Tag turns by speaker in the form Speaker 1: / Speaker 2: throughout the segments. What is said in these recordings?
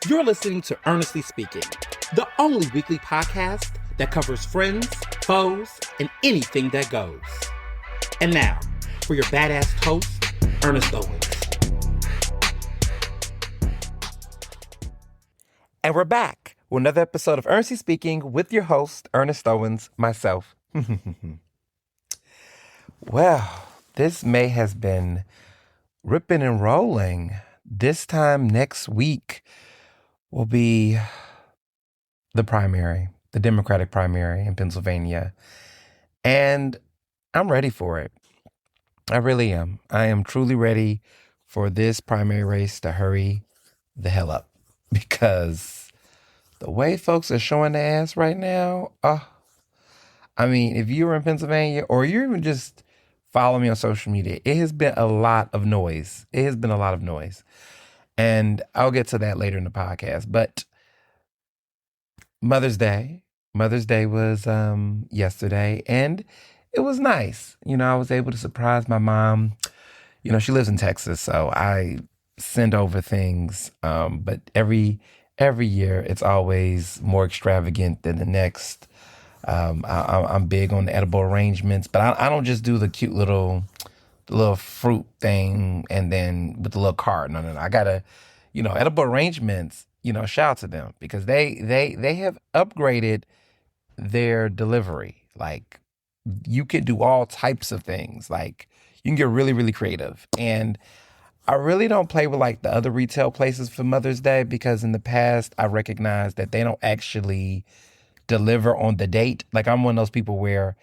Speaker 1: You're listening to Ernestly Speaking, the only weekly podcast that covers friends, foes, and anything that goes. And now, for your badass host, Ernest Owens.
Speaker 2: And we're back with another episode of Ernestly Speaking with your host, Ernest Owens, myself. Well, this May has been ripping and rolling. This time next week will be the primary, the Democratic primary in Pennsylvania. And I'm ready for it. I really am. I am truly ready for this primary race to hurry the hell up, because the way folks are showing their ass right now, I mean, if you were in Pennsylvania or you even just follow me on social media, it has been a lot of noise. It has been a lot of noise. And I'll get to that later in the podcast. But Mother's Day was yesterday, and it was nice. You know, I was able to surprise my mom. You know, she lives in Texas, so I send over things. But every year, it's always more extravagant than the next. I'm big on the edible arrangements, but I don't just do the cute little fruit thing and then with the little card. No. I gotta, edible arrangements. Shout out to them, because they have upgraded their delivery. Like, you can do all types of things. Like, you can get really, really creative. And I really don't play with like the other retail places for Mother's Day, because in the past I recognized that they don't actually deliver on the date. Like, I'm one of those people where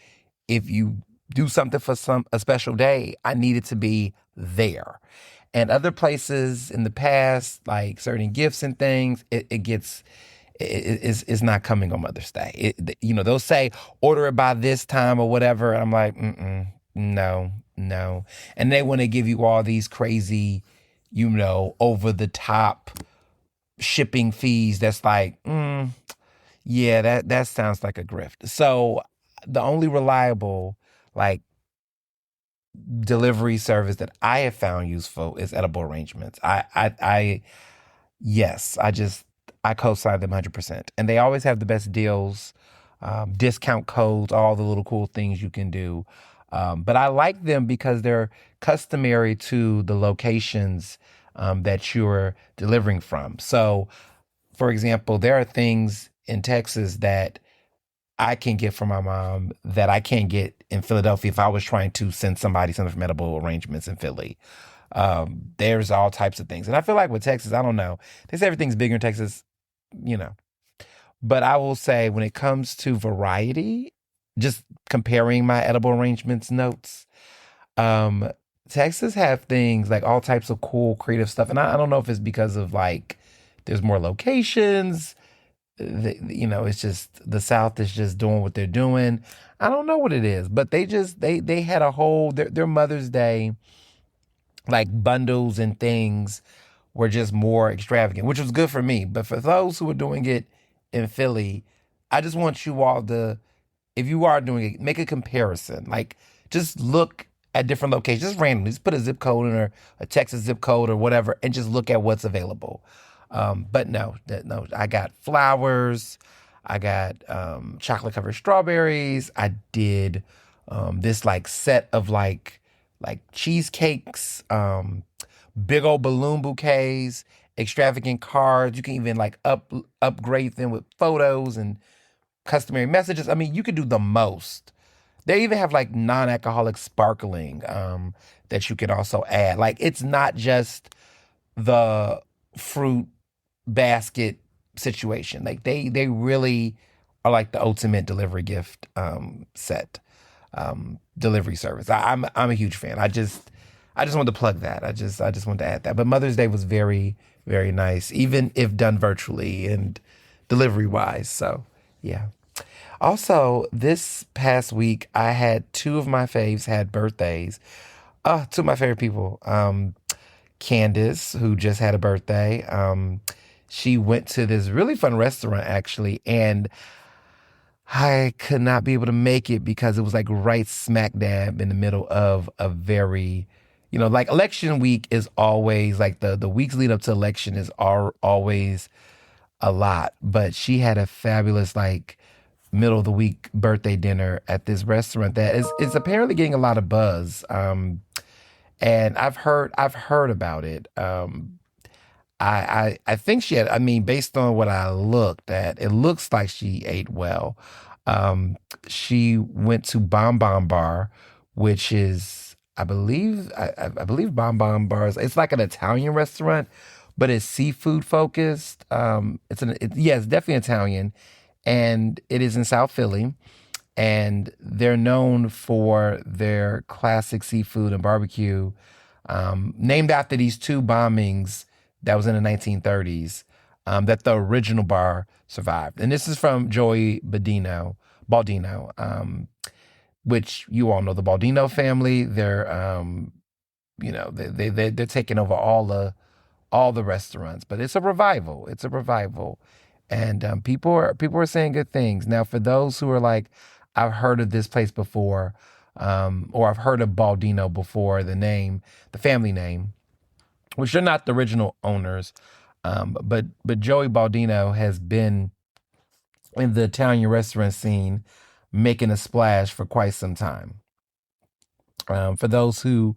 Speaker 2: if you do something for a special day, I need it to be there. And other places in the past, like certain gifts and things, it's not coming on Mother's Day. They'll say order it by this time or whatever. And I'm like, no. And they want to give you all these crazy, over the top shipping fees. That's like, yeah, that sounds like a grift. So the only reliable, like, delivery service that I have found useful is edible arrangements. I co-sign them 100%. And they always have the best deals, discount codes, all the little cool things you can do. But I like them because they're customary to the locations that you're delivering from. So, for example, there are things in Texas that I can get from my mom that I can't get in Philadelphia if I was trying to send somebody something from edible arrangements in Philly. There's all types of things. And I feel like with Texas, I don't know. They say everything's bigger in Texas, But I will say, when it comes to variety, just comparing my edible arrangements notes, Texas have things like all types of cool, creative stuff. And I don't know if it's because of like, there's more locations. It's just the South is just doing what they're doing. I don't know what it is, but they had a whole, their Mother's Day, like, bundles and things were just more extravagant, which was good for me. But for those who are doing it in Philly, I just want you all to, if you are doing it, make a comparison. Like, just look at different locations, just randomly. Just put a zip code in, or a Texas zip code or whatever, and just look at what's available. But no, I got flowers. I got chocolate covered strawberries. I did this like set of like cheesecakes, big old balloon bouquets, extravagant cards. You can even like upgrade them with photos and customary messages. I mean, you could do the most. They even have like non-alcoholic sparkling that you can also add. Like, it's not just the fruit basket situation. Like, they really are like the ultimate delivery gift set delivery service. I'm a huge fan. I just wanted to plug that. I just wanted to add that. But Mother's Day was very, very nice, even if done virtually and delivery wise. So yeah. Also, this past week, I had two of my faves had birthdays. Two of my favorite people. Candace, who just had a birthday. She went to this really fun restaurant, actually, and I could not be able to make it because it was like right smack dab in the middle of a very, like election week is always like the weeks lead up to election is always a lot. But she had a fabulous like middle of the week birthday dinner at this restaurant that is apparently getting a lot of buzz. And I've heard about it. I think she had. I mean, based on what I looked at, it looks like she ate well. Um, she went to Bomb Bomb Bar, which is, I believe Bomb Bomb Bar is. It's like an Italian restaurant, but it's seafood focused. Yeah, it's definitely Italian, and it is in South Philly, and they're known for their classic seafood and barbecue, named after these two bombings that was in the 1930s, that the original bar survived. And this is from Joey Baldino, which you all know the Baldino family. They're they're taking over all the restaurants, but it's a revival. It's a revival, and people are saying good things. Now, for those who are like, I've heard of this place before, or I've heard of Baldino before, the family name, which they're not the original owners, but Joey Baldino has been in the Italian restaurant scene, making a splash for quite some time. For those who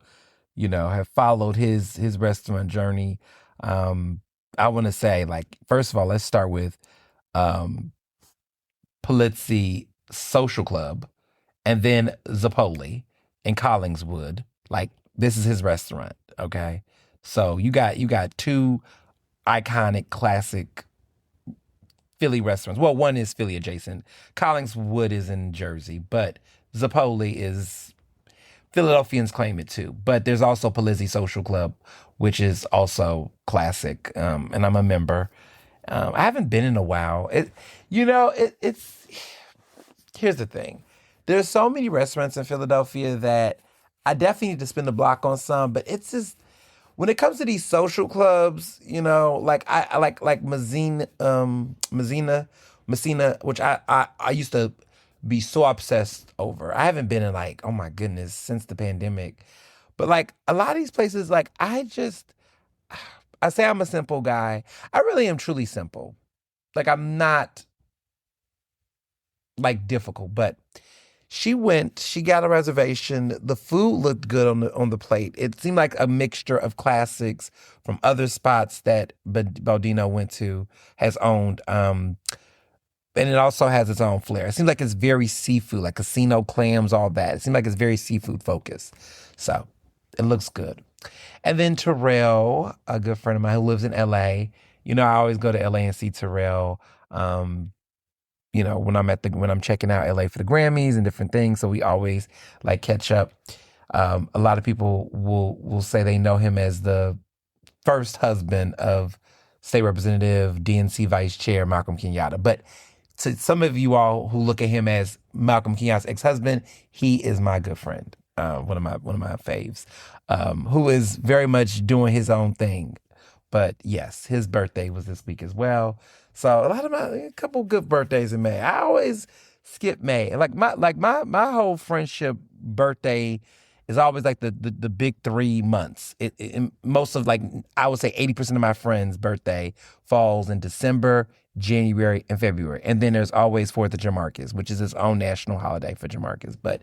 Speaker 2: have followed his restaurant journey, um, I want to say, like, first of all, let's start with um, Polizzi Social Club, and then Zapoli in Collingswood. Like, this is his restaurant. Okay, so you got two iconic, classic Philly restaurants. Well, one is Philly adjacent. Collingswood is in Jersey, but Zapoli is Philadelphians claim it too. But there's also Polizzi Social Club, which is also classic, and I'm a member. I haven't been in a while. It's here's the thing. There's so many restaurants in Philadelphia that I definitely need to spend a block on some, but it's just when it comes to these social clubs, like I like Messina, which I used to be so obsessed over. I haven't been in like, oh my goodness, since the pandemic. But like a lot of these places, like I say I'm a simple guy. I really am truly simple. Like I'm not like difficult, but she got a reservation. The food looked good on the plate. It seemed like a mixture of classics from other spots that Baldino went to, has owned. And it also has its own flair. It seems like it's very seafood, like casino clams, all that. It seems like it's very seafood focused. So it looks good. And then Terrell, a good friend of mine who lives in LA. I always go to LA and see Terrell. When I'm checking out LA for the Grammys and different things. So we always like catch up. A lot of people will say they know him as the first husband of State Representative DNC Vice Chair Malcolm Kenyatta. But to some of you all who look at him as Malcolm Kenyatta's ex-husband, he is my good friend, one of my faves, who is very much doing his own thing. But yes, his birthday was this week as well. So a couple good birthdays in May. I always skip May. And my whole friendship birthday is always like the big 3 months. Most of, like, I would say 80% of my friends' birthday falls in December, January, and February. And then there's always 4th of Jamarcus, which is its own national holiday for Jamarcus. But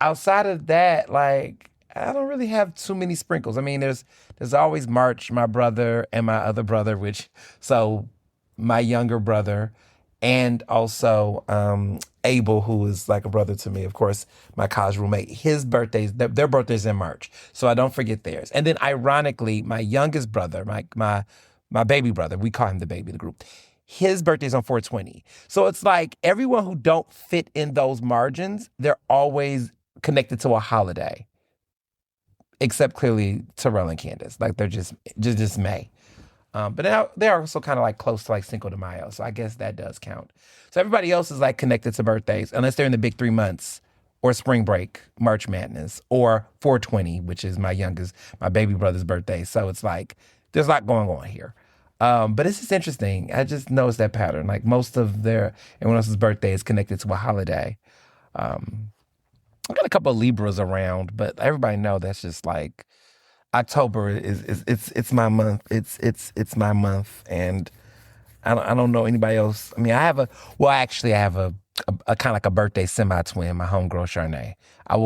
Speaker 2: outside of that, like, I don't really have too many sprinkles. I mean, there's always March, my brother and my other brother, so my younger brother, and also Abel, who is like a brother to me, of course, my college roommate. His their birthdays in March, so I don't forget theirs. And then, ironically, my youngest brother, my baby brother, we call him the baby of the group. His birthday's on 420. So it's like everyone who don't fit in those margins, they're always connected to a holiday, except clearly Terrell and Candace. Like they're just May. But now they're also kind of like close to like Cinco de Mayo. So I guess that does count. So everybody else is like connected to birthdays, unless they're in the big 3 months, or spring break, March Madness, or 420, which is my baby brother's birthday. So it's like, there's a lot going on here. But it's just interesting. I just noticed that pattern. Like most of everyone else's birthday is connected to a holiday. I got a couple of Libras around, but everybody know that's just like October is it's my month. It's my month, and I don't know anybody else. I mean, I have a kind of like a birthday semi twin, my homegirl Charnay. I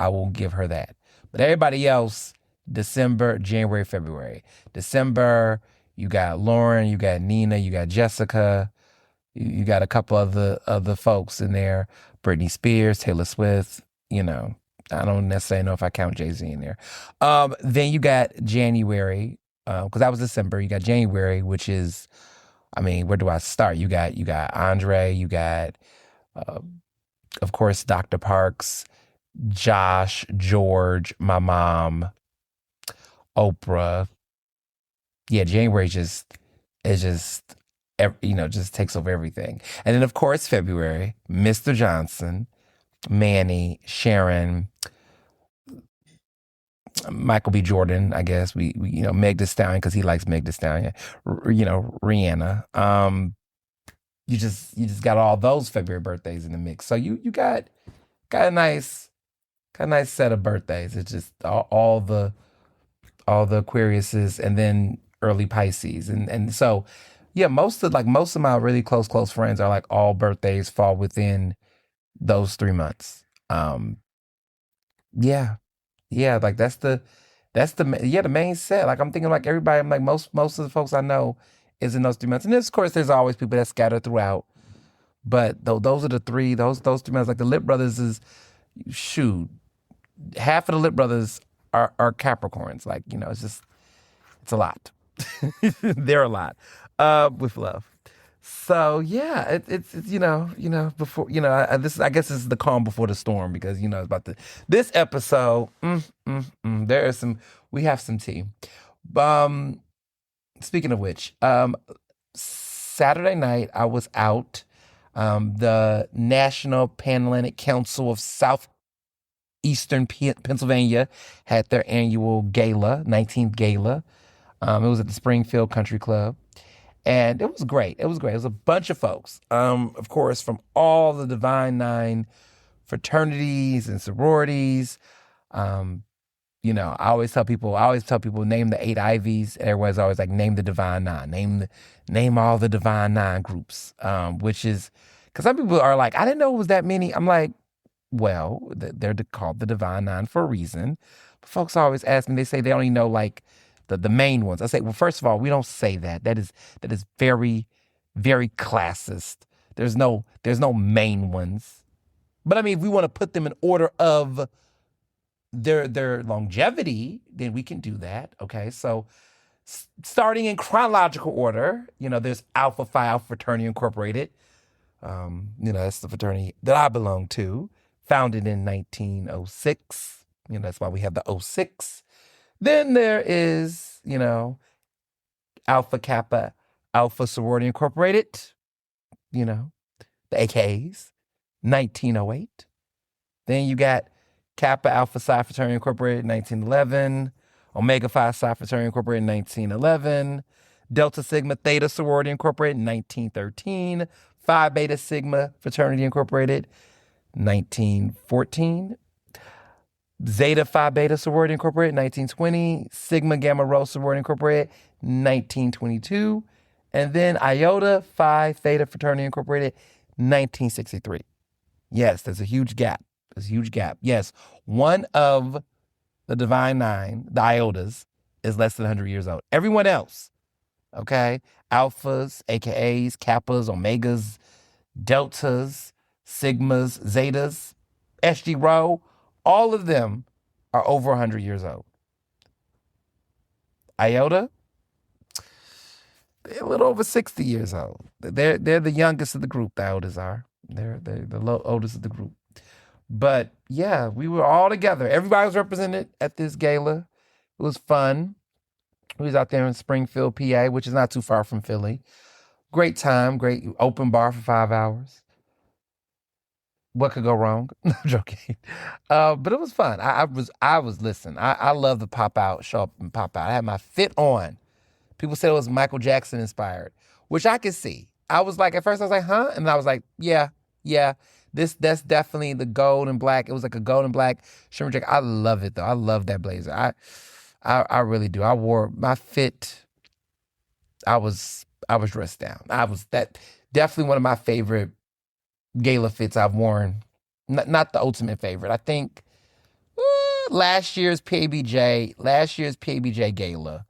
Speaker 2: will give her that. But everybody else, December, January, February. December, you got Lauren, you got Nina, you got Jessica, you got a couple other folks in there. Britney Spears, Taylor Swift. You know, I don't necessarily know if I count Jay-Z in there. Then you got January, because that was December. You got January, which is, I mean, where do I start? You got Andre, you got, of course, Dr. Parks, Josh, George, my mom, Oprah. Yeah, January just just takes over everything. And then of course February, Mr. Johnson, Manny, Sharon, Michael B. Jordan, I guess we Meg Thee Stallion because he likes Meg Thee Stallion, Rihanna. You just got all those February birthdays in the mix. So you got a nice set of birthdays. It's just all the Aquariuses and then early Pisces. And so yeah, most of my really close friends are like all birthdays fall within those 3 months. Yeah. Yeah, like that's the main set. Like I'm thinking like everybody, I'm like most of the folks I know is in those 3 months. And of course there's always people that scatter throughout. But those are the three, those 3 months. Like the Lip Brothers is, shoot, half of the Lip Brothers are Capricorns. Like, it's a lot. They're a lot. With love. So yeah, it's before I guess this is the calm before the storm because it's about this episode. We have some tea. Speaking of which, Saturday night I was out. The National Pan-Atlantic Council of Southeastern Pennsylvania had their annual gala, 19th gala. It was at the Springfield Country Club. And it was great. It was a bunch of folks, of course, from all the Divine Nine fraternities and sororities. I always tell people, name the 8 Ivies. Everyone's always like, name the Divine Nine. Name all the Divine Nine groups, which is, because some people are like, I didn't know it was that many. I'm like, well, they're called the Divine Nine for a reason. But folks always ask me, they say they only know like the main ones. I say, well, first of all, we don't say that. That is very, very classist. There's no main ones. But I mean, if we want to put them in order of their longevity, then we can do that. Okay, so starting in chronological order, there's Alpha Phi Alpha Fraternity Incorporated. That's the fraternity that I belong to, founded in 1906. That's why we have the '06. Then there is, Alpha Kappa Alpha Sorority Incorporated, the AKAs, 1908. Then you got Kappa Alpha Psi Fraternity Incorporated, 1911. Omega Phi Psi Fraternity Incorporated, 1911. Delta Sigma Theta Sorority Incorporated, 1913. Phi Beta Sigma Fraternity Incorporated, 1914. Zeta Phi Beta Sorority Incorporated, 1920. Sigma Gamma Rho Sorority Incorporated, 1922. And then Iota Phi Theta Fraternity Incorporated, 1963. Yes, there's a huge gap. Yes, one of the Divine Nine, the Iotas, is less than 100 years old. Everyone else, okay, Alphas, AKAs, Kappas, Omegas, Deltas, Sigmas, Zetas, SG Rho, all of them are over 100 years old. Iota, they're a little over 60 years old. They're the youngest of the group, the Iotas are. They're the oldest of the group. But yeah, we were all together. Everybody was represented at this gala. It was fun. We was out there in Springfield, PA, which is not too far from Philly. Great time, great open bar for 5 hours. What could go wrong? No, I'm joking. But it was fun. I love the pop out, show up and pop out. I had my fit on. People said it was Michael Jackson inspired, which I could see. I was like, at first I was like, huh? And I was like, yeah. That's definitely the gold and black. It was like a gold and black shimmer jacket. I love it though. I love that blazer. I really do. I wore my fit. I was dressed down. I was that definitely one of my favorite gala fits I've worn. Not the ultimate favorite. I think last year's PABJ gala,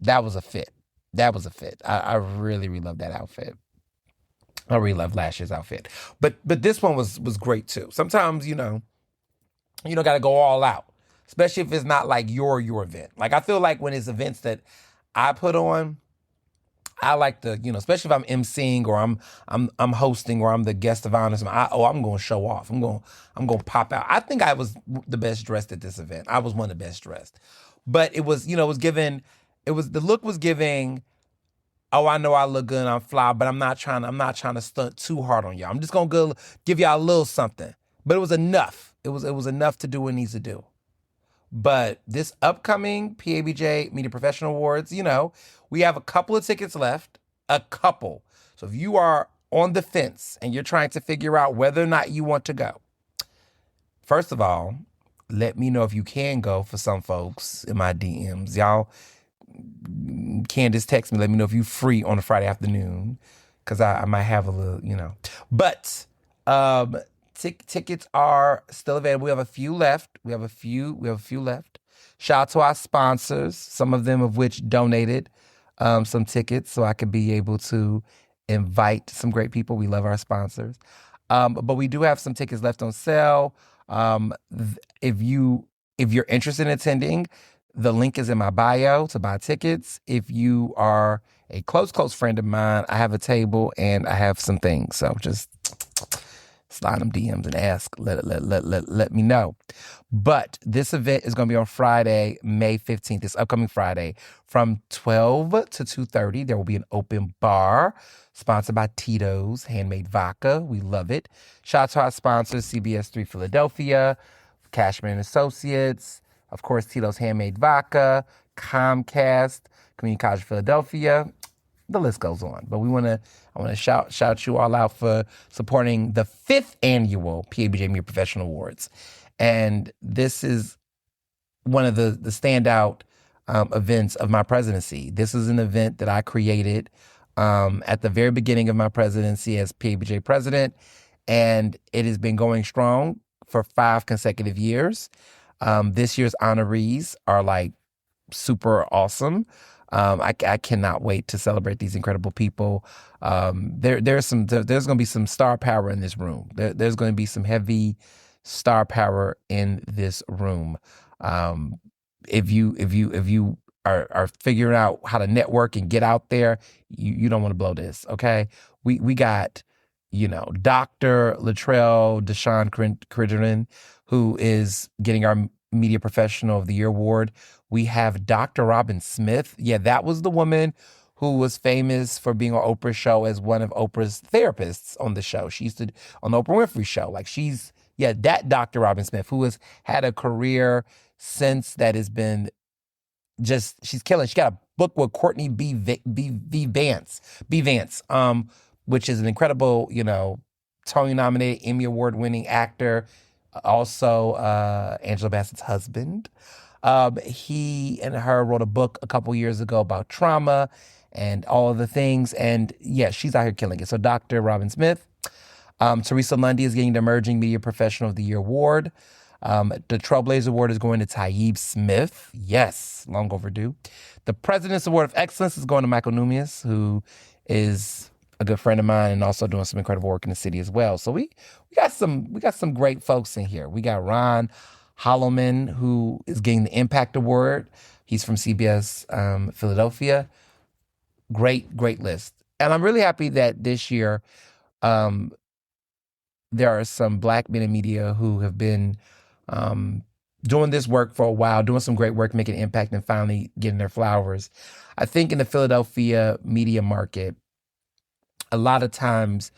Speaker 2: that was a fit. That was a fit. I really, really love that outfit. I really love last year's outfit. But this one was great too. Sometimes, you don't gotta go all out. Especially if it's not like your event. Like I feel like when it's events that I put on, I like to, especially if I'm emceeing or I'm hosting or I'm the guest of honor. I'm going to show off. I'm going to pop out. I think I was the best dressed at this event. I was one of the best dressed, but it was, the look was giving. Oh, I know I look good and I'm fly, but I'm not trying to stunt too hard on y'all. I'm just going to go give y'all a little something, but it was enough. It was enough to do what it needs to do. But this upcoming PABJ Media Professional Awards, we have a couple of tickets left. A couple. So if you are on the fence and you're trying to figure out whether or not you want to go, first of all, let me know if you can go for some folks in my DMs. Y'all, Candace, text me. Let me know if you're free on a Friday afternoon because I might have a little, But tickets are still available. We have a few left. We have a few left. Shout out to our sponsors, some of them of which donated some tickets so I could be able to invite some great people. We love our sponsors. But we do have some tickets left on sale. If you're interested in attending, the link is in my bio to buy tickets. If you are a close friend of mine, I have a table and I have some things. So just slide them DMs and ask. Let me know. But this event is going to be on Friday, May 15th, this upcoming Friday, from 12 to 2:30. There will be an open bar sponsored by Tito's Handmade Vodka. We love it. Shout out to our sponsors, CBS 3 Philadelphia, Cashman Associates, of course, Tito's Handmade Vodka, Comcast, Community College of Philadelphia. The list goes on. But I want to shout you all out for supporting the 5th annual PABJ Media Professional Awards. And this is one of the standout events of my presidency. This is an event that I created at the very beginning of my presidency as PABJ president, and it has been going strong for 5 consecutive years. This year's honorees are like super awesome. I cannot wait to celebrate these incredible people. There's going to be some star power in this room. There's going to be some heavy star power in this room. If you are figuring out how to network and get out there, you don't want to blow this. Okay, we got Dr. Latrell Deshawn Cridgerin, who is getting our Media Professional of the Year award. We have Dr. Robin Smith. Yeah, that was the woman who was famous for being on Oprah's show as one of Oprah's therapists on the show. She used to on the Oprah Winfrey show. That Dr. Robin Smith, who has had a career since that has been she's killing. She got a book with Courtney B. Vance, which is an incredible, Tony-nominated, Emmy Award-winning actor. Also, Angela Bassett's husband. He and her wrote a book a couple years ago about trauma and all of the things. And yeah, she's out here killing it. So Dr. Robin Smith. Teresa Lundy is getting the Emerging Media Professional of the Year award. The Trailblazer Award is going to Taib Smith. Yes, long overdue. The President's Award of Excellence is going to Michael Numius, who is a good friend of mine and also doing some incredible work in the city as well. So we got some great folks in here. We got Ron Holloman, who is getting the Impact Award. He's from CBS Philadelphia. Great list. And I'm really happy that this year there are some Black men in media who have been doing this work for a while, doing some great work, making an impact, and finally getting their flowers. I think in the Philadelphia media market, a lot of times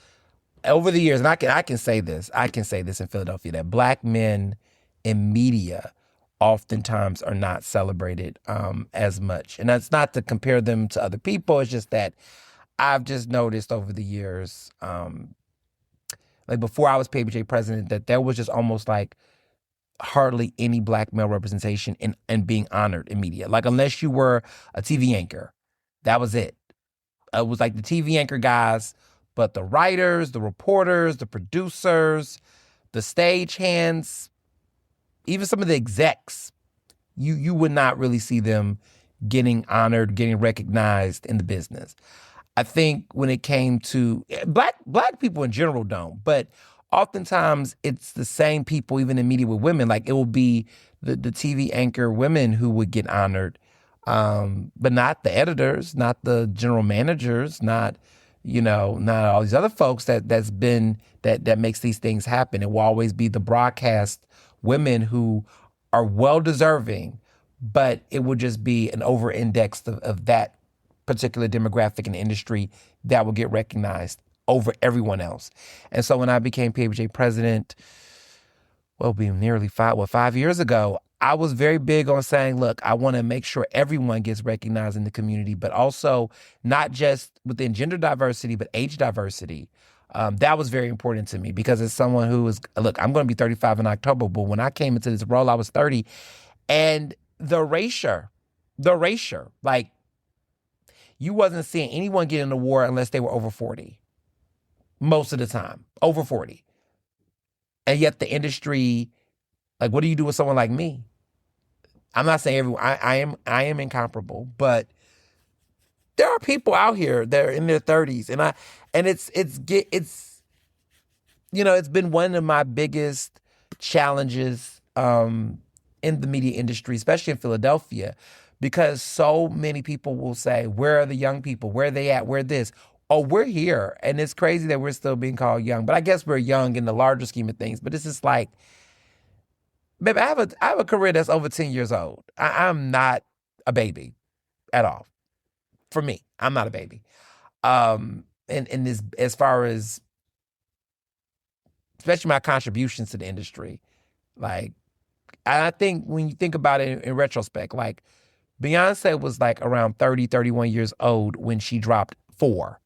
Speaker 2: over the years, and I can say this in Philadelphia, that Black men in media oftentimes are not celebrated as much. And that's not to compare them to other people. It's just that I've just noticed over the years, like before I was PABJ president, that there was just almost like hardly any black male representation and being honored in media. Like, unless you were a TV anchor, that was it. It was like the TV anchor guys, but the writers, the reporters, the producers, the stage hands, even some of the execs, you would not really see them getting honored, getting recognized in the business. I think when it came to black people in general don't, but oftentimes it's the same people even in media with women. Like, it will be the TV anchor women who would get honored, but not the editors, not the general managers, not all these other folks that makes these things happen. It will always be the broadcast women who are well deserving, but it will just be an over index of that particular demographic and industry that will get recognized over everyone else. And so when I became PABJ president, being nearly 5 years ago, I was very big on saying, look, I want to make sure everyone gets recognized in the community, but also not just within gender diversity, but age diversity. That was very important to me because as someone who is, look, I'm going to be 35 in October, but when I came into this role, I was 30. And the erasure, like, you wasn't seeing anyone get an award unless they were over 40. Most of the time, over 40. And yet the industry, like, what do you do with someone like me? I'm not saying everyone, I am incomparable, but there are people out here that are in their 30s. And it's been one of my biggest challenges in the media industry, especially in Philadelphia, because so many people will say, where are the young people? Where are they at? Where this? Oh, we're here. And it's crazy that we're still being called young. But I guess we're young in the larger scheme of things. But it's just like, baby, I have a career that's over 10 years old. I'm not a baby at all. For me, I'm not a baby. And this, as far as, especially my contributions to the industry, like, I think when you think about it in retrospect, like, Beyonce was like around 30, 31 years old when she dropped 4.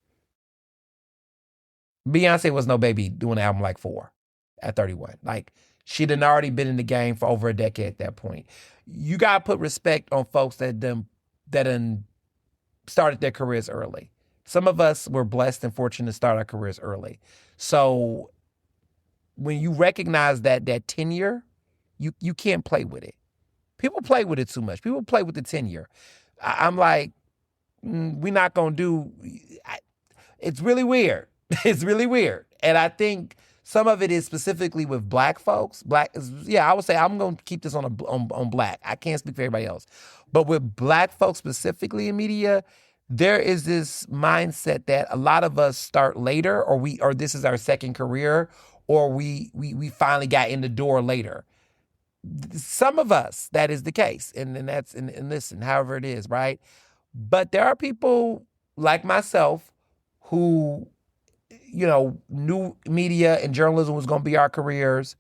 Speaker 2: Beyonce was no baby doing an album like 4 at 31. Like, she'd already been in the game for over a decade at that point. You got to put respect on folks that started their careers early. Some of us were blessed and fortunate to start our careers early. So when you recognize that tenure, you can't play with it. People play with it too much. People play with the tenure. I'm like, we're not going to do, it's really weird. It's really weird. And I think some of it is specifically with black folks. I would say I'm going to keep this on black. I can't speak for everybody else. But with black folks specifically in media, there is this mindset that a lot of us start later, or this is our second career, or we finally got in the door later. Some of us, that is the case. And listen, however it is, right? But there are people like myself who, knew media and journalism was going to be our careers,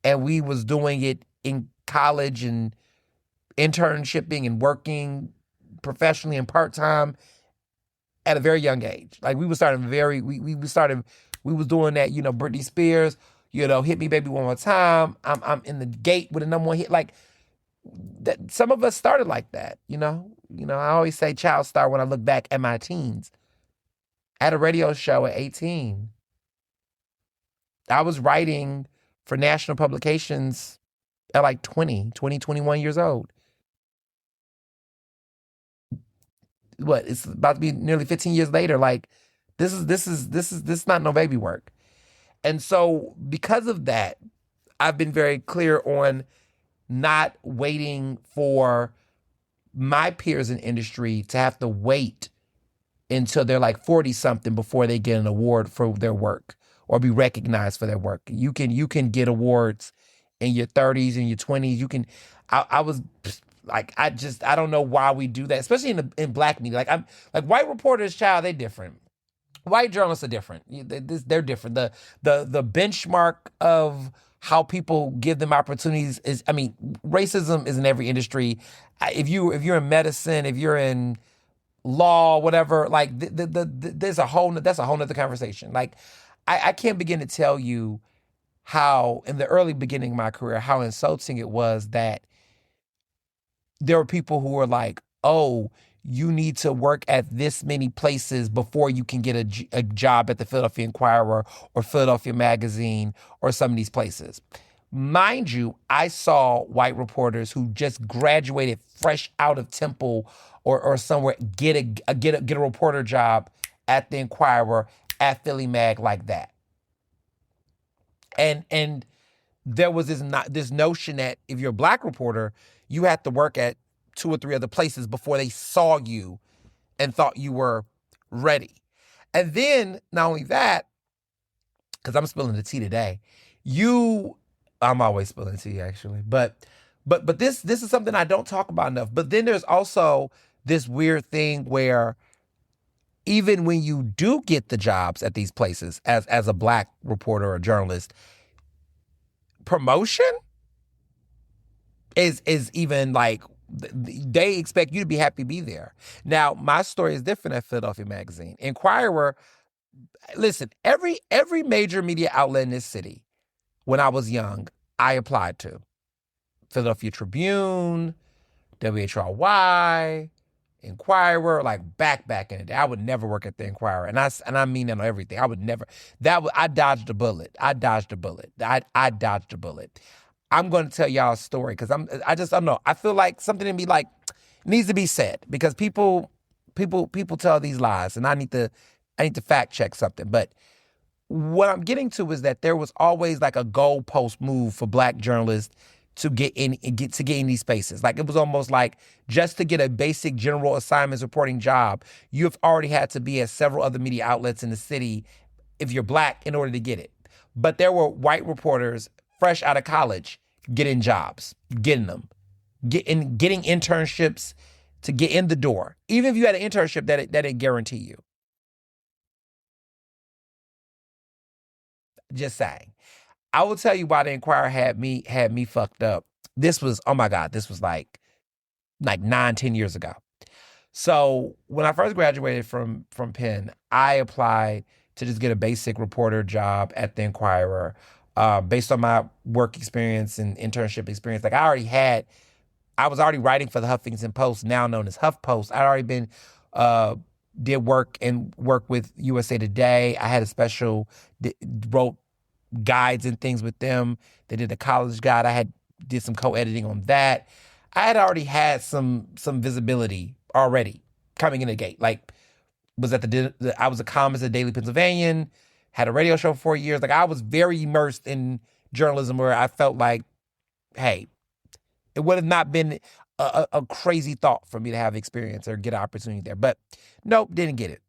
Speaker 2: and we was doing it in college and internshiping and working professionally and part-time at a very young age. Like, we was starting we was doing that, Britney Spears, hit me baby one more time. I'm in the gate with a number 1 hit. Like, that, some of us started like that, I always say child star when I look back at my teens. I had a radio show at 18. I was writing for national publications at like 21 years old. It's about to be nearly 15 years later. Like, this is not no baby work. And so because of that, I've been very clear on not waiting for my peers in industry to have to wait until they're like 40 something before they get an award for their work or be recognized for their work. You can get awards in your 30s and your 20s. I was like, I don't know why we do that, especially in black media. Like, I'm like, white reporters, child, they different. White journalists are different. They're different. The benchmark of how people give them opportunities is, racism is in every industry. If you're in medicine, if you're in law, whatever, like that's a whole nother conversation. Like, I can't begin to tell you how in the early beginning of my career, how insulting it was that there were people who were like, oh, you need to work at this many places before you can get a job at the Philadelphia Inquirer or Philadelphia Magazine or some of these places. Mind you, I saw white reporters who just graduated fresh out of Temple or somewhere get a reporter job at the Inquirer, at Philly Mag like that. And there was this notion that if you're a black reporter, you had to work at 2 or 3 other places before they saw you and thought you were ready. And then not only that, because I'm spilling the tea today, I'm always spilling tea actually, but this is something I don't talk about enough. But then there's also this weird thing where even when you do get the jobs at these places as a black reporter or journalist, promotion is even like, they expect you to be happy to be there. Now, my story is different at Philadelphia Magazine. Inquirer, listen, every major media outlet in this city, when I was young, I applied to. Philadelphia Tribune, WHRY, Inquirer, like back in the day. I would never work at the Inquirer, and I mean that on everything. I would never. I dodged a bullet. I dodged a bullet. I'm going to tell y'all a story because I don't know. I feel like something in me like needs to be said because people tell these lies, and I need to fact check something. But what I'm getting to is that there was always like a goalpost move for black journalists to get in these spaces. Like it was almost like just to get a basic general assignments reporting job, you've already had to be at several other media outlets in the city if you're black in order to get it. But there were white reporters fresh out of college getting jobs, getting internships to get in the door. Even if you had an internship that didn't guarantee you. Just saying. I will tell you why the Inquirer had me fucked up. This was, oh my God, this was like 9-10 years ago. So when I first graduated from Penn, I applied to just get a basic reporter job at the Inquirer based on my work experience and internship experience. Like I was already writing for the Huffington Post, now known as HuffPost. I'd already been, did work with USA Today. I had a special, wrote guides and things with them. They did a college guide. I did some co-editing on that. I had already had some visibility already coming in the gate. Like was at I was a columnist at Daily Pennsylvanian, had a radio show for 4 years. Like I was very immersed in journalism where I felt like, hey, it would have not been a crazy thought for me to have experience or get an opportunity there. But nope, didn't get it.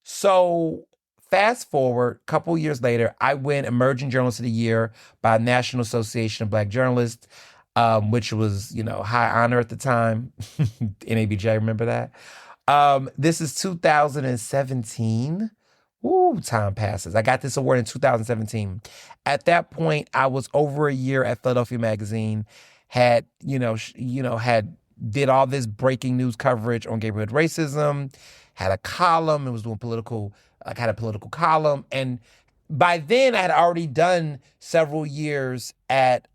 Speaker 2: So fast forward, a couple years later, I win Emerging Journalist of the Year by National Association of Black Journalists, which was, high honor at the time. NABJ, remember that? This is 2017. Ooh, time passes. I got this award in 2017. At that point, I was over a year at Philadelphia Magazine, had did all this breaking news coverage on gay racism, had a column, and was doing had a political column. And by then I had already done several years at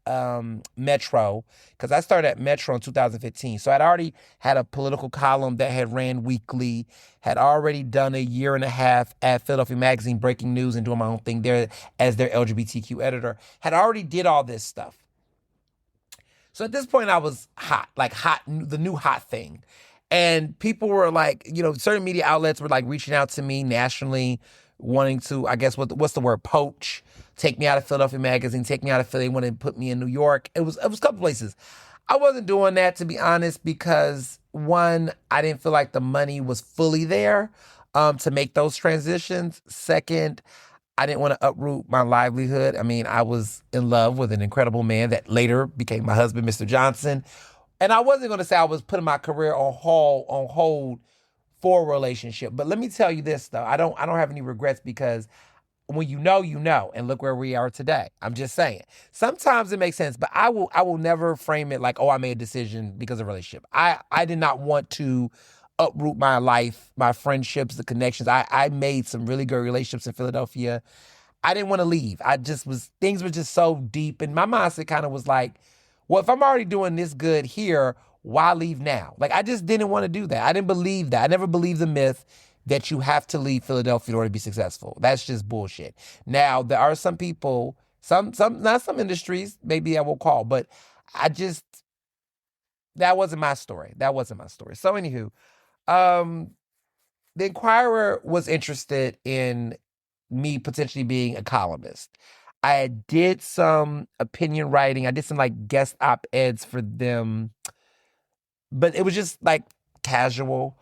Speaker 2: Metro, because I started at Metro in 2015. So I'd already had a political column that had ran weekly, had already done a year and a half at Philadelphia Magazine breaking news and doing my own thing there as their LGBTQ editor, had already did all this stuff. So at this point I was hot, the new hot thing. And people were like, certain media outlets were like reaching out to me nationally, wanting to, I guess, what's the word, poach, take me out of Philadelphia Magazine, take me out of Philly, wanted to put me in New York. It was a couple places. I wasn't doing that, to be honest, because one, I didn't feel like the money was fully there to make those transitions. Second, I didn't want to uproot my livelihood. I mean, I was in love with an incredible man that later became my husband, Mr. Johnson. And I wasn't going to say I was putting my career on hold for a relationship. But let me tell you this, though. I don't have any regrets, because when you know, and look where we are today. I'm just saying. Sometimes it makes sense, but I will never frame it like, oh, I made a decision because of a relationship. I did not want to uproot my life, my friendships, the connections. I made some really good relationships in Philadelphia. I didn't want to leave. Things were just so deep. And my mindset kind of was like, well, if I'm already doing this good here, why leave now? Like, I just didn't want to do that. I didn't believe that. I never believed the myth that you have to leave Philadelphia in order to be successful. That's just bullshit. Now, there are some people, not some industries, maybe I will call, but that wasn't my story. So anywho, the Inquirer was interested in me potentially being a columnist. I did some opinion writing. I did some like guest op-eds for them, but it was just like casual.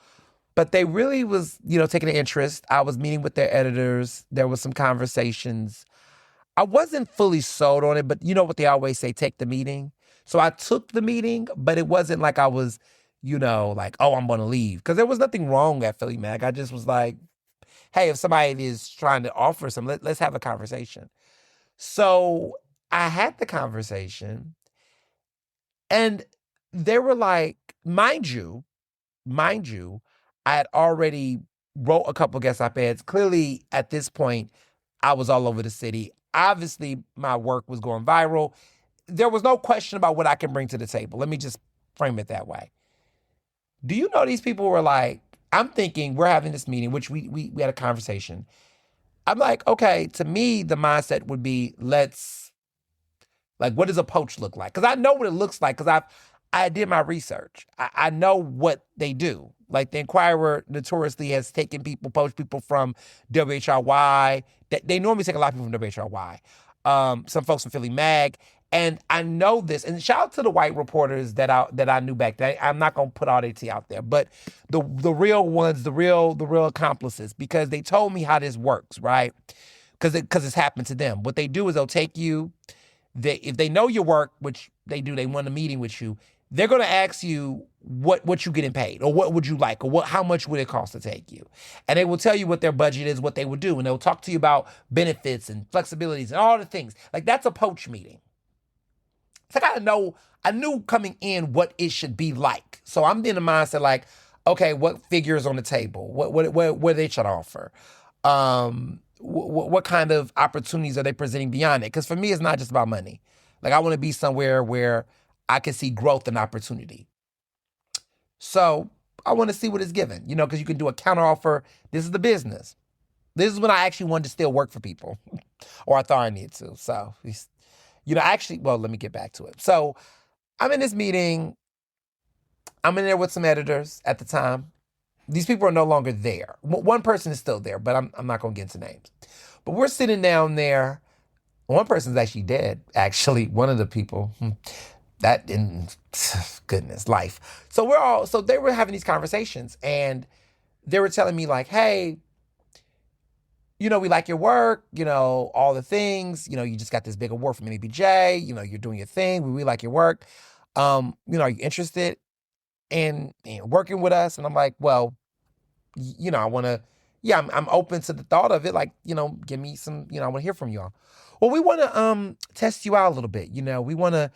Speaker 2: But they really was, taking an interest. I was meeting with their editors. There was some conversations. I wasn't fully sold on it, but you know what they always say, take the meeting. So I took the meeting, but it wasn't like I was, like, oh, I'm going to leave. Because there was nothing wrong at Philly Mag. I just was like, hey, if somebody is trying to offer something, let's have a conversation. So I had the conversation, and they were like, mind you, I had already wrote a couple guest op-eds. Clearly, at this point, I was all over the city. Obviously, my work was going viral. There was no question about what I can bring to the table. Let me just frame it that way. Do you know these people were like, I'm thinking we're having this meeting, which we had a conversation. I'm like, okay, to me, the mindset would be, what does a poach look like? Because I know what it looks like because I did my research. I know what they do. Like the Inquirer notoriously has poached people from WHRY. They normally take a lot of people from WHRY. Some folks from Philly Mag. And I know this, and shout out to the white reporters that I knew back then. I'm not gonna put all their tea out there, but the real ones, the real accomplices, because they told me how this works, right? Because it's happened to them. What they do is they'll take you. If they know your work, which they do, they want a meeting with you. They're gonna ask you what you getting paid, or what would you like, or how much would it cost to take you, and they will tell you what their budget is, what they would do, and they'll talk to you about benefits and flexibilities and all the things. Like that's a poach meeting. It's like I knew coming in what it should be like. So I'm in the mindset like, okay, what figures on the table? What they should offer? What kind of opportunities are they presenting beyond it? Because for me, it's not just about money. Like I want to be somewhere where I can see growth and opportunity. So I want to see what it's given, because you can do a counteroffer. This is the business. This is when I actually wanted to still work for people, or I thought I needed to. So let me get back to it. So I'm in this meeting. I'm in there with some editors at the time. These people are no longer there. One person is still there, but I'm not going to get into names. But we're sitting down there. One person's actually dead, actually. One of the people. That in goodness, life. So they were having these conversations, and they were telling me like, hey, we like your work, all the things, you just got this big award from NBJ, you're doing your thing. We really like your work. Are you interested in working with us? And I'm like, well, I want to, I'm open to the thought of it. Like, give me some, I want to hear from y'all. Well, we want to test you out a little bit. We want to,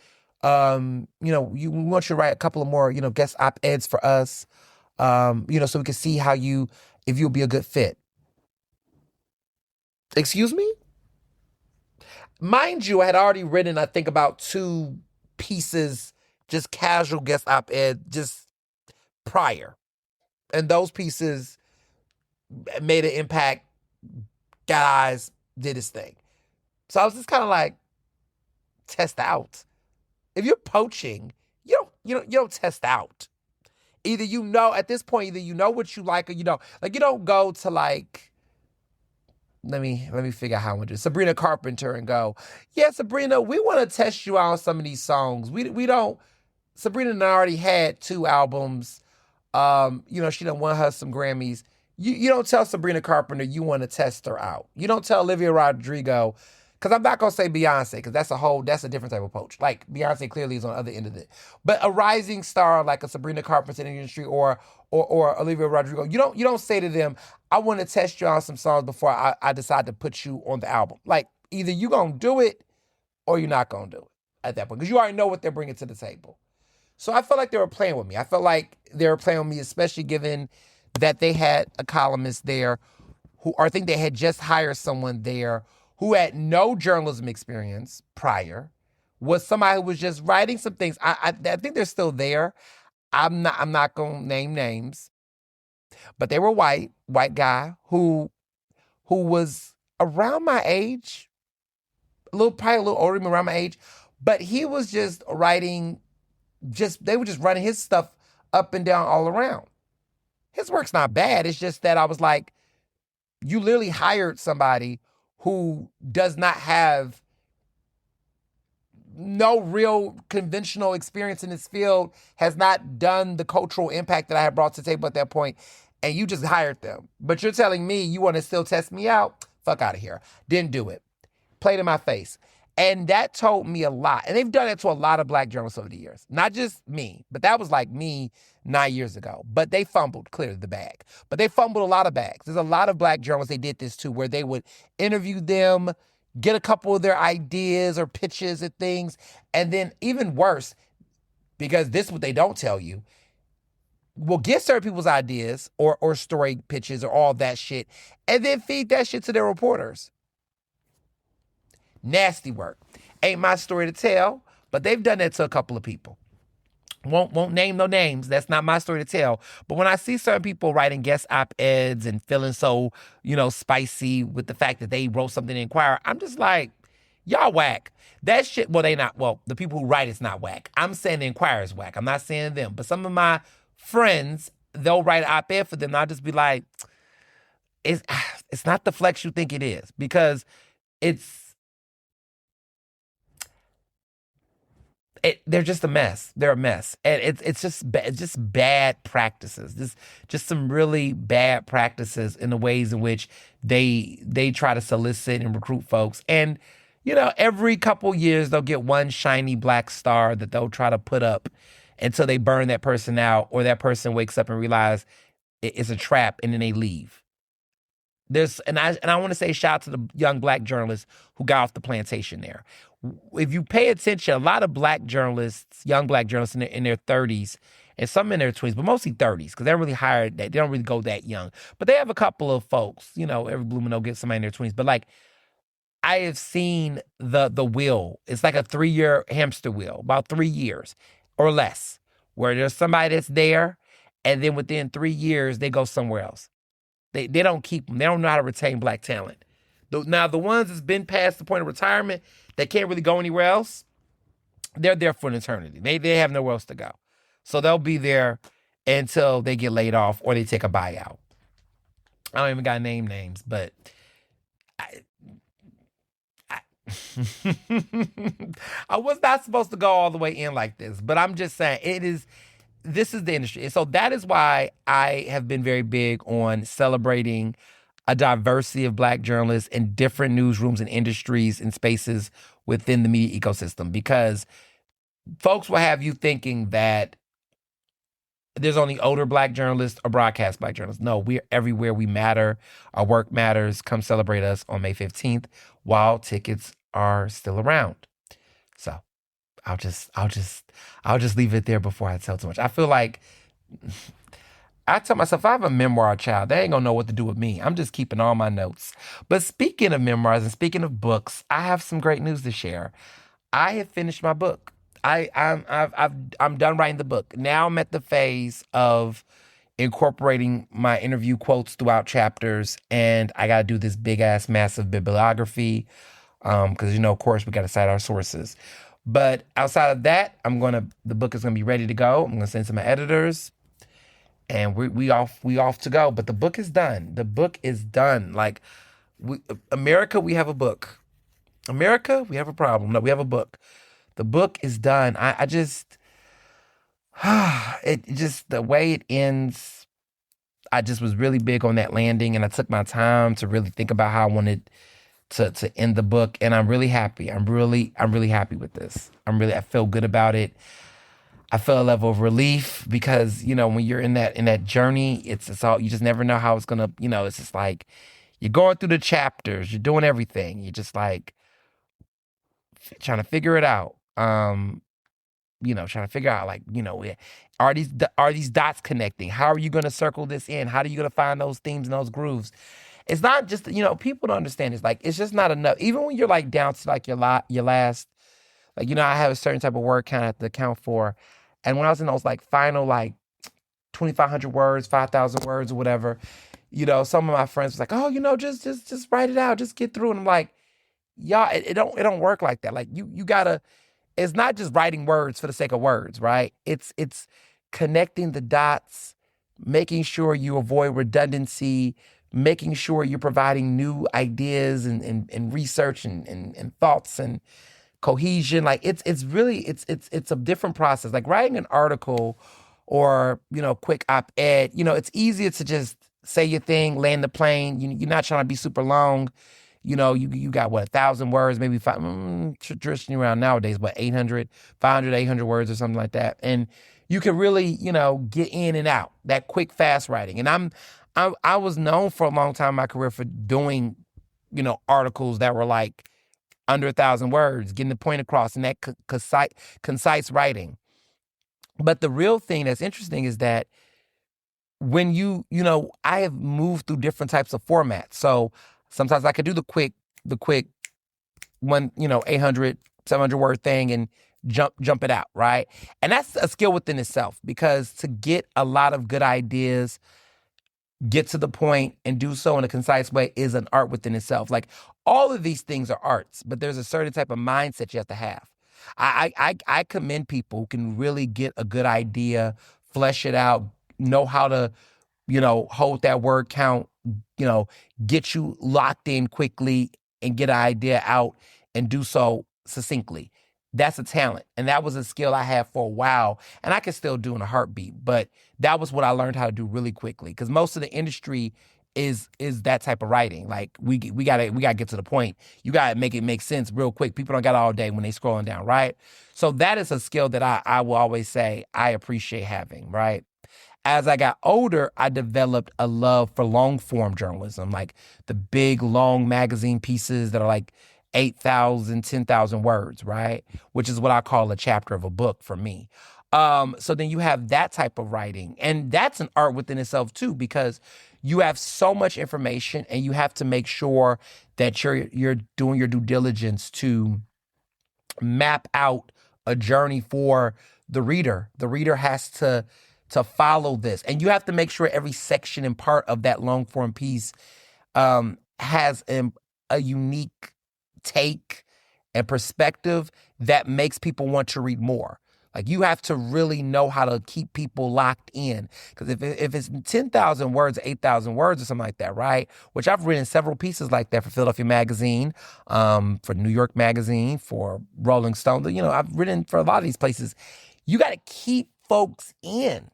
Speaker 2: we want you to write a couple of more, guest op-eds for us, so we can see if you'll be a good fit. Excuse me? Mind you, I had already written, I think, about 2 pieces, just casual guest op-ed, just prior. And those pieces made an impact, got eyes, did his thing. So I was just kind of like, test out. If you're poaching, you don't test out. Either at this point, either you know what you like or you don't. Like you don't go to like, let me figure out how I'm gonna do it. Sabrina Carpenter and go, yeah, Sabrina, we want to test you out on some of these songs. We don't. Sabrina already had 2 albums. She done won her some Grammys. You don't tell Sabrina Carpenter you want to test her out. You don't tell Olivia Rodrigo, because I'm not gonna say Beyonce, because that's a different type of poach. Like Beyonce clearly is on the other end of it. But a rising star like a Sabrina Carpenter in the industry or Olivia Rodrigo, you don't say to them, I want to test you on some songs before I decide to put you on the album. Like either you gonna do it or you're not gonna do it at that point, because you already know what they're bringing to the table. So I felt like they were playing with me. I felt like they were playing with me, especially given that they had a columnist there I think they had just hired someone there who had no journalism experience prior, was somebody who was just writing some things. I think they're still there. I'm not gonna name names, but they were white guy who was around my age, probably a little older than around my age, but he was just writing. They were just running his stuff up and down all around. His work's not bad. It's just that I was like, you literally hired somebody who does not have no real conventional experience in this field, has not done the cultural impact that I had brought to the table at that point, and you just hired them. But you're telling me you want to still test me out? Fuck out of here. Didn't do it. Played in my face. And that told me a lot. And they've done it to a lot of black journalists over the years. Not just me, but that was like me 9 years ago. But they fumbled clearly the bag. But they fumbled a lot of bags. There's a lot of black journalists they did this to, where they would interview them, get a couple of their ideas or pitches and things, and then even worse, because this is what they don't tell you, will get certain people's ideas or story pitches or all that shit, and then feed that shit to their reporters. Nasty work. Ain't my story to tell, but they've done that to a couple of people. Won't name no names. That's not my story to tell. But when I see certain people writing guest op-eds and feeling so, spicy with the fact that they wrote something in Inquirer, I'm just like, y'all whack. That shit, well, they not, well, the people who write it's not whack. I'm saying the Inquirer's whack. I'm not saying them. But some of my friends, they'll write an op-ed for them, and I'll just be like, it's not the flex you think it is. Because they're just a mess. They're a mess. And it's just bad practices. Just some really bad practices in the ways in which they try to solicit and recruit folks. And, every couple years they'll get one shiny black star that they'll try to put up until they burn that person out, or that person wakes up and realize it's a trap, and then they leave. I want to say shout out to the young black journalists who got off the plantation there. If you pay attention, a lot of black journalists, young black journalists in their 30s, and some in their 20s, but mostly 30s, because they're really hired. They don't really go that young. But they have a couple of folks, every blue moon they'll get somebody in their 20s. But like, I have seen the wheel. It's like a 3-year hamster wheel, about 3 years or less, where there's somebody that's there, and then within 3 years, they go somewhere else. They don't keep them. They don't know how to retain black talent. Now, the ones that's been past the point of retirement, they can't really go anywhere else, they're there for an eternity. They have nowhere else to go. So they'll be there until they get laid off or they take a buyout. I don't even got to name names, but I was not supposed to go all the way in like this, but I'm just saying this is the industry. And so that is why I have been very big on celebrating a diversity of black journalists in different newsrooms and industries and spaces within the media ecosystem, because folks will have you thinking that there's only older black journalists or broadcast black journalists. No, we're everywhere. We matter. Our work matters. Come celebrate us on May 15th while tickets are still around. So I'll just leave it there before I tell too much. I feel like I tell myself, if I have a memoir child, they ain't gonna know what to do with me. I'm just keeping all my notes. But speaking of memoirs and speaking of books, I have some great news to share. I have finished my book. I'm done writing the book. Now I'm at the phase of incorporating my interview quotes throughout chapters, and I gotta do this big ass massive bibliography. Because of course we gotta cite our sources. But outside of that, the book is gonna be ready to go. I'm gonna send to my editors. And we off to go. But the book is done. The book is done. Like, America, we have a book. America, we have a problem. No, we have a book. The book is done. I just, the way it ends, I just was really big on that landing, and I took my time to really think about how I wanted to end the book, and I'm really happy. I'm really happy with this. I feel good about it. I feel a level of relief because, when you're in that journey, it's all, you just never know how it's gonna, it's just like you're going through the chapters, you're doing everything. You're just like trying to figure it out. Trying to figure out are these dots connecting? How are you gonna circle this in? How are you gonna find those themes and those grooves? it's not just, people don't understand. It's like, it's just not enough. Even when you're like down to like your last, like, I have a certain type of word count I have to account for. And when I was in those like final, like 2,500 words, 5,000 words or whatever, some of my friends was like, oh, just write it out, just get through. And I'm like, y'all, it don't work like that. Like you gotta, it's not just writing words for the sake of words, right? It's connecting the dots, making sure you avoid redundancy, making sure you're providing new ideas and research and thoughts and cohesion. Like it's really it's a different process. Like writing an article or quick op-ed, it's easier to just say your thing, land the plane. You're not trying to be super long. You got what, 1,000 words, maybe five, traditionally around nowadays, what, 500, 800 words or something like that. And you can really, get in and out, that quick, fast writing. And I was known for a long time in my career for doing, articles that were like under 1,000 words, getting the point across, and that concise writing. But the real thing that's interesting is that when I have moved through different types of formats. So sometimes I could do the quick one, 800, 700 word thing and jump it out, right? And that's a skill within itself, because to get a lot of good ideas, get to the point and do so in a concise way is an art within itself. Like all of these things are arts, but there's a certain type of mindset you have to have. I commend people who can really get a good idea, flesh it out, know how to, hold that word count, get you locked in quickly and get an idea out and do so succinctly. That's a talent. And that was a skill I had for a while, and I can still do in a heartbeat. But that was what I learned how to do really quickly, because most of the industry is that type of writing. Like we gotta get to the point. You gotta make it make sense real quick. People don't got all day when they scrolling down, right? So that is a skill that I will always say I appreciate having, right? As I got older, I developed a love for long form journalism, like the big, long magazine pieces that are like 8,000, 10,000 words, right? Which is what I call a chapter of a book for me. So then you have that type of writing. And that's an art within itself too, because you have so much information and you have to make sure that you're doing your due diligence to map out a journey for the reader. The reader has to follow this. And you have to make sure every section and part of that long form piece has a unique take and perspective that makes people want to read more. Like you have to really know how to keep people locked in. Because if it's 10,000 words, 8,000 words or something like that, right? Which I've written several pieces like that for Philadelphia Magazine, for New York Magazine, for Rolling Stone. I've written for a lot of these places. You got to keep folks in.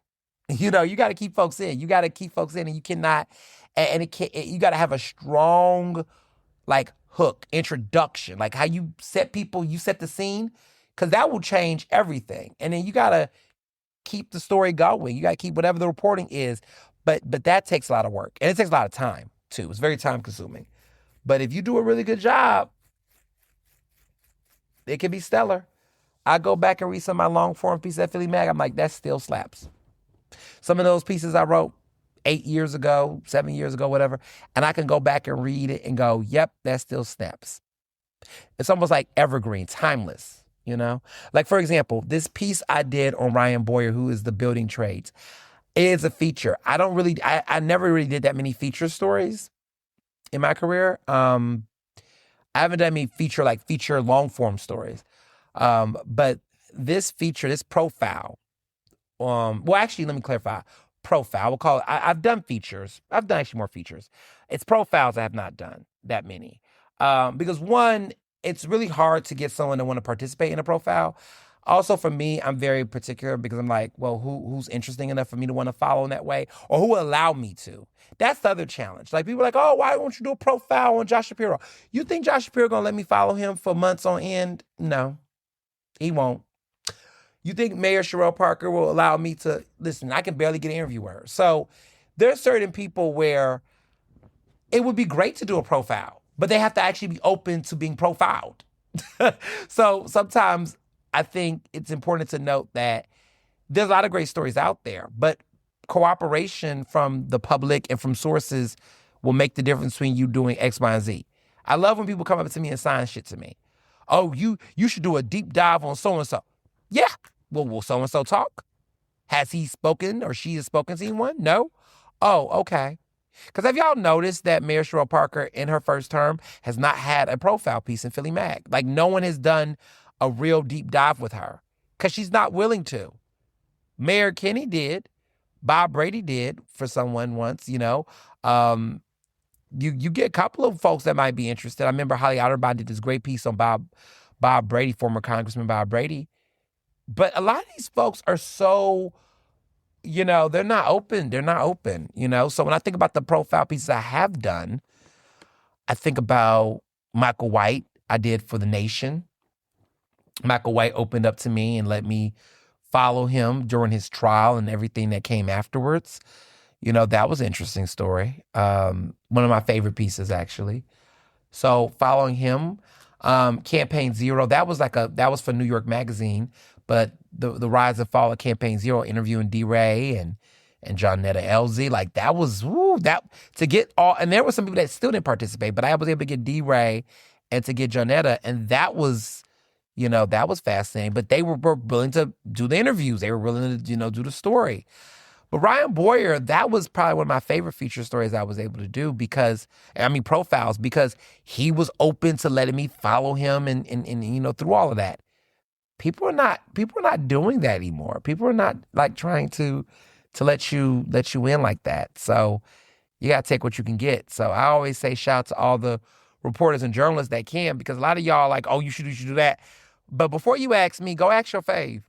Speaker 2: You got to keep folks in. You got to keep folks in, and you cannot, and you got to have a strong, like, hook, introduction, like how you set the scene, because that will change everything. And then you got to keep the story going. You got to keep whatever the reporting is. But that takes a lot of work, and it takes a lot of time too. It's very time consuming. But if you do a really good job, it can be stellar. I go back and read some of my long form pieces at Philly Mag. I'm like, that still slaps. Some of those pieces I wrote 8 years ago, 7 years ago, whatever, and I can go back and read it and go, yep, that still snaps. It's almost like evergreen, timeless, Like, for example, this piece I did on Ryan Boyer, who is the building trades, is a feature. I never really did that many feature stories in my career. I haven't done any feature long form stories. But this feature, this profile, well, actually, let me clarify. Profile, we'll call it. I've done features. I've done actually more features. It's profiles I have not done that many. Because one, it's really hard to get someone to want to participate in a profile. Also, for me, I'm very particular because I'm like, well, who's interesting enough for me to want to follow in that way, or who will allow me to? That's the other challenge. Like, people are like, oh, why won't you do a profile on Josh Shapiro? You think Josh Shapiro gonna let me follow him for months on end? No, he won't. You think Mayor Sherelle Parker will allow me to listen? I can barely get an interview with her. So there's certain people where it would be great to do a profile, but they have to actually be open to being profiled. So sometimes I think it's important to note that there's a lot of great stories out there, but cooperation from the public and from sources will make the difference between you doing X, Y, and Z. I love when people come up to me and sign shit to me. Oh, you should do a deep dive on so-and-so. Yeah. Well, will so-and-so talk? Has he spoken or she has spoken to anyone? No? Oh, okay. Because have y'all noticed that Mayor Cheryl Parker in her first term has not had a profile piece in Philly Mag? Like no one has done a real deep dive with her because she's not willing to. Mayor Kenny did. Bob Brady did for someone once, you know. You get a couple of folks that might be interested. I remember Holly Otterbein did this great piece on Bob Brady, former Congressman Bob Brady. But a lot of these folks are so, you know, they're not open. They're not open, you know. So when I think about the profile pieces I have done, I think about Michael White. I did for The Nation. Michael White opened up to me and let me follow him during his trial and everything that came afterwards. You know, that was an interesting story. One of my favorite pieces, actually. So following him, Campaign Zero, that was for New York Magazine, but the rise and fall of Campaign Zero, interviewing D-Ray and Johnetta Elzie, like that was, that to get all, and there were some people that still didn't participate, but I was able to get D-Ray and to get Johnetta, and that was, you know, that was fascinating, but they were willing to do the interviews. They were willing to, you know, do the story. But Ryan Boyer, that was probably one of my favorite feature stories I was able to do profiles, because he was open to letting me follow him and you know, through all of that. People are not doing that anymore. People are not like trying to let you in like that. So you got to take what you can get. So I always say shout out to all the reporters and journalists that can, because a lot of y'all are like, oh, you should do that. But before you ask me, go ask your fave.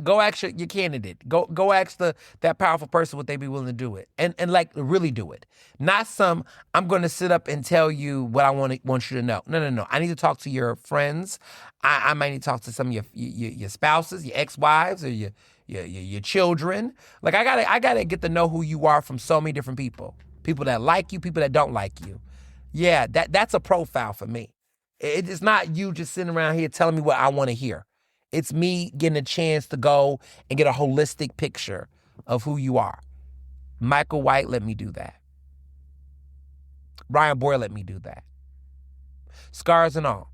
Speaker 2: Go ask your candidate. Go ask that powerful person would they be willing to do it, and like really do it. Not some I'm going to sit up and tell you what I want you to know. No. I need to talk to your friends. I might need to talk to some of your spouses, your ex-wives, or your children. Like I gotta get to know who you are from so many different people. People that like you, people that don't like you. Yeah, that's a profile for me. It's not you just sitting around here telling me what I want to hear. It's me getting a chance to go and get a holistic picture of who you are. Michael White let me do that. Ryan Boyer let me do that. Scars and all.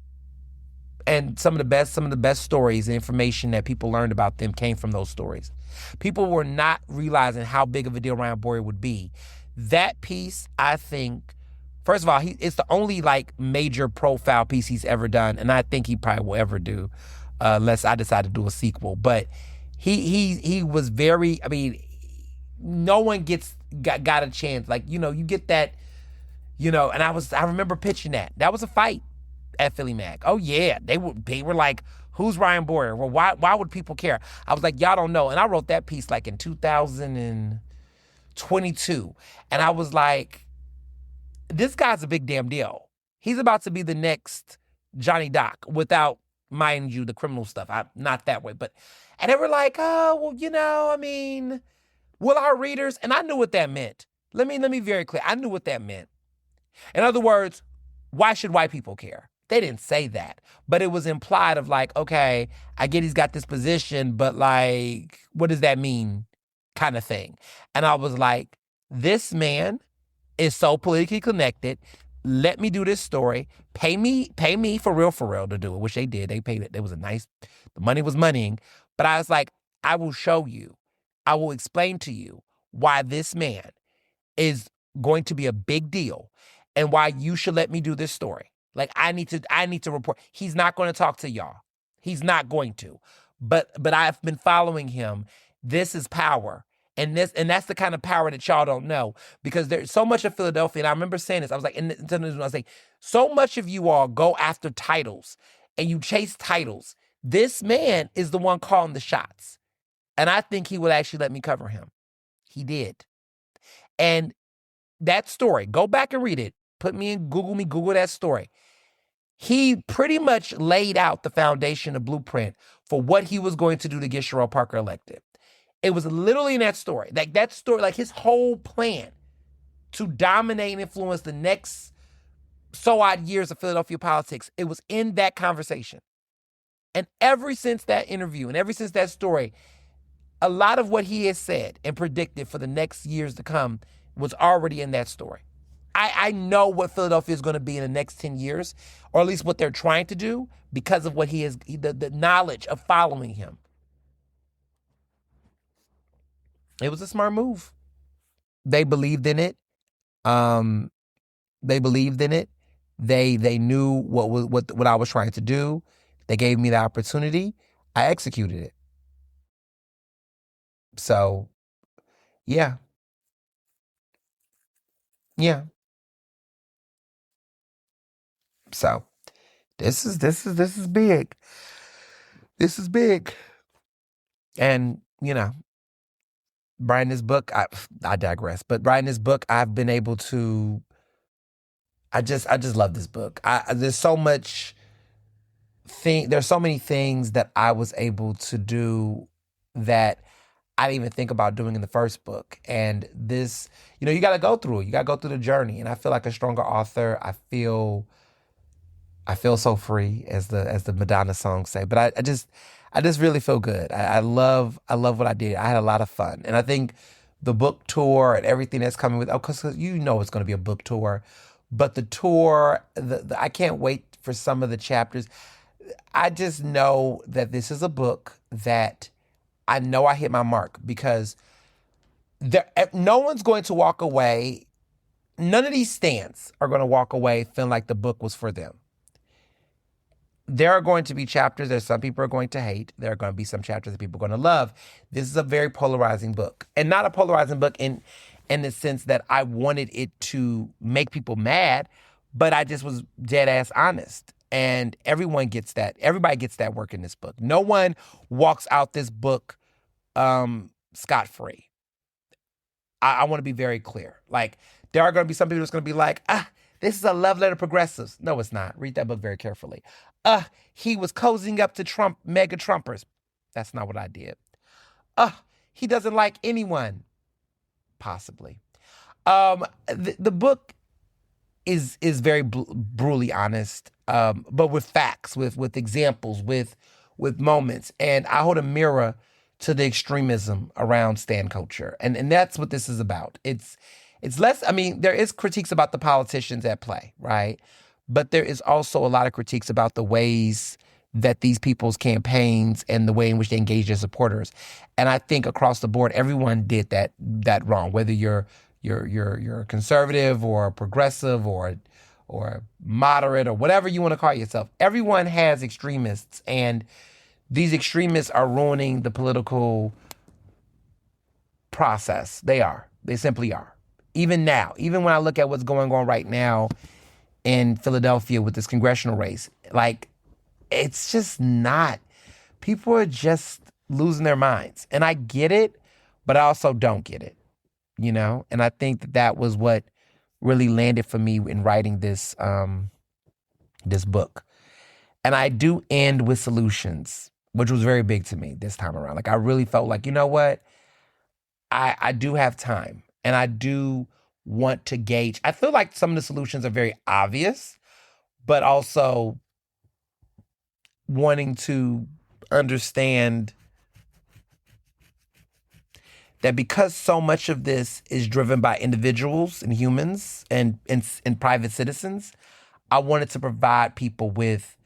Speaker 2: And some of the best stories and information that people learned about them came from those stories. People were not realizing how big of a deal Ryan Boyer would be. That piece, I think, first of all, it's the only like major profile piece he's ever done, and I think he probably will ever do. Unless I decide to do a sequel. But he was very, I mean, no one got a chance. Like, you know, you get that, you know, and I remember pitching that. That was a fight at Philly Mag. Oh yeah. They were like, who's Ryan Boyer? Well, why would people care? I was like, y'all don't know. And I wrote that piece like in 2022. And I was like, this guy's a big damn deal. He's about to be the next Johnny Doc without, mind you, the criminal stuff. I'm not that way. And they were like, oh, well, you know, I mean, will our readers, and I knew what that meant. Let me be very clear. I knew what that meant. In other words, why should white people care? They didn't say that, but it was implied of like, okay, I get he's got this position, but like, what does that mean? Kind of thing. And I was like, this man is so politically connected. Let me do this story. Pay me for real to do it, which they did. They paid it. It was the money was moneying. But I was like, I will show you. I will explain to you why this man is going to be a big deal and why you should let me do this story. Like I need to report. He's not going to talk to y'all. He's not going to. But I've been following him. This is power. And that's the kind of power that y'all don't know, because there's so much of Philadelphia. And I remember saying this. I was like, I was like, so much of you all go after titles and you chase titles. This man is the one calling the shots. And I think he would actually let me cover him. He did. And that story, go back and read it. Google that story. He pretty much laid out the foundation, the blueprint for what he was going to do to get Cheryl Parker elected. It was literally in that story. Like that story, like his whole plan to dominate and influence the next so odd years of Philadelphia politics, it was in that conversation. And ever since that interview and ever since that story, a lot of what he has said and predicted for the next years to come was already in that story. I know what Philadelphia is going to be in the next 10 years, or at least what they're trying to do because of what the knowledge of following him. It was a smart move. They believed in it. Um, they believed in it. They knew what I was trying to do. They gave me the opportunity. I executed it. So, yeah. Yeah. So, this is big. This is big. And, writing this book, I digress. But writing this book, I've been able to I just love this book. There's so much there's so many things that I was able to do that I didn't even think about doing in the first book. And this, you got to go through it. You got to go through the journey. And I feel like a stronger author. I feel so free, as the Madonna songs say. But I just really feel good. I love what I did. I had a lot of fun. And I think the book tour and everything that's coming with, because it's going to be a book tour. But the tour, I can't wait for some of the chapters. I just know that this is a book that I know I hit my mark, because no one's going to walk away. None of these stands are going to walk away feeling like the book was for them. There are going to be chapters that some people are going to hate. There are going to be some chapters that people are going to love. This is a very polarizing book, and not a polarizing book in the sense that I wanted it to make people mad, but I just was dead ass honest. And everyone gets that. Everybody gets that work in this book. No one walks out this book scot-free. I want to be very clear. Like, there are going to be some people that's going to be like, this is a love letter to progressives. No, it's not. Read that book very carefully. He was cozying up to Trump, mega Trumpers. That's not what I did. He doesn't like anyone. Possibly. The book is very brutally honest, but with facts, with examples, with moments. And I hold a mirror to the extremism around stan culture. And that's what this is about. It's less, there is critiques about the politicians at play, right? But there is also a lot of critiques about the ways that these people's campaigns and the way in which they engage their supporters. And I think across the board, everyone did that wrong, whether you're conservative or progressive or moderate or whatever you want to call yourself. Everyone has extremists, and these extremists are ruining the political process. They are. They simply are. Even now, even when I look at what's going on right now in Philadelphia with this congressional race, like, it's just not. People are just losing their minds. And I get it, but I also don't get it, And I think that was what really landed for me in writing this book. And I do end with solutions, which was very big to me this time around. Like, I really felt like, you know what? I do have time, and I do want to gauge. I feel like some of the solutions are very obvious, but also wanting to understand that because so much of this is driven by individuals and humans and private citizens, I wanted to provide people with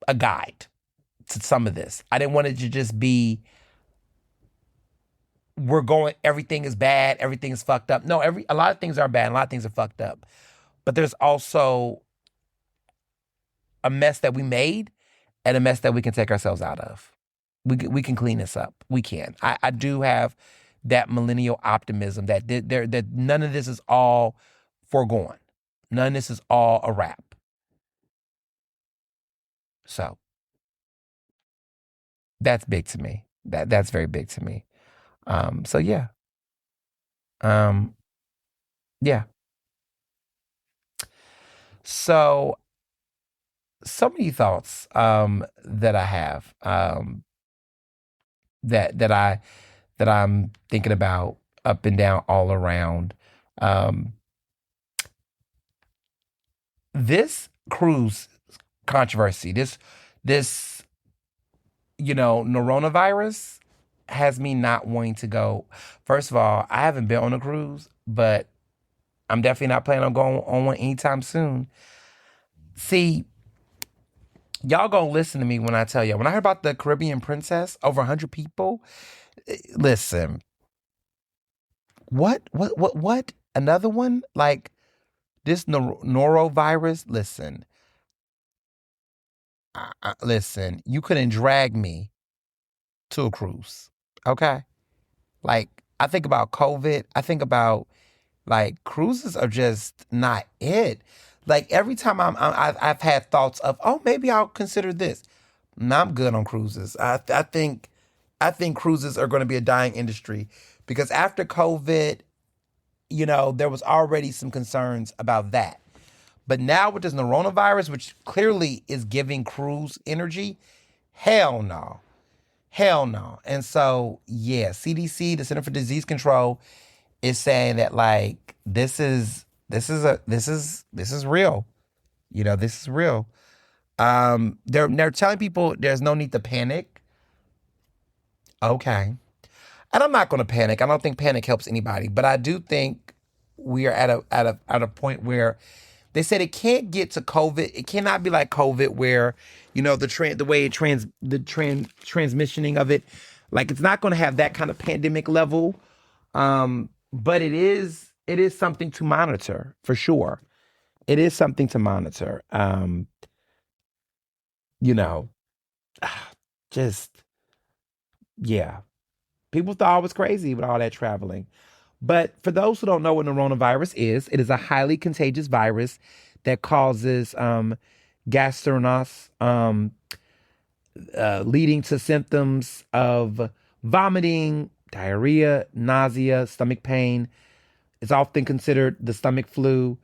Speaker 2: a guide to some of this. I didn't want it to just be, everything is bad, everything is fucked up. No, a lot of things are bad, and a lot of things are fucked up. But there's also a mess that we made and a mess that we can take ourselves out of. We can clean this up. We can. I do have that millennial optimism that that none of this is all foregone. None of this is all a wrap. So that's big to me. That's very big to me. So yeah. Yeah. So many thoughts that I have that I'm thinking about up and down all around. This cruise controversy, this coronavirus has me not wanting to go. First of all, I haven't been on a cruise, but I'm definitely not planning on going on one anytime soon. See, y'all gonna listen to me when I tell you. When I heard about the Caribbean Princess, over 100 people, listen, what? Another one? Like this norovirus? Listen, listen, you couldn't drag me to a cruise, okay? Like, I think about COVID. I think about, like, cruises are just not it. Like, every time I've had thoughts of, oh, maybe I'll consider this. No, I'm good on cruises. I think cruises are going to be a dying industry because after COVID, there was already some concerns about that. But now with this coronavirus, which clearly is giving cruise energy, hell no. Hell no. And so, yeah, CDC, the Center for Disease Control, is saying that like this is real. This is real. They're telling people there's no need to panic. Okay. And I'm not going to panic. I don't think panic helps anybody, but I do think we are at a point where they said it can't get to COVID. It cannot be like COVID where, the way transmissioning of it, like it's not going to have that kind of pandemic level. But it is something to monitor for sure. It is something to monitor. You know, just yeah. People thought I was crazy with all that traveling. But for those who don't know what coronavirus is, it is a highly contagious virus that causes gastroenteritis, leading to symptoms of vomiting, diarrhea, nausea, stomach pain. It's often considered the stomach flu.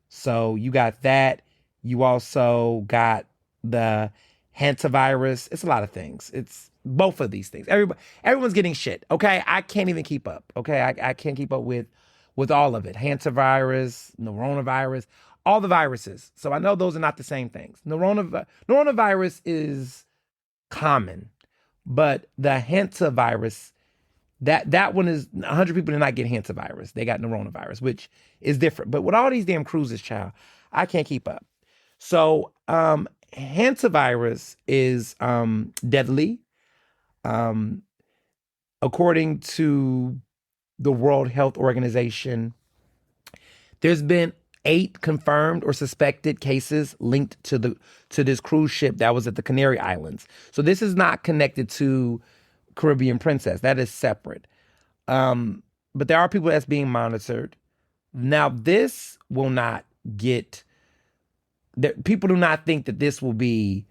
Speaker 2: So you got that. You also got the hantavirus. It's a lot of things. It's both of these things. Everyone's getting shit. Okay, I can't even keep up. Okay, I can't keep up with all of it. Hantavirus, coronavirus, all the viruses. So I know those are not the same things. Coronavirus is common, but the hantavirus, that one is 100 people did not get hantavirus. They got coronavirus, which is different. But with all these damn cruises, child, I can't keep up. So hantavirus is deadly. According to the World Health Organization, there's been 8 confirmed or suspected cases linked to this cruise ship that was at the Canary Islands. So this is not connected to Caribbean Princess. That is separate. But there are people that's being monitored. Now, this will not get... people do not think that this will be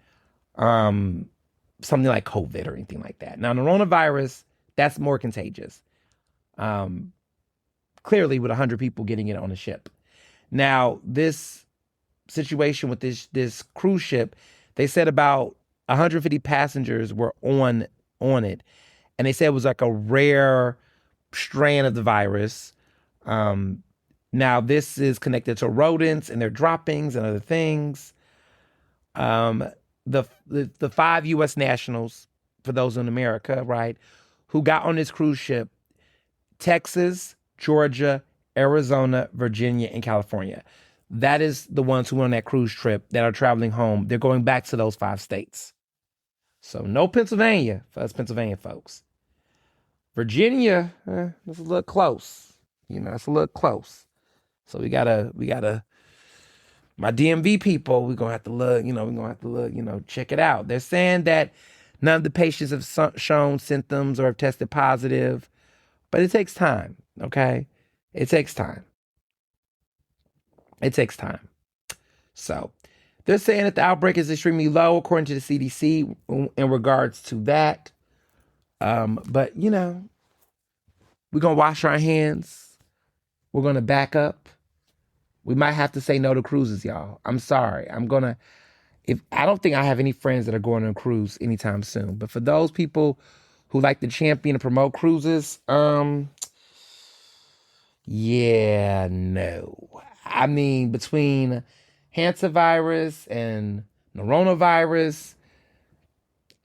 Speaker 2: something like COVID or anything like that. Now, coronavirus, that's more contagious. Clearly, with 100 people getting it on a ship. Now, this situation with this cruise ship, they said about 150 passengers were on it. And they said it was like a rare strain of the virus. Now, this is connected to rodents and their droppings and other things. The 5 U.S. nationals, for those in America, right, who got on this cruise ship, Texas, Georgia, Arizona, Virginia, and California. That is the ones who went on that cruise trip that are traveling home. They're going back to those 5 states. So no Pennsylvania for us Pennsylvania folks. Virginia, that's a little close. It's a little close. So we gotta, my DMV people, we're gonna have to look, check it out. They're saying that none of the patients have shown symptoms or have tested positive, but it takes time, okay? It takes time. It takes time. So they're saying that the outbreak is extremely low, according to the CDC, in regards to that. But, we're going to wash our hands. We're going to back up. We might have to say no to cruises, y'all. I'm sorry. I don't think I have any friends that are going on a cruise anytime soon. But for those people who like to champion and promote cruises, yeah, no. I mean, between hantavirus and coronavirus,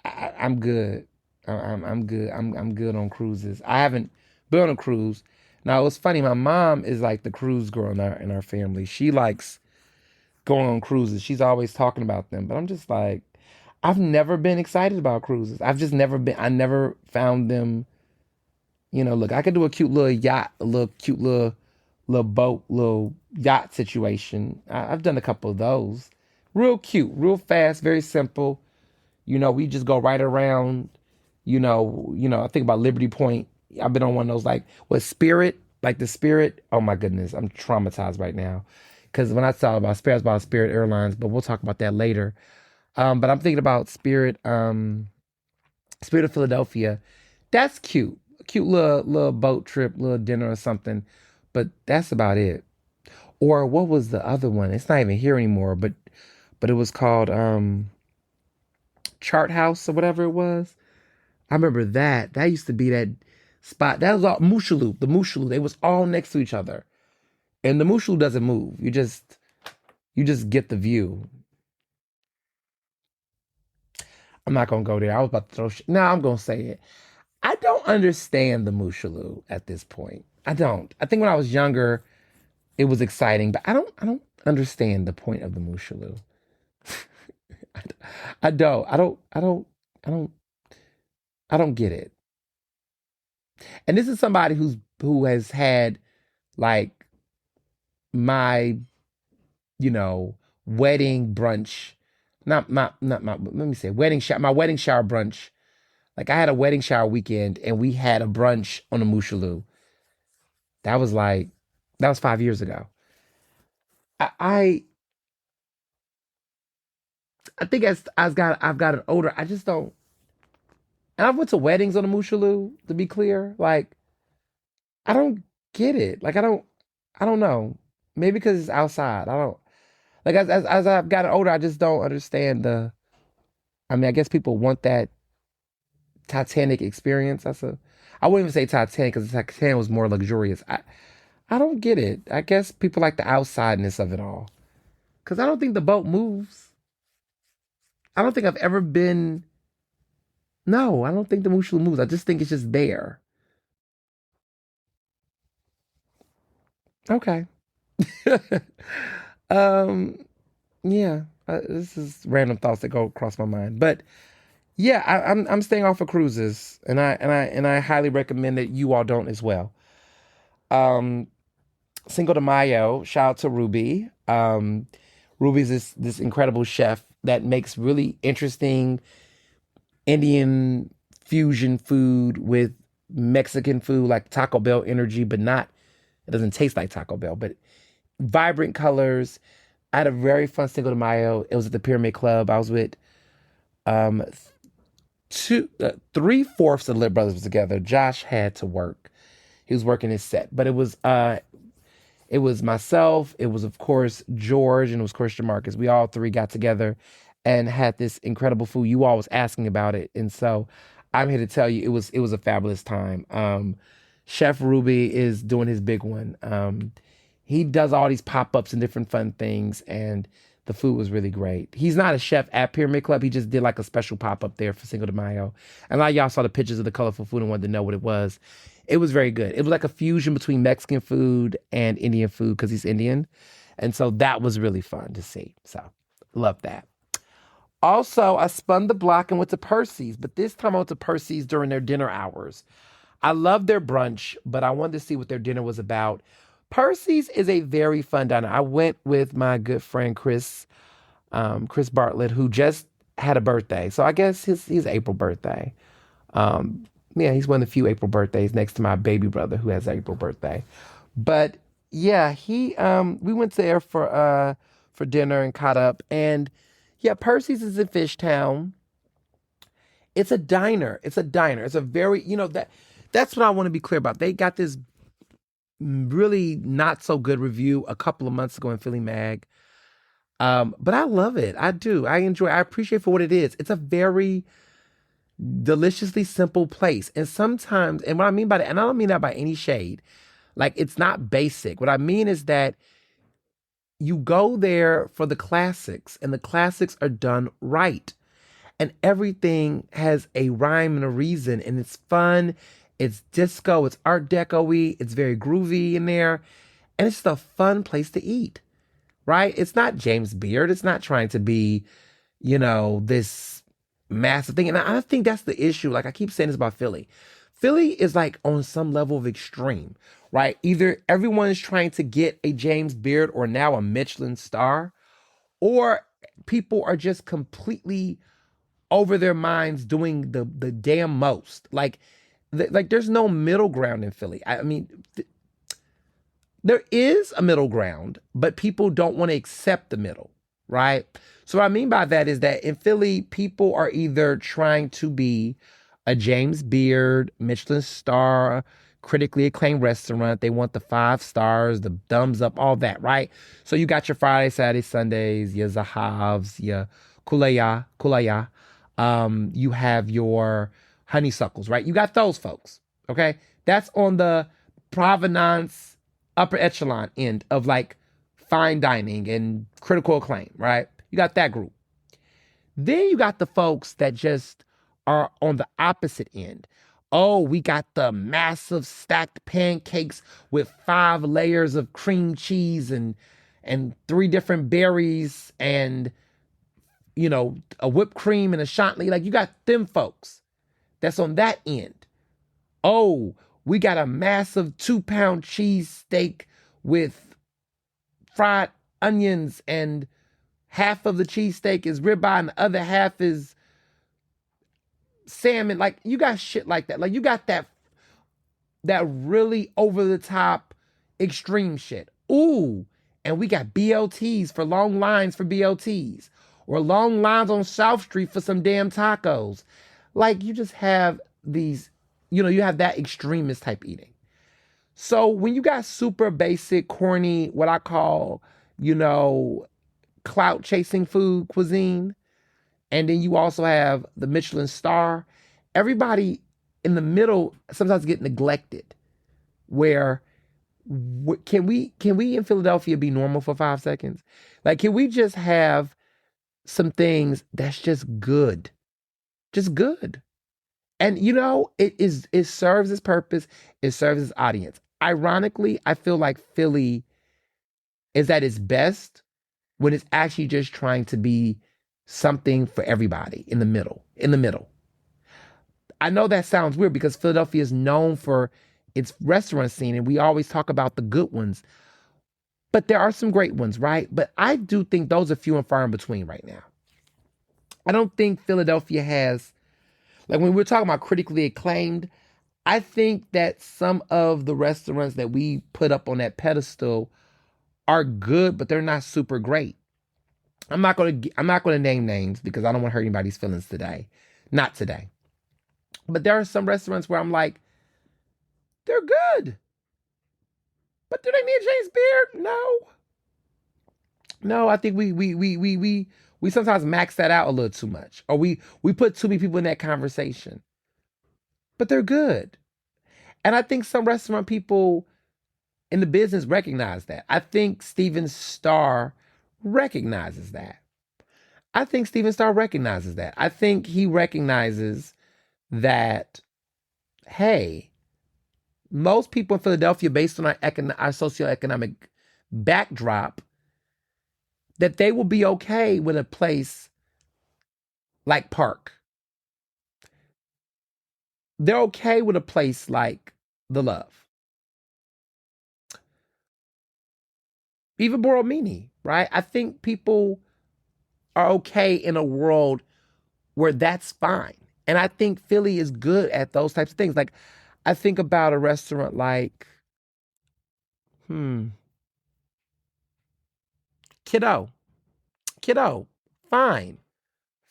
Speaker 2: I'm good. I'm good. I'm good on cruises. I haven't been on a cruise. Now it's funny. My mom is like the cruise girl in our family. She likes going on cruises. She's always talking about them. But I'm just like, I've never been excited about cruises. I've just never been. I never found them. Look, I could do a cute little yacht, a little cute little boat, little yacht situation. I've done a couple of those. Real cute, real fast, very simple. We just go right around. I think about Liberty Point. I've been on one of those like what Spirit, like the Spirit. Oh my goodness, I'm traumatized right now because when I talk about Spirit, it's about Spirit Airlines, but we'll talk about that later. But I'm thinking about Spirit, Spirit of Philadelphia. That's cute, cute little boat trip, little dinner or something. But that's about it. Or what was the other one? It's not even here anymore. But it was called Chart House or whatever it was. I remember that. That used to be that spot. That was all Mushaloo. The Mushaloo. They was all next to each other. And the Mushaloo doesn't move. You just get the view. I'm not gonna go there. I was about to throw shit. No, I'm gonna say it. I don't understand the Mushaloo at this point. I don't. I think when I was younger, it was exciting, but I don't understand the point of the Mushaloo. I, I don't. I don't I don't get it. And this is somebody who has had like my, wedding brunch. Not my let me say wedding shower my wedding shower brunch. Like I had a wedding shower weekend and we had a brunch on the Mushaloo. That was like that was 5 years ago. I I, I think as I've gotten older, I just don't. And I've went to weddings on the Mushaloo, to be clear. Like I don't get it. Like I don't know. Maybe because it's outside. I don't like as I've gotten older, I just don't understand the. I mean, I guess people want that Titanic experience. I wouldn't even say Titanic because Titanic was more luxurious. I don't get it. I guess people like the outsideness of it all. Because I don't think the boat moves. I don't think I've ever been. No, I don't think the Mushu moves. I just think it's just there. Okay. um. Yeah. This is random thoughts that go across my mind, but yeah, I'm staying off of cruises, and I highly recommend that you all don't as well. Um, Cinco de Mayo. Shout out to Ruby. Ruby's this incredible chef that makes really interesting Indian fusion food with Mexican food, like Taco Bell energy, but not. It doesn't taste like Taco Bell, but vibrant colors. I had a very fun Cinco de Mayo. It was at the Pyramid Club. I was with um three-fourths of the Lit Brothers was together. Josh had to work. He was working his set, but it was myself. It was, of course, George, and it was, of course, Jamarcus. We all three got together and had this incredible food. You all was asking about it, and so I'm here to tell you it was a fabulous time. Chef Ruby is doing his big one. He does all these pop ups and different fun things, and the food was really great. He's not a chef at Pyramid Club. He just did like a special pop up there for Cinco de Mayo, and a lot of y'all saw the pictures of the colorful food and wanted to know what it was. It was very good. It was like a fusion between Mexican food and Indian food because he's Indian. And so that was really fun to see. So love that. Also, I spun the block and went to Percy's, but this time I went to Percy's during their dinner hours. I love their brunch, but I wanted to see what their dinner was about. Percy's is a very fun diner. I went with my good friend Chris Bartlett, who just had a birthday. So I guess his April birthday. Um, yeah, he's one of the few April birthdays next to my baby brother who has April birthday. But yeah, he we went there for dinner and caught up. And yeah, Percy's is in Fishtown. It's a diner. It's a diner. It's a very, that's what I want to be clear about. They got this really not so good review a couple of months ago in Philly Mag. But I love it. I do. I appreciate for what it is. It's a very deliciously simple place. And sometimes, and what I mean by that, and I don't mean that by any shade, like it's not basic. What I mean is that you go there for the classics, and the classics are done right. And everything has a rhyme and a reason, and it's fun, It's disco, it's art deco-y, it's very groovy in there, and it's just a fun place to eat, right? It's not James Beard. It's not trying to be, this massive thing. And I think that's the issue. Like I keep saying this about Philly. Philly is like on some level of extreme, right? Either everyone is trying to get a James Beard or now a Michelin star, or people are just completely over their minds doing the damn most. Like there's no middle ground in Philly. I mean, there is a middle ground, but people don't want to accept the middle, right? So what I mean by that is that in Philly, people are either trying to be a James Beard, Michelin star, critically acclaimed restaurant. They want the 5 stars, the thumbs up, all that, right? So you got your Friday, Saturday, Sundays, your Zahavs, your Kulaya. You have your honeysuckles, right? You got those folks, okay? That's on the provenance upper echelon end of like fine dining and critical acclaim, right? You got that group. Then you got the folks that just are on the opposite end. Oh, we got the massive stacked pancakes with 5 layers of cream cheese and 3 different berries and a whipped cream and a chantilly. Like you got them folks that's on that end. Oh, we got a massive 2-pound cheese steak with fried onions, and half of the cheesesteak is ribeye and the other half is salmon. Like you got shit like that. Like you got that really over the top extreme shit. Ooh, and we got BLTs for long lines for BLTs, or long lines on South Street for some damn tacos. Like you just have these, you have that extremist type eating. So when you got super basic, corny, what I call, clout chasing food cuisine, and then you also have the Michelin star, everybody in the middle sometimes get neglected. Where can we in Philadelphia be normal for 5 seconds? Like, can we just have some things that's just good? Just good. And it serves its purpose, it serves its audience. Ironically, I feel like Philly is at its best when it's actually just trying to be something for everybody in the middle. In the middle. I know that sounds weird because Philadelphia is known for its restaurant scene, and we always talk about the good ones. But there are some great ones, right? But I do think those are few and far in between right now. I don't think Philadelphia has, like when we're talking about critically acclaimed, I think that some of the restaurants that we put up on that pedestal are good, but they're not super great. I'm not gonna name names because I don't want to hurt anybody's feelings today. Not today. But there are some restaurants where I'm like, they're good. But do they need James Beard? No. No, I think we sometimes max that out a little too much. Or we put too many people in that conversation. But they're good. And I think some restaurant people in the business recognize that. I think Steven Starr recognizes that. I think he recognizes that, hey, most people in Philadelphia, based on our socioeconomic backdrop, that they will be okay with a place like Park. They're okay with a place like The Love. Even Borromini, right? I think people are okay in a world where that's fine. And I think Philly is good at those types of things. Like, I think about a restaurant like, Kiddo, fine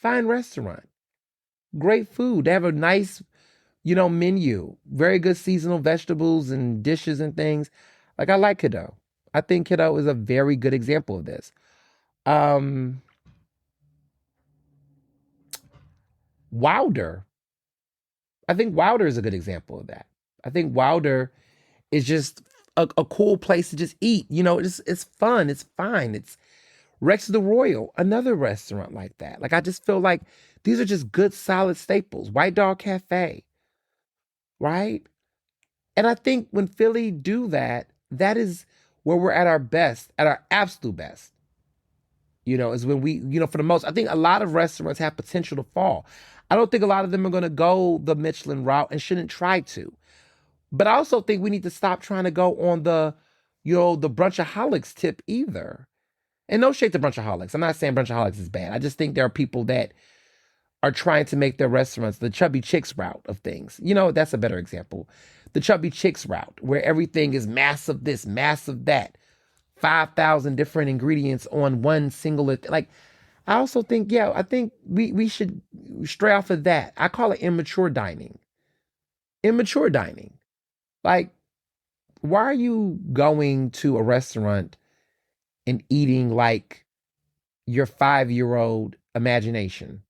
Speaker 2: restaurant, great food. They have a nice, menu, very good seasonal vegetables and dishes and things. Like I like Kiddo. I think Kiddo is a very good example of this. Wilder. I think Wilder is a good example of that. I think Wilder is just a cool place to just eat. It's fun. It's fine. It's Rex the Royal, another restaurant like that. Like, I just feel like these are just good, solid staples. White Dog Cafe, right? And I think when Philly do that, that is where we're at our best, at our absolute best. Is when for the most, I think a lot of restaurants have potential to fall. I don't think a lot of them are going to go the Michelin route and shouldn't try to. But I also think we need to stop trying to go on the brunchaholics tip either. And no shade to brunchaholics. I'm not saying brunchaholics is bad. I just think there are people that are trying to make their restaurants the chubby chicks route of things. That's a better example. The chubby chicks route, where everything is massive this, massive that, 5,000 different ingredients on one single. Like, I also think, I think we should stray off of that. I call it immature dining. Immature dining. Like, why are you going to a restaurant and eating like your 5-year-old imagination?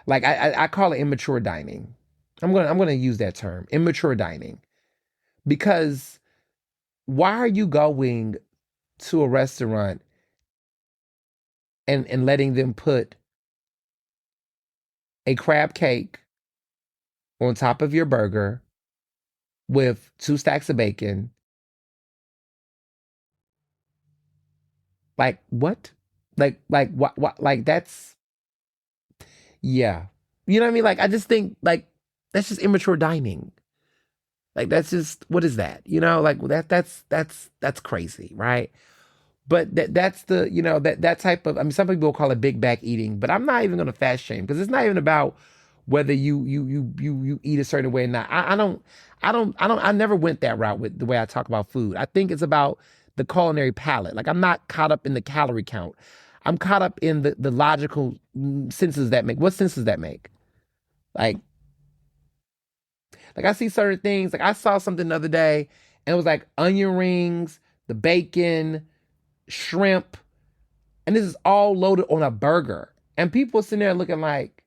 Speaker 2: Like, I call it immature dining. I'm gonna use that term, immature dining, because why are you going to a restaurant and letting them put a crab cake on top of your burger with 2 stacks of bacon? Like, what? Like what? Like, that's, yeah. You know what I mean? Like, I just think, like, that's just immature dining. Like, that's just, what is that? Like, that's crazy, right? But that's the, that type of, I mean, some people call it big back eating, but I'm not even gonna fast shame, because it's not even about whether you eat a certain way or not. I never went that route with the way I talk about food. I think it's about the culinary palate. Like, I'm not caught up in the calorie count. I'm caught up in the logical senses that make. What senses that make? Like, I see certain things. Like, I saw something the other day, and it was like onion rings, the bacon, shrimp, and this is all loaded on a burger. And people sitting there looking like,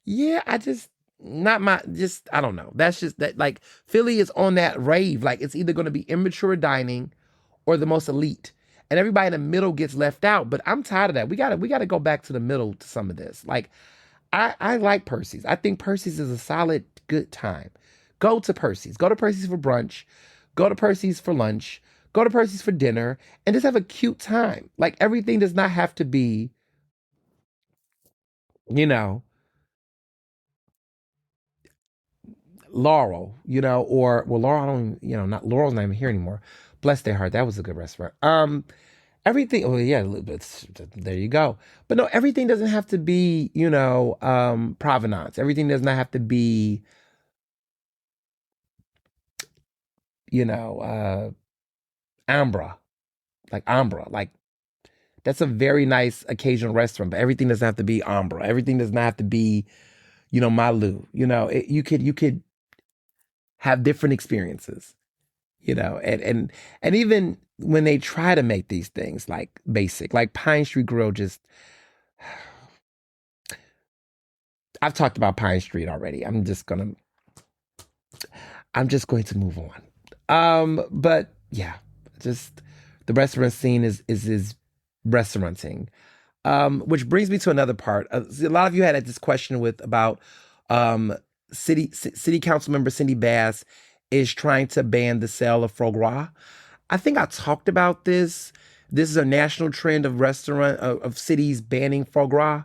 Speaker 2: yeah, I don't know. That's just that, like, Philly is on that rave. Like, it's either going to be immature dining or the most elite. And everybody in the middle gets left out. But I'm tired of that. We gotta go back to the middle to some of this. Like, I like Percy's. I think Percy's is a solid, good time. Go to Percy's. Go to Percy's for brunch. Go to Percy's for lunch. Go to Percy's for dinner, and just have a cute time. Like, everything does not have to be, you know, Laurel, or, well, Laurel, I don't, not Laurel's not even here anymore. Bless their heart. That was a good restaurant. Everything, oh yeah, there you go. But no, everything doesn't have to be, provenance. Everything does not have to be, ambra, like ambra. Like, that's a very nice occasional restaurant, but everything doesn't have to be ambra. Everything does not have to be, Malu. You could have different experiences, and even when they try to make these things like basic, like Pine Street Grill, just, I've talked about Pine Street already. I'm just going to move on. But yeah, just the restaurant scene is restauranting. Which brings me to another part. See, a lot of you had this question about um, city council member Cindy Bass is trying to ban the sale of foie gras. I think I talked about this. This is a national trend of of cities banning foie gras.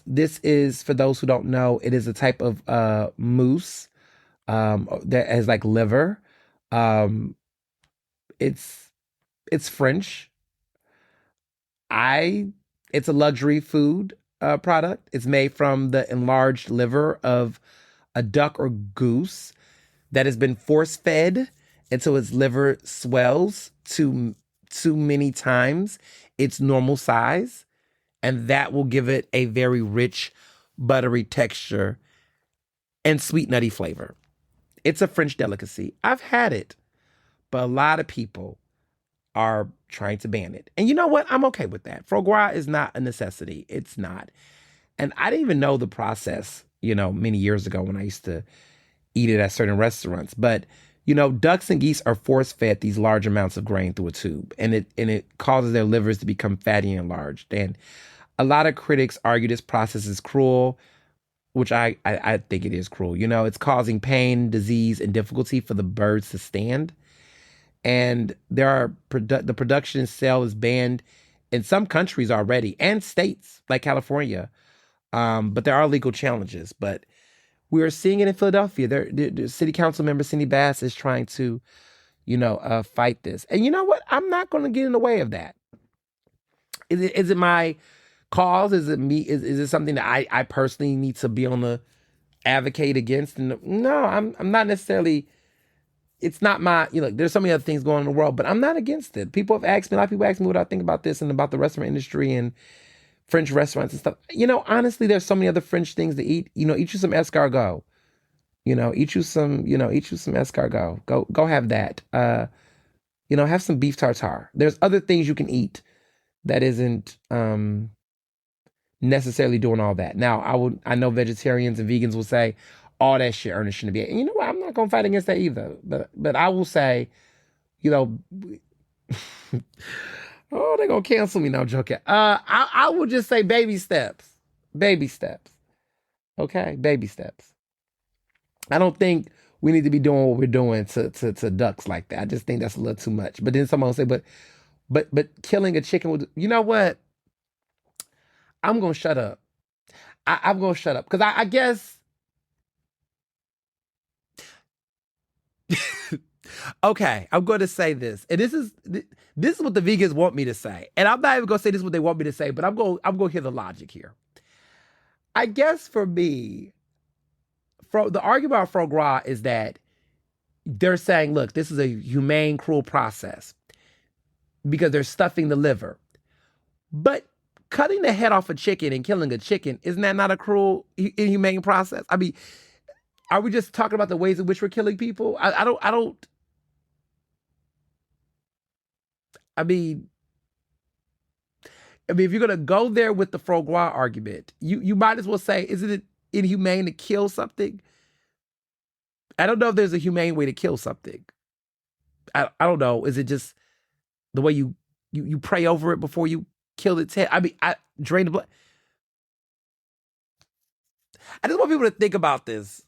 Speaker 2: This is, for those who don't know, it is a type of mousse that has like liver. Um, it's it's French. I It's a luxury food product. It's made from the enlarged liver of a duck or goose that has been force fed until its liver swells to too many times its normal size, and that will give it a very rich, buttery texture and sweet nutty flavor. It's a French delicacy. I've had it, but a lot of people are trying to ban it. And you know what? I'm okay with that. Foie gras is not a necessity. It's not. And I didn't even know the process, many years ago when I used to eat it at certain restaurants. But, ducks and geese are force fed these large amounts of grain through a tube, and it causes their livers to become fatty and enlarged. And A lot of critics argue this process is cruel, which I think it is cruel. You know, it's causing pain, disease, and difficulty for the birds to stand. And the production and sale is banned in some countries already and states like California. But there are legal challenges. But we are seeing it in Philadelphia. The city council member Cindy Bass is trying to, fight this. And you know what? I'm not going to get in the way of that. Is it my cause? Is it me? Is it something that I personally need to be on the advocate against? And no, I'm not necessarily. It's not my, there's so many other things going on in the world, but I'm not against it. People have asked me, a lot of people ask me what I think about this and about the restaurant industry and French restaurants and stuff. Honestly, there's so many other French things to eat. Eat you some escargot. Eat you some escargot. Go have that. Have some beef tartare. There's other things you can eat that isn't necessarily doing all that. Now, I know vegetarians and vegans will say, all that shit Ernest shouldn't be. And you know what? I'm not gonna fight against that either. But I will say, oh, they're gonna cancel me. No, joking. I will just say baby steps. Baby steps. Okay, baby steps. I don't think we need to be doing what we're doing to ducks like that. I just think that's a little too much. But then someone will say, but killing a chicken with, you know what? I'm gonna shut up. I'm gonna shut up because I guess. Okay, I'm going to say this, and this is what the vegans want me to say, and I'm not even going to say this is what they want me to say, but I'm going to hear the logic here. I guess for me, the argument about foie gras is that they're saying, look, this is a humane, cruel process because they're stuffing the liver, but cutting the head off a chicken and killing a chicken, isn't that not a cruel, inhumane process? I mean, are we just talking about the ways in which we're killing people? I don't. I mean, if you're gonna go there with the foie gras argument, you might as well say, isn't it inhumane to kill something? I don't know if there's a humane way to kill something. I don't know. Is it just the way you pray over it before you kill its head? I mean, I drain the blood. I just want people to think about this.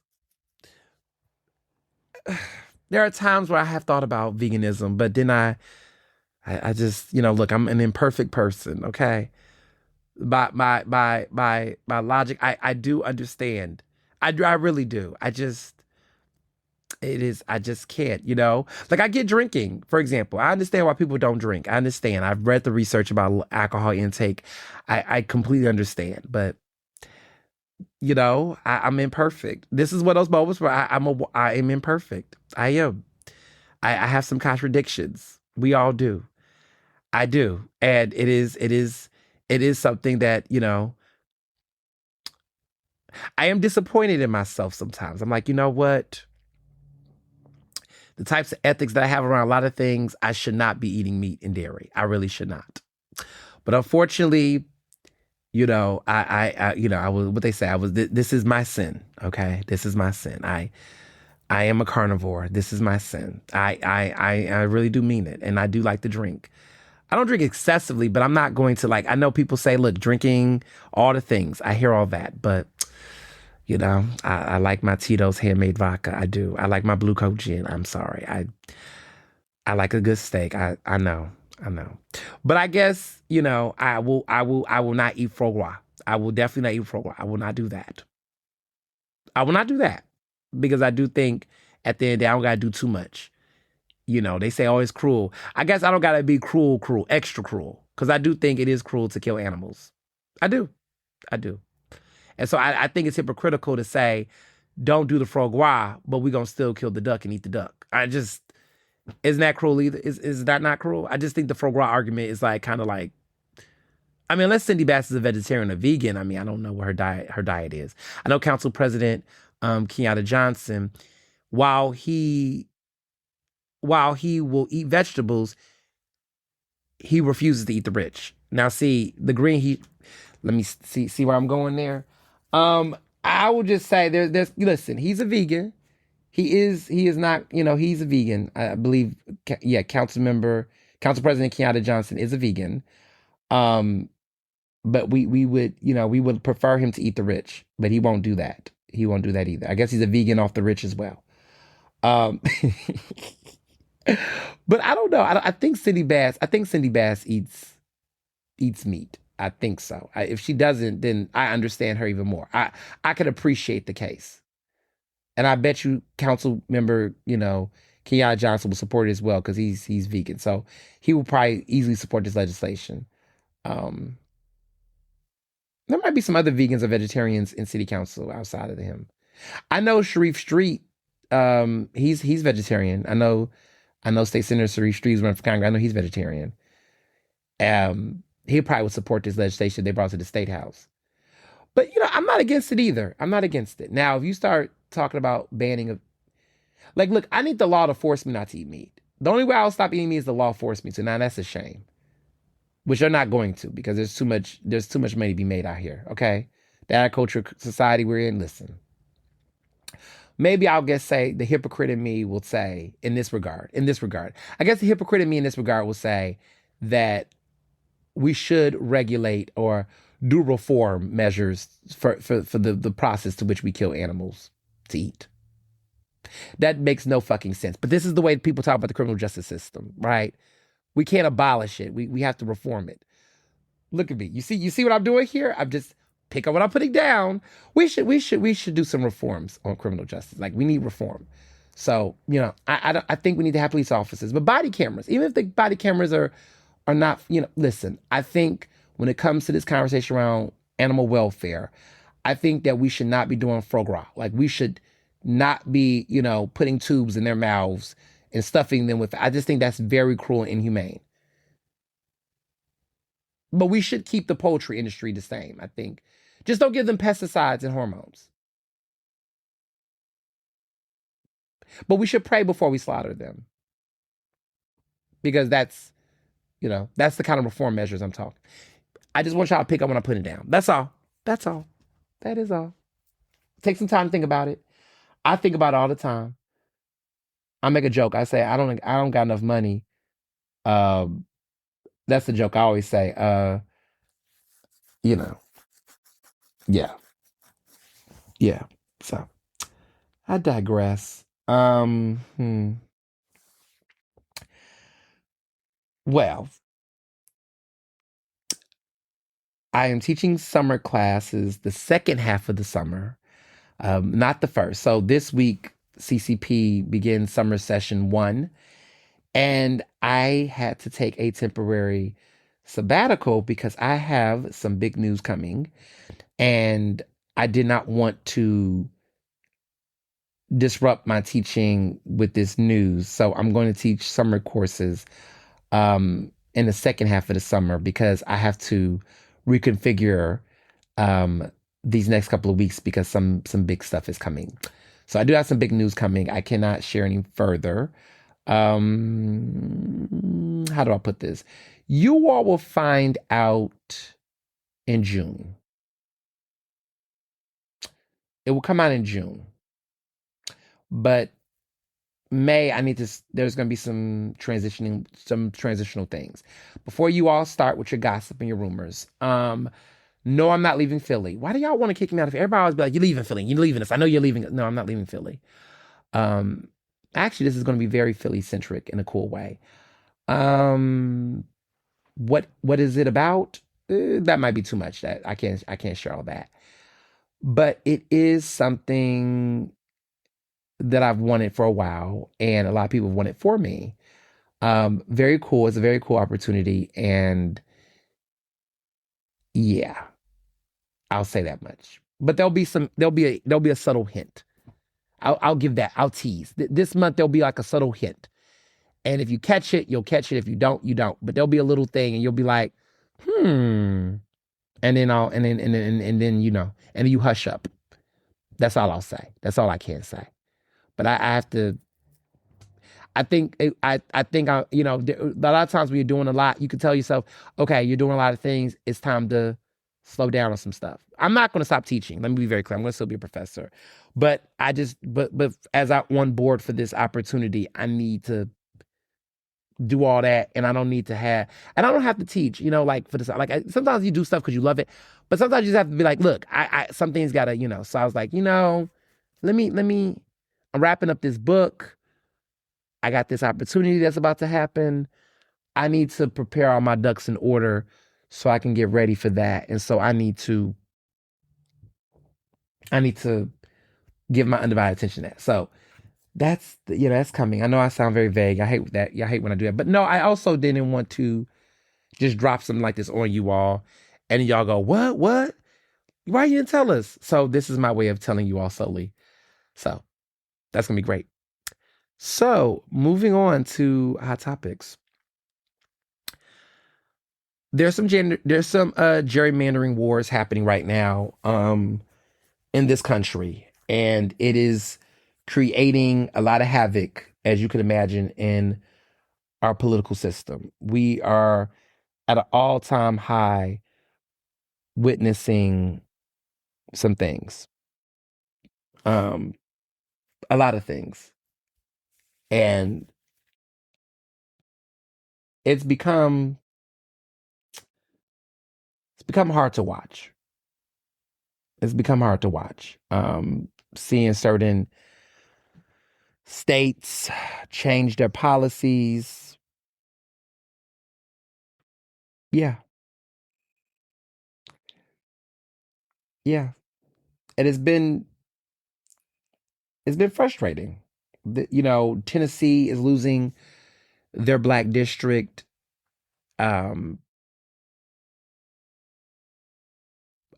Speaker 2: There are times where I have thought about veganism, but then I just, look, I'm an imperfect person, okay? By logic, I do understand. I really do. I just can't, Like I get drinking, for example. I understand why people don't drink. I understand. I've read the research about alcohol intake. I completely understand, but I'm imperfect. This is one of those moments where I am imperfect. I am. I have some contradictions. We all do. I do. And it is something that, I am disappointed in myself sometimes. I'm like, you know what? The types of ethics that I have around a lot of things, I should not be eating meat and dairy. I really should not. But unfortunately, I was what they say. This is my sin. Okay, this is my sin. I am a carnivore. This is my sin. I really do mean it, and I do like to drink. I don't drink excessively, but I'm not going to I know people say, look, drinking all the things. I hear all that, but I like my Tito's handmade vodka. I do. I like my Blue Coat gin. I'm sorry. I like a good steak. I know. But I guess, I will not eat foie gras. I will definitely not eat foie gras. I will not do that. I will not do that because I do think at the end of the day, I don't got to do too much. They say, oh, it's cruel. I guess I don't got to be cruel, extra cruel, because I do think it is cruel to kill animals. I do. And so I think it's hypocritical to say, don't do the foie gras, but we're going to still kill the duck and eat the duck. Isn't that cruel either? Is that not cruel? I just think the foie gras argument is unless Cindy Bass is a vegetarian or vegan, I don't know what her diet is. I know Council President Kenyatta Johnson, while he will eat vegetables, he refuses to eat the rich. Now, see, the green, let me see where I'm going there. I would just say listen, he's a vegan. He is not, he's a vegan. I believe, Council President Kenyatta Johnson is a vegan. But we would, we would prefer him to eat the rich, but he won't do that. He won't do that either. I guess he's a vegan off the rich as well. Um, but I don't know. I think Cindy Bass. I think Cindy Bass eats meat. I think so. If she doesn't, then I understand her even more. I could appreciate the case, and I bet you Council Member, Kenyatta Johnson will support it as well because he's vegan, so he will probably easily support this legislation. Um, there might be some other vegans or vegetarians in city council outside of him. I know Sharif Street. He's vegetarian. I know State Senator Sharif Street is running for Congress. I know he's vegetarian. He probably would support this legislation they brought to the state house. But I'm not against it either. I'm not against it. Now, if you start talking about banning of, like, look, I need the law to force me not to eat meat. The only way I'll stop eating meat is the law force me to. Now that's a shame, which they're not going to because there's too much money to be made out here. Okay, the agricultural society we're in. Listen, maybe I'll just say the hypocrite in me will say in this regard, I guess the hypocrite in me in this regard will say that we should regulate or do reform measures for the process to which we kill animals to eat. That makes no fucking sense. But this is the way people talk about the criminal justice system, right? We can't abolish it. We have to reform it. Look at me. You see what I'm doing here? I'm just pick up what I'm putting down. We should do some reforms on criminal justice. Like we need reform. So, I think we need to have police officers, but body cameras, even if the body cameras are not, listen, I think when it comes to this conversation around animal welfare, I think that we should not be doing foie gras. Like we should not be, putting tubes in their mouths and stuffing them with, I just think that's very cruel and inhumane. But we should keep the poultry industry the same, I think. Just don't give them pesticides and hormones. But we should pray before we slaughter them. Because that's the kind of reform measures I'm talking. I just want y'all to pick up when I put it down. That's all. That's all. That is all. Take some time to think about it. I think about it all the time. I make a joke. I say I don't got enough money. That's the joke I always say. Yeah. Yeah. So I digress. Well, I am teaching summer classes the second half of the summer, not the first. So this week, CCP begins summer session 1, and I had to take a temporary sabbatical because I have some big news coming, and I did not want to disrupt my teaching with this news. So I'm going to teach summer courses in the second half of the summer because I have to reconfigure these next couple of weeks because some big stuff is coming. So I do have some big news coming. I cannot share any further. How do I put this? You all will find out in June. It will come out in June. But May, there's going to be some transitional things. Before you all start with your gossip and your rumors, no, I'm not leaving Philly. Why do y'all want to kick me out of Philly? Everybody always be like, you're leaving Philly. You're leaving us. I know you're leaving. No, I'm not leaving Philly. Actually, this is going to be very Philly-centric in a cool way. What is it about? That might be too much. That I can't share all that. But it is something that I've wanted for a while, and a lot of people want it for me. Very cool. It's a very cool opportunity, and yeah, I'll say that much. But there'll be a subtle hint. I'll give that. I'll tease. This month there'll be like a subtle hint, and if you catch it, you'll catch it. If you don't, you don't. But there'll be a little thing, and you'll be like, and then and then you hush up. That's all I'll say. That's all I can say. But I have to. I think a lot of times when you're doing a lot, you can tell yourself, okay, you're doing a lot of things. It's time to slow down on some stuff. I'm not going to stop teaching. Let me be very clear. I'm going to still be a professor, but as I'm on board for this opportunity, I need to do all that, and I don't need to have, and I don't have to teach, like for this, like sometimes you do stuff because you love it, but sometimes you just have to be like, look, some things gotta, so I was like, let me, I'm wrapping up this book. I got this opportunity that's about to happen. I need to prepare all my ducks in order so I can get ready for that. And so I need to give my undivided attention to that. So that's coming. I know I sound very vague. I hate that. Yeah, I hate when I do that. But no, I also didn't want to just drop something like this on you all and y'all go, what? Why you didn't tell us? So this is my way of telling you all solely. So that's gonna be great. So moving on to hot topics. There's some gerrymandering wars happening right now in this country, and it is creating a lot of havoc, as you can imagine, in our political system. We are at an all-time high witnessing some things, a lot of things, and it's become hard to watch. It's become hard to watch. Seeing certain states change their policies. Yeah. And it's been frustrating. Tennessee is losing their black district.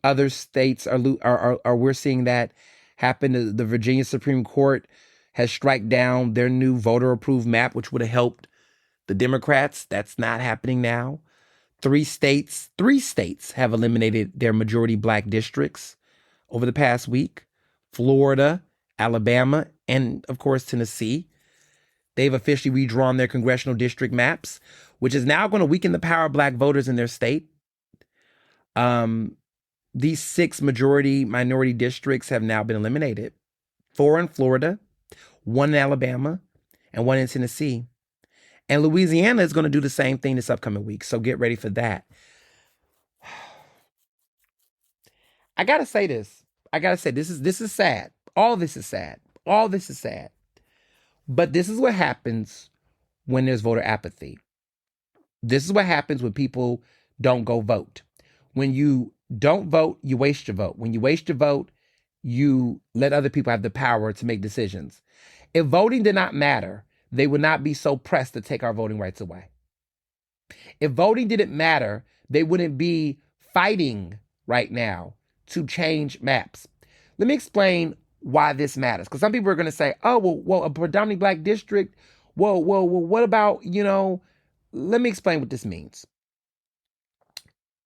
Speaker 2: Other states are we're seeing that happen. The Virginia Supreme Court has struck down their new voter approved map, which would have helped the Democrats. That's not happening now. Three states have eliminated their majority black districts over the past week: Florida, Alabama, and of course Tennessee. They've officially redrawn their congressional district maps, which is now going to weaken the power of black voters in their state. These 6 minority districts have now been eliminated: 4 in Florida, 1 in Alabama, and 1 in Tennessee. And Louisiana is going to do the same thing this upcoming week. So get ready for that. I got to say this. This is sad. All this is sad. But this is what happens when there's voter apathy. This is what happens when people don't go vote. When you don't vote, you waste your vote. When you waste your vote, you let other people have the power to make decisions. If voting did not matter, they would not be so pressed to take our voting rights away. If voting didn't matter, they wouldn't be fighting right now to change maps. Let me explain why this matters. Because some people are going to say, oh, well, a predominantly black district, well, what about, let me explain what this means.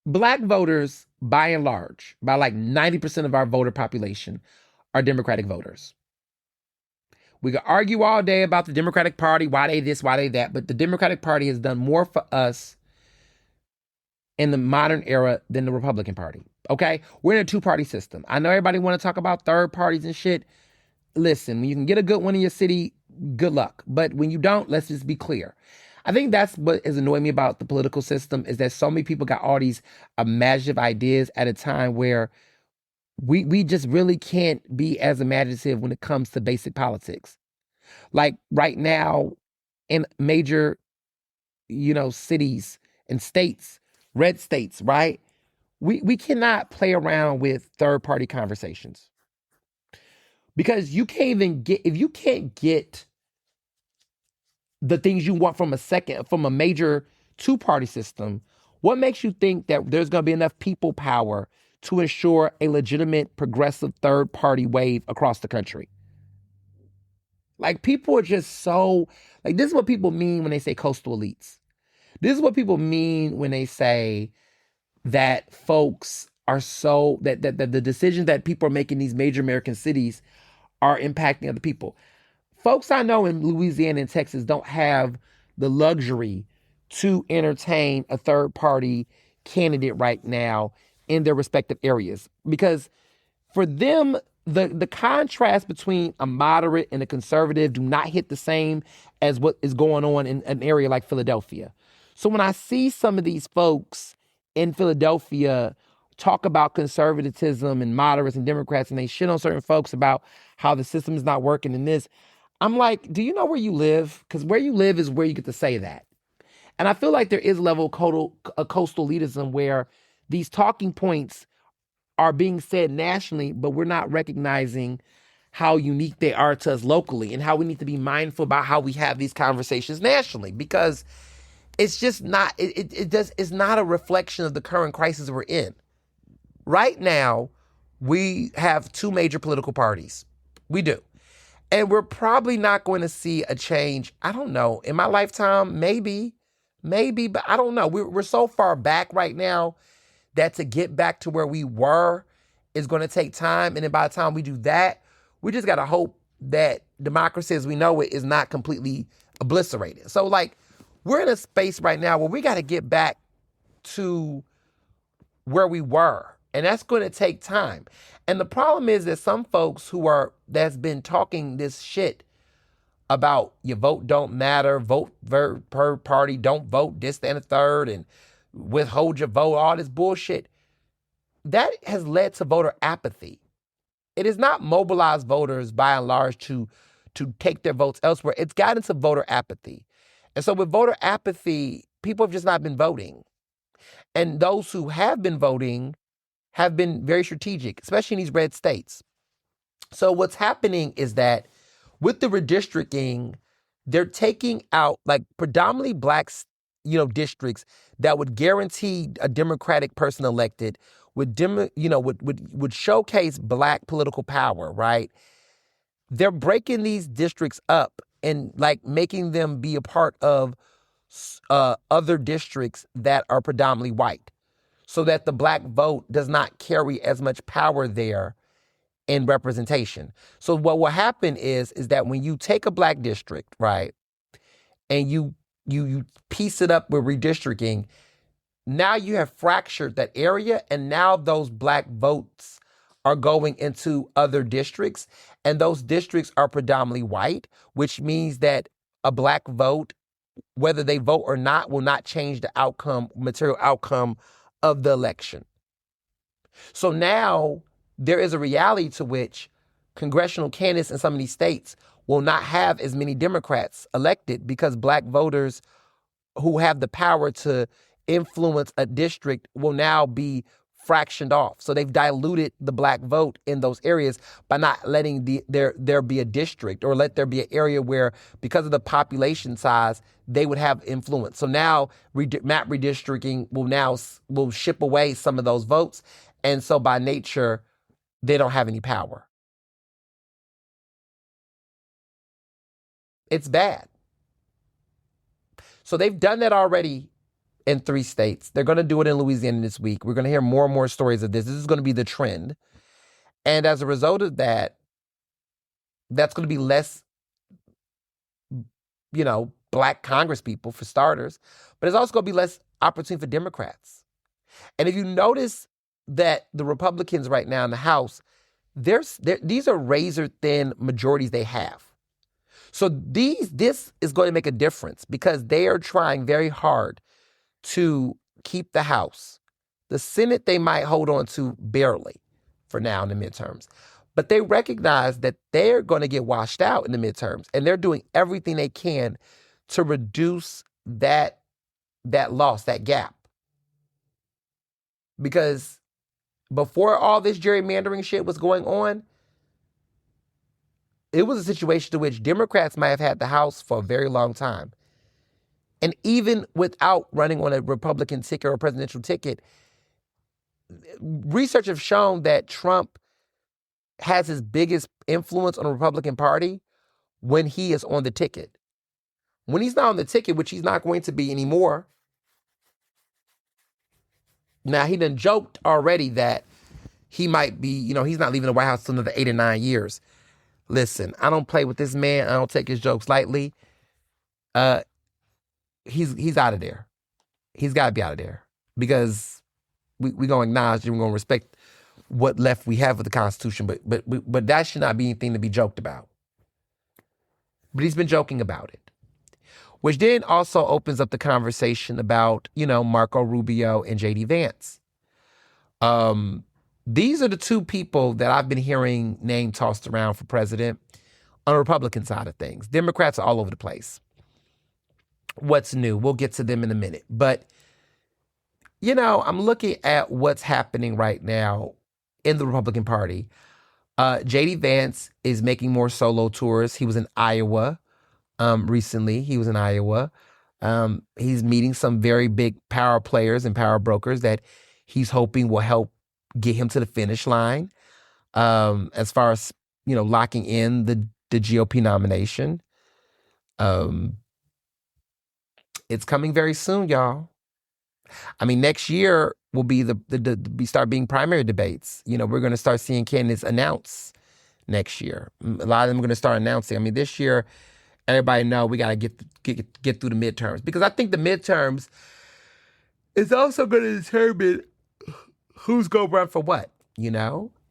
Speaker 2: Black voters, by and large, by like 90% of our voter population, are Democratic voters. We could argue all day about the Democratic Party, why they this, why they that, but the Democratic Party has done more for us in the modern era than the Republican Party, okay? We're in a 2-party system. I know everybody want to talk about third parties and shit. Listen, when you can get a good one in your city, good luck. But when you don't, let's just be clear. I think that's what has annoyed me about the political system, is that so many people got all these imaginative ideas at a time where we just really can't be as imaginative when it comes to basic politics. Like right now in major, cities and states, red states, right? We cannot play around with third-party conversations. Because you can't even if you can't get the things you want from a major 2-party system, what makes you think that there's going to be enough people power to ensure a legitimate progressive third-party wave across the country? Like, people are just so, like, this is what people mean when they say coastal elites. This is what people mean when they say that folks are so, that the decisions that people are making in these major American cities are impacting other people. Folks I know in Louisiana and Texas don't have the luxury to entertain a third-party candidate right now in their respective areas. Because for them, the contrast between a moderate and a conservative do not hit the same as what is going on in an area like Philadelphia. So when I see some of these folks in Philadelphia talk about conservatism and moderates and Democrats, and they shit on certain folks about how the system is not working in this, I'm like, do you know where you live? Because where you live is where you get to say that. And I feel like there is a level of coastal elitism where these talking points are being said nationally, but we're not recognizing how unique they are to us locally and how we need to be mindful about how we have these conversations nationally, because it's just not, it's not a reflection of the current crisis we're in. Right now, we have two major political parties. We do. And we're probably not going to see a change. I don't know. In my lifetime, maybe, but I don't know. We're so far back right now that to get back to where we were is going to take time. And then by the time we do that, we just got to hope that democracy as we know it is not completely obliterated. So like, we're in a space right now where we got to get back to where we were. And that's going to take time. And the problem is that some folks that's been talking this shit about your vote don't matter, vote per party, don't vote this, that, and the third, and withhold your vote, all this bullshit, that has led to voter apathy. It has not mobilized voters by and large to take their votes elsewhere. It's gotten to voter apathy. And so with voter apathy, people have just not been voting. And those who have been voting have been very strategic, especially in these red states. So what's happening is that with the redistricting, they're taking out like predominantly black, districts that would guarantee a Democratic person elected, would showcase black political power, right? They're breaking these districts up and like making them be a part of other districts that are predominantly white, so that the black vote does not carry as much power there in representation. So what will happen is that when you take a black district, right, and you piece it up with redistricting, now you have fractured that area, and now those black votes are going into other districts, and those districts are predominantly white, which means that a black vote, whether they vote or not, will not change the material outcome of the election. So now there is a reality to which congressional candidates in some of these states will not have as many Democrats elected because black voters who have the power to influence a district will now be fractioned off. So they've diluted the black vote in those areas by not letting there be a district, or let there be an area where, because of the population size, they would have influence. So now map redistricting will ship away some of those votes. And so by nature, they don't have any power. It's bad. So they've done that already in 3 states. They're going to do it in Louisiana this week. We're going to hear more and more stories of this. This is going to be the trend. And as a result of that, that's going to be less, black Congress people, for starters. But it's also going to be less opportunity for Democrats. And if you notice that the Republicans right now in the House, these are razor thin majorities they have. So this is going to make a difference because they are trying very hard to keep the House. The Senate they might hold on to barely for now in the midterms. But they recognize that they're going to get washed out in the midterms, and they're doing everything they can to reduce that loss, that gap. Because before all this gerrymandering shit was going on, it was a situation to which Democrats might have had the House for a very long time. And even without running on a Republican ticket or a presidential ticket, research have shown that Trump has his biggest influence on the Republican Party when he is on the ticket. When he's not on the ticket, which he's not going to be anymore. Now, he done joked already that he might be, he's not leaving the White House until another 8 or 9 years. Listen, I don't play with this man. I don't take his jokes lightly. He's out of there. He's got to be out of there because we're going to acknowledge and we're going to respect what left we have with the Constitution. But that should not be anything to be joked about. But he's been joking about it. which then also opens up the conversation about, Marco Rubio and J.D. Vance. These are the two people that I've been hearing name tossed around for president on the Republican side of things. Democrats are all over the place. What's new? We'll get to them in a minute. But, I'm looking at what's happening right now in the Republican Party. J.D. Vance is making more solo tours. He was in Iowa recently. He's meeting some very big power players and power brokers that he's hoping will help get him to the finish line as far as, locking in the GOP nomination. It's coming very soon, y'all. I mean, next year will be start being primary debates. We're going to start seeing candidates announce next year. A lot of them are going to start announcing. I mean, this year, everybody know we got to get through the midterms, because I think the midterms is also going to determine who's going to run for what.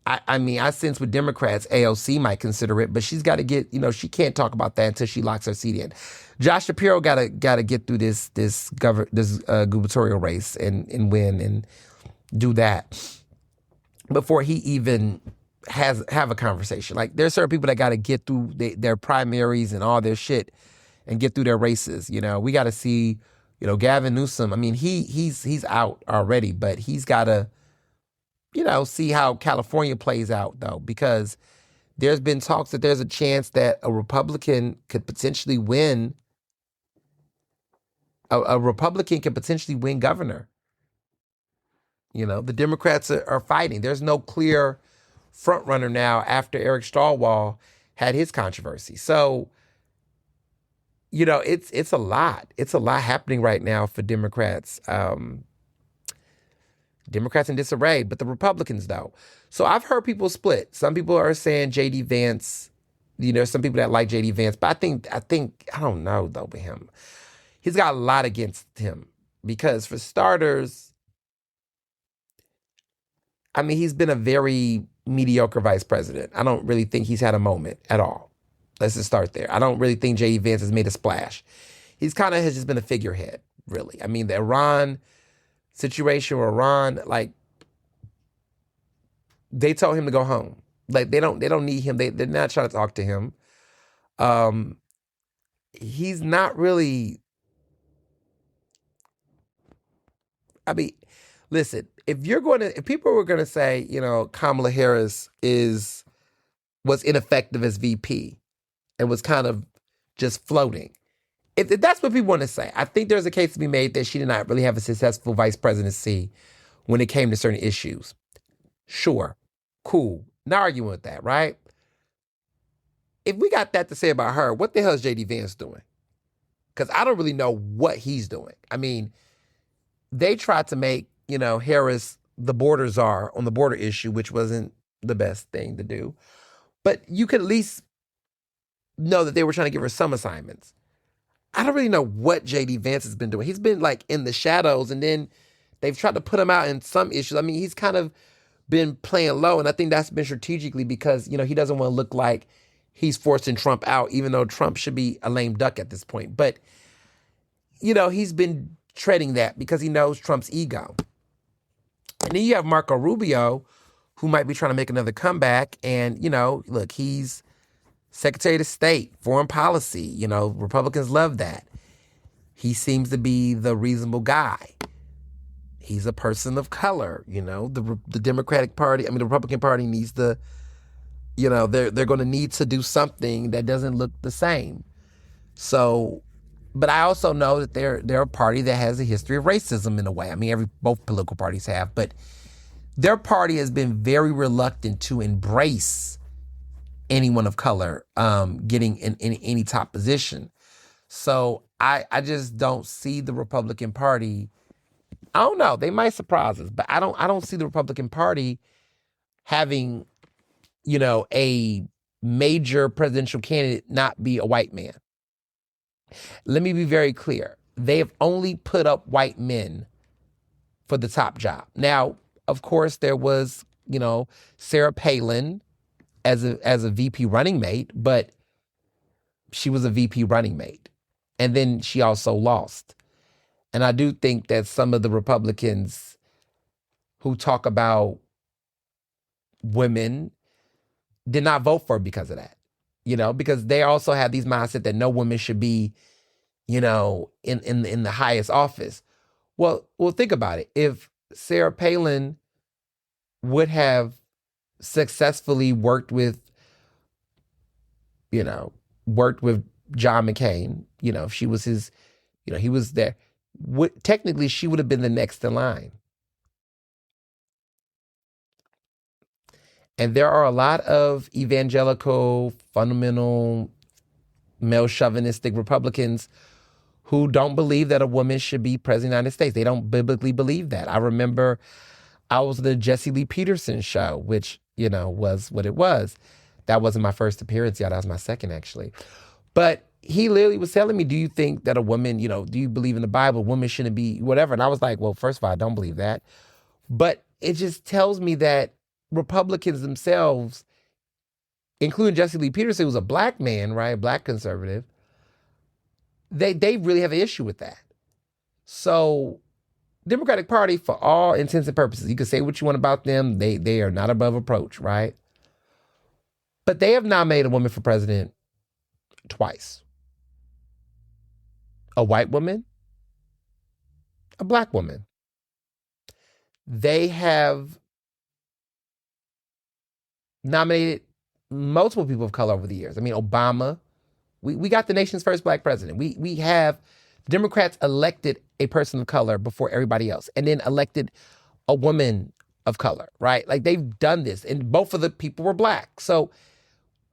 Speaker 2: I sense with Democrats, AOC might consider it, but she's got to get, she can't talk about that until she locks her seat in. Josh Shapiro got to get through this gubernatorial race and win and do that before he even have a conversation. Like, there's certain people that got to get through their primaries and all their shit and get through their races. We got to see, Gavin Newsom. I mean, he's out already, but he's got to, see how California plays out, though, because there's been talks that there's a chance that a Republican could potentially win. A Republican can potentially win governor. The Democrats are fighting. There's no clear front runner now after Eric Stallwell had his controversy. So, it's a lot. It's a lot happening right now for Democrats. Democrats in disarray, but the Republicans, though. So I've heard people split. Some people are saying J.D. Vance. Some people that like J.D. Vance, but I don't know, though, with him. He's got a lot against him because, for starters, I mean, he's been a very mediocre vice president. I don't really think he's had a moment at all. Let's just start there. I don't really think J.D. Vance has made a splash. He's kind of has just been a figurehead, really. I mean, the Iran situation with Iran, like, they told him to go home. Like, they don't need him. They're not trying to talk to him. He's not really. I mean, listen, if people were gonna say, Kamala Harris was ineffective as VP and was kind of just floating, if that's what people want to say, I think there's a case to be made that she did not really have a successful vice presidency when it came to certain issues. Sure, cool, not arguing with that, right? If we got that to say about her, what the hell is J.D. Vance doing? Because I don't really know what he's doing. I mean, they tried to make, Harris the border czar on the border issue, which wasn't the best thing to do. But you could at least know that they were trying to give her some assignments. I don't really know what J.D. Vance has been doing. He's been, like, in the shadows, and then they've tried to put him out in some issues. I mean, he's kind of been playing low, and I think that's been strategically because, he doesn't want to look like he's forcing Trump out, even though Trump should be a lame duck at this point. But, he's been treading that because he knows Trump's ego. And then you have Marco Rubio, who might be trying to make another comeback. And, look, he's Secretary of State, foreign policy. Republicans love that. He seems to be the reasonable guy. He's a person of color. The Democratic Party, the Republican Party needs to, they're going to need to do something that doesn't look the same. So, but I also know that they're a party that has a history of racism in a way. I mean, both political parties have, but their party has been very reluctant to embrace anyone of color getting in any top position. So I just don't see the Republican Party. I don't know. They might surprise us, but I don't see the Republican Party having, a major presidential candidate not be a white man. Let me be very clear. They have only put up white men for the top job. Now, of course, there was, Sarah Palin as a VP running mate, but she was a VP running mate. And then she also lost. And I do think that some of the Republicans who talk about women did not vote for her because of that. Because they also have these mindset that no woman should be, in the highest office. Well, think about it. If Sarah Palin would have successfully worked with John McCain, if she was his, he was there, technically she would have been the next in line. And there are a lot of evangelical, fundamental, male chauvinistic Republicans who don't believe that a woman should be president of the United States. They don't biblically believe that. I remember I was the Jesse Lee Peterson show, which, was what it was. That wasn't my first appearance yet. That was my second, actually. But he literally was telling me, do you think that a woman, do you believe in the Bible? Women shouldn't be whatever. And I was like, well, first of all, I don't believe that. But it just tells me that Republicans themselves, including Jesse Lee Peterson, who's a black man, right? Black conservative, they really have an issue with that. So Democratic Party, for all intents and purposes, you can say what you want about them. They are not above reproach, right? But they have nominated a woman for president twice. A white woman, a black woman. They have nominated multiple people of color over the years. I mean, Obama, we got the nation's first black president. We have, Democrats elected a person of color before everybody else, and then elected a woman of color, right? Like, they've done this, and both of the people were black. So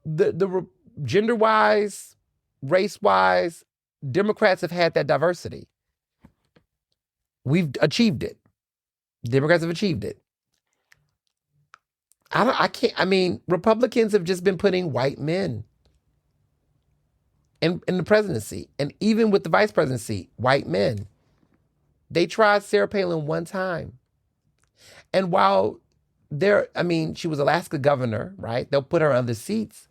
Speaker 2: the gender-wise, race-wise, Democrats have had that diversity. We've achieved it. Democrats have achieved it. Republicans have just been putting white men in the presidency. And even with the vice presidency, white men. They tried Sarah Palin one time. And while she was Alaska governor, right? They'll put her on the seats.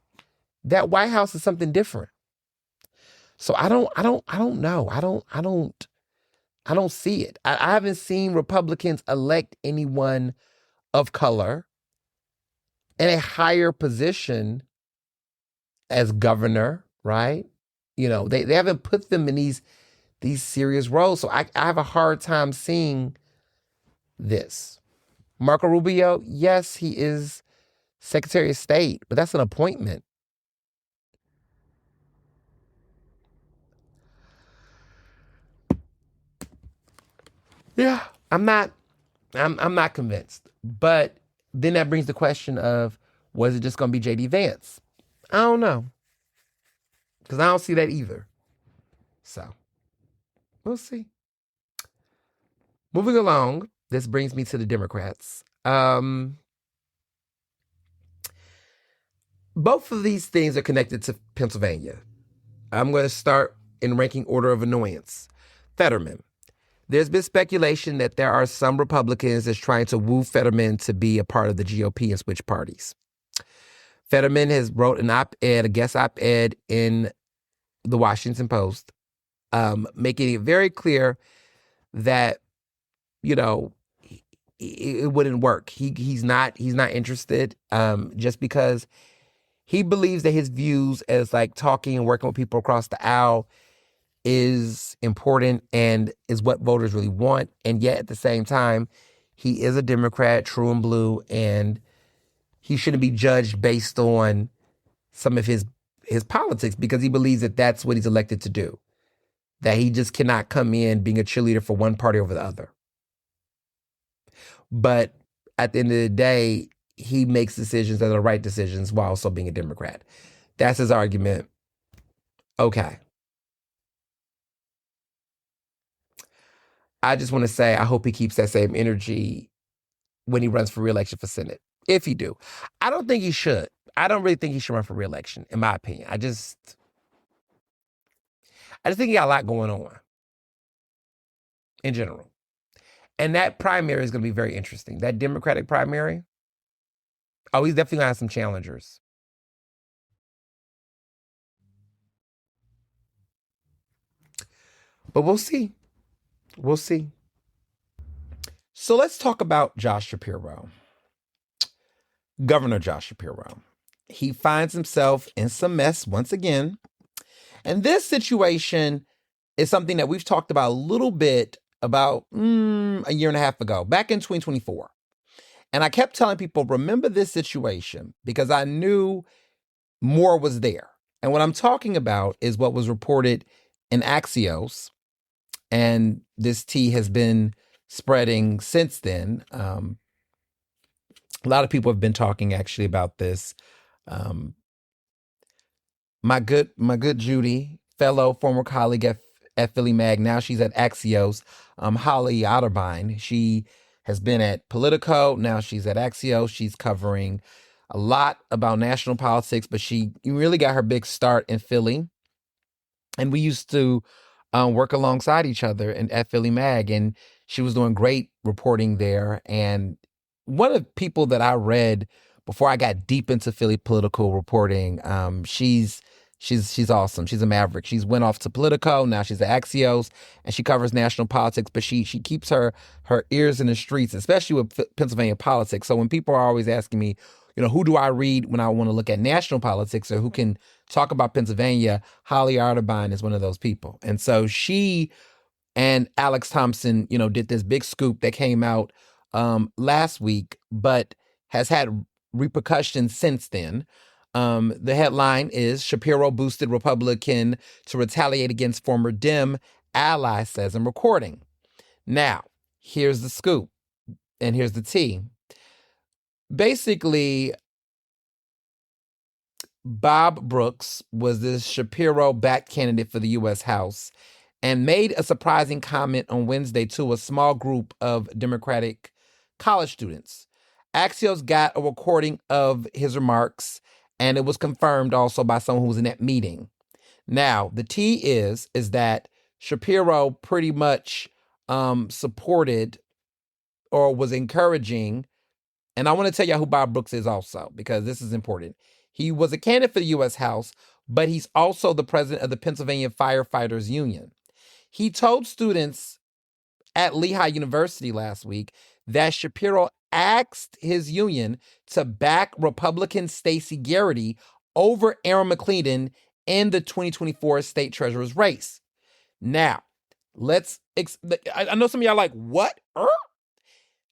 Speaker 2: That White House is something different. So I don't know. I don't see it. I haven't seen Republicans elect anyone of color in a higher position as governor, right? They haven't put them in these serious roles. So I have a hard time seeing this. Marco Rubio, yes, he is Secretary of State, but that's an appointment. Yeah, I'm not convinced. But then that brings the question of, was it just going to be J.D. Vance? I don't know. Because I don't see that either. So, we'll see. Moving along, this brings me to the Democrats. Both of these things are connected to Pennsylvania. I'm going to start in ranking order of annoyance. Fetterman. There's been speculation that there are some Republicans that's trying to woo Fetterman to be a part of the GOP and switch parties. Fetterman has wrote an op-ed, a guest op-ed in the Washington Post, making it very clear that, it wouldn't work. He's not interested, just because he believes that his views as like talking and working with people across the aisle is important and is what voters really want. And yet at the same time, he is a Democrat, true and blue, and he shouldn't be judged based on some of his politics, because he believes that that's what he's elected to do. That he just cannot come in being a cheerleader for one party over the other. But at the end of the day, he makes decisions that are the right decisions while also being a Democrat. That's his argument. Okay. I just want to say, I hope he keeps that same energy when he runs for re-election for Senate. If he do. I don't think he should. I don't really think he should run for re-election, in my opinion. I just think he got a lot going on in general. And that primary is going to be very interesting. That Democratic primary, he's definitely going to have some challengers. But we'll see. We'll see. So let's talk about Josh Shapiro. Governor Josh Shapiro. He finds himself in some mess once again. And this situation is something that we've talked about a little bit about a year and a half ago, back in 2024. And I kept telling people, remember this situation, because I knew more was there. And what I'm talking about is what was reported in Axios. And this tea has been spreading since then. A lot of people have been talking actually about this. My good Judy, fellow former colleague at Philly Mag, now she's at Axios, Holly Otterbein. She has been at Politico, now she's at Axios. She's covering a lot about national politics, but she really got her big start in Philly. And we used to work alongside each other at Philly Mag, and she was doing great reporting there. And one of the people that I read before I got deep into Philly political reporting, she's awesome. She's a maverick. She's went off to Politico. Now she's at Axios, and she covers national politics, but she keeps her ears in the streets, especially with Pennsylvania politics. So when people are always asking me, who do I read when I want to look at national politics or who can talk about Pennsylvania, Holly Otterbein is one of those people. And so she and Alex Thompson, did this big scoop that came out last week, but has had repercussions since then. The headline is Shapiro boosted Republican to retaliate against former Dem ally, says in recording. Now, here's the scoop and here's the tea. Basically, Bob Brooks was this Shapiro-backed candidate for the U.S. House and made a surprising comment on Wednesday to a small group of Democratic college students. Axios got a recording of his remarks, and it was confirmed also by someone who was in that meeting. Now, the tea is that Shapiro pretty much supported or was encouraging, and I want to tell you who Bob Brooks is also, because this is important. He was a candidate for the U.S. House, but he's also the president of the Pennsylvania Firefighters Union. He told students at Lehigh University last week that Shapiro asked his union to back Republican Stacey Garrity over Aaron McClendon in the 2024 state treasurer's race. Now, I know some of y'all are like, what?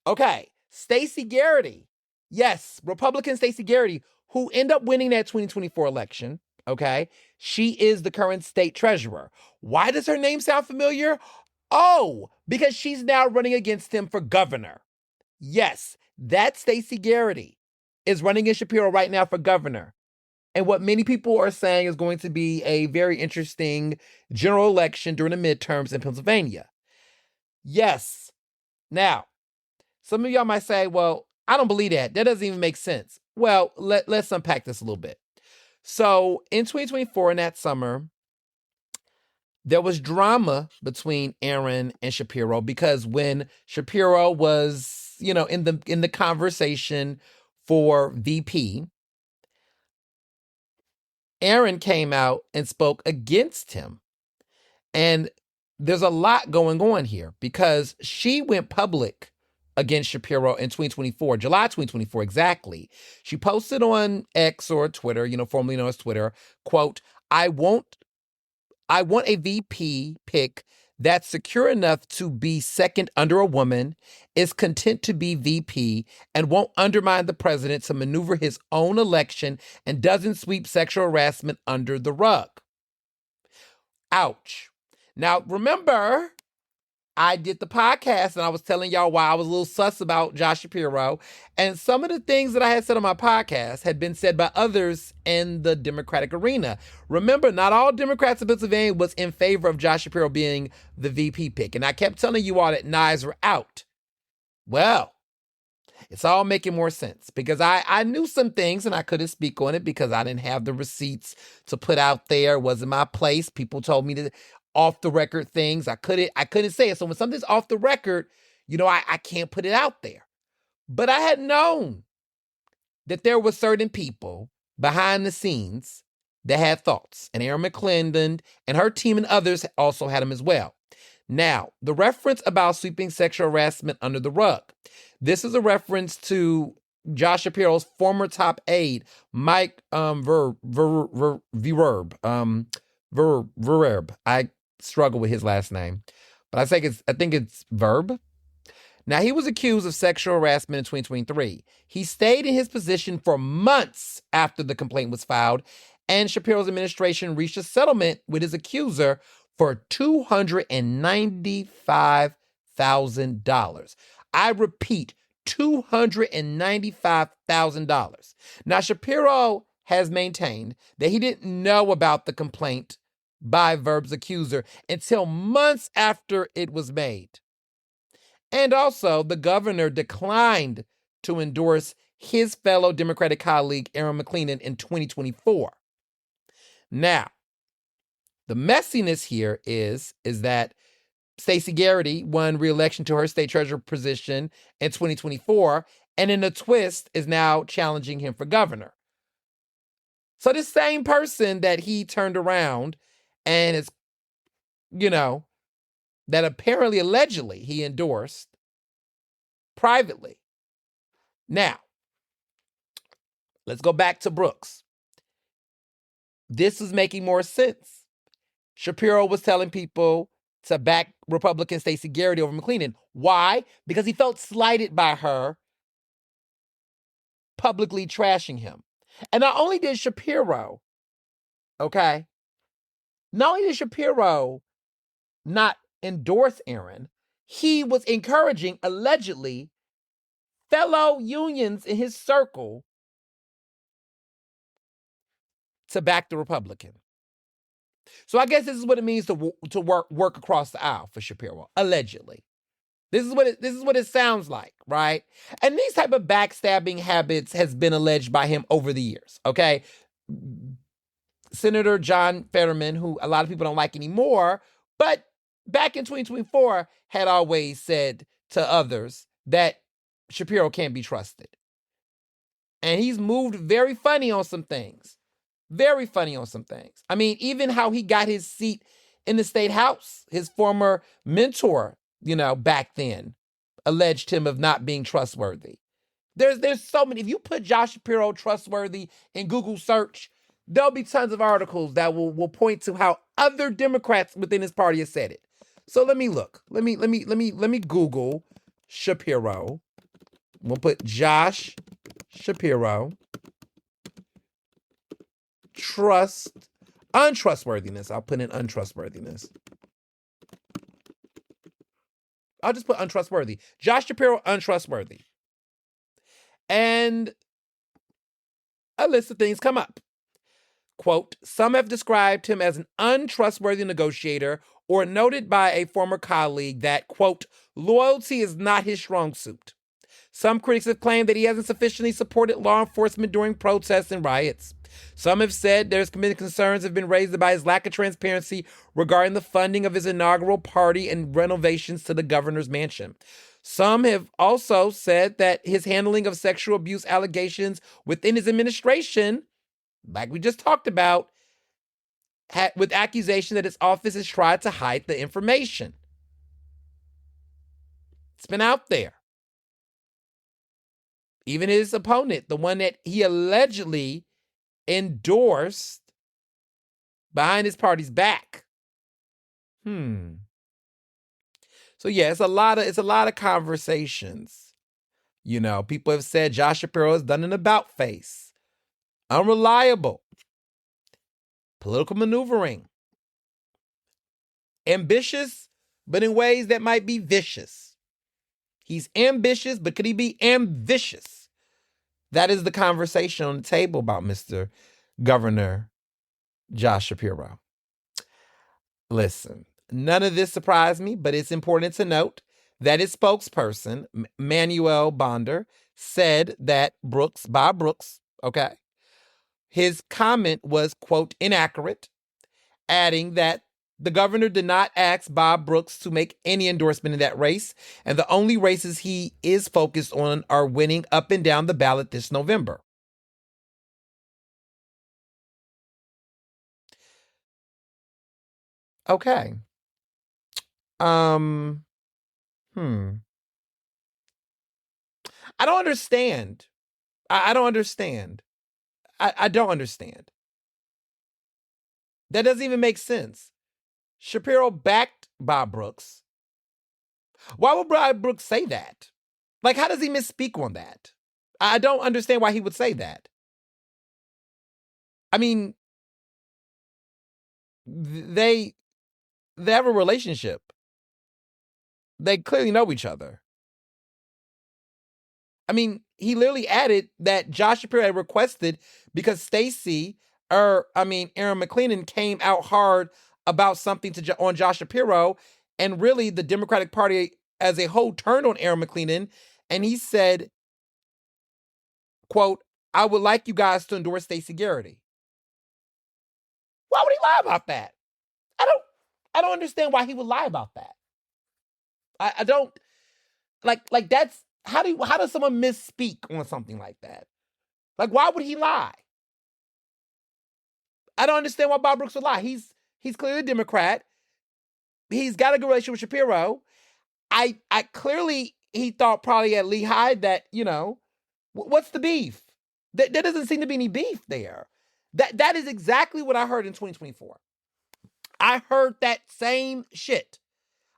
Speaker 2: Okay, Stacey Garrity. Yes, Republican Stacey Garrity, who ended up winning that 2024 election, okay? She is the current state treasurer. Why does her name sound familiar? Oh, because she's now running against him for governor. Yes, that Stacey Garrity is running against Shapiro right now for governor. And what many people are saying is going to be a very interesting general election during the midterms in Pennsylvania. Yes. Now, some of y'all might say, well, I don't believe that. That doesn't even make sense. Well, let's unpack this a little bit. So in 2024, in that summer, there was drama between Aaron and Shapiro because when Shapiro was, in the conversation for VP, Aaron came out and spoke against him. And there's a lot going on here because she went public against Shapiro in 2024, July 2024 exactly. She posted on X or Twitter, formerly known as Twitter, quote, I want a VP pick that's secure enough to be second under a woman, is content to be VP, and won't undermine the president to maneuver his own election and doesn't sweep sexual harassment under the rug. Ouch. Now, remember, I did the podcast and I was telling y'all why I was a little sus about Josh Shapiro. And some of the things that I had said on my podcast had been said by others in the Democratic arena. Remember, not all Democrats in Pennsylvania was in favor of Josh Shapiro being the VP pick. And I kept telling you all that knives were out. Well, it's all making more sense because I knew some things and I couldn't speak on it because I didn't have the receipts to put out there. It wasn't my place. People told me to off the record things. I couldn't say it. So when something's off the record, I can't put it out there. But I had known that there were certain people behind the scenes that had thoughts. And Aaron McClendon and her team and others also had them as well. Now, the reference about sweeping sexual harassment under the rug. This is a reference to Josh Shapiro's former top aide, Mike Verwerb. I struggle with his last name, but I think it's Verb. Now, he was accused of sexual harassment in 2023. He stayed in his position for months after the complaint was filed, and Shapiro's administration reached a settlement with his accuser for $295,000. I repeat, $295,000. Now, Shapiro has maintained that he didn't know about the complaint by Verb's accuser until months after it was made. And also, the governor declined to endorse his fellow Democratic colleague, Aaron McLennan, in 2024. Now, the messiness here is that Stacey Garrity won re-election to her state treasurer position in 2024, and in a twist is now challenging him for governor. So this same person that he turned around and is, that apparently, allegedly, he endorsed privately. Now, let's go back to Brooks. This is making more sense. Shapiro was telling people to back Republican Stacey Garrity over McLennan. Why? Because he felt slighted by her publicly trashing him. And not only did Shapiro, not endorse Aaron, he was encouraging, allegedly, fellow unions in his circle to back the Republican. So I guess this is what it means to work across the aisle for Shapiro, allegedly. This is what it sounds like, right? And these type of backstabbing habits has been alleged by him over the years, okay? Senator John Fetterman, who a lot of people don't like anymore, but back in 2024 had always said to others that Shapiro can't be trusted. And he's moved very funny on some things. Very funny on some things. I mean, even how he got his seat in the state house, his former mentor, back then, alleged him of not being trustworthy. There's so many. If you put Josh Shapiro trustworthy in Google search, there'll be tons of articles that will point to how other Democrats within his party have said it. So let me look. Let me Google Shapiro. We'll put Josh Shapiro untrustworthiness. I'll put in untrustworthiness. I'll just put untrustworthy. Josh Shapiro, untrustworthy. And a list of things come up. Quote, some have described him as an untrustworthy negotiator or noted by a former colleague that, quote, loyalty is not his strong suit. Some critics have claimed that he hasn't sufficiently supported law enforcement during protests and riots. Some have said there's concerns have been raised by his lack of transparency regarding the funding of his inaugural party and renovations to the governor's mansion. Some have also said that his handling of sexual abuse allegations within his administration, like we just talked about, with accusation that his office has tried to hide the information. It's been out there. Even his opponent, the one that he allegedly endorsed behind his party's back. So yeah, it's a lot of conversations. People have said Josh Shapiro has done an about face. Unreliable. Political maneuvering. Ambitious, but in ways that might be vicious. He's ambitious, but could he be ambitious? That is the conversation on the table about Mr. Governor Josh Shapiro. Listen, none of this surprised me, but it's important to note that his spokesperson, Manuel Bonder, said that Bob Brooks, his comment was, quote, inaccurate, adding that the governor did not ask Bob Brooks to make any endorsement in that race, and the only races he is focused on are winning up and down the ballot this November. Okay. Um, hmm. I don't understand. I don't understand. I don't understand. That doesn't even make sense. Shapiro backed Bob Brooks. Why would Bob Brooks say that? Like, how does he misspeak on that? I don't understand why he would say that. I mean, they have a relationship. They clearly know each other. I mean, he literally added that Josh Shapiro had requested because Aaron McLennan came out hard about something on Josh Shapiro, and really the Democratic Party as a whole turned on Aaron McLennan, and he said, quote, "I would like you guys to endorse Stacey Garrity." Why would he lie about that? I don't understand why he would lie about that. I don't like that's how does someone misspeak on something like that? Like, why would he lie? I don't understand why Bob Brooks would lie. He's clearly a Democrat. He's got a good relationship with Shapiro. I clearly he thought probably at Lehigh that, what's the beef? There doesn't seem to be any beef there. That is exactly what I heard in 2024. I heard that same shit.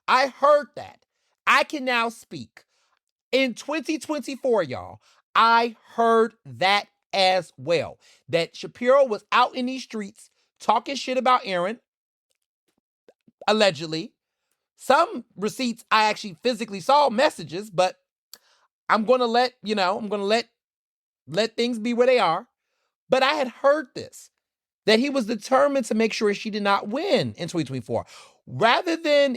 Speaker 2: I heard that. I can now speak. In 2024, y'all, I heard that as well. That Shapiro was out in these streets talking shit about Aaron, allegedly. Some receipts I actually physically saw messages, but I'm going to let things be where they are. But I had heard this, that he was determined to make sure she did not win in 2024. Rather than,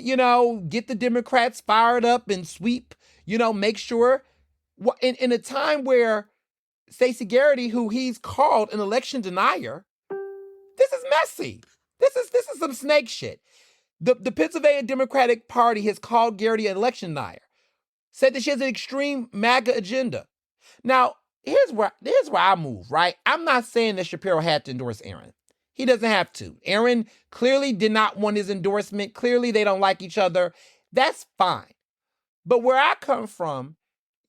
Speaker 2: get the Democrats fired up and sweep, make sure in a time where Stacey Garrity, who he's called an election denier, this is messy. This is some snake shit. The Pennsylvania Democratic Party has called Garrity an election denier, said that she has an extreme MAGA agenda. Now, here's where I move, right? I'm not saying that Shapiro had to endorse Aaron. He doesn't have to. Aaron clearly did not want his endorsement. Clearly, they don't like each other. That's fine. But where I come from,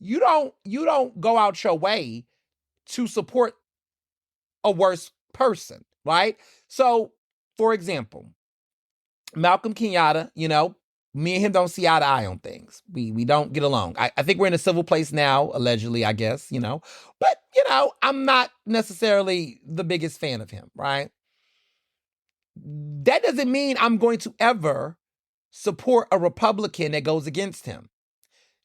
Speaker 2: you don't go out your way to support a worse person, right? So, for example, Malcolm Kenyatta, me and him don't see eye to eye on things. We don't get along. I think we're in a civil place now, allegedly, I guess, But, I'm not necessarily the biggest fan of him, right? That doesn't mean I'm going to ever support a Republican that goes against him.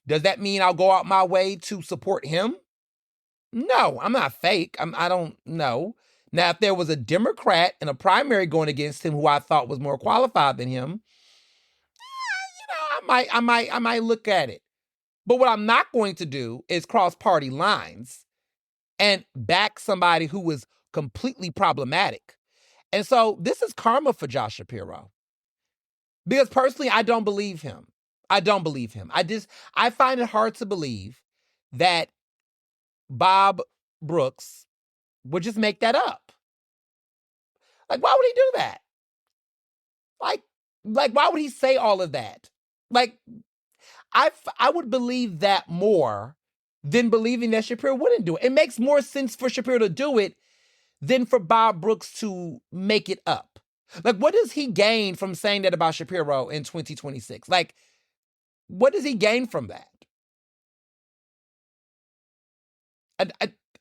Speaker 2: Does that mean I'll go out my way to support him? No, I'm not fake. I don't know. Now, if there was a Democrat in a primary going against him who I thought was more qualified than him, I might look at it. But what I'm not going to do is cross party lines and back somebody who was completely problematic. And so this is karma for Josh Shapiro. Because personally, I don't believe him. I find it hard to believe that Bob Brooks would just make that up. Like, why would he do that? Like, why would he say all of that? Like, I would believe that more than believing that Shapiro wouldn't do it. It makes more sense for Shapiro to do it than for Bob Brooks to make it up. Like, what does he gain from saying that about Shapiro in 2026? Like, what does he gain from that?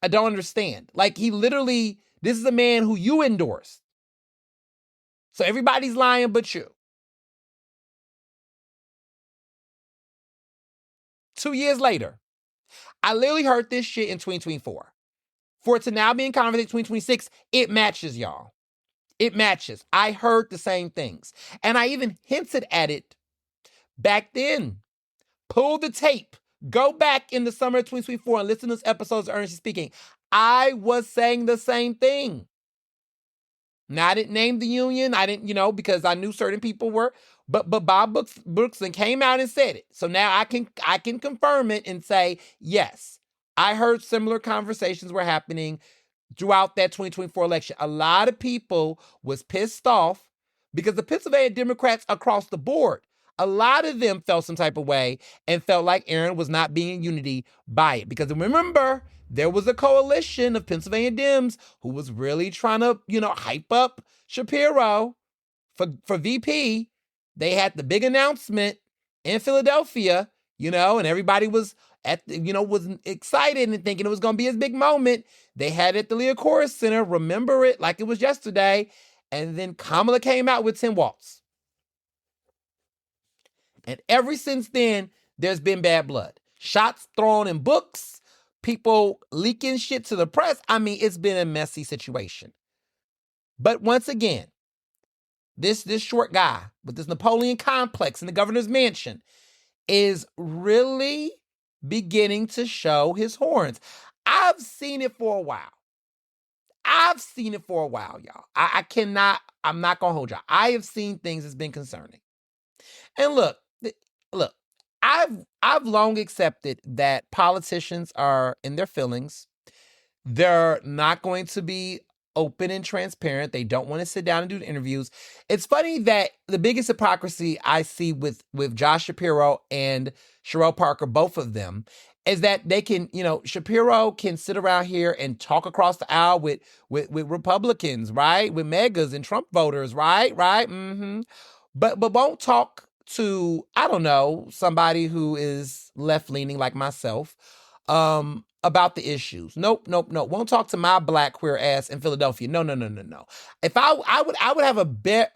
Speaker 2: I don't understand. Like, this is a man who you endorsed. So everybody's lying but you. 2 years later, I literally heard this shit in 2024. For it to now be in conversation in 2026, it matches, y'all. It matches. I heard the same things. And I even hinted at it back then. Pull the tape. Go back in the summer of 2024 and listen to those episodes of Ernestly Speaking. I was saying the same thing. Now, I didn't name the union. I didn't, because I knew certain people were. But Bob Brooks came out and said it. So now I can confirm it and say, yes, I heard similar conversations were happening throughout that 2024 election. A lot of people was pissed off because the Pennsylvania Democrats across the board, a lot of them felt some type of way and felt like Aaron was not being in unity by it. Because remember, there was a coalition of Pennsylvania Dems who was really trying to, hype up Shapiro for VP. They had the big announcement in Philadelphia, and everybody was was excited and thinking it was going to be his big moment. They had it at the Leah Chorus Center. Remember it like it was yesterday. And then Kamala came out with 10 waltz. And ever since then, there's been bad blood. Shots thrown in books, people leaking shit to the press. I mean, it's been a messy situation. But once again, this short guy with this Napoleon complex in the governor's mansion is really beginning to show his horns. I've seen it for a while. Y'all. I'm not going to hold y'all. I have seen things that's been concerning. And look, I've long accepted that politicians are in their feelings. They're not going to be open and transparent. They don't want to sit down and do the interviews. It's funny that the biggest hypocrisy I see with Josh Shapiro and Sherelle Parker, both of them, is that they can, Shapiro can sit around here and talk across the aisle with Republicans, right? With megas and Trump voters, right? Mm-hmm. But won't talk to, I don't know, somebody who is left-leaning like myself, about the issues. Nope. Won't talk to my black queer ass in Philadelphia. No. If I would have a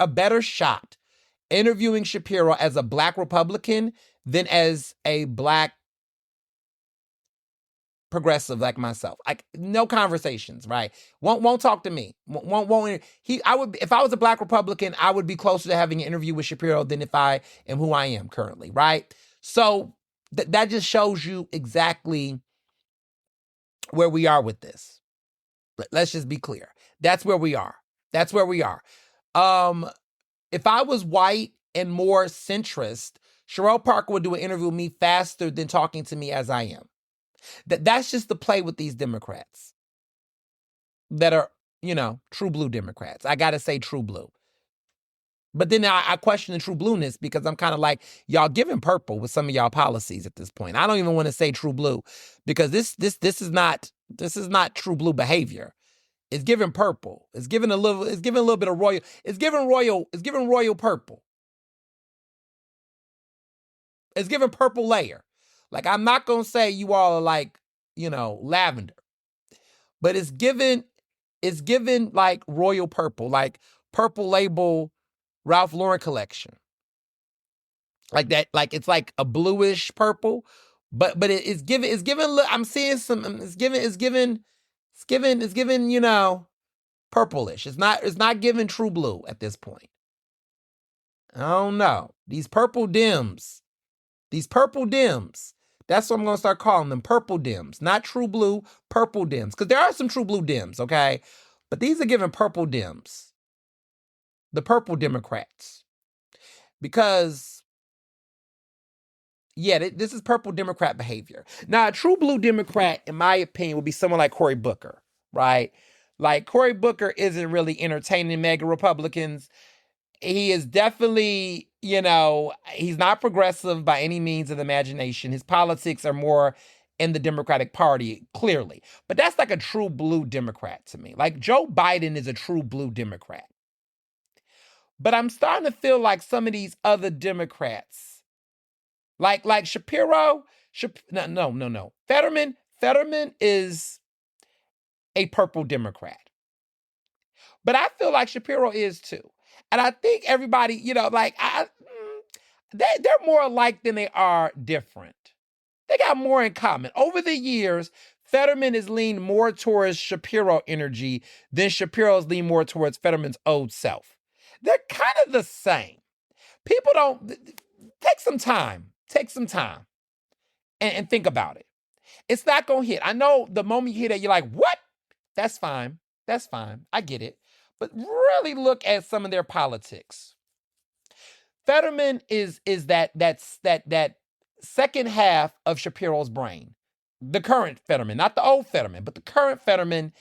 Speaker 2: better shot interviewing Shapiro as a black Republican than as a black progressive like myself. Like, no conversations, right? Won't talk to me. Won't if I was a black Republican, I would be closer to having an interview with Shapiro than if I am who I am currently, right? So that just shows you exactly where we are with this. Let's just be clear. That's where we are. If I was white and more centrist, Sherelle Parker would do an interview with me faster than talking to me as I am. That's just the play with these Democrats that are, true blue Democrats. I got to say true blue. But then I question the true blueness because I'm kind of like, y'all giving purple with some of y'all policies at this point. I don't even want to say true blue because this is not true blue behavior. It's giving purple. It's giving a little bit of royal. It's giving royal purple. It's giving purple layer. Like, I'm not going to say you all are like, lavender, but it's given like royal purple, like Purple Label Ralph Lauren collection. Like that, like it's like a bluish purple, but it's given, I'm seeing some, it's given, purplish. It's not giving true blue at this point. I don't know. These purple dims. That's what I'm going to start calling them, purple dims. Not true blue, purple dims. Because there are some true blue dims, okay? But these are giving purple dims. The purple Democrats. Because, yeah, this is purple Democrat behavior. Now, a true blue Democrat, in my opinion, would be someone like Cory Booker, right? Like, Cory Booker isn't really entertaining mega Republicans. He is definitely, he's not progressive by any means of the imagination. His politics are more in the Democratic Party, clearly. But that's like a true blue Democrat to me. Like, Joe Biden is a true blue Democrat. But I'm starting to feel like some of these other Democrats, like Shapiro, no. Fetterman is a purple Democrat. But I feel like Shapiro is too. And I think everybody, they're more alike than they are different. They got more in common. Over the years, Fetterman has leaned more towards Shapiro energy than Shapiro's leaned more towards Fetterman's old self. They're kind of the same. People don't, take some time and think about it. It's not going to hit. I know the moment you hear that, you're like, what? That's fine. I get it. But really look at some of their politics. Fetterman is that second half of Shapiro's brain. The current Fetterman, not the old Fetterman, but the current Fetterman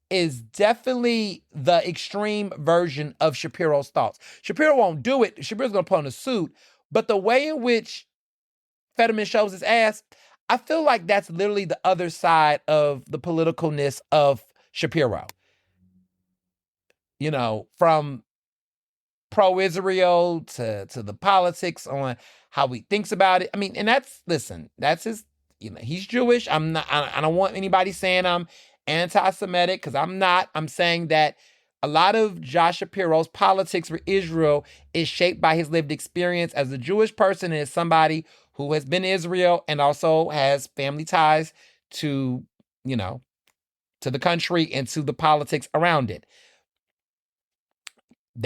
Speaker 2: is definitely the extreme version of Shapiro's thoughts. Shapiro won't do it. Shapiro's going to put on a suit, But the way in which Fetterman shows his ass, I feel like that's literally the other side of the politicalness of Shapiro. From pro-Israel to the politics on how he thinks about it. I mean, and that's his, he's Jewish. I don't want anybody saying I'm anti-Semitic, because I'm not. I'm saying that a lot of Josh Shapiro's politics for Israel is shaped by his lived experience as a Jewish person and as somebody who has been to Israel and also has family ties to, to the country and to the politics around it.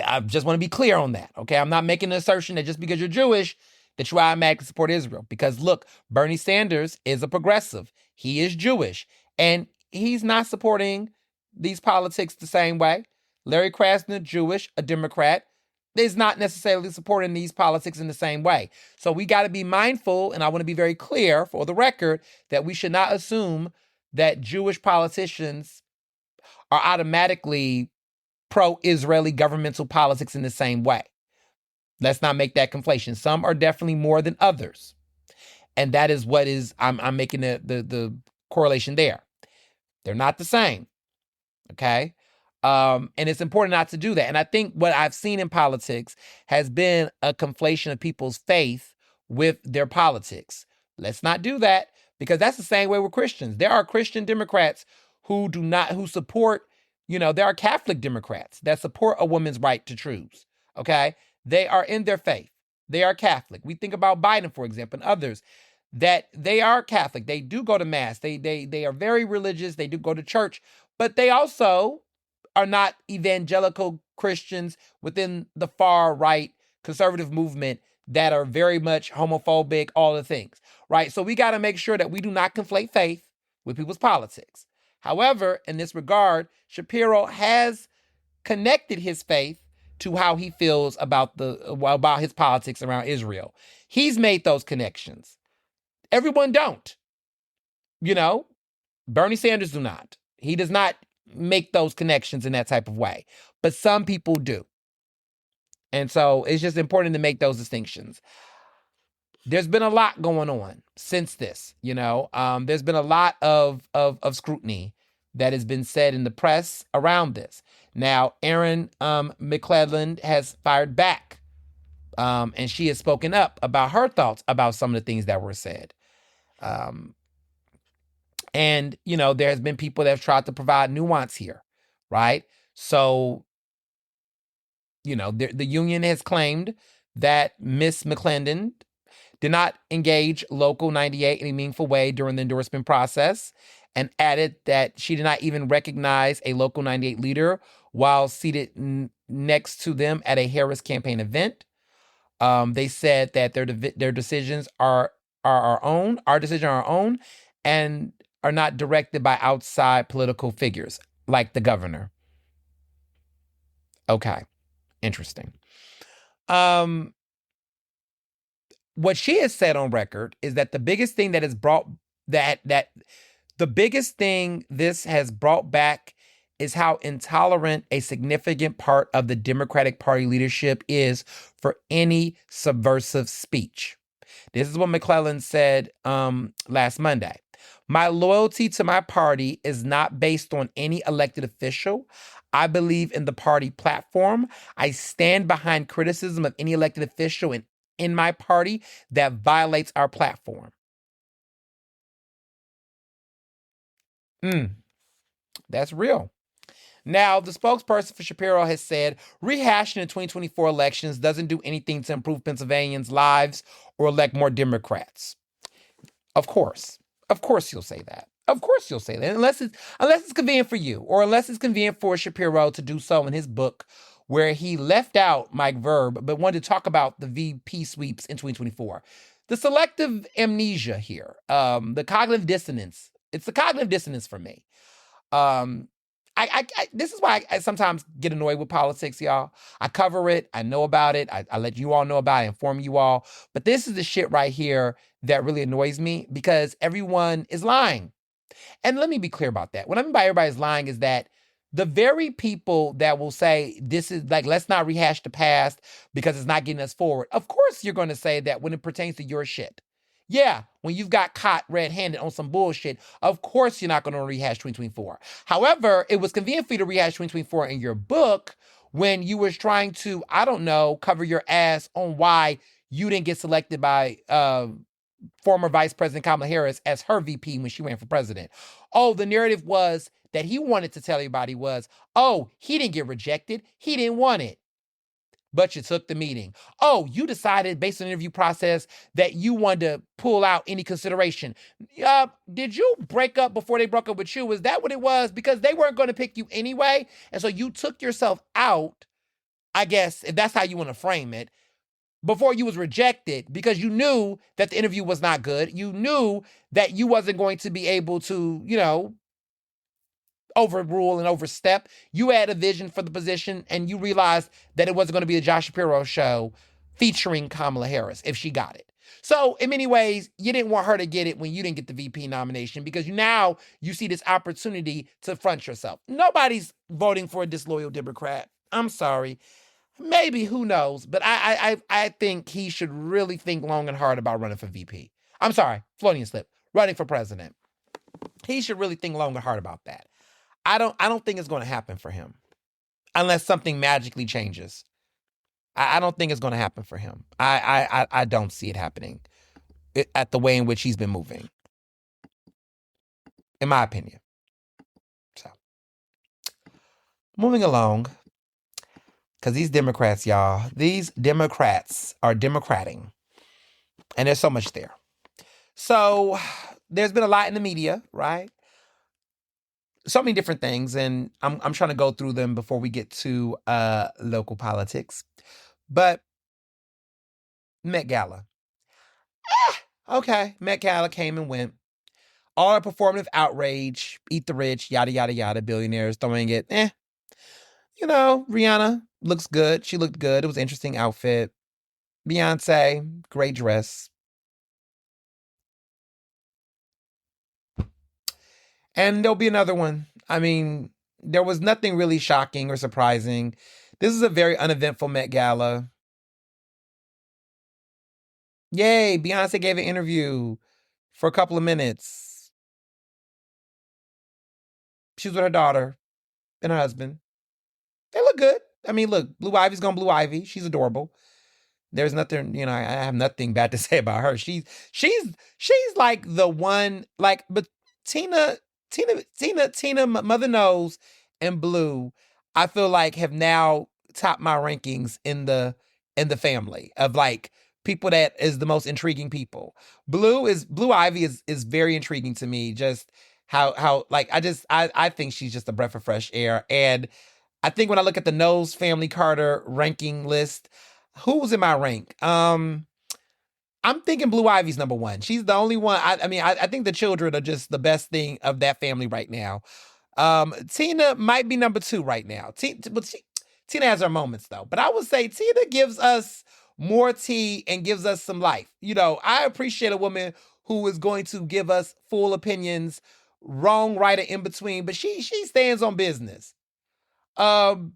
Speaker 2: I just want to be clear on that, okay? I'm not making an assertion that just because you're Jewish that you automatically support Israel. Because look, Bernie Sanders is a progressive. He is Jewish. And he's not supporting these politics the same way. Larry Krasner, Jewish, a Democrat, is not necessarily supporting these politics in the same way. So we got to be mindful, and I want to be very clear for the record, that we should not assume that Jewish politicians are automatically pro-Israeli governmental politics in the same way. Let's not make that conflation. Some are definitely more than others. And that is what is, I'm making the correlation there. They're not the same. Okay? And it's important not to do that. And I think what I've seen in politics has been a conflation of people's faith with their politics. Let's not do that, because that's the same way with Christians. There are Christian Democrats who support, there are Catholic Democrats that support a woman's right to choose. Okay? They are in their faith. They are Catholic. We think about Biden, for example, and others, that they are Catholic. They do go to mass. They are very religious. They do go to church, but they also are not evangelical Christians within the far right conservative movement that are very much homophobic, all the things, right? So we got to make sure that we do not conflate faith with people's politics. However, in this regard, Shapiro has connected his faith to how he feels about his politics around Israel. He's made those connections. Everyone don't. Bernie Sanders do not. He does not make those connections in that type of way. But some people do. And so it's just important to make those distinctions. There's been a lot going on since this, there's been a lot of scrutiny that has been said in the press around this. Now, Erin McClellan has fired back, and she has spoken up about her thoughts about some of the things that were said. And, there has been people that have tried to provide nuance here, right? So, the union has claimed that Miss McClellan did not engage Local 98 in a meaningful way during the endorsement process, and added that she did not even recognize a Local 98 leader while seated next to them at a Harris campaign event. They said that their decisions are our own, and are not directed by outside political figures like the governor. Okay, interesting. What she has said on record is that the biggest thing that has brought this has brought back is how intolerant a significant part of the Democratic Party leadership is for any subversive speech. This is what McClellan said last Monday. My loyalty to my party is not based on any elected official. I believe in the party platform. I stand behind criticism of any elected official in my party that violates our platform. That's real. Now, the spokesperson for Shapiro has said rehashing the 2024 elections doesn't do anything to improve Pennsylvanians' lives or elect more Democrats. Of course you'll say that. Of course you'll say that, unless it's convenient for you, or unless it's convenient for Shapiro to do so in his book, where he left out Mike Verb but wanted to talk about the VP sweeps in 2024. The selective amnesia here, the cognitive dissonance. It's the cognitive dissonance for me. This is why I sometimes get annoyed with politics, y'all. I cover it. I know about it. I let you all know about it, inform you all. But this is the shit right here that really annoys me, because everyone is lying. And let me be clear about that. What I mean by everybody's lying is that The very people that will say this is like, let's not rehash the past because it's not getting us forward. Of course, you're going to say that when it pertains to your shit. Yeah, when you've got caught red-handed on some bullshit, of course you're not going to rehash 2024. However, it was convenient for you to rehash 2024 in your book when you were trying to, I don't know, cover your ass on why you didn't get selected by former Vice President Kamala Harris as her VP when she ran for president. Oh, the narrative was that he wanted to tell everybody was, oh, he didn't get rejected. He didn't want it. But you took the meeting. Oh, you decided based on the interview process that you wanted to pull out any consideration. Did you break up before they broke up with you? Is that what it was? Because they weren't going to pick you anyway. And so you took yourself out, I guess, if that's how you want to frame it, before you was rejected because you knew that the interview was not good. You knew that you wasn't going to be able to, overrule and overstep. You had a vision for the position and you realized that it wasn't going to be a Josh Shapiro show featuring Kamala Harris if she got it. So in many ways, you didn't want her to get it when you didn't get the VP nomination because now you see this opportunity to front yourself. Nobody's voting for a disloyal Democrat. I'm sorry. Maybe, who knows? But I think he should really think long and hard about running for VP. I'm sorry, Floridian slip, running for president. He should really think long and hard about that. I don't think it's going to happen for him unless something magically changes. I don't think it's going to happen for him. I don't see it happening at the way in which he's been moving, in my opinion. So, moving along, because these Democrats, y'all, these Democrats are democrating, and there's so much there. So, there's been a lot in the media, right? So many different things, and I'm trying to go through them before we get to local politics. But Met Gala. Okay, Met Gala came and went. All the performative outrage, eat the rich, yada, yada, yada, billionaires throwing it. Rihanna looks good. She looked good. It was an interesting outfit. Beyonce, great dress. And there'll be another one. I mean, there was nothing really shocking or surprising. This is a very uneventful Met Gala. Yay, Beyonce gave an interview for a couple of minutes. She was with her daughter and her husband. They look good. I mean, look, Blue Ivy's gone Blue Ivy. She's adorable. There's nothing, I have nothing bad to say about her. She's like the one, like, but Tina, Mother Knows, and Blue, I feel like have now topped my rankings in the family of like people that is the most intriguing people. Blue Ivy is very intriguing to me. Just how like I think she's just a breath of fresh air. And I think when I look at the Knowles Family Carter ranking list, who's in my rank? I'm thinking Blue Ivy's number one. She's the only one. I think the children are just the best thing of that family right now. Tina might be number two right now. Tina has her moments though. But I would say Tina gives us more tea and gives us some life. I appreciate a woman who is going to give us full opinions, wrong, right, or in between. But she stands on business. Number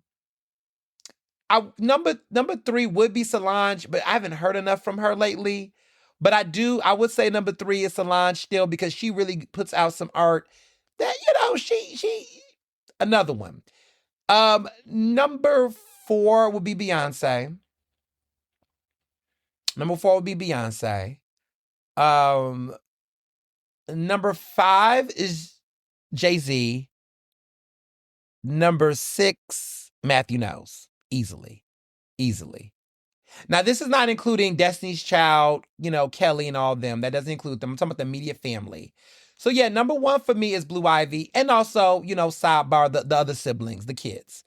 Speaker 2: three would be Solange, but I haven't heard enough from her lately. But I would say number three is Solange still because she really puts out some art that, she another one. Number four would be Beyonce. Number five is Jay-Z. Number six, Matthew Knowles. Easily. Now, this is not including Destiny's Child, Kelly and all of them. That doesn't include them. I'm talking about the immediate family. So, yeah, number one for me is Blue Ivy. And also, sidebar, the other siblings, the kids.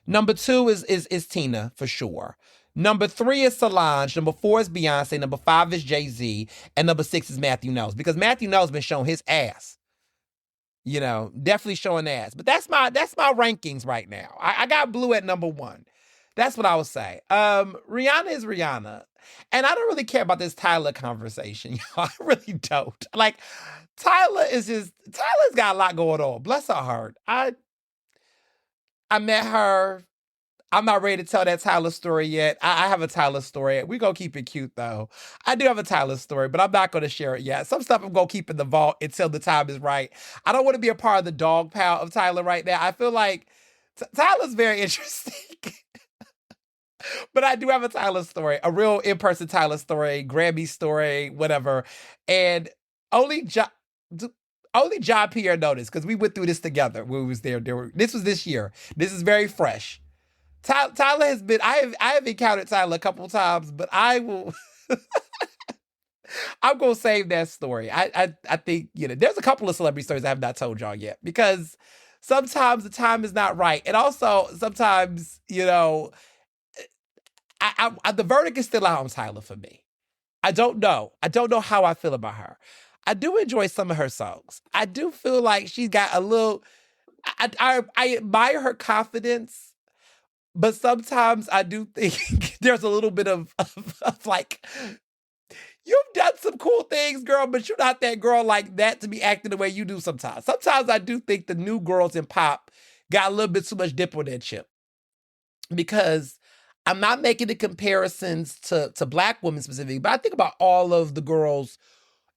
Speaker 2: Number two is Tina, for sure. Number three is Solange. Number four is Beyonce. Number five is Jay-Z. And number six is Matthew Knowles. Because Matthew Knowles has been showing his ass. Definitely showing ass. But that's my rankings right now. I got Blue at number one. That's what I would say. Rihanna is Rihanna. And I don't really care about this Tyler conversation. I really don't. Like, Tyler's got a lot going on. Bless her heart. I met her. I'm not ready to tell that Tyler story yet. I have a Tyler story. We're going to keep it cute, though. I do have a Tyler story, but I'm not going to share it yet. Some stuff I'm going to keep in the vault until the time is right. I don't want to be a part of the dog pile of Tyler right now. I feel like Tyler's very interesting. But I do have a Tyler story, a real in-person Tyler story, Grammy story, whatever. And only John, only John Pierre noticed because we went through this together when we was there. This was this year. This is very fresh. Tyler has been. I have encountered Tyler a couple of times, but I will. I'm gonna save that story. I think there's a couple of celebrity stories I have not told y'all yet because sometimes the time is not right, and also sometimes the verdict is still out on Tyler for me. I don't know. I don't know how I feel about her. I do enjoy some of her songs. I do feel like she's got a little. I admire her confidence, but sometimes I do think there's a little bit of like, you've done some cool things, girl, but you're not that girl like that to be acting the way you do sometimes. Sometimes I do think the new girls in pop got a little bit too much dip on that chip because I'm not making the comparisons to Black women specifically, but I think about all of the girls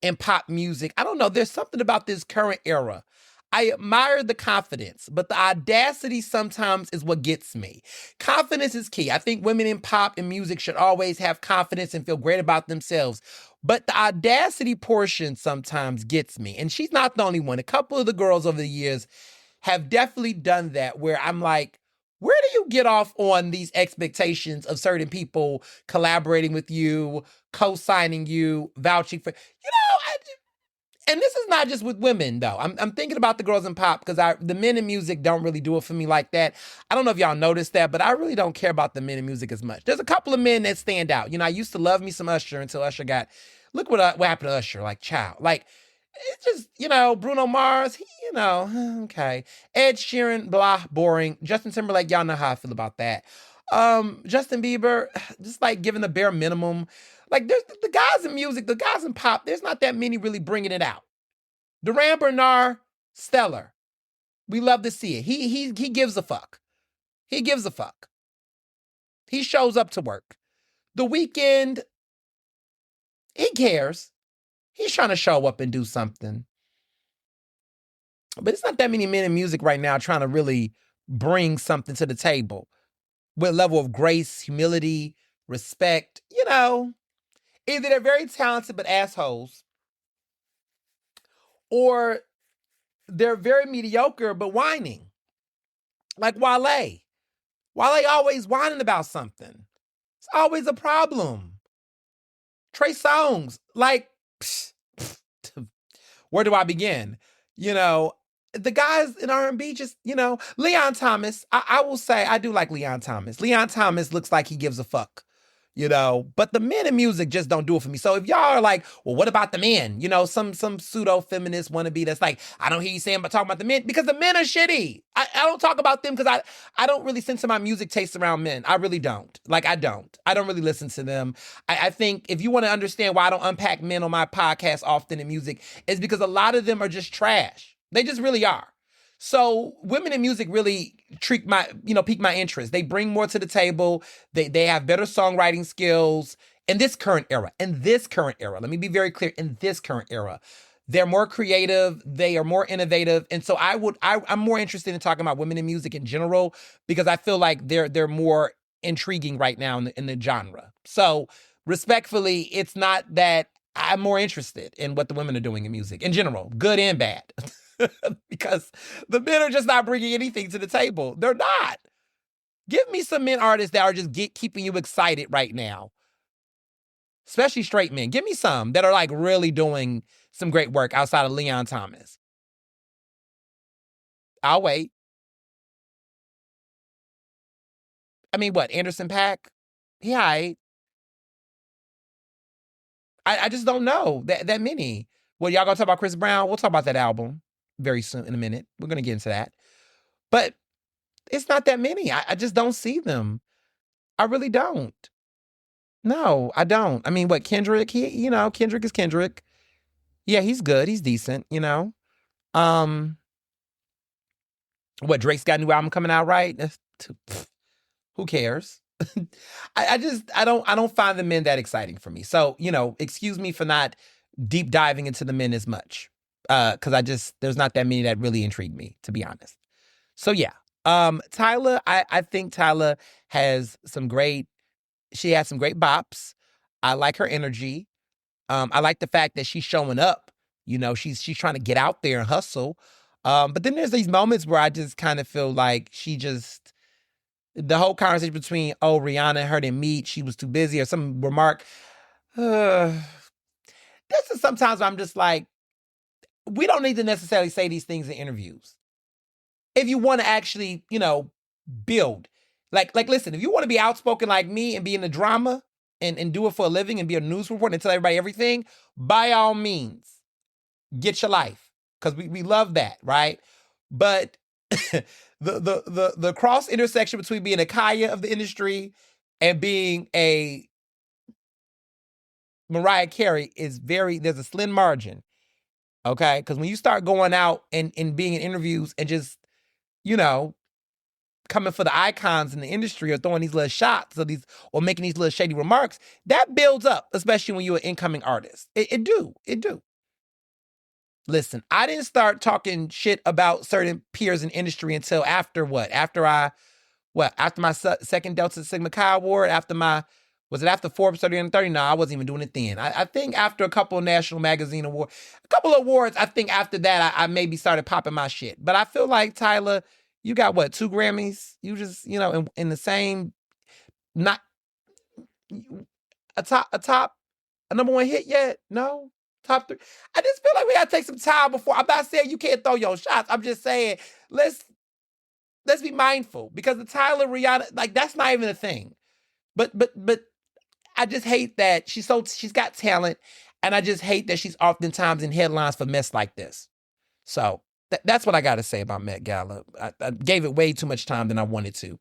Speaker 2: in pop music. I don't know. There's something about this current era. I admire the confidence, but the audacity sometimes is what gets me. Confidence is key. I think women in pop and music should always have confidence and feel great about themselves. But the audacity portion sometimes gets me. And she's not the only one. A couple of the girls over the years have definitely done that where I'm like, where do you get off on these expectations of certain people collaborating with you, co-signing you, vouching for, and this is not just with women, though. I'm thinking about the girls in pop because the men in music don't really do it for me like that. I don't know if y'all noticed that, but I really don't care about the men in music as much. There's a couple of men that stand out. I used to love me some Usher until Usher look what happened to Usher, like, child. Like, it's just, Bruno Mars, okay. Ed Sheeran, blah, boring. Justin Timberlake, y'all know how I feel about that. Justin Bieber, just like giving the bare minimum. Like, there's the guys in music, the guys in pop, there's not that many really bringing it out. Duran Bernard, stellar. We love to see it. He gives a fuck. He gives a fuck. He shows up to work. The Weeknd, he cares. He's trying to show up and do something. But it's not that many men in music right now trying to really bring something to the table with a level of grace, humility, respect. Either they're very talented but assholes, or they're very mediocre but whining. Like Wale. Wale always whining about something. It's always a problem. Trey Songz, like, where do I begin? The guys in R&B just, Leon Thomas, I will say I do like Leon Thomas. Leon Thomas looks like he gives a fuck. But the men in music just don't do it for me. So if y'all are like, well, what about the men? Some pseudo-feminist wannabe that's like, I don't hear you talking about the men, because the men are shitty. I don't talk about them because I don't really censor my music taste around men. I really don't. Like, I don't really listen to them. I think if you want to understand why I don't unpack men on my podcast often in music, it's because a lot of them are just trash. They just really are. So women in music really pique my interest. They bring more to the table. They have better songwriting skills in this current era. Let me be very clear. In this current era, they're more creative. They are more innovative. And so I'm more interested in talking about women in music in general because I feel like they're more intriguing right now in the genre. So respectfully, it's not that I'm more interested in what the women are doing in music in general, good and bad. Because the men are just not bringing anything to the table. They're not. Give me some men artists that are just keeping you excited right now. Especially straight men. Give me some that are like really doing some great work outside of Leon Thomas. I'll wait. I mean, what? Anderson .Paak? Yeah, I just don't know that many. Well, y'all gonna talk about Chris Brown? We'll talk about that album very soon in a minute. We're gonna get into that. But it's not that many. I just don't see them. I really don't. No, I don't. I mean, what, Kendrick? Kendrick is Kendrick. Yeah, he's good. He's decent, What, Drake's got a new album coming out, right? Who cares? I don't find the men that exciting for me. So, excuse me for not deep diving into the men as much. Cause there's not that many that really intrigue me, to be honest. So yeah. Tyler, I think Tyler has she has some great bops. I like her energy. I like the fact that she's showing up. She's trying to get out there and hustle. But then there's these moments where I just kind of feel like the whole conversation between, Rihanna and her didn't meet, she was too busy, or some remark. This is sometimes I'm just like, we don't need to necessarily say these things in interviews. If you want to actually, build. Like, listen, if you want to be outspoken like me and be in the drama and do it for a living and be a news reporter and tell everybody everything, by all means, get your life. Because we love that, right? But the cross intersection between being a Kaya of the industry and being a Mariah Carey there's a slim margin. Okay? Because when you start going out and being in interviews and just, coming for the icons in the industry or throwing these little shots or making these little shady remarks, that builds up, especially when you're an incoming artist. It do. Listen, I didn't start talking shit about certain peers in industry until after what? After my second Delta Sigma Chi Award, was it after Forbes 30 and 30? No, I wasn't even doing it then. I think after a couple of National Magazine awards, I think after that, I maybe started popping my shit. But I feel like, Tyler, you got what, 2 Grammys? You just, in the same, not a number one hit yet? No? Top 3? I just feel like we gotta take some time before. I'm not saying you can't throw your shots. I'm just saying, let's be mindful, because the Tyler Rihanna, like, that's not even a thing. But I just hate that she's got talent, and I just hate that she's oftentimes in headlines for mess like this. So that's what I got to say about Met Gala. I gave it way too much time than I wanted to.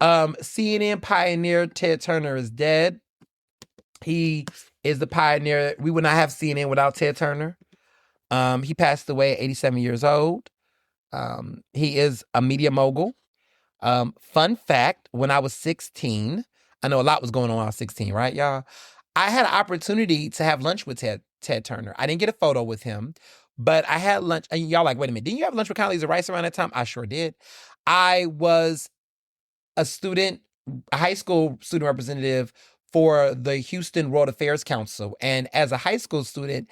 Speaker 2: CNN pioneer Ted Turner is dead. He is the pioneer. We would not have CNN without Ted Turner. He passed away at 87 years old. He is a media mogul. Fun fact, when I was 16, I know a lot was going on when I was 16, right, y'all? I had an opportunity to have lunch with Ted Turner. I didn't get a photo with him, but I had lunch. And y'all like, wait a minute, didn't you have lunch with Condoleezza Rice around that time? I sure did. I was a high school student representative for the Houston World Affairs Council. And as a high school student,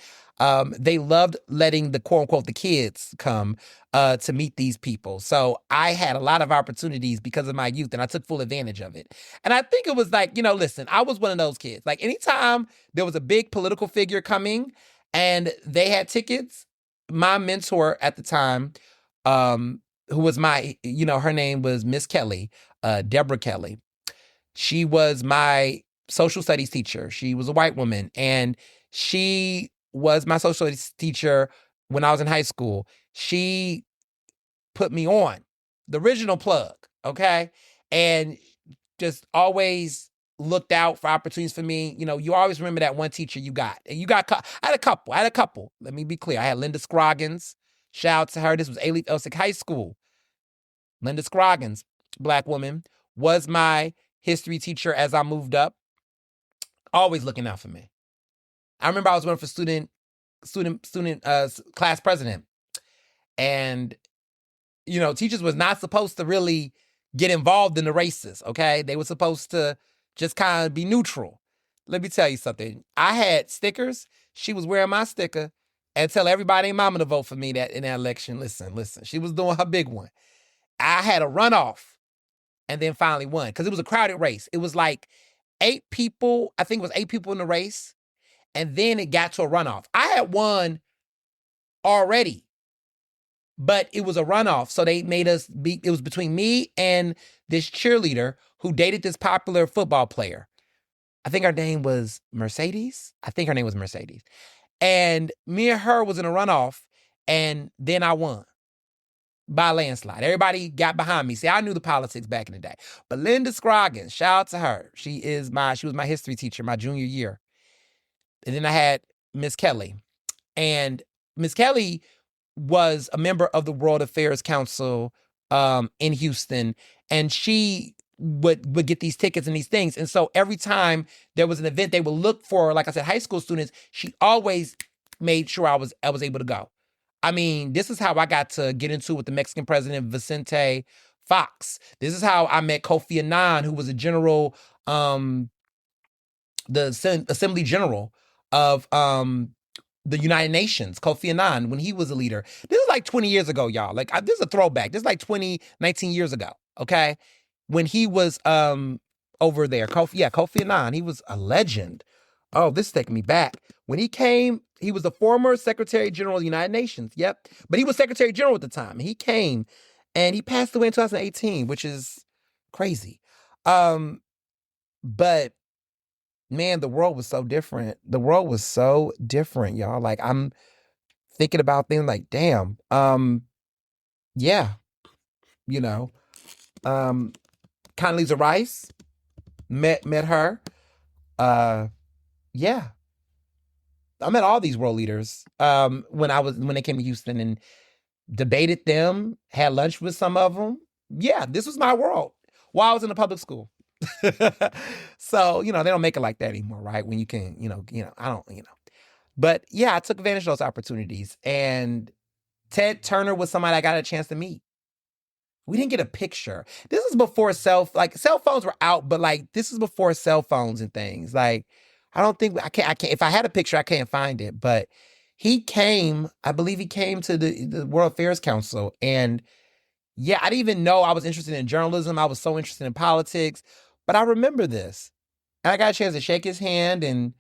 Speaker 2: they loved letting the quote unquote the kids come to meet these people. So I had a lot of opportunities because of my youth, and I took full advantage of it. And I think it was like, listen, I was one of those kids. Like, anytime there was a big political figure coming and they had tickets, my mentor at the time, who was her name was Miss Kelly, Deborah Kelly. She was my social studies teacher. She was a white woman, and she was my social studies teacher when I was in high school. She put me on, the original plug, okay? And just always looked out for opportunities for me. You always remember that one teacher you got. And I had a couple. Let me be clear. I had Linda Scroggins. Shout out to her. This was Alief Elsick High School. Linda Scroggins, Black woman, was my history teacher as I moved up. Always looking out for me. I remember I was running for student class president, and teachers was not supposed to really get involved in the races. Okay, they were supposed to just kind of be neutral. Let me tell you something. I had stickers. She was wearing my sticker and tell everybody and mama to vote for me in that election. Listen. She was doing her big one. I had a runoff and then finally won because it was a crowded race. It was like 8 people. I think it was 8 people in the race. And then it got to a runoff. I had won already, but it was a runoff. So they made us it was between me and this cheerleader who dated this popular football player. I think her name was Mercedes. And me and her was in a runoff, and then I won by a landslide. Everybody got behind me. See, I knew the politics back in the day. But Linda Scroggins, shout out to her. She was my history teacher my junior year. And then I had Miss Kelly. And Miss Kelly was a member of the World Affairs Council in Houston, and she would get these tickets and these things. And so every time there was an event, they would look for, like I said, high school students. She always made sure I was able to go. I mean, this is how I got to get into with the Mexican president Vicente Fox. This is how I met Kofi Annan, who was a general, the Assembly General of the United Nations, Kofi Annan, when he was a leader. This is like 20 years ago, y'all. Like, this is a throwback. This is like 19 years ago, okay? When he was over there. Kofi Annan, he was a legend. Oh, this is taking me back. When he came, he was the former Secretary General of the United Nations. Yep. But he was Secretary General at the time. He came and he passed away in 2018, which is crazy. But man, the world was so different. The world was so different, y'all. Like, I'm thinking about things like, damn, yeah, you know, Condoleezza Rice, met her. Yeah, I met all these world leaders when they came to Houston, and debated them, had lunch with some of them. Yeah, this was my world while I was in the public school. So, they don't make it like that anymore, right? When you can, I don't, But yeah, I took advantage of those opportunities. And Ted Turner was somebody I got a chance to meet. We didn't get a picture. This is before cell phones were out, but like, this is before cell phones and things. Like, I can't, if I had a picture, I can't find it. But I believe he came to the World Affairs Council. And yeah, I didn't even know I was interested in journalism. I was so interested in politics. But I remember this. And I got a chance to shake his hand and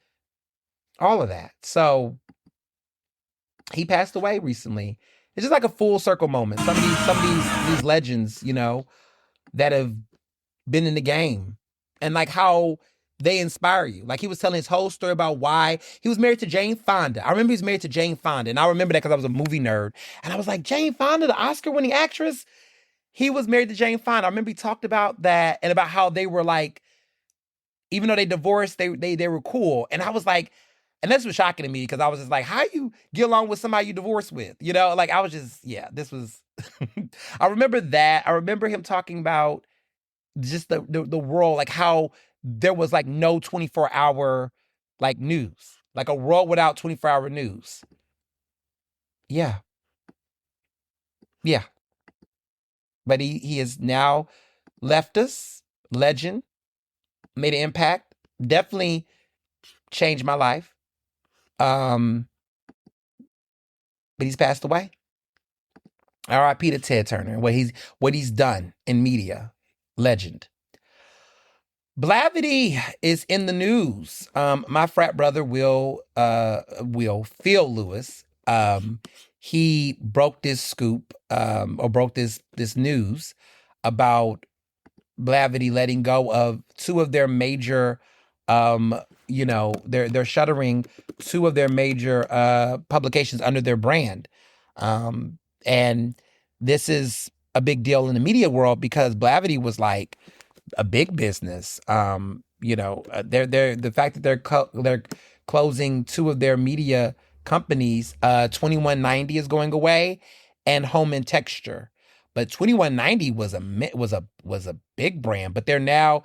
Speaker 2: all of that. So he passed away recently. It's just like a full circle moment. Some of these legends, that have been in the game, and like how they inspire you. Like, he was telling his whole story about why he was married to Jane Fonda. I remember he was married to Jane Fonda, and I remember that because I was a movie nerd. And I was like, Jane Fonda, the Oscar-winning actress? He was married to Jane Fonda. I remember he talked about that and about how they were like, even though they divorced, they were cool. And I was like, and this was shocking to me because I was just like, how you get along with somebody you divorced with? Like, I was just, yeah, this was, I remember that. I remember him talking about just the world, like how there was like no 24-hour like news, like a world without 24-hour news. Yeah. Yeah. But he has now left us, legend, made an impact, definitely changed my life. But he's passed away. R.I.P. to Ted Turner, what he's done in media, legend. Blavity is in the news. My frat brother Phil Lewis, he broke this scoop, or broke this news about Blavity letting go of two of their major, they're shuttering two of their major publications under their brand. And this is a big deal in the media world because Blavity was like a big business. The fact that they're closing two of their media companies, 2190 is going away, and Home and Texture. But 2190 was a big brand, but they're now,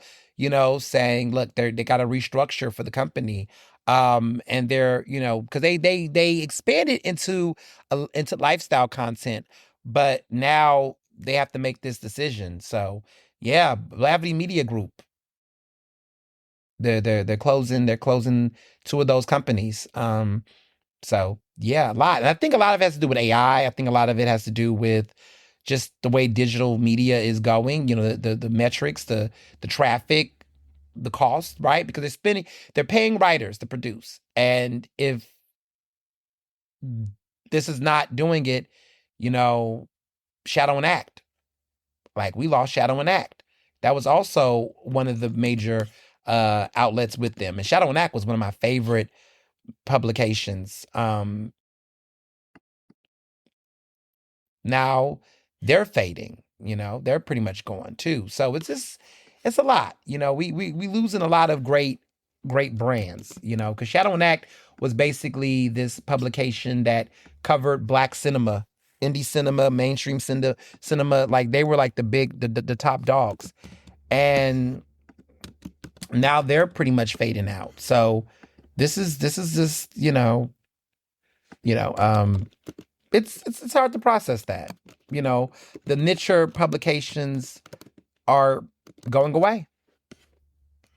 Speaker 2: saying, look, they got to restructure for the company. And they're, because they expanded into lifestyle content, but now they have to make this decision. So yeah, Blavity Media Group. They're closing two of those companies. So yeah, a lot. And I think a lot of it has to do with AI. I think a lot of it has to do with just the way digital media is going, the metrics, the traffic, the cost, right? Because they're paying writers to produce. And if this is not doing it, Shadow and Act. Like, we lost Shadow and Act. That was also one of the major outlets with them. And Shadow and Act was one of my favorite publications. Now they're fading, they're pretty much gone too. So it's a lot, we losing a lot of great brands, because Shadow and Act was basically this publication that covered Black cinema indie cinema, mainstream cinema, like they were like the top dogs. And now they're pretty much fading out. So this is just, it's hard to process that. The niche publications are going away.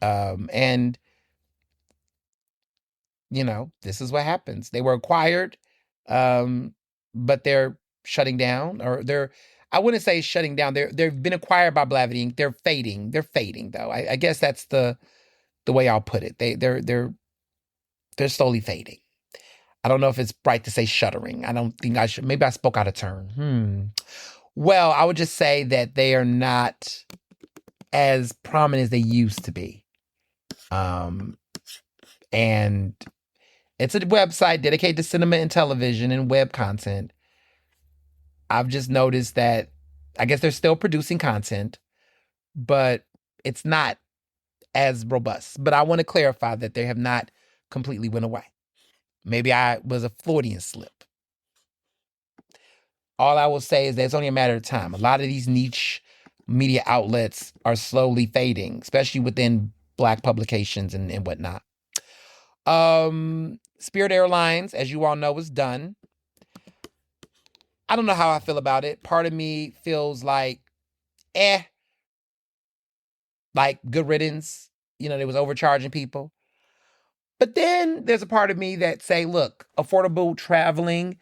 Speaker 2: And this is what happens. They were acquired, but they're shutting down, or I wouldn't say shutting down. They've been acquired by Blavity. They're fading. They're fading, though. I guess that's the way I'll put it. They're slowly fading. I don't know if it's right to say shuttering. I don't think I should. Maybe I spoke out of turn. Well, I would just say that they are not as prominent as they used to be. And it's a website dedicated to cinema and television and web content. I've just noticed that I guess they're still producing content, but it's not as robust. But I want to clarify that they have not completely went away. Maybe I was a Freudian slip. All I will say is that it's only a matter of time. A lot of these niche media outlets are slowly fading, especially within Black publications and whatnot. Spirit Airlines, as you all know, is done. I don't know how I feel about it. Part of me feels like, like good riddance. They was overcharging people. But then there's a part of me that say, look, affordable traveling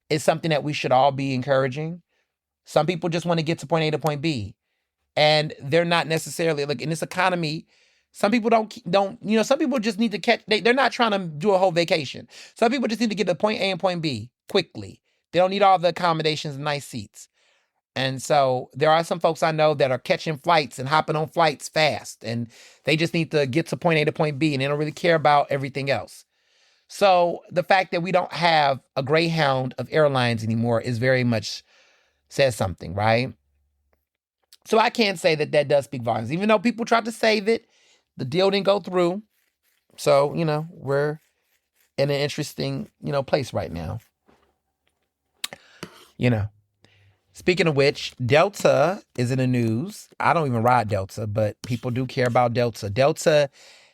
Speaker 2: is something that we should all be encouraging. Some people just want to get to point A to point B. And they're not necessarily, like in this economy, some people don't, some people just need to catch, they're not trying to do a whole vacation. Some people just need to get to point A and point B quickly. They don't need all the accommodations and nice seats. And so there are some folks I know that are catching flights and hopping on flights fast, and they just need to get to point A to point B, and they don't really care about everything else. So the fact that we don't have a Greyhound of airlines anymore is very much says something, right? So I can't say that does speak volumes. Even though people tried to save it, the deal didn't go through. So, we're in an interesting, place right now. Speaking of which, Delta is in the news. I don't even ride Delta, but people do care about Delta. Delta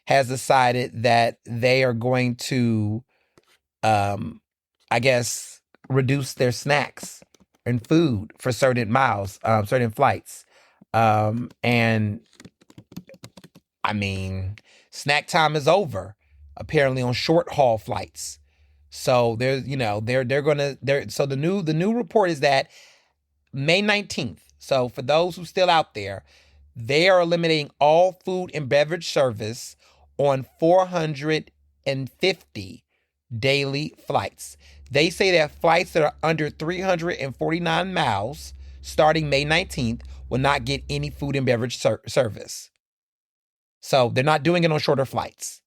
Speaker 2: has decided that they are going to, reduce their snacks and food for certain miles, certain flights. And I mean, snack time is over, apparently on short haul flights. So there's, so the new report is that May 19th. So for those who still out there, they are eliminating all food and beverage service on 450 daily flights. They say that flights that are under 349 miles starting May 19th will not get any food and beverage service. So they're not doing it on shorter flights.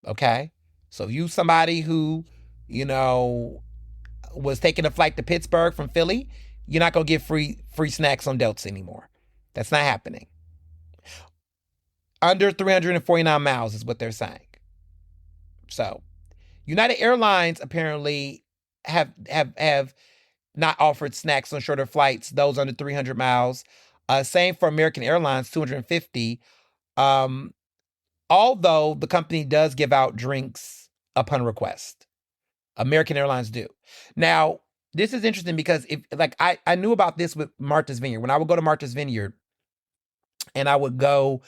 Speaker 2: Okay? So you somebody who, was taking a flight to Pittsburgh from Philly, you're not going to get free snacks on Delta anymore. That's not happening. Under 349 miles is what they're saying. So United Airlines apparently have not offered snacks on shorter flights, those under 300 miles. Same for American Airlines, 250. Although the company does give out drinks upon request. American Airlines do. Now, this is interesting because I knew about this with Martha's Vineyard. When I would go to Martha's Vineyard and I would go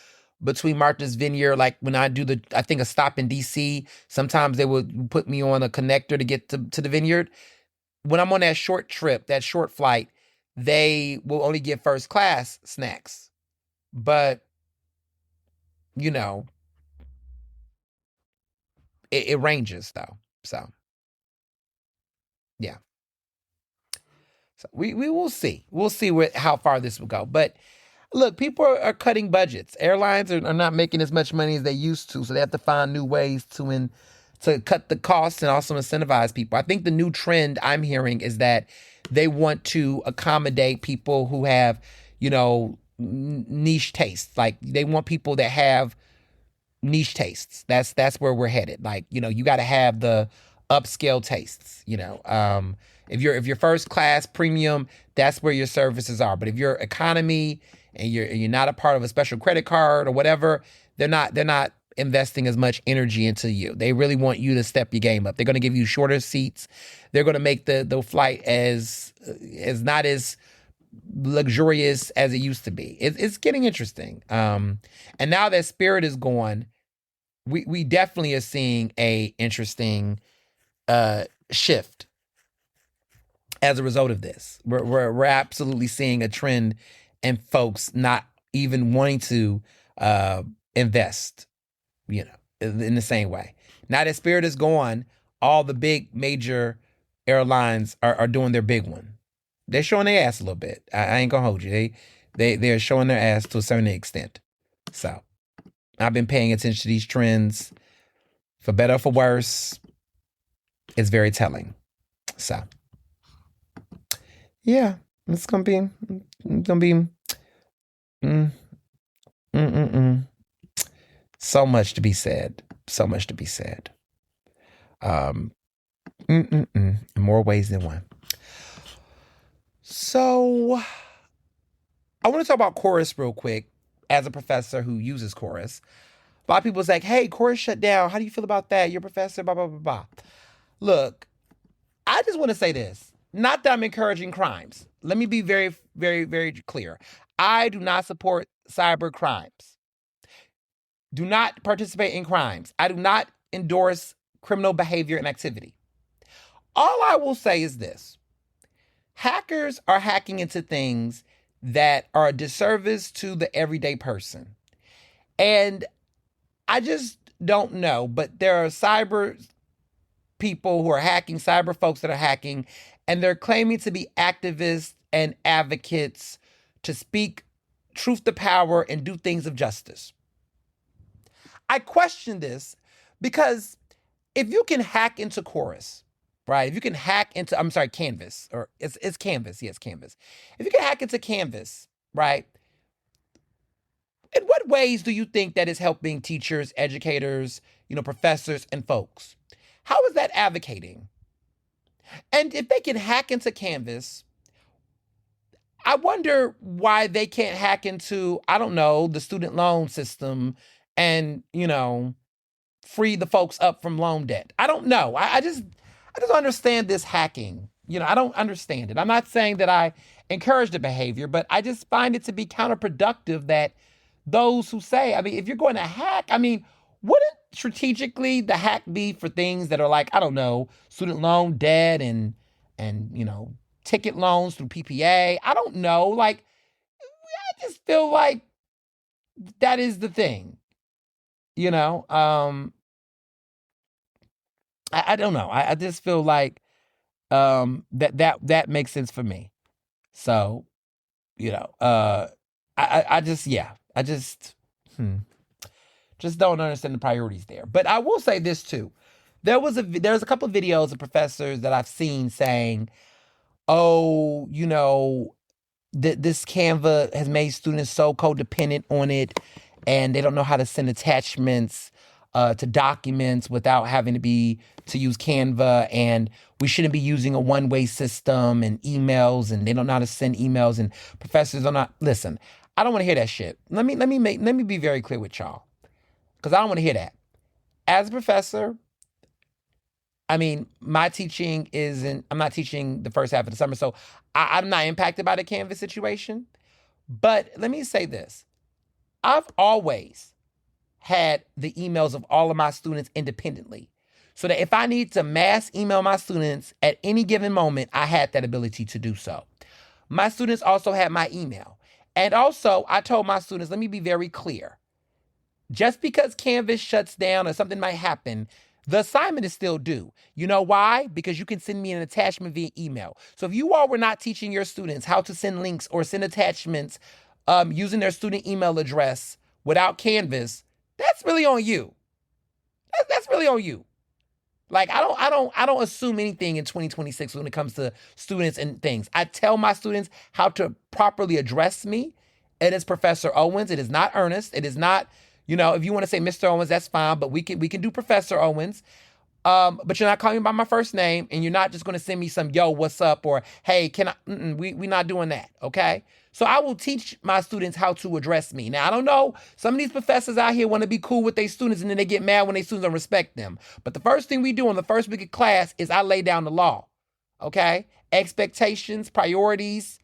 Speaker 2: between Martha's Vineyard, like when I do a stop in DC, sometimes they would put me on a connector to get to the vineyard. When I'm on that short trip, that short flight, they will only give first class snacks. But, it ranges though. So, yeah. So we will see. We'll see how far this will go. But look, people are cutting budgets. Airlines are not making as much money as they used to, so they have to find new ways to cut the costs and also incentivize people. I think the new trend I'm hearing is that they want to accommodate people who have, niche tastes. Like they want people that have niche tastes. That's where we're headed. Like, you got to have the upscale tastes. If you're first class premium, that's where your services are. But if you're economy and you're not a part of a special credit card or whatever, they're not investing as much energy into you. They really want you to step your game up. They're going to give you shorter seats. They're going to make the flight as not as luxurious as it used to be. It's getting interesting. And now that Spirit is gone, we definitely are seeing a interesting shift as a result of this. We're absolutely seeing a trend in folks not even wanting to invest, in the same way. Now that Spirit is gone, all the big major airlines are doing their big one. They're showing their ass a little bit. I ain't gonna hold you. They're showing their ass to a certain extent. So I've been paying attention to these trends, for better or for worse. It's very telling. So yeah, it's gonna be so much to be said. So much to be said. In more ways than one. So I want to talk about Chorus real quick. As a professor who uses Chorus, a lot of people say, hey, Chorus shut down. How do you feel about that? You're a professor, blah, blah, blah, blah. Look, I just want to say this. Not that I'm encouraging crimes. Let me be very, very, very clear. I do not support cyber crimes. Do not participate in crimes. I do not endorse criminal behavior and activity. All I will say is this. Hackers are hacking into things that are a disservice to the everyday person. And I just don't know, but there are cyber people who are hacking, cyber folks that are hacking, and they're claiming to be activists and advocates to speak truth to power and do things of justice. I question this because if you can hack into Chorus, right? If you can hack into, Canvas, or it's Canvas. Yes, Canvas. If you can hack into Canvas, right? In what ways do you think that is helping teachers, educators, professors and folks? How is that advocating? And if they can hack into Canvas, I wonder why they can't hack into, I don't know, the student loan system and, free the folks up from loan debt. I don't know. I just don't understand this hacking. I don't understand it. I'm not saying that I encourage the behavior, but I just find it to be counterproductive that those who say, if you're going to hack, wouldn't strategically the hack be for things that are like, I don't know, student loan debt and ticket loans through PPA? I don't know. I just feel like that is the thing. I don't know. I just feel like that makes sense for me. So, I just don't understand the priorities there. But I will say this too. There's a couple of videos of professors that I've seen saying, oh, this Canva has made students so codependent on it, and they don't know how to send attachments to documents without having to use Canva, and we shouldn't be using a one-way system and emails, and they don't know how to send emails, and professors are not. Listen, I don't want to hear that shit. Let me be very clear with y'all, because I don't want to hear that. As a professor, my teaching I'm not teaching the first half of the summer, so I'm not impacted by the Canvas situation. But let me say this. I've always had the emails of all of my students independently, so that if I need to mass email my students at any given moment, I had that ability to do so. My students also had my email. And also, I told my students, let me be very clear. Just because Canvas shuts down or something might happen, the assignment is still due. You know why? Because you can send me an attachment via email. So if you all were not teaching your students how to send links or send attachments using their student email address without Canvas, that's really on you. That's really on you. I don't assume anything in 2026 when it comes to students and things. I tell my students how to properly address me. It is Professor Owens. It is not Ernest. It is not, if you want to say Mr. Owens, that's fine, but we can do Professor Owens. But you're not calling me by my first name, and you're not just going to send me some, yo, what's up? Or, hey, can I, we're not doing that, okay? So I will teach my students how to address me. Now, I don't know, some of these professors out here want to be cool with their students, and then they get mad when their students don't respect them. But the first thing we do on the first week of class is I lay down the law, okay? Expectations, priorities,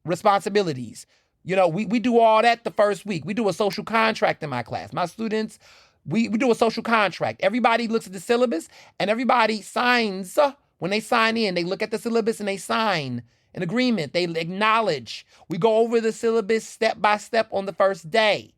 Speaker 2: responsibilities. You know, we do all that the first week. We do a social contract in my class. My students, we do a social contract. Everybody looks at the syllabus and everybody signs. When they sign in, they look at the syllabus and they sign an agreement. They acknowledge. We go over the syllabus step by step on the first day.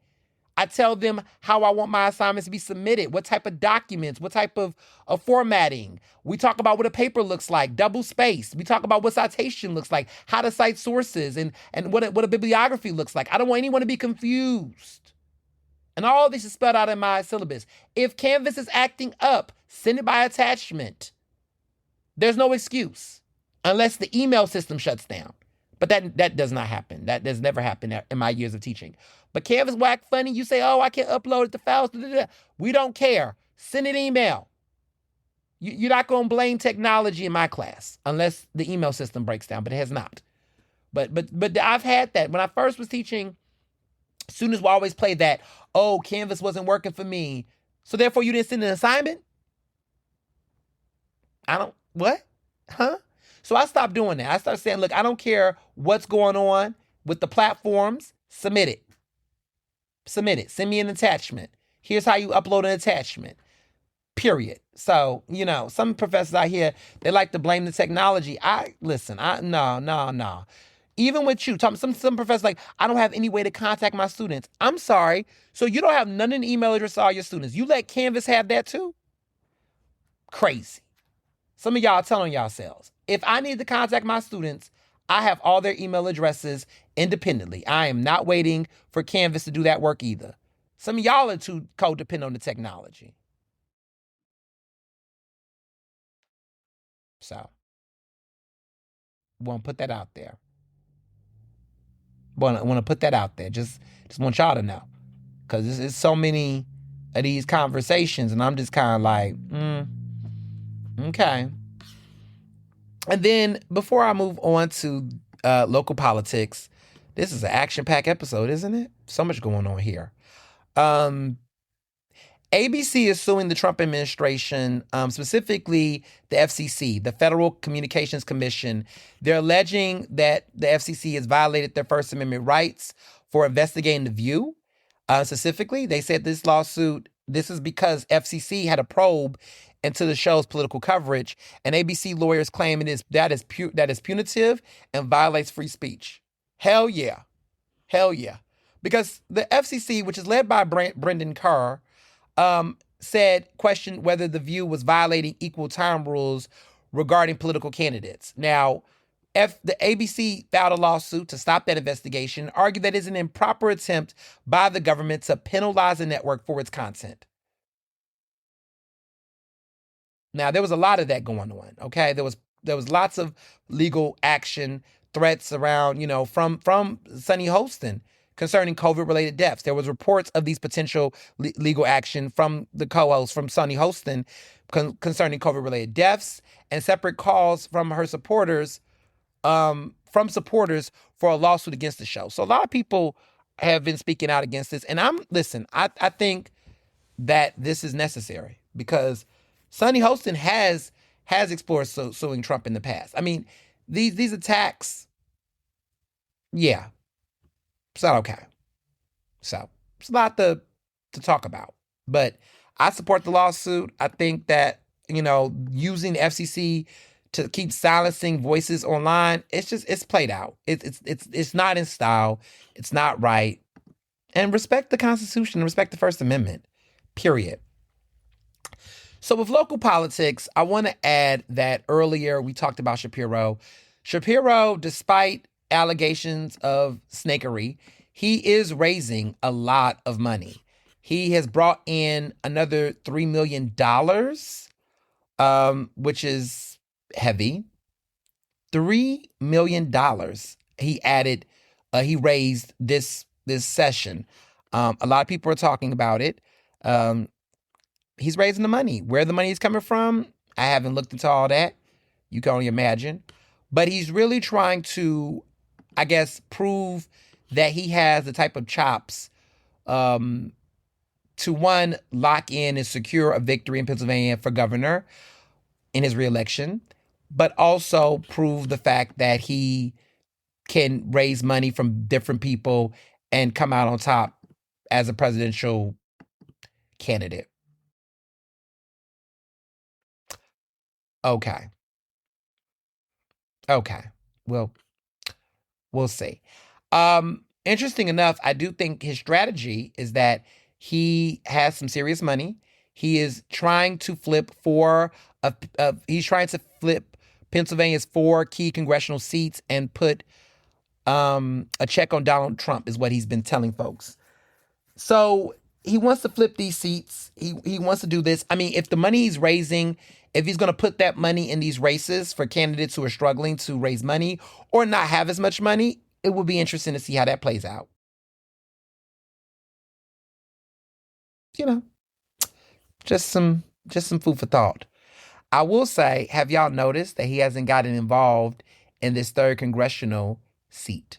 Speaker 2: I tell them how I want my assignments to be submitted, what type of documents, what type of formatting. We talk about what a paper looks like, double spaced. We talk about what citation looks like, how to cite sources, and what a bibliography looks like. I don't want anyone to be confused. And all this is spelled out in my syllabus. If Canvas is acting up, send it by attachment. There's no excuse unless the email system shuts down. But that does not happen. That does never happen in my years of teaching. But Canvas whack funny. You say, oh, I can't upload it to files. We don't care. Send an email. You're not going to blame technology in my class unless the email system breaks down, but it has not. But I've had that. When I first was teaching, students will always play that, oh, Canvas wasn't working for me, so therefore you didn't send an assignment? What? Huh? So I stopped doing that. I started saying, look, I don't care what's going on with the platforms. Submit it. Submit it. Send me an attachment. Here's how you upload an attachment. Period. So, some professors out here, they like to blame the technology. No. Even with you, some professors like, I don't have any way to contact my students. I'm sorry. So you don't have none in the email address of all your students. You let Canvas have that too? Crazy. Some of y'all telling yourselves, if I need to contact my students, I have all their email addresses independently. I am not waiting for Canvas to do that work either. Some of y'all are too codependent on the technology. So, want to put that out there. Want to put that out there. Just want y'all to know. Because there's so many of these conversations, and I'm just kind of like, okay. And then before I move on to local politics, this is an action-packed episode, isn't it? So much going on here. ABC is suing the Trump administration, specifically the FCC, the Federal Communications Commission. They're alleging that the FCC has violated their First Amendment rights for investigating The View. Specifically, they said this is because FCC had a probe into the show's political coverage, and ABC lawyers claim that is punitive and violates free speech. Hell yeah. Because the FCC, which is led by Brendan Carr, questioned whether The View was violating equal time rules regarding political candidates. Now, the ABC filed a lawsuit to stop that investigation, argued that it's an improper attempt by the government to penalize the network for its content. Now, there was a lot of that going on, okay? There was lots of legal action, threats around, from Sunny Hostin concerning COVID-related deaths. There was reports of these potential legal action from the co-host, from Sunny Hostin, concerning COVID-related deaths, and separate calls from her supporters, for a lawsuit against the show. So a lot of people have been speaking out against this. And I think that this is necessary because Sunny Hostin has explored suing Trump in the past. I mean, these attacks, yeah, it's not okay. So it's a lot to talk about. But I support the lawsuit. I think that, using the FCC to keep silencing voices online, it's played out. It's not in style. It's not right. And respect the Constitution and respect the First Amendment, period. So with local politics, I want to add that earlier we talked about Shapiro. Shapiro, despite allegations of snakery, he is raising a lot of money. He has brought in another $3 million, which is heavy. $3 million he raised this session. A lot of people are talking about it. he's raising the money. Where the money is coming from, I haven't looked into all that. You can only imagine. But he's really trying to, I guess, prove that he has the type of chops to, one, lock in and secure a victory in Pennsylvania for governor in his reelection, but also prove the fact that he can raise money from different people and come out on top as a presidential candidate. Okay. Well, we'll see. Interesting enough, I do think his strategy is that he has some serious money. He is trying to flip Pennsylvania's 4 key congressional seats and put a check on Donald Trump, is what he's been telling folks. So he wants to flip these seats. He wants to do this. I mean, if the money he's raising, if he's going to put that money in these races for candidates who are struggling to raise money or not have as much money, it will be interesting to see how that plays out. Just some food for thought. I will say, have y'all noticed that he hasn't gotten involved in this 3rd congressional seat?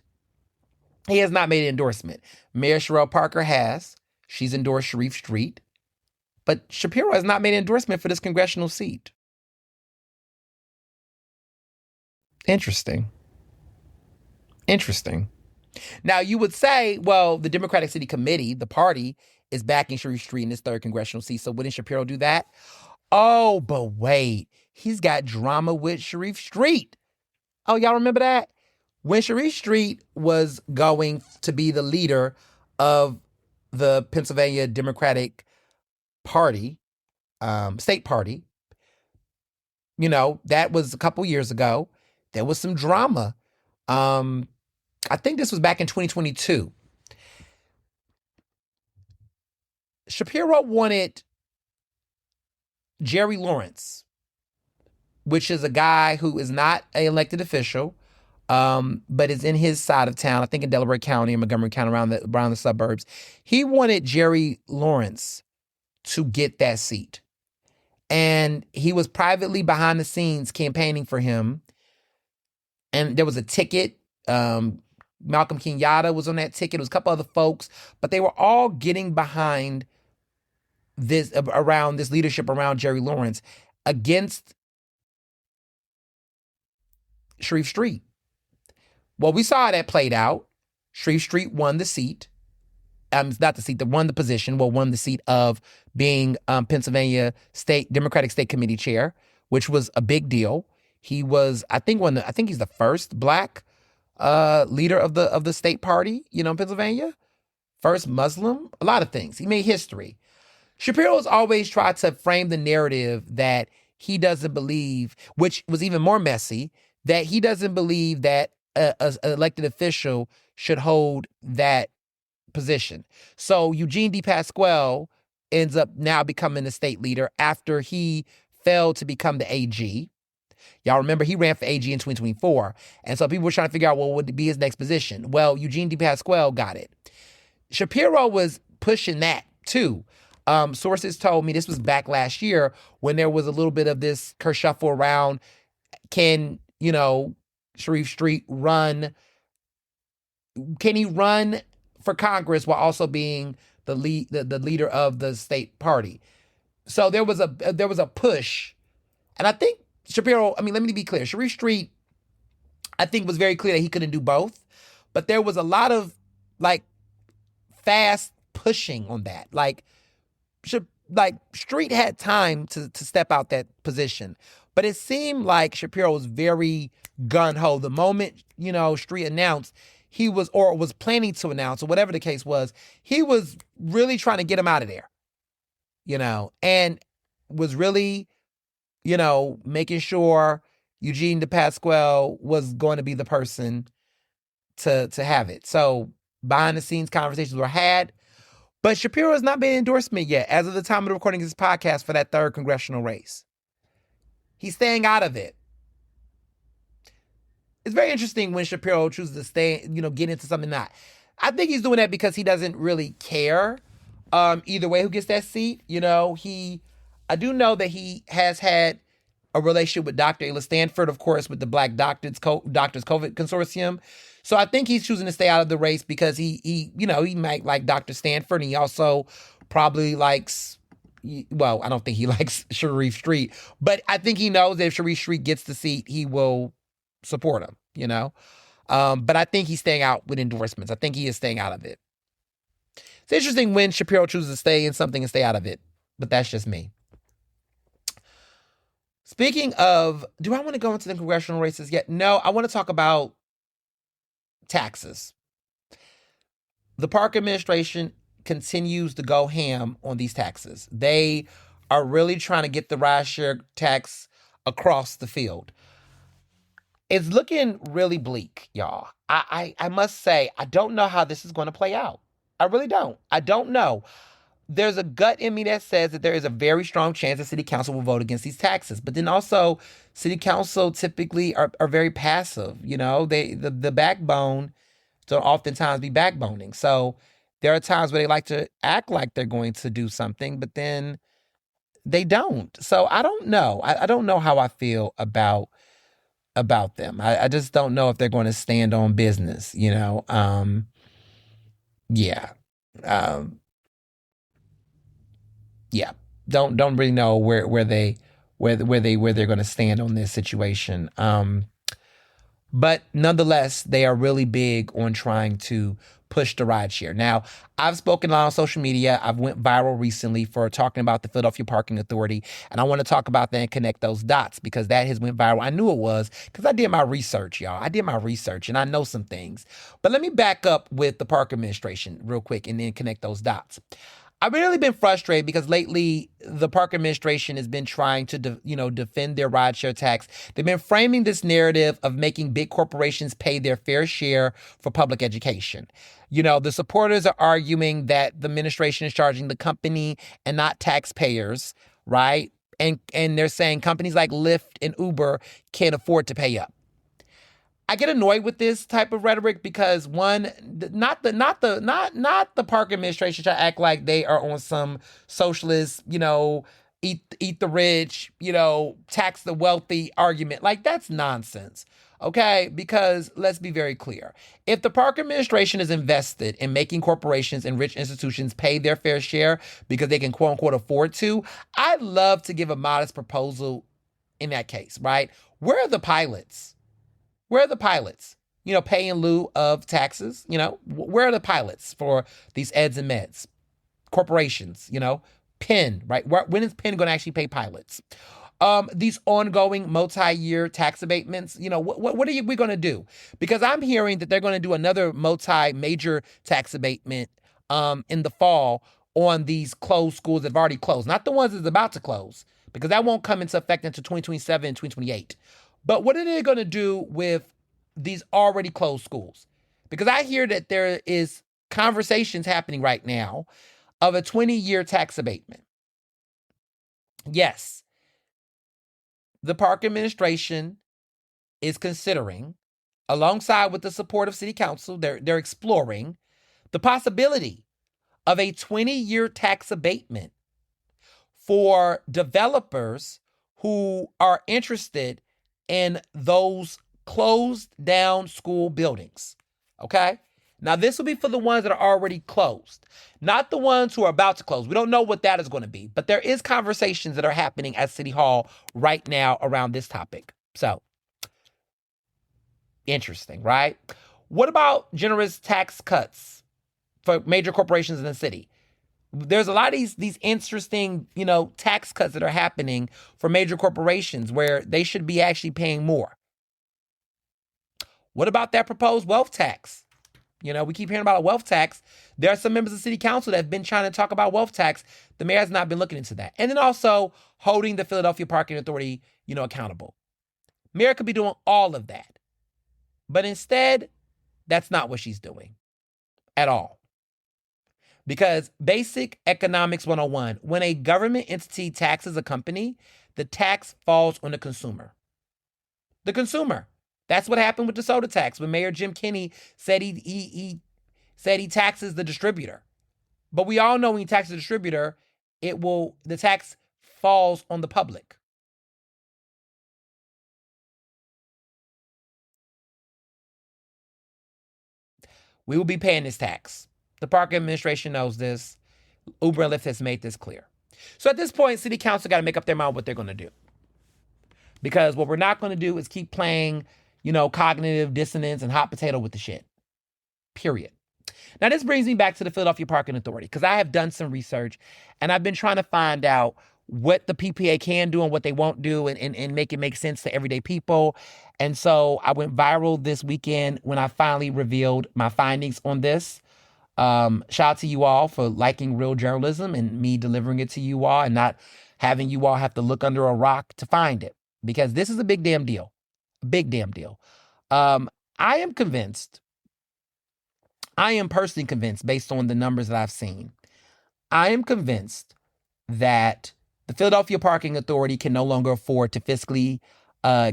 Speaker 2: He has not made an endorsement. Mayor Sherelle Parker has. She's endorsed Sharif Street. But Shapiro has not made an endorsement for this congressional seat. Interesting. Now, you would say, well, the Democratic City Committee, the party, is backing Sharif Street in this 3rd congressional seat, so wouldn't Shapiro do that? Oh, but wait. He's got drama with Sharif Street. Oh, y'all remember that? When Sharif Street was going to be the leader of the Pennsylvania Democratic Party, state party, that was a couple years ago. There was some drama. I think this was back in 2022. Shapiro wanted Jerry Lawrence, which is a guy who is not an elected official, but is in his side of town, I think in Delaware County and Montgomery County, around the suburbs. He wanted Jerry Lawrence to get that seat. And he was privately behind the scenes campaigning for him. And there was a ticket. Malcolm Kenyatta was on that ticket. It was a couple other folks, but they were all getting behind this, around this leadership around Jerry Lawrence against Sharif Street. Well, we saw how that played out. Sharif Street won the seat. Not the seat, won the position. Well, won the seat of being Pennsylvania State Democratic State Committee chair, which was a big deal. He was, I think he's the first Black leader of the state party, in Pennsylvania. First Muslim, a lot of things. He made history. Shapiro's always tried to frame the narrative that he doesn't believe, which was even more messy, that he doesn't believe that an elected official should hold that position. So Eugene DePasquale ends up now becoming the state leader after he failed to become the AG. Y'all remember he ran for AG in 2024. And so people were trying to figure out what would be his next position. Well, Eugene DePasquale got it. Shapiro was pushing that too. Sources told me this was back last year when there was a little bit of this kerfuffle around, can, Sharif Street run? Can he run for Congress while also being the leader of the state party? So there was a push. And I think Shapiro, let me be clear. Sharif Street, I think, was very clear that he couldn't do both. But there was a lot of fast pushing on that. Street had time to step out that position. But it seemed like Shapiro was very gung-ho. The moment, Street announced was planning to announce, or whatever the case was, he was really trying to get him out of there, and was really, making sure Eugene DePasquale was going to be the person to have it. So behind the scenes conversations were had, but Shapiro has not made an endorsement yet, as of the time of the recording of this podcast, for that 3rd congressional race. He's staying out of it. It's very interesting when Shapiro chooses to stay, get into something not. I think he's doing that because he doesn't really care either way who gets that seat. He I do know that he has had a relationship with Dr. Ayla Stanford, of course, with the Black Doctors COVID Consortium. So I think he's choosing to stay out of the race because he might like Dr. Stanford, and he also probably likes, well, I don't think he likes Sharif Street, but I think he knows that if Sharif Street gets the seat, he will support him, But I think he's staying out with endorsements. I think he is staying out of it. It's interesting when Shapiro chooses to stay in something and stay out of it, but that's just me. Speaking of, do I want to go into the congressional races yet? No, I want to talk about taxes. The Park administration continues to go ham on these taxes. They are really trying to get the ride share tax across the field. It's looking really bleak, y'all. I must say, I don't know how this is going to play out. I really don't. I don't know. There's a gut in me that says that there is a very strong chance that city council will vote against these taxes. But then also, city council typically are very passive. The backbone don't oftentimes be backboning. So there are times where they like to act like they're going to do something, but then they don't. So I don't know. I don't know how I feel about them. I just don't know if they're going to stand on business, Yeah. Yeah. Don't really know where they're going to stand on this situation. But nonetheless, they are really big on trying to push the rideshare. Now, I've spoken a lot on social media. I've went viral recently for talking about the Philadelphia Parking Authority, and I want to talk about that and connect those dots because that has went viral. I knew it was because I did my research, y'all. I did my research, and I know some things. But let me back up with the Park administration real quick and then connect those dots. I've really been frustrated because lately the Park administration has been trying to, defend their rideshare tax. They've been framing this narrative of making big corporations pay their fair share for public education. The supporters are arguing that the administration is charging the company and not taxpayers, right? And they're saying companies like Lyft and Uber can't afford to pay up. I get annoyed with this type of rhetoric because one, not the Park administration try to act like they are on some socialist, eat the rich, tax the wealthy argument. Like that's nonsense. Okay, because let's be very clear. If the Park administration is invested in making corporations and rich institutions pay their fair share because they can quote unquote afford to, I'd love to give a modest proposal in that case, right? Where are the pilots? Where are the pilots? Pay in lieu of taxes. Where are the pilots for these eds and meds? Corporations, Penn, right? When is Penn going to actually pay pilots? These ongoing multi-year tax abatements, what are we going to do? Because I'm hearing that they're going to do another major tax abatement in the fall on these closed schools that have already closed. Not the ones that's about to close, because that won't come into effect until 2027 and 2028. But what are they going to do with these already closed schools? Because I hear that there is conversations happening right now of a 20-year tax abatement. Yes, the Park administration is considering, alongside with the support of City Council, they're exploring the possibility of a 20-year tax abatement for developers who are interested in those closed down school buildings. Okay? Now, this will be for the ones that are already closed, not the ones who are about to close. We don't know what that is going to be, but there is conversations that are happening at City Hall right now around this topic. So, interesting, right? What about generous tax cuts for major corporations in the city? There's a lot of these interesting, tax cuts that are happening for major corporations where they should be actually paying more. What about that proposed wealth tax? We keep hearing about a wealth tax. There are some members of City Council that have been trying to talk about wealth tax. The mayor has not been looking into that. And then also holding the Philadelphia Parking Authority, accountable. Mayor could be doing all of that. But instead, that's not what she's doing at all. Because basic economics 101, when a government entity taxes a company, the tax falls on the consumer. The consumer. That's what happened with the soda tax when Mayor Jim Kenney said he taxes the distributor. But we all know when you tax the distributor, the tax falls on the public. We will be paying this tax. The park administration knows this. Uber and Lyft has made this clear. So at this point, city council got to make up their mind what they're going to do. Because what we're not going to do is keep playing, cognitive dissonance and hot potato with the shit. Period. Now, this brings me back to the Philadelphia Parking Authority, because I have done some research and I've been trying to find out what the PPA can do and what they won't do and make it make sense to everyday people. And so I went viral this weekend when I finally revealed my findings on this. Shout out to you all for liking real journalism and me delivering it to you all and not having you all have to look under a rock to find it, because this is a big damn deal. Big damn deal. I am personally convinced, based on the numbers that I've seen, I am convinced that the Philadelphia Parking Authority can no longer afford to fiscally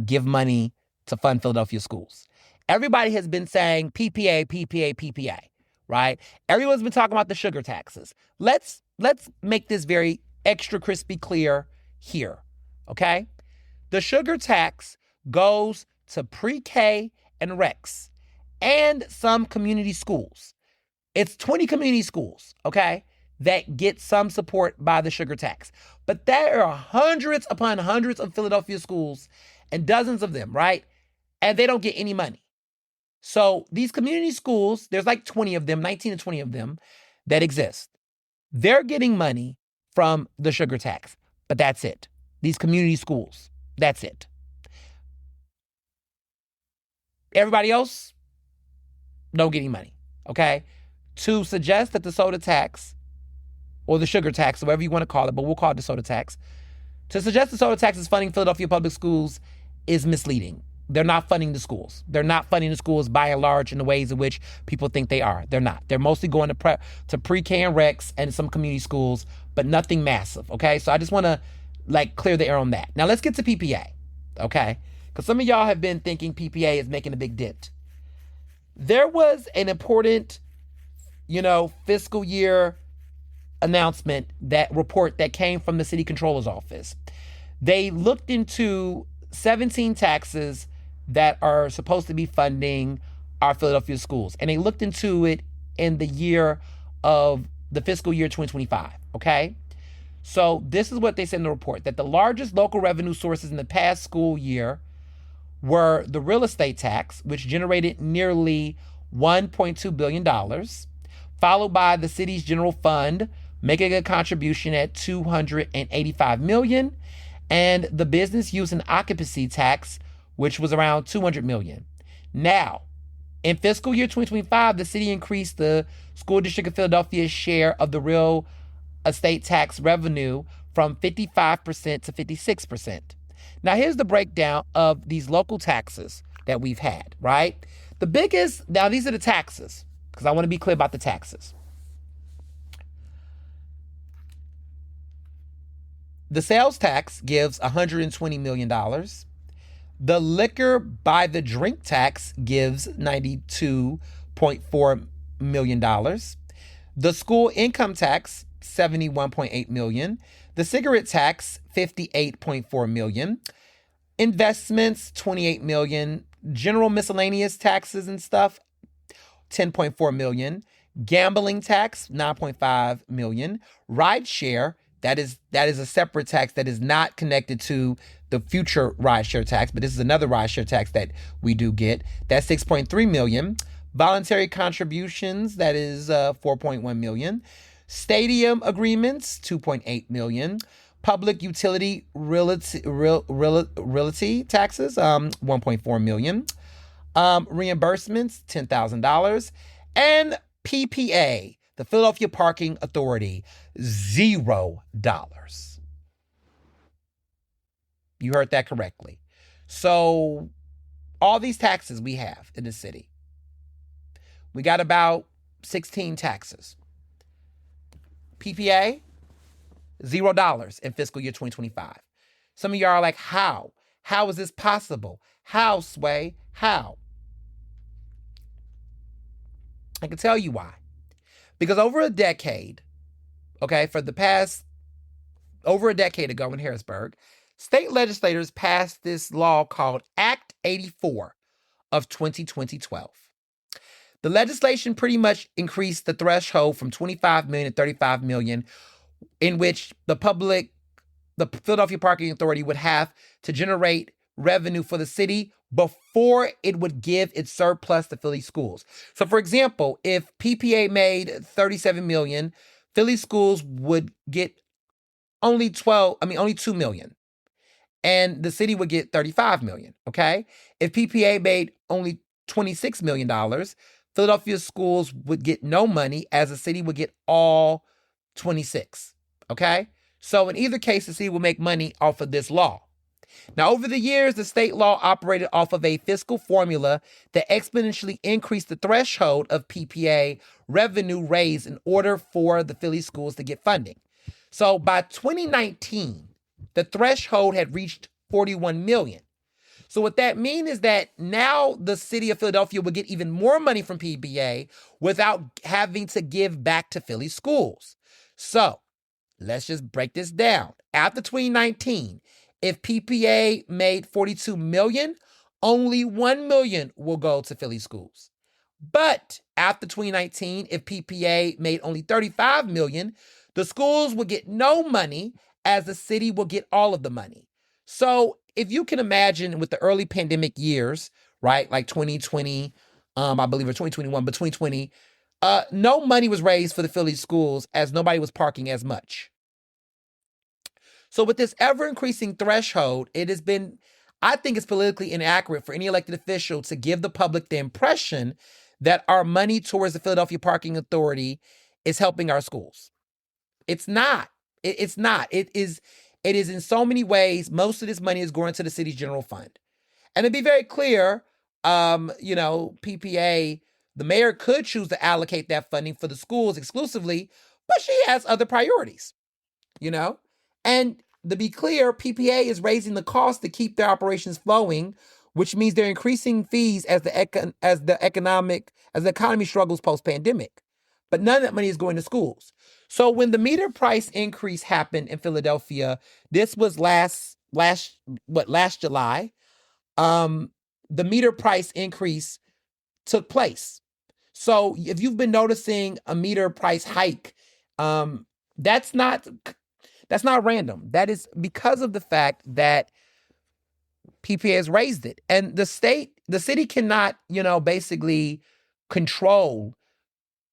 Speaker 2: give money to fund Philadelphia schools. Everybody has been saying PPA, PPA, PPA, right? Everyone's been talking about the sugar taxes. Let's make this very extra crispy clear here, okay? The sugar tax goes to pre-K and recs and some community schools. It's 20 community schools, okay, that get some support by the sugar tax. But there are hundreds upon hundreds of Philadelphia schools and dozens of them, right? And they don't get any money. So these community schools, there's like 20 of them, 19 to 20 of them that exist. They're getting money from the sugar tax, but that's it. These community schools, that's it. Everybody else don't get any money, okay? To suggest that the soda tax or the sugar tax, whatever you want to call it, but we'll call it the soda tax. To suggest the soda tax is funding Philadelphia public schools is misleading. They're not funding the schools. They're not funding the schools by and large in the ways in which people think they are. They're not. They're mostly going to pre-K and recs and some community schools, but nothing massive, okay? So I just want to clear the air on that. Now let's get to PPA, okay? Because some of y'all have been thinking PPA is making a big dent. There was an important, fiscal year announcement, that report that came from the city controller's office. They looked into 17 taxes that are supposed to be funding our Philadelphia schools. And they looked into it in the year of the fiscal year 2025, okay? So this is what they said in the report, that the largest local revenue sources in the past school year were the real estate tax, which generated nearly $1.2 billion, followed by the city's general fund, making a contribution at $285 million, and the business use and occupancy tax, which was around $200 million. Now, in fiscal year 2025, the city increased the school district of Philadelphia's share of the real estate tax revenue from 55% to 56%. Now, here's the breakdown of these local taxes that we've had, right? The biggest, now these are the taxes, because I want to be clear about the taxes. The sales tax gives $120 million. The liquor by the drink tax gives $92.4 million. The school income tax, $71.8 million. The cigarette tax, $58.4 million. Investments, $28 million. General miscellaneous taxes and stuff, $10.4 million. Gambling tax, $9.5 million. Ride share, that is a separate tax that is not connected to the future rideshare tax, but this is another rideshare tax that we do get. That's $6.3 million. Voluntary contributions, that is $4.1 million. Stadium agreements, $2.8 million. Public utility realty taxes, $1.4 million. Reimbursements, $10,000. And PPA, the Philadelphia Parking Authority, $0. You heard that correctly. So all these taxes we have in the city, we got about 16 taxes. PPA, $0 in fiscal year 2025. Some of y'all are like, how? How is this possible? How, Sway? How? I can tell you why. Because over a decade, okay, for the past over a decade ago in Harrisburg, state legislators passed this law called Act 84 of 2012. The legislation pretty much increased the threshold from 25 million to 35 million, in which the Philadelphia Parking Authority would have to generate revenue for the city before it would give its surplus to Philly schools. So for example, if PPA made 37 million, Philly schools would get only 2 million. And the city would get 35 million, okay? If PPA made only $26 million, Philadelphia schools would get no money, as the city would get all 26, okay? So in either case, the city will make money off of this law. Now, over the years, the state law operated off of a fiscal formula that exponentially increased the threshold of PPA revenue raised in order for the Philly schools to get funding. So by 2019, the threshold had reached 41 million. So what that means is that now the city of Philadelphia would get even more money from PPA without having to give back to Philly schools. So let's just break this down. After 2019, if PPA made 42 million, only 1 million will go to Philly schools. But after 2019, if PPA made only 35 million, the schools would get no money, as the city will get all of the money. So if you can imagine, with the early pandemic years, right, like 2020, I believe, or 2021, but 2020, no money was raised for the Philly schools, as nobody was parking as much. So with this ever-increasing threshold, it has been, I think it's politically inaccurate for any elected official to give the public the impression that our money towards the Philadelphia Parking Authority is helping our schools. It's not. It's not. It is in so many ways. Most of this money is going to the city's general fund. And to be very clear, PPA, the mayor could choose to allocate that funding for the schools exclusively, but she has other priorities, And to be clear, PPA is raising the cost to keep their operations flowing, which means they're increasing fees as the economy struggles post-pandemic. But none of that money is going to schools. So when the meter price increase happened in Philadelphia, this was last July. The meter price increase took place. So if you've been noticing a meter price hike, that's not random. That is because of the fact that PPA has raised it. And the city cannot, basically control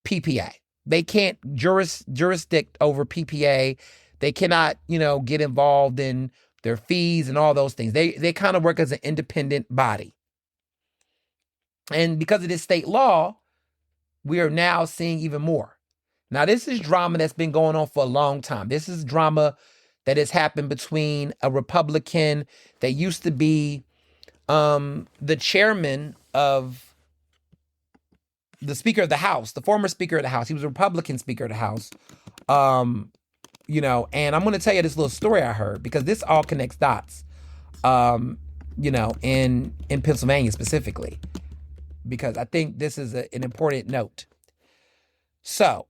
Speaker 2: PPA. They can't jurisdict over PPA. They cannot, get involved in their fees and all those things. They kind of work as an independent body. And because of this state law, we are now seeing even more. Now, this is drama that's been going on for a long time. This is drama that has happened between a Republican that used to be the chairman of the Speaker of the House, the former Speaker of the House. He was a Republican Speaker of the House. And I'm going to tell you this little story I heard, because this all connects dots, in Pennsylvania specifically, because I think this is an important note. So,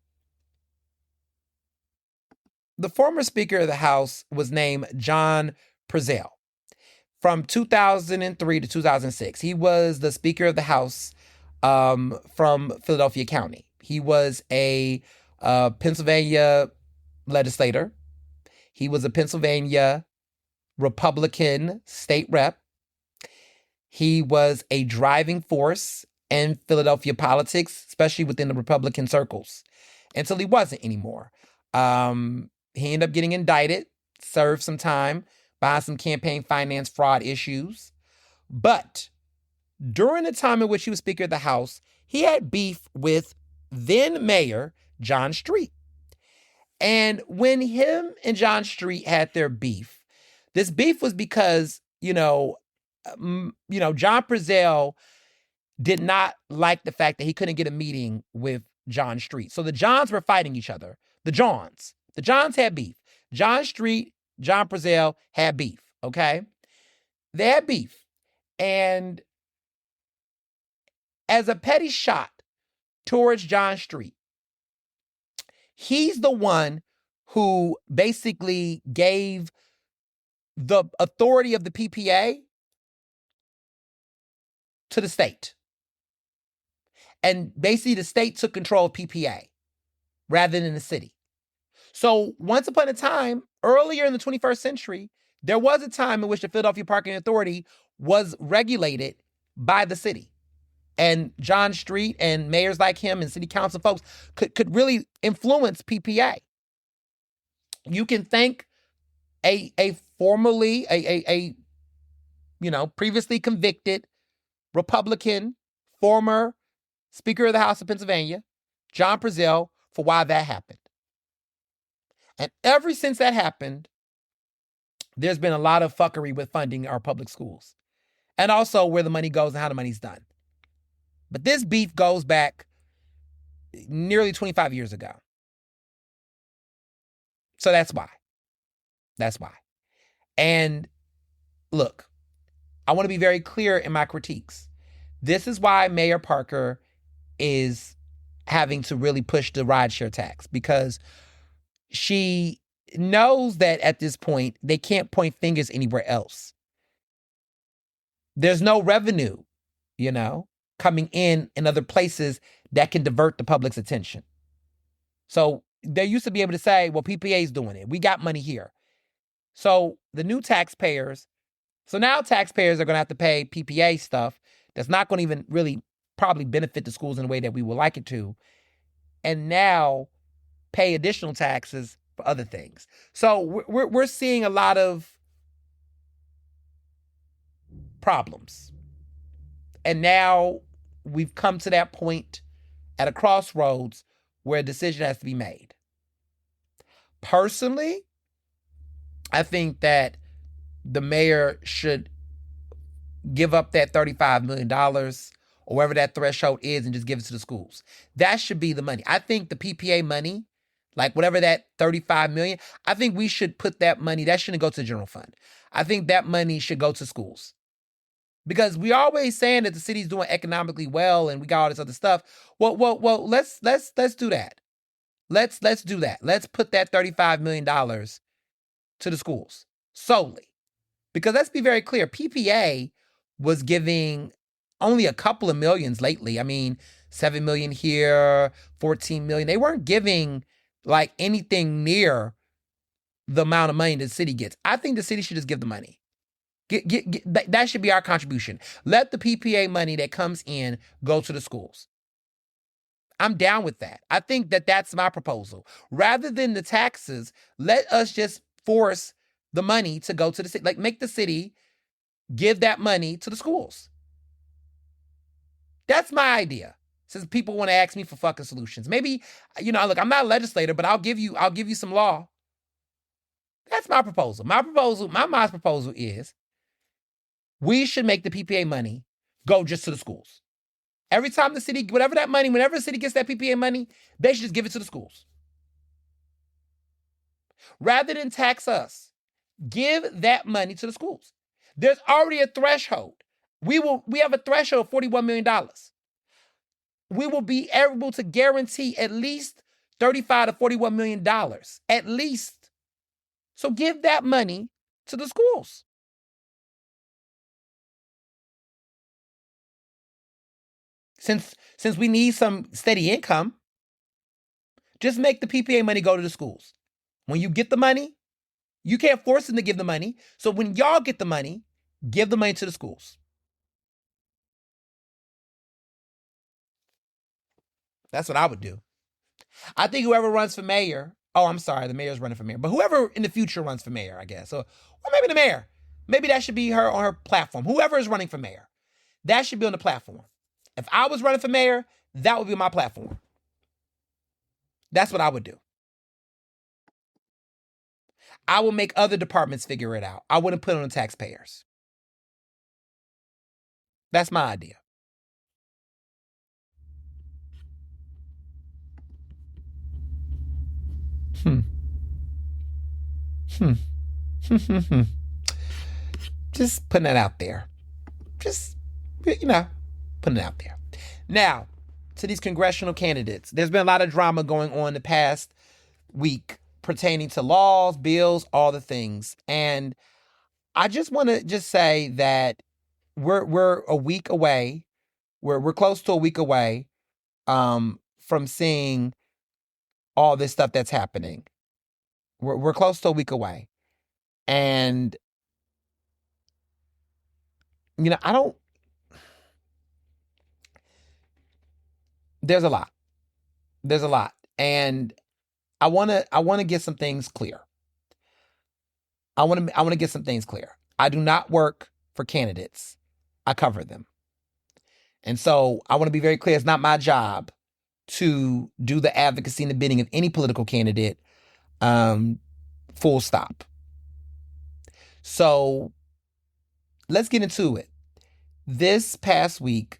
Speaker 2: the former Speaker of the House was named John Prezell. From 2003 to 2006, he was the Speaker of the House from Philadelphia County. He was a Pennsylvania legislator. He was a Pennsylvania Republican state rep. He was a driving force in Philadelphia politics, especially within the Republican circles, until he wasn't anymore. He ended up getting indicted, served some time behind some campaign finance fraud issues. But during the time in which he was Speaker of the House, he had beef with then Mayor John Street. And when him and John Street had their beef, this beef was because, John Prezell did not like the fact that he couldn't get a meeting with John Street. So the Johns were fighting each other. The Johns had beef. John Street, John Prezell had beef, okay? They had beef. And as a petty shot towards John Street, he's the one who basically gave the authority of the PPA to the state. And basically the state took control of PPA rather than the city. So once upon a time, earlier in the 21st century, there was a time in which the Philadelphia Parking Authority was regulated by the city. And John Street and mayors like him and city council folks could really influence PPA. You can thank a previously convicted Republican former Speaker of the House of Pennsylvania, John Prezell, for why that happened. And ever since that happened, there's been a lot of fuckery with funding our public schools and also where the money goes and how the money's done. But this beef goes back nearly 25 years ago. So that's why. That's why. And look, I want to be very clear in my critiques. This is why Mayor Parker is having to really push the rideshare tax, because she knows that at this point, they can't point fingers anywhere else. There's no revenue, coming in other places that can divert the public's attention. So they used to be able to say, well, PPA is doing it. We got money here. So the new taxpayers, now taxpayers are going to have to pay PPA stuff that's not going to even really probably benefit the schools in a way that we would like it to, and now pay additional taxes for other things. So we're seeing a lot of problems. And now we've come to that point at a crossroads where a decision has to be made. Personally, I think that the mayor should give up that $35 million or wherever that threshold is and just give it to the schools. That should be the money. I think the PPA money, like whatever that $35 million, I think we should put that money, that shouldn't go to the general fund. I think that money should go to schools. Because we always saying that the city's doing economically well and we got all this other stuff. Well, let's do that. Let's do that. Let's put that $35 million to the schools solely. Because let's be very clear, PPA was giving only a couple of millions lately. I mean, 7 million here, 14 million. They weren't giving like anything near the amount of money the city gets. I think the city should just give the money. That should be our contribution. Let the PPA money that comes in go to the schools. I'm down with that. I think that that's my proposal. Rather than the taxes, let us just force the money to go to the city. Like, make the city give that money to the schools. That's my idea. Since people want to ask me for fucking solutions. Maybe, look, I'm not a legislator, but I'll give you some law. That's my proposal. My mom's proposal is we should make the PPA money go just to the schools. Every time the city, whenever the city gets that PPA money, they should just give it to the schools. Rather than tax us, give that money to the schools. There's already a threshold. We have a threshold of $41 million. We will be able to guarantee at least $35 to $41 million, at least. So give that money to the schools. Since we need some steady income, just make the PPA money go to the schools. When you get the money, you can't force them to give the money. So when y'all get the money, give the money to the schools. That's what I would do. I think whoever runs for mayor, the mayor's running for mayor, but whoever in the future runs for mayor, I guess. Or maybe the mayor. Maybe that should be her on her platform. Whoever is running for mayor, that should be on the platform. If I was running for mayor, that would be my platform. That's what I would do. I will make other departments figure it out. I wouldn't put it on the taxpayers. That's my idea. Just putting that out there. Just, putting it out there. Now, to these congressional candidates, there's been a lot of drama going on the past week pertaining to laws, bills, all the things. And I just want to just say that we're a week away. We're close to a week away from seeing all this stuff that's happening. We're close to a week away. And I don't there's a lot. There's a lot. And I want to get some things clear. I want to get some things clear. I do not work for candidates. I cover them. And so I want to be very clear. It's not my job to do the advocacy and the bidding of any political candidate. Full stop. So let's get into it. This past week,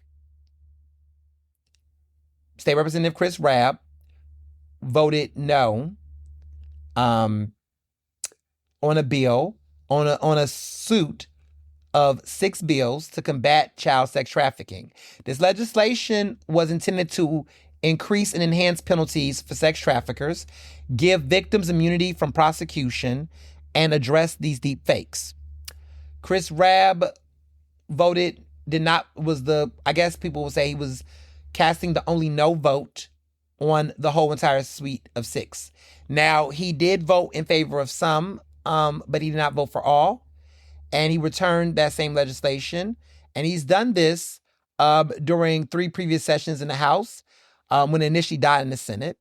Speaker 2: State Representative Chris Rabb voted no on a bill, on a suit of 6 bills to combat child sex trafficking. This legislation was intended to increase and enhance penalties for sex traffickers, give victims immunity from prosecution, and address these deep fakes. Chris Rabb I guess people will say he was casting the only no vote on the whole entire suite of 6. Now, he did vote in favor of some, but he did not vote for all. And he returned that same legislation. And he's done this during 3 previous sessions in the House when it initially died in the Senate.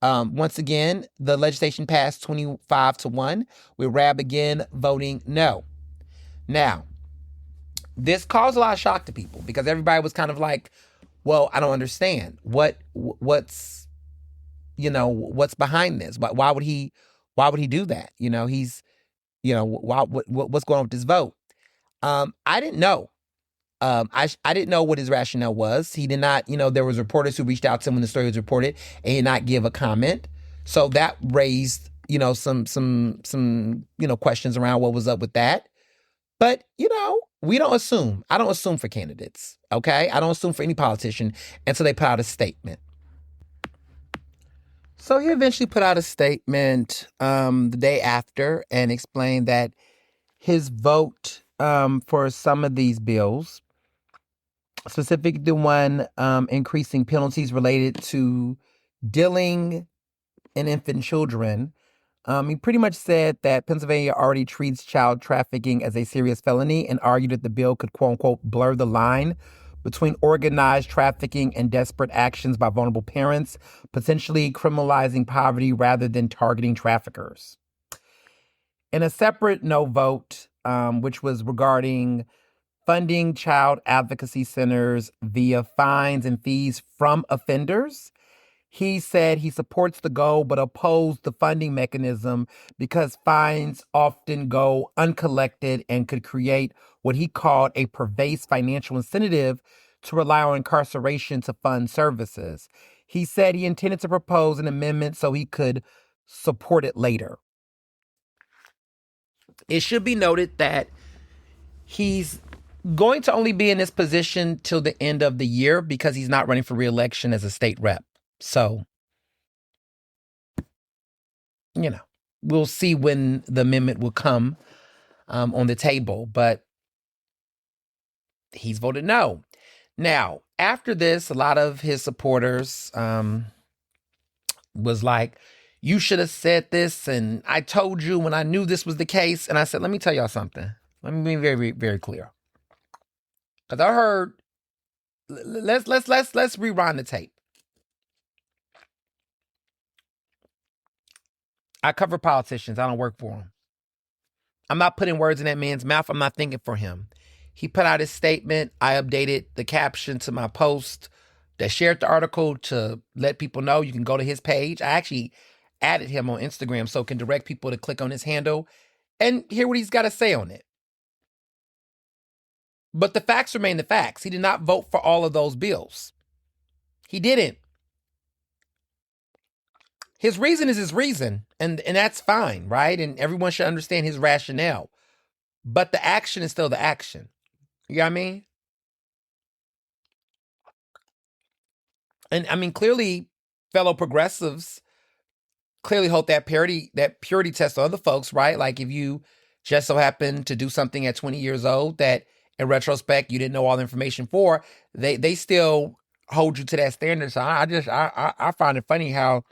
Speaker 2: Once again, the legislation passed 25-1, with Rabb again voting no. Now, this caused a lot of shock to people because everybody was kind of like, well, I don't understand. What's behind this? Why would he do that? What's going on with this vote? I didn't know. I didn't know what his rationale was. He did not, there was reporters who reached out to him when the story was reported and he did not give a comment. So that raised, some questions around what was up with that. But, we don't assume. I don't assume for candidates, okay? I don't assume for any politician until they put out a statement. So he eventually put out a statement the day after and explained that his vote for some of these bills, specifically the one increasing penalties related to dealing in infant children, he pretty much said that Pennsylvania already treats child trafficking as a serious felony and argued that the bill could, quote unquote, blur the line between organized trafficking and desperate actions by vulnerable parents, potentially criminalizing poverty rather than targeting traffickers. In a separate no vote, which was regarding funding child advocacy centers via fines and fees from offenders, he said he supports the goal but opposed the funding mechanism because fines often go uncollected and could create what he called a pervasive financial incentive to rely on incarceration to fund services. He said he intended to propose an amendment so he could support it later. It should be noted that he's going to only be in this position till the end of the year because he's not running for re-election as a state rep. So, we'll see when the amendment will come on the table, but he's voted no. Now, after this, a lot of his supporters was like, you should have said this, and I told you when I knew this was the case. And I said, let me tell y'all something. Let me be very, very clear. Because I heard, let's rewind the tape. I cover politicians. I don't work for them. I'm not putting words in that man's mouth. I'm not thinking for him. He put out his statement. I updated the caption to my post that shared the article to let people know you can go to his page. I actually added him on Instagram so it can direct people to click on his handle and hear what he's got to say on it. But the facts remain the facts. He did not vote for all of those bills. He didn't. His reason is his reason, and that's fine, right? And everyone should understand his rationale. But the action is still the action. You know what I mean? And I mean, clearly, fellow progressives clearly hold that purity test on other folks, right? Like if you just so happen to do something at 20 years old that in retrospect you didn't know all the information for, they still hold you to that standard. So I find it funny how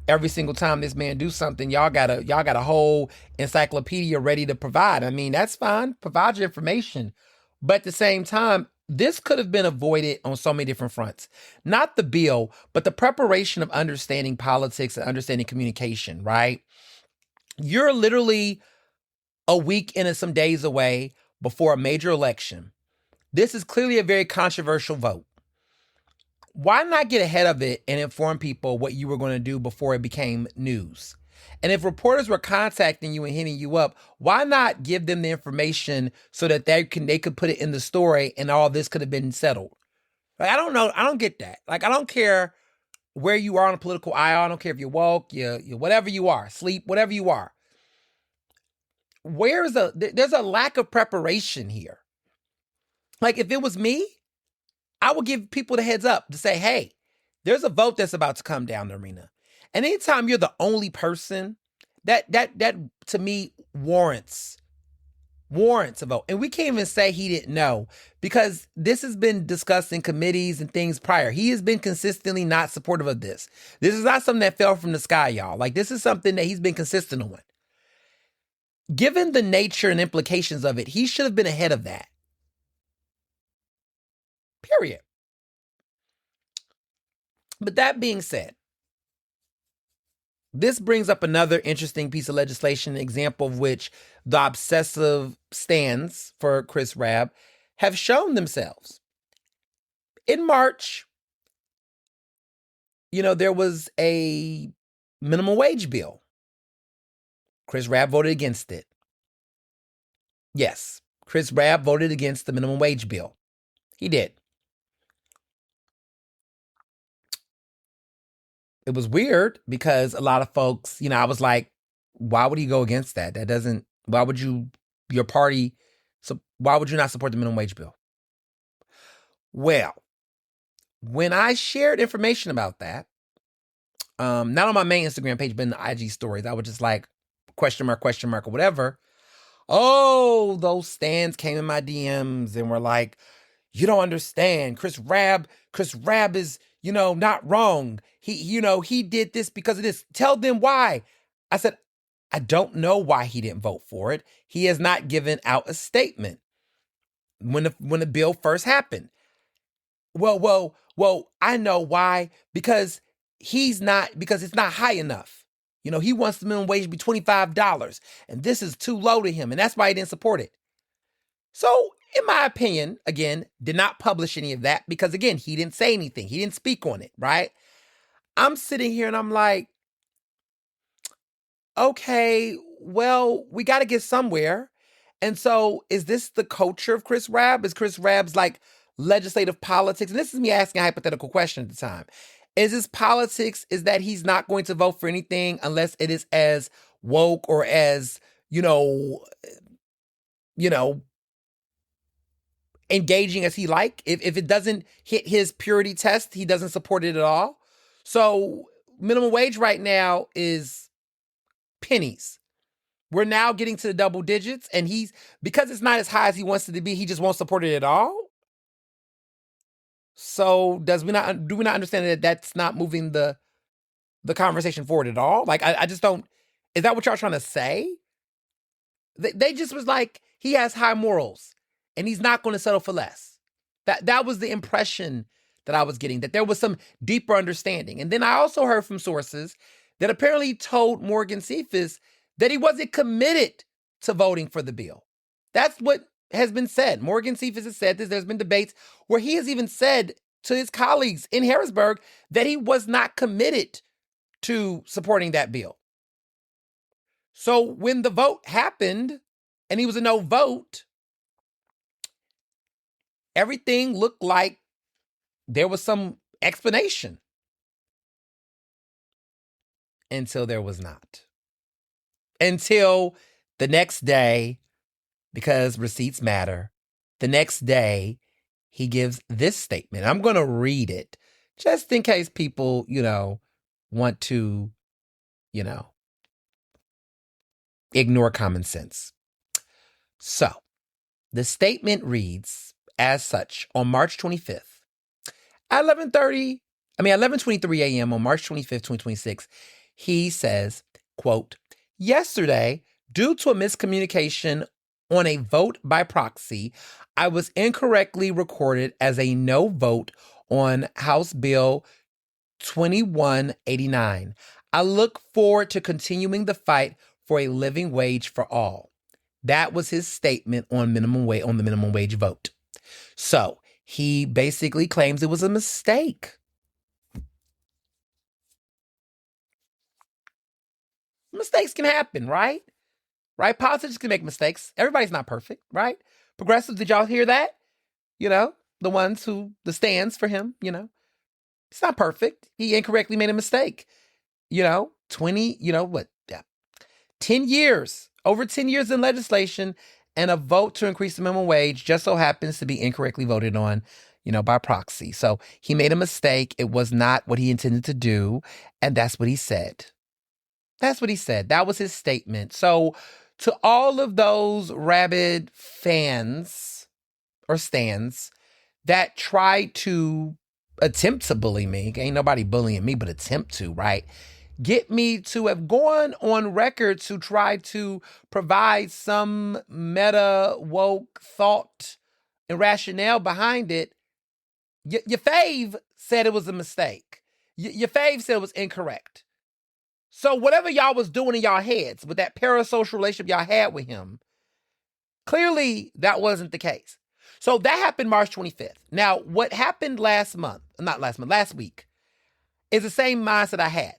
Speaker 2: every single time this man do something, y'all got a whole encyclopedia ready to provide. I mean, that's fine. Provide your information. But at the same time, this could have been avoided on so many different fronts. Not the bill, but the preparation of understanding politics and understanding communication, right? You're literally a week and some days away before a major election. This is clearly a very controversial vote. Why not get ahead of it and inform people what you were going to do before it became news? And if reporters were contacting you and hitting you up, why not give them the information so that they could put it in the story and all this could have been settled? Like, I don't know. I don't get that. Like, I don't care where you are on a political aisle. I don't care if you're woke, you're whatever you are, sleep, whatever you are. There's a lack of preparation here. Like, if it was me, I would give people the heads up to say, hey, there's a vote that's about to come down the arena. And anytime you're the only person, that to me warrants a vote. And we can't even say he didn't know, because this has been discussed in committees and things prior. He has been consistently not supportive of this. This is not something that fell from the sky, y'all. Like, this is something that he's been consistent on. Given the nature and implications of it, he should have been ahead of that. Period. But that being said, this brings up another interesting piece of legislation, an example of which the obsessive stands for Chris Rabb have shown themselves. In March, there was a minimum wage bill. Chris Rabb voted against it. Yes, Chris Rabb voted against the minimum wage bill. He did. It was weird because a lot of folks, I was like, why would he go against that? Why would you not support the minimum wage bill? Well, when I shared information about that, not on my main Instagram page, but in the IG stories, I was just like, question mark, or whatever. Oh, those stands came in my DMs and were like, you don't understand. Chris Rabb is, not wrong. He did this because of this. Tell them why. I said, I don't know why he didn't vote for it. He has not given out a statement when the bill first happened. Well, I know why. Because it's not high enough. He wants the minimum wage to be $25, and this is too low to him, and that's why he didn't support it. So, in my opinion, again, did not publish any of that because, again, he didn't say anything. He didn't speak on it, right? I'm sitting here and I'm like, okay, well, we got to get somewhere. And so is this the culture of Chris Rabb? Is Chris Rabb's like legislative politics? And this is me asking a hypothetical question at the time. Is his politics is that he's not going to vote for anything unless it is as woke or as, engaging as he like? If it doesn't hit his purity test, he doesn't support it at all. So minimum wage right now is pennies. We're now getting to the double digits, and because it's not as high as he wants it to be, he just won't support it at all. So do we not understand that that's not moving the conversation forward at all? Like, I just don't. Is that what y'all trying to say? They just was like, he has high morals and he's not going to settle for less. That was the impression that I was getting, that there was some deeper understanding. And then I also heard from sources that apparently told Morgan Cephas that he wasn't committed to voting for the bill. That's what has been said. Morgan Cephas has said this. There's been debates where he has even said to his colleagues in Harrisburg that he was not committed to supporting that bill. So when the vote happened and he was a no vote, everything looked like there was some explanation. Until there was not. Until the next day, because receipts matter, the next day he gives this statement. I'm going to read it just in case people, want to, ignore common sense. So the statement reads as such on March 25th at 11:23 a.m. on March 25th, 2026, he says, quote, yesterday, due to a miscommunication on a vote by proxy, I was incorrectly recorded as a no vote on House Bill 2189. I look forward to continuing the fight for a living wage for all. That was his statement on the minimum wage vote. So he basically claims it was a mistake. Mistakes can happen, right? Right? Politicians can make mistakes. Everybody's not perfect, right? Progressives, did y'all hear that? The ones the stands for him, it's not perfect. He incorrectly made a mistake. 10 years, over 10 years in legislation, and a vote to increase the minimum wage just so happens to be incorrectly voted on, by proxy. So he made a mistake. It was not what he intended to do. And that's what he said. That's what he said. That was his statement. So to all of those rabid fans or stands that try to attempt to bully me, ain't nobody bullying me, but attempt to, right? Get me to have gone on record to try to provide some meta woke thought and rationale behind it. Your fave said it was a mistake. Your fave said it was incorrect. So whatever y'all was doing in y'all heads with that parasocial relationship y'all had with him, clearly that wasn't the case. So that happened March 25th. Now, what happened last week, is the same mindset I had.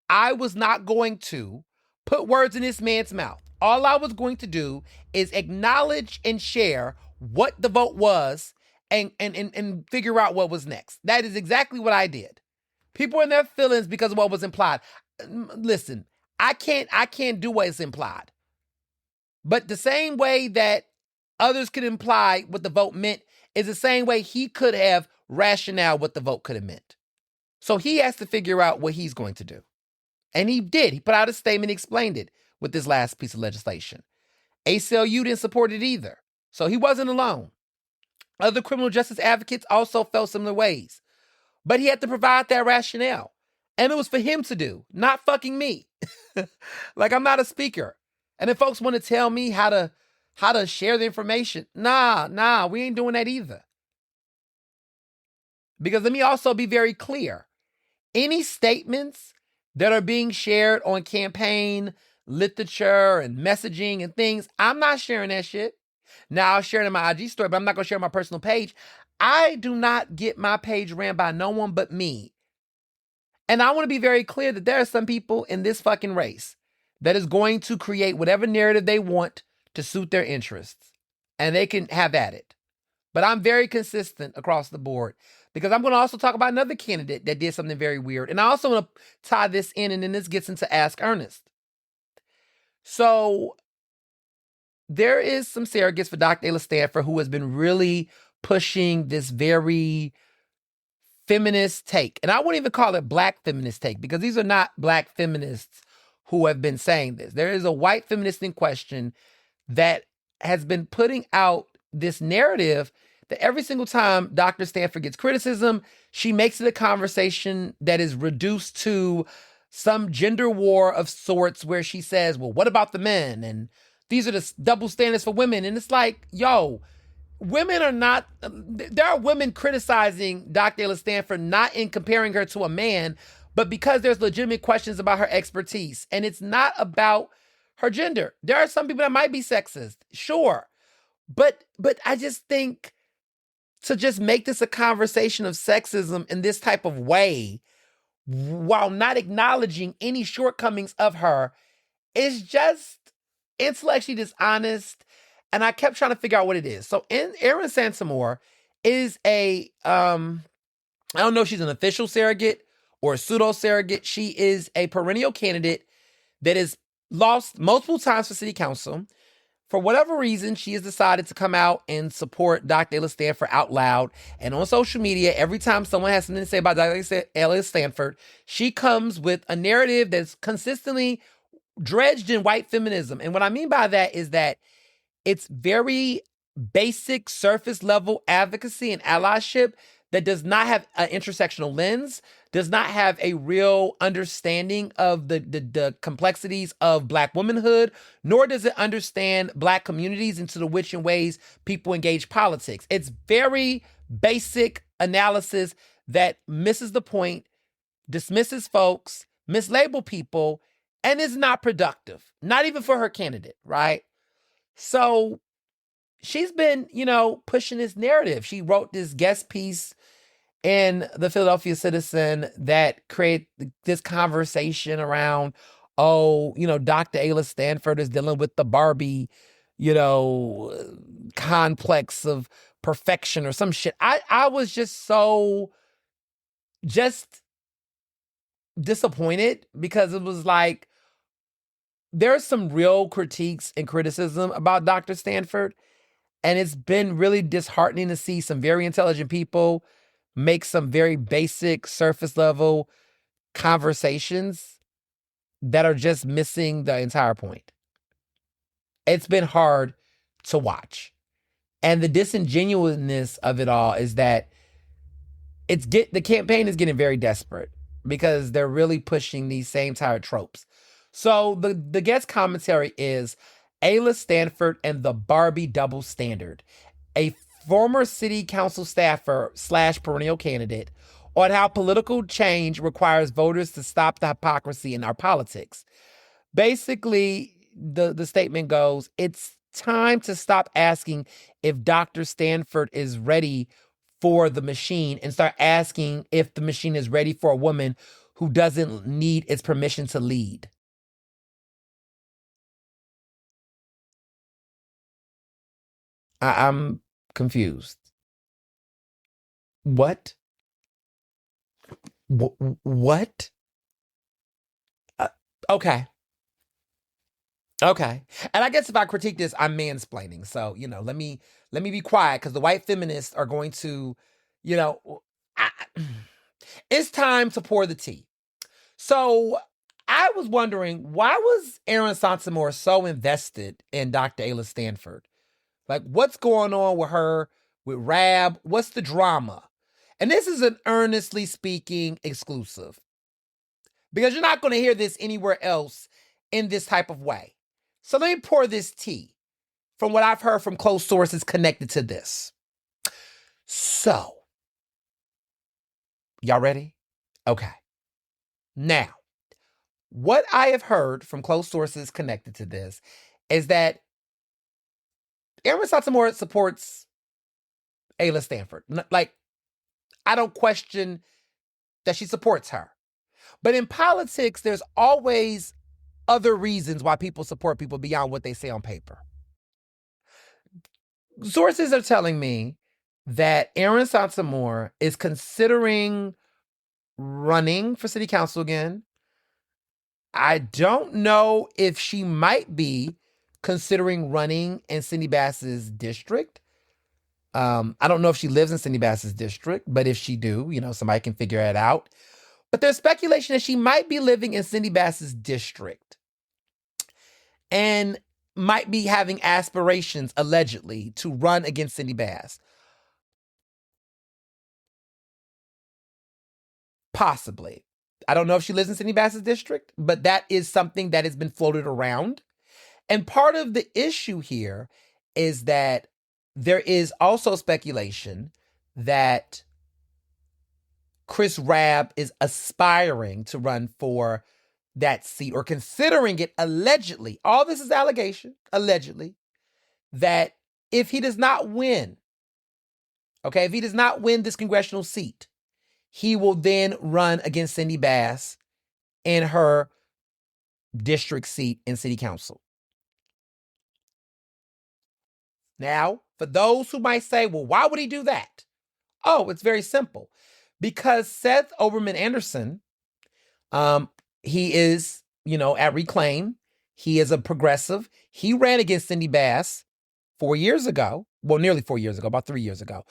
Speaker 2: I was not going to put words in this man's mouth. All I was going to do is acknowledge and share what the vote was and figure out what was next. That is exactly what I did. People are in their feelings because of what was implied. Listen, I can't do what is implied. But the same way that others could imply what the vote meant is the same way he could have rationale what the vote could have meant. So he has to figure out what he's going to do. And he did. He put out a statement, explained it with this last piece of legislation. ACLU didn't support it either. So he wasn't alone. Other criminal justice advocates also felt similar ways. But he had to provide that rationale. And it was for him to do, not fucking me. Like, I'm not a speaker. And if folks want to tell me how to share the information, nah, we ain't doing that either. Because let me also be very clear. Any statements that are being shared on campaign literature and messaging and things, I'm not sharing that shit. Now, I'll share it in my IG story, but I'm not going to share it on my personal page. I do not get my page ran by no one but me. And I want to be very clear that there are some people in this fucking race that is going to create whatever narrative they want to suit their interests. And they can have at it. But I'm very consistent across the board because I'm going to also talk about another candidate that did something very weird. And I also want to tie this in, and then this gets into Ask Ernest. So there is some surrogates for Dr. Delus who has been really pushing this very feminist take. And I wouldn't even call it black feminist take because these are not black feminists who have been saying this. There is a white feminist in question that has been putting out this narrative that every single time Dr. Stanford gets criticism, she makes it a conversation that is reduced to some gender war of sorts where she says, well, what about the men? And these are the double standards for women. And it's like, yo, women are not, there are women criticizing Dr. Delus Stanford not in comparing her to a man, but because there's legitimate questions about her expertise. And it's not about her gender. There are some people that might be sexist, sure. But I just think to just make this a conversation of sexism in this type of way while not acknowledging any shortcomings of her is just intellectually dishonest. And I kept trying to figure out what it is. So Erin Sansamore is I don't know if she's an official surrogate or a pseudo surrogate. She is a perennial candidate that has lost multiple times for city council, For whatever reason, she has decided to come out and support Dr. Ellis Stanford out loud. And on social media, every time someone has something to say about Dr. Ellis Stanford, she comes with a narrative that's consistently dredged in white feminism. And what I mean by that is that it's very basic surface level advocacy and allyship that does not have an intersectional lens, does not have a real understanding of the complexities of Black womanhood, nor does it understand Black communities into the which and ways people engage politics. It's very basic analysis that misses the point, dismisses folks, mislabel people, and is not productive, not even for her candidate, right? So she's been, pushing this narrative. She wrote this guest piece in the Philadelphia Citizen that created this conversation around, Dr. Ayla Stanford is dealing with the Barbie, complex of perfection or some shit. I was just disappointed because it was like, there's some real critiques and criticism about Dr. Stanford, and it's been really disheartening to see some very intelligent people make some very basic surface level conversations that are just missing the entire point. It's been hard to watch. And the disingenuousness of it all is that the campaign is getting very desperate because they're really pushing these same tired tropes. So the guest commentary is Ayla Stanford and the Barbie double standard, a former city council staffer / perennial candidate, on how political change requires voters to stop the hypocrisy in our politics. Basically, the statement goes, it's time to stop asking if Dr. Stanford is ready for the machine and start asking if the machine is ready for a woman who doesn't need its permission to lead. I'm confused. What? What? Okay. Okay. And I guess if I critique this, I'm mansplaining. So, let me be quiet because the white feminists are going to, it's time to pour the tea. So I was wondering, why was Aaron Sansamore so invested in Dr. Ayla Stanford? Like, what's going on with her, with Rab? What's the drama? And this is an Ernestly Speaking exclusive, because you're not going to hear this anywhere else in this type of way. So let me pour this tea from what I've heard from close sources connected to this. So, y'all ready? Okay. Now, what I have heard from close sources connected to this is that Aaron Sansamore supports Ayla Stanford. Like, I don't question that she supports her. But in politics, there's always other reasons why people support people beyond what they say on paper. Sources are telling me that Aaron Sansamore is considering running for city council again. I don't know if she might be considering running in Cindy Bass's district. I don't know if she lives in Cindy Bass's district, but if she do, somebody can figure it out. But there's speculation that she might be living in Cindy Bass's district and might be having aspirations, allegedly, to run against Cindy Bass. Possibly. I don't know if she lives in Cindy Bass's district, but that is something that has been floated around. And part of the issue here is that there is also speculation that Chris Rabb is aspiring to run for that seat, or considering it, allegedly. All this is allegation, allegedly, that if he does not win, if he does not win this congressional seat, he will then run against Cindy Bass in her district seat in city council. Now, for those who might say, well, why would he do that? Oh, it's very simple. Because Seth Oberman Anderson, he is, at Reclaim. He is a progressive. He ran against Cindy Bass 4 years ago. Well, nearly 4 years ago, about 3 years ago,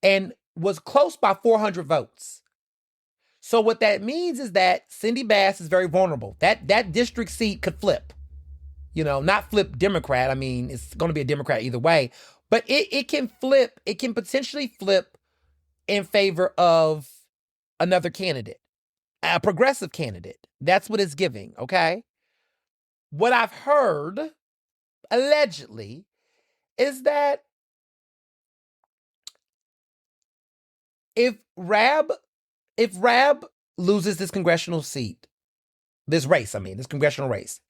Speaker 2: and was close by 400 votes. So what that means is that Cindy Bass is very vulnerable. That district seat could flip. Not flip Democrat. I mean, it's going to be a Democrat either way. But it can flip. It can potentially flip in favor of another candidate, a progressive candidate. That's what it's giving, okay? What I've heard, allegedly, is that if Rab loses this congressional race,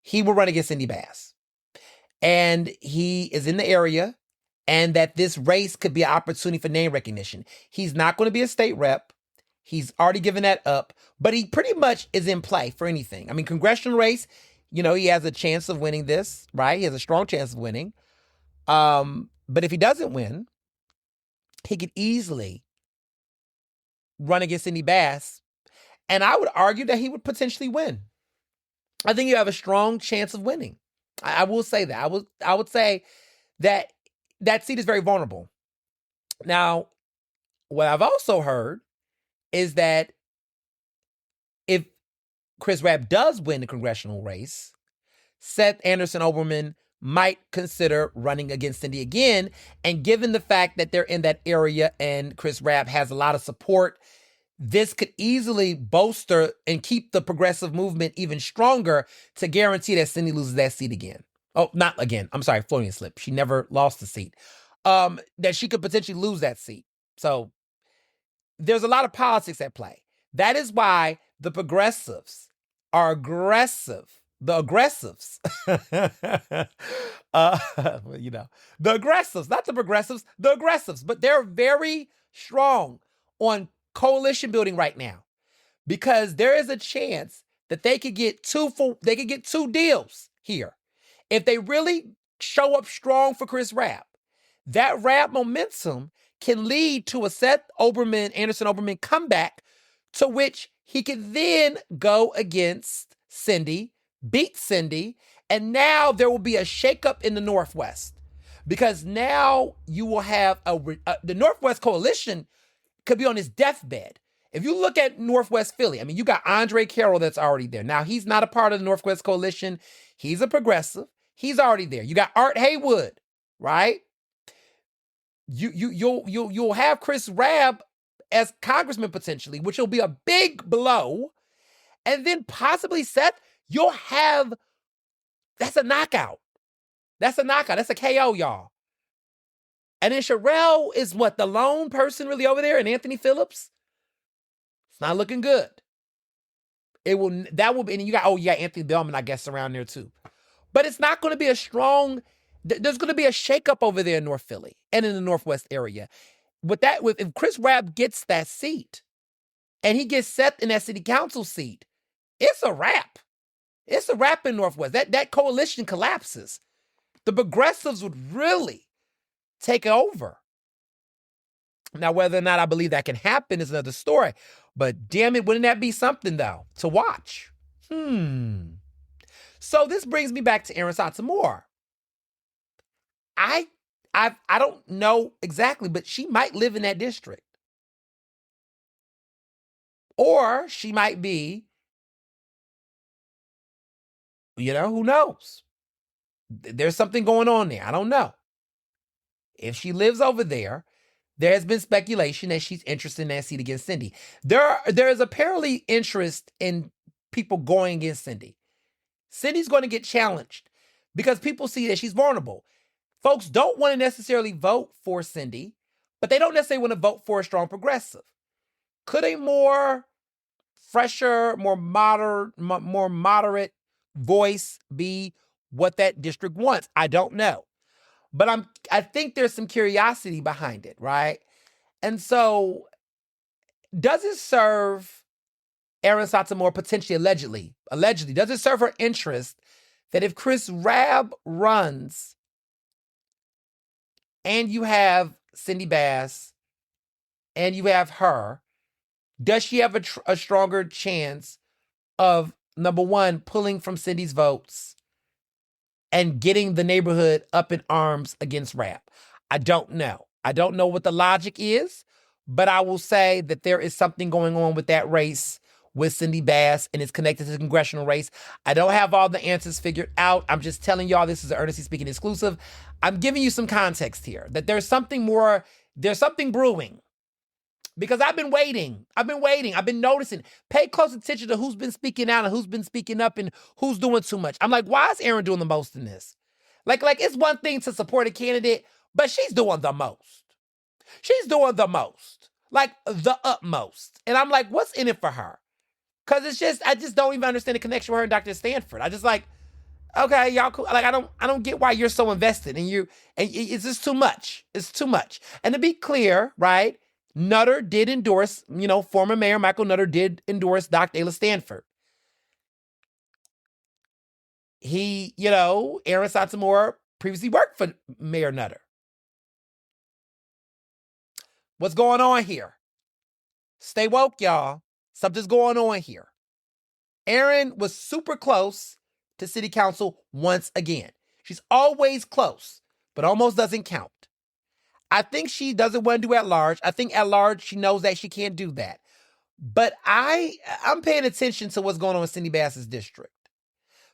Speaker 2: he will run against Cindy Bass. And he is in the area, and that this race could be an opportunity for name recognition. He's not going to be a state rep. He's already given that up, but he pretty much is in play for anything. I mean, congressional race, he has a chance of winning this, right? He has a strong chance of winning. But if he doesn't win, he could easily run against Cindy Bass. And I would argue that he would potentially win. I think you have a strong chance of winning. I will say that. I would say that seat is very vulnerable. Now, what I've also heard is that if Chris Rabb does win the congressional race, Seth Anderson Oberman might consider running against Cindy again. And given the fact that they're in that area and Chris Rabb has a lot of support, this could easily bolster and keep the progressive movement even stronger to guarantee that Cindy loses that seat again. Oh, not again. I'm sorry, Florian slip. She never lost the seat. That she could potentially lose that seat. So there's a lot of politics at play. That is why the progressives are aggressive. The aggressives. The aggressives, not the progressives, the aggressives. But they're very strong on coalition building right now, because there is a chance that they could get two deals here if they really show up strong for Chris Rabb. That Rabb momentum can lead to a Anderson Oberman comeback, to which he could then go against Cindy, beat Cindy, and now there will be a shakeup in the Northwest, because now you will have the Northwest coalition could be on his deathbed. If you look at Northwest Philly, I mean, you got Andre Carroll that's already there. Now, he's not a part of the Northwest Coalition. He's a progressive. He's already there. You got Art Haywood, right? You'll have Chris Rabb as congressman potentially, which will be a big blow. And then possibly Seth, that's a knockout. That's a KO, y'all. And then Sherelle is the lone person really over there, and Anthony Phillips? It's not looking good. And you got Anthony Bellman, I guess, around there too. But it's not going to be a strong, there's going to be a shakeup over there in North Philly and in the Northwest area. If Chris Rabb gets that seat and he gets Seth in that city council seat, it's a wrap. It's a wrap in Northwest. That coalition collapses. The progressives would really take over. Now, whether or not I believe that can happen is another story. But damn it, wouldn't that be something, though, to watch? So this brings me back to Aaron Sotomayor. I don't know exactly, but she might live in that district. Or she might be, who knows? There's something going on there. I don't know. If she lives over there, there has been speculation that she's interested in that seat against Cindy. There is apparently interest in people going against Cindy. Cindy's going to get challenged because people see that she's vulnerable. Folks don't want to necessarily vote for Cindy, but they don't necessarily want to vote for a strong progressive. Could a more fresher, more moderate voice be what that district wants? I don't know. But I think there's some curiosity behind it, right? And so, does it serve Aaron Sotomayor potentially, allegedly, does it serve her interest that if Chris Rabb runs and you have Cindy Bass and you have her, does she have a stronger chance of, number one, pulling from Cindy's votes and getting the neighborhood up in arms against rap. I don't know. I don't know what the logic is, but I will say that there is something going on with that race with Cindy Bass, and it's connected to the congressional race. I don't have all the answers figured out. I'm just telling y'all this is an Ernestly Speaking exclusive. I'm giving you some context here, that there's something more, there's something brewing. Because I've been waiting. I've been noticing. Pay close attention to who's been speaking out and who's been speaking up and who's doing too much. I'm like, why is Aaron doing the most in this? Like it's one thing to support a candidate, but she's doing the most. She's doing the most. Like the utmost. And I'm like, what's in it for her? Because it's just, I just don't even understand the connection with her and Dr. Stanford. I just like, okay, y'all cool. Like, I don't get why you're so invested and it's just too much. It's too much. And to be clear, right? Nutter did endorse, former Mayor Michael Nutter did endorse Dr. Delus Stanford. He, Aaron Santamora previously worked for Mayor Nutter. What's going on here? Stay woke, y'all. Something's going on here. Aaron was super close to city council once again. She's always close, but almost doesn't count. I think she doesn't want to do at large. I think at large, she knows that she can't do that. But I'm paying attention to what's going on in Cindy Bass's district.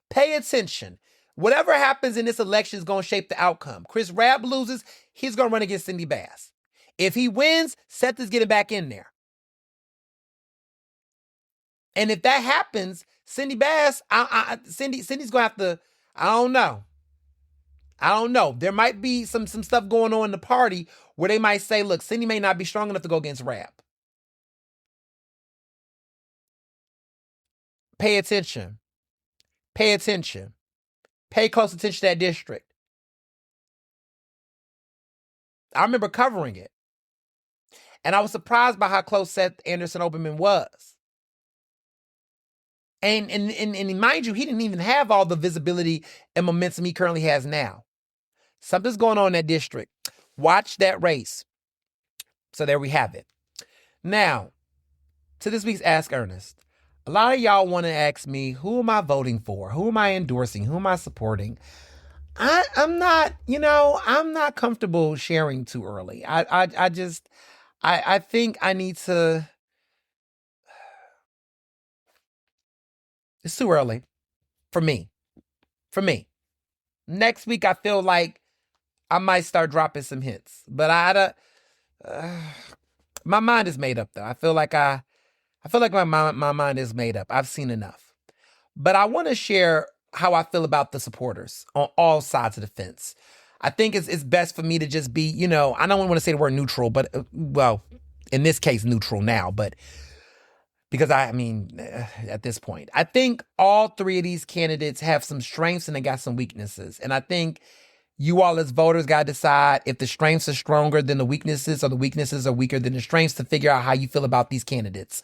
Speaker 2: Pay attention. Whatever happens in this election is going to shape the outcome. Chris Rabb loses, he's going to run against Cindy Bass. If he wins, Seth is getting back in there. And if that happens, Cindy Bass, Cindy's going to have to, I don't know. There might be some stuff going on in the party where they might say, look, Cindy may not be strong enough to go against Rabb. Pay attention. Pay attention. Pay close attention to that district. I remember covering it. And I was surprised by how close Seth Anderson Oberman was. And mind you, he didn't even have all the visibility and momentum he currently has now. Something's going on in that district. Watch that race. So there we have it. Now, to this week's Ask Ernest. A lot of y'all want to ask me, who am I voting for? Who am I endorsing? Who am I supporting? I'm not comfortable sharing too early. I think I need to. It's too early for me. Next week, I feel like I might start dropping some hints, but my mind is made up though. I feel like my mind is made up. I've seen enough, but I want to share how I feel about the supporters on all sides of the fence. I think it's best for me to just be, I don't want to say the word neutral, but well, in this case, neutral now, but because at this point, I think all three of these candidates have some strengths and they got some weaknesses. And I think you all as voters got to decide if the strengths are stronger than the weaknesses or the weaknesses are weaker than the strengths to figure out how you feel about these candidates.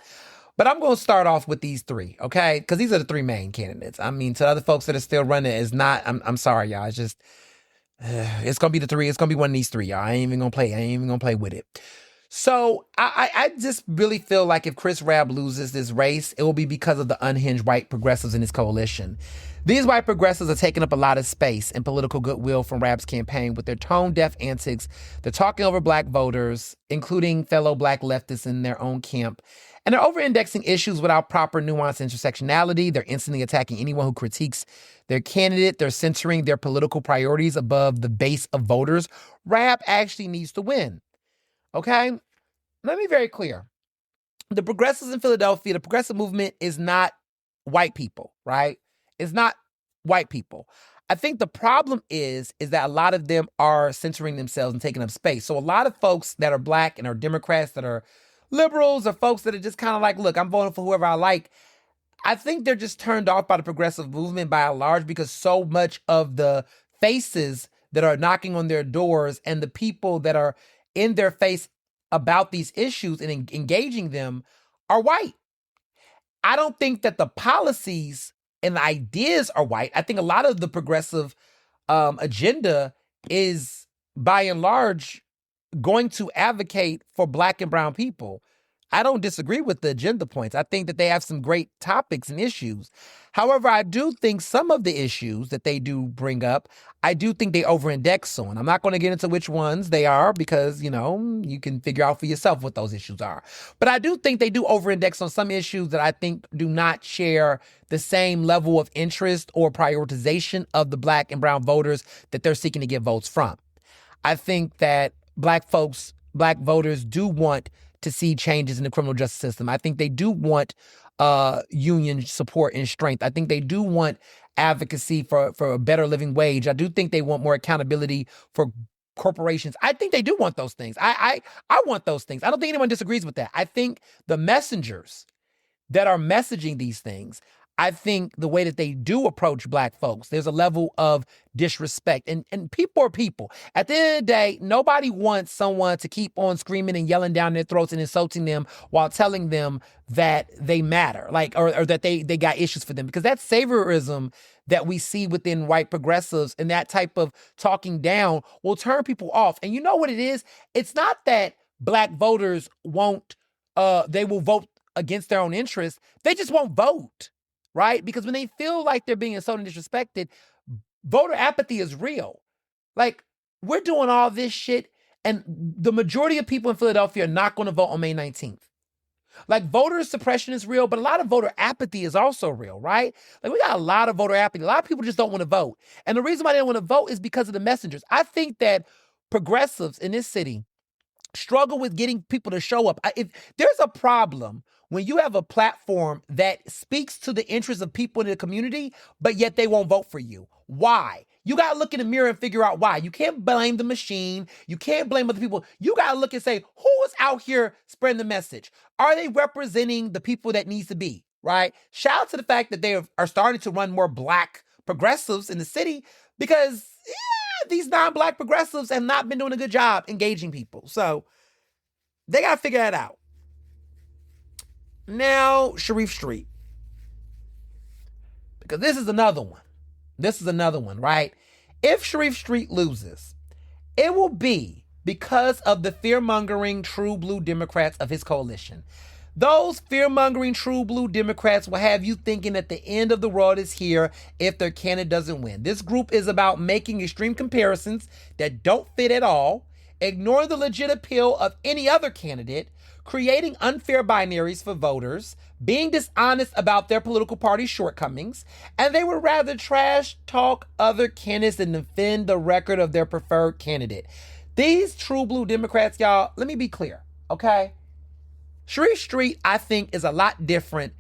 Speaker 2: But I'm going to start off with these three, okay? Because these are the three main candidates. To other folks that are still running, it's not, I'm sorry, y'all. It's just, it's going to be the three. It's going to be one of these three, y'all. I ain't even going to play with it. So I just really feel like if Chris Rabb loses this race, it will be because of the unhinged white progressives in his coalition. These white progressives are taking up a lot of space and political goodwill from Rabb's campaign with their tone-deaf antics. They're talking over black voters, including fellow black leftists in their own camp. And they're over-indexing issues without proper nuance and intersectionality. They're instantly attacking anyone who critiques their candidate. They're centering their political priorities above the base of voters. Rabb actually needs to win. Okay? Let me be very clear. The progressives in Philadelphia, the progressive movement is not white people, right? It's not white people. I think the problem is that a lot of them are centering themselves and taking up space. So a lot of folks that are black and are Democrats, that are liberals, or folks that are just kind of like, look, I'm voting for whoever I like. I think they're just turned off by the progressive movement by and large because so much of the faces that are knocking on their doors and the people that are in their face about these issues and engaging them are white. I don't think that the policies and the ideas are white. I think a lot of the progressive agenda is by and large going to advocate for black and brown people. I don't disagree with the agenda points. I think that they have some great topics and issues. However, I do think some of the issues that they do bring up, I do think they over-index on. I'm not going to get into which ones they are because, you can figure out for yourself what those issues are. But I do think they do over-index on some issues that I think do not share the same level of interest or prioritization of the Black and brown voters that they're seeking to get votes from. I think that Black voters do want to see changes in the criminal justice system. I think they do want union support and strength. I think they do want advocacy for a better living wage. I do think they want more accountability for corporations. I think they do want those things. I want those things. I don't think anyone disagrees with that. I think the messengers that are messaging these things, I think the way that they do approach Black folks, there's a level of disrespect. And people are people. At the end of the day, nobody wants someone to keep on screaming and yelling down their throats and insulting them while telling them that they matter, or that they got issues for them. Because that saviorism that we see within white progressives and that type of talking down will turn people off. And you know what it is? It's not that Black voters they will vote against their own interests. They just won't vote, right? Because when they feel like they're being insulted and disrespected, voter apathy is real. Like, we're doing all this shit, and the majority of people in Philadelphia are not going to vote on May 19th. Like, voter suppression is real, but a lot of voter apathy is also real, right? Like, we got a lot of voter apathy. A lot of people just don't want to vote. And the reason why they don't want to vote is because of the messengers. I think that progressives in this city struggle with getting people to show up. If there's a problem when you have a platform that speaks to the interests of people in the community, but yet they won't vote for you. Why? You got to look in the mirror and figure out why. You can't blame the machine. You can't blame other people. You got to look and say, who is out here spreading the message? Are they representing the people that needs to be, right? Shout out to the fact that they are starting to run more Black progressives in the city because these non-Black progressives have not been doing a good job engaging people. So they got to figure that out. Now, Sharif Street. Because this is another one. Right? If Sharif Street loses, it will be because of the fear-mongering true blue Democrats of his coalition. Those fear-mongering true blue Democrats will have you thinking that the end of the world is here if their candidate doesn't win. This group is about making extreme comparisons that don't fit at all, ignoring the legit appeal of any other candidate, creating unfair binaries for voters, being dishonest about their political party's shortcomings, and they would rather trash talk other candidates than defend the record of their preferred candidate. These true blue Democrats, y'all, let me be clear, okay? Sharif Street, I think, is a lot different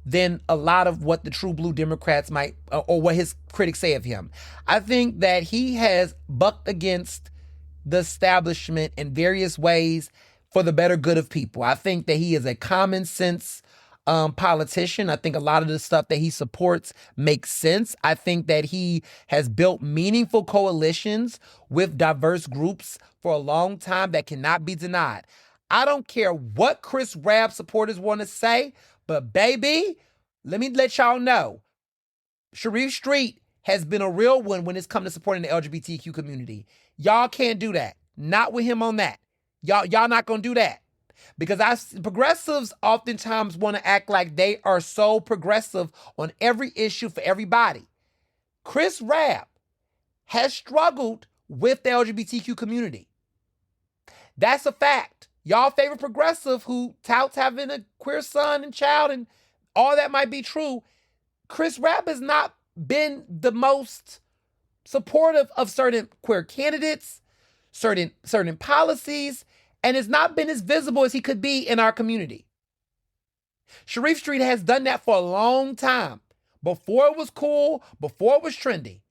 Speaker 2: than a lot of what the true blue Democrats might, or what his critics say of him. I think that he has bucked against the establishment in various ways for the better good of people. I think that he is a common sense politician. I think a lot of the stuff that he supports makes sense. I think that he has built meaningful coalitions with diverse groups for a long time that cannot be denied. I don't care what Chris Rabb supporters want to say, but baby, let me let y'all know, Sharif Street has been a real one when it's come to supporting the LGBTQ community. Y'all can't do that. Not with him on that. Y'all not gonna do that. Because progressives oftentimes want to act like they are so progressive on every issue for everybody. Chris Rabb has struggled with the LGBTQ community. That's a fact. Y'all favorite progressive who touts having a queer son and child and all that might be true. Chris Rabb has not been the most supportive of certain queer candidates, certain policies, and has not been as visible as he could be in our community. Sharif Street has done that for a long time. Before it was cool, before it was trendy.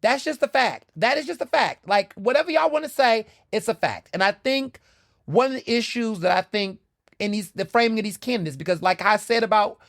Speaker 2: That's just a fact. That is just a fact. Like, whatever y'all want to say, it's a fact. And I think one of the issues that I think in the framing of these candidates, because like I said about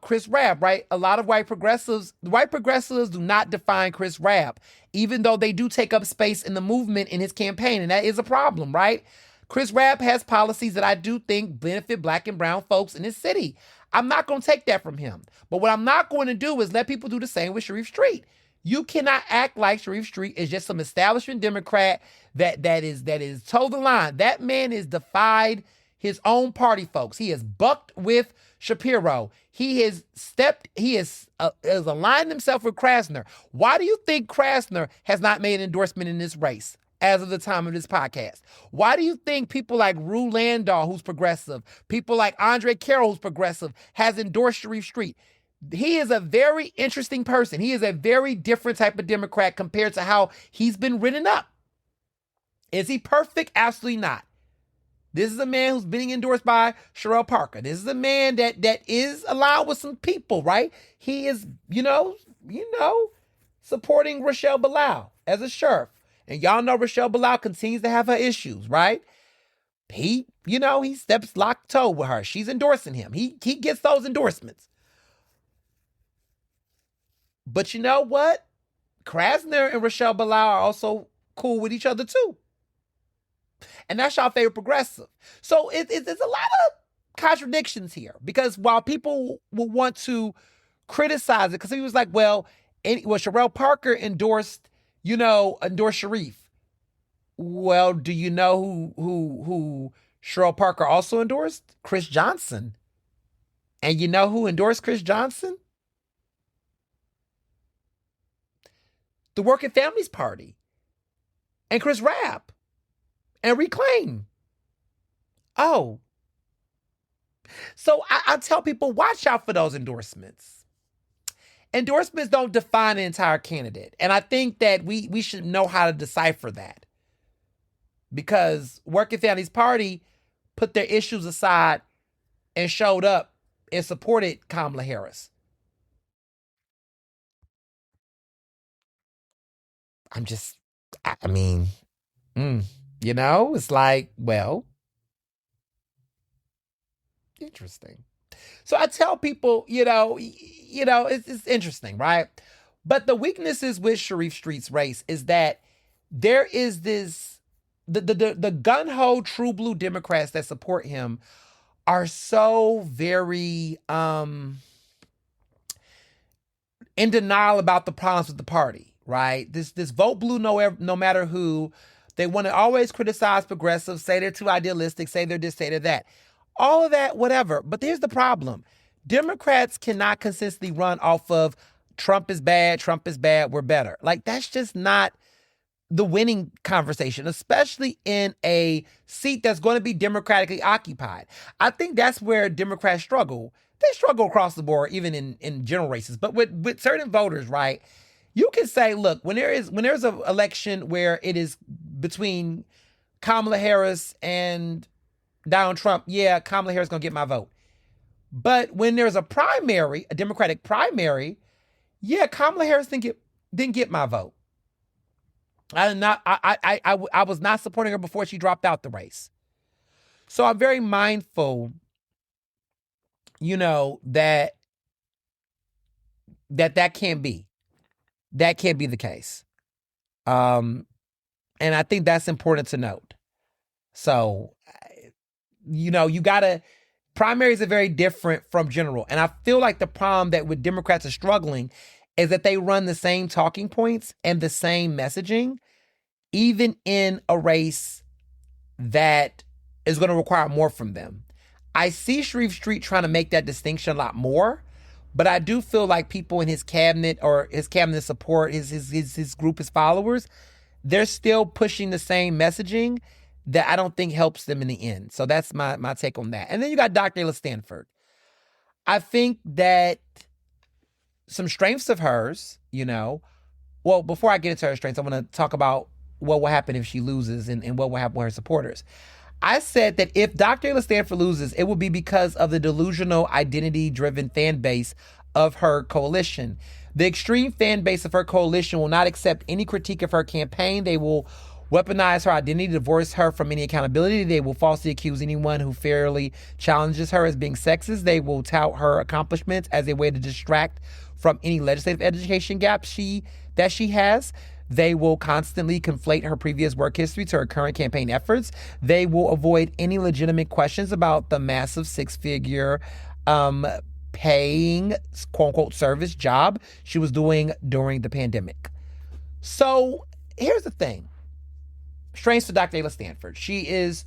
Speaker 2: Chris Rabb, right? A lot of white progressives do not define Chris Rabb, even though they do take up space in the movement in his campaign. And that is a problem, right? Chris Rabb has policies that I do think benefit Black and brown folks in this city. I'm not going to take that from him. But what I'm not going to do is let people do the same with Sharif Street. You cannot act like Sharif Street is just some establishment Democrat that is toe the line. That man is defied his own party folks. He has bucked with Shapiro. He has aligned himself with Krasner. Why do you think Krasner has not made an endorsement in this race as of the time of this podcast? Why do you think people like Rue Landau, who's progressive, people like Andre Carroll, who's progressive, has endorsed Sharif Street? He is a very interesting person. He is a very different type of Democrat compared to how he's been written up. Is he perfect? Absolutely not. This is a man who's being endorsed by Sherelle Parker. This is a man that is aligned with some people, right? He is, supporting Rochelle Bilal as a sheriff. And y'all know Rochelle Bilal continues to have her issues, right? He steps locked toe with her. She's endorsing him. He gets those endorsements. But you know what? Krasner and Rochelle Bilal are also cool with each other too. And that's y'all favorite progressive. So it's a lot of contradictions here, because while people will want to criticize it, because he was like, Sherelle Parker endorsed Sharif. Well, do you know who Sherelle Parker also endorsed? Chris Johnson. And you know who endorsed Chris Johnson? The Working Families Party. And Chris Rapp. And Reclaim. Oh. So I tell people, watch out for those endorsements. Endorsements don't define an entire candidate. And I think that we should know how to decipher that. Because Working Families Party put their issues aside and showed up and supported Kamala Harris. It's like, well, interesting. So I tell people, it's interesting, right? But the weaknesses with Sharif Street's race is that there is this, the gun-ho true blue Democrats that support him are so very in denial about the problems with the party, right? This vote blue no matter who. They want to always criticize progressives, say they're too idealistic, say they're this, say they're that. All of that, whatever. But here's the problem. Democrats cannot consistently run off of Trump is bad, we're better. Like, that's just not the winning conversation, especially in a seat that's going to be democratically occupied. I think that's where Democrats struggle. They struggle across the board, even in general races. But with certain voters, right, you can say, look, when there's an election where it is between Kamala Harris and Donald Trump, yeah, Kamala Harris is going to get my vote. But when there's a primary, a Democratic primary, yeah, Kamala Harris didn't get my vote. I was not supporting her before she dropped out the race. So I'm very mindful, that can't be. That can't be the case. And I think that's important to note. So, primaries are very different from general. And I feel like the problem that with Democrats are struggling is that they run the same talking points and the same messaging, even in a race that is going to require more from them. I see Sharif Street trying to make that distinction a lot more, but I do feel like people in his cabinet or his cabinet support, his group, his followers, they're still pushing the same messaging that I don't think helps them in the end. So that's my take on that. And then you got Dr. Delus Stanford. I think that some strengths of hers, well, before I get into her strengths, I want to talk about what will happen if she loses and what will happen with her supporters. I said that if Dr. Delus Stanford loses, it will be because of the delusional, identity-driven fan base of her coalition. The extreme fan base of her coalition will not accept any critique of her campaign. They will weaponize her identity, divorce her from any accountability. They will falsely accuse anyone who fairly challenges her as being sexist. They will tout her accomplishments as a way to distract from any legislative education gaps that she has. They will constantly conflate her previous work history to her current campaign efforts. They will avoid any legitimate questions about the massive six-figure paying, quote-unquote, service job she was doing during the pandemic. So here's the thing. Strengths to Dr. Delus Stanford. She is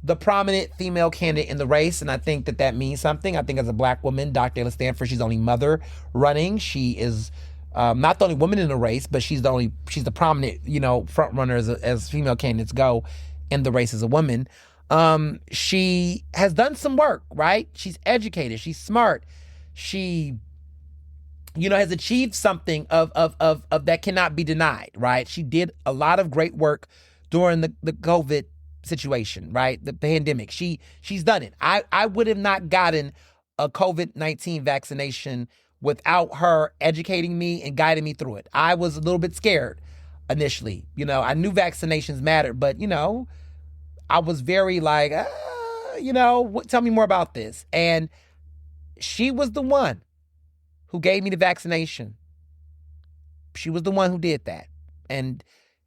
Speaker 2: the prominent female candidate in the race, and I think that means something. I think as a black woman, Dr. Delus Stanford, she's the only mother running. She is not the only woman in the race, but she's the prominent, front runner as female candidates go in the race as a woman. She has done some work, right? She's educated. She's smart. She, has achieved something of that cannot be denied, right? She did a lot of great work during the COVID situation, right? The pandemic. She's done it. I would have not gotten a COVID-19 vaccination without her educating me and guiding me through it. I was a little bit scared initially. I knew vaccinations mattered, but I was very like, tell me more about this. And she was the one who gave me the vaccination. She was the one who did that. And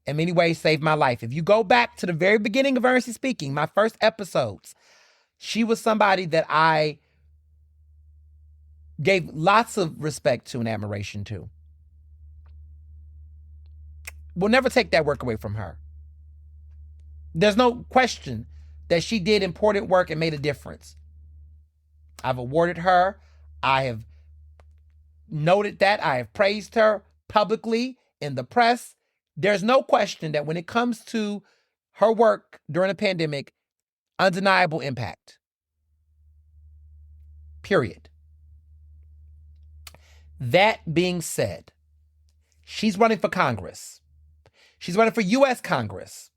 Speaker 2: in many ways saved my life. If you go back to the very beginning of Ernestly Speaking, my first episodes, she was somebody that I gave lots of respect to and admiration to. We'll never take that work away from her. There's no question that she did important work and made a difference. I've awarded her. I have noted that. I have praised her publicly in the press. There's no question that when it comes to her work during the pandemic, undeniable impact. Period. That being said, she's running for Congress. She's running for U.S. Congress.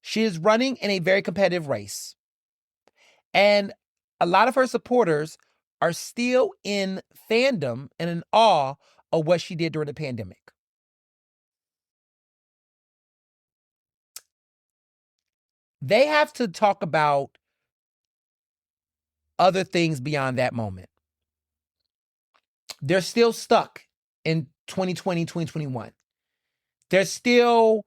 Speaker 2: She is running in a very competitive race. And a lot of her supporters are still in fandom and in awe of what she did during the pandemic. They have to talk about other things beyond that moment. They're still stuck in 2020, 2021. They're still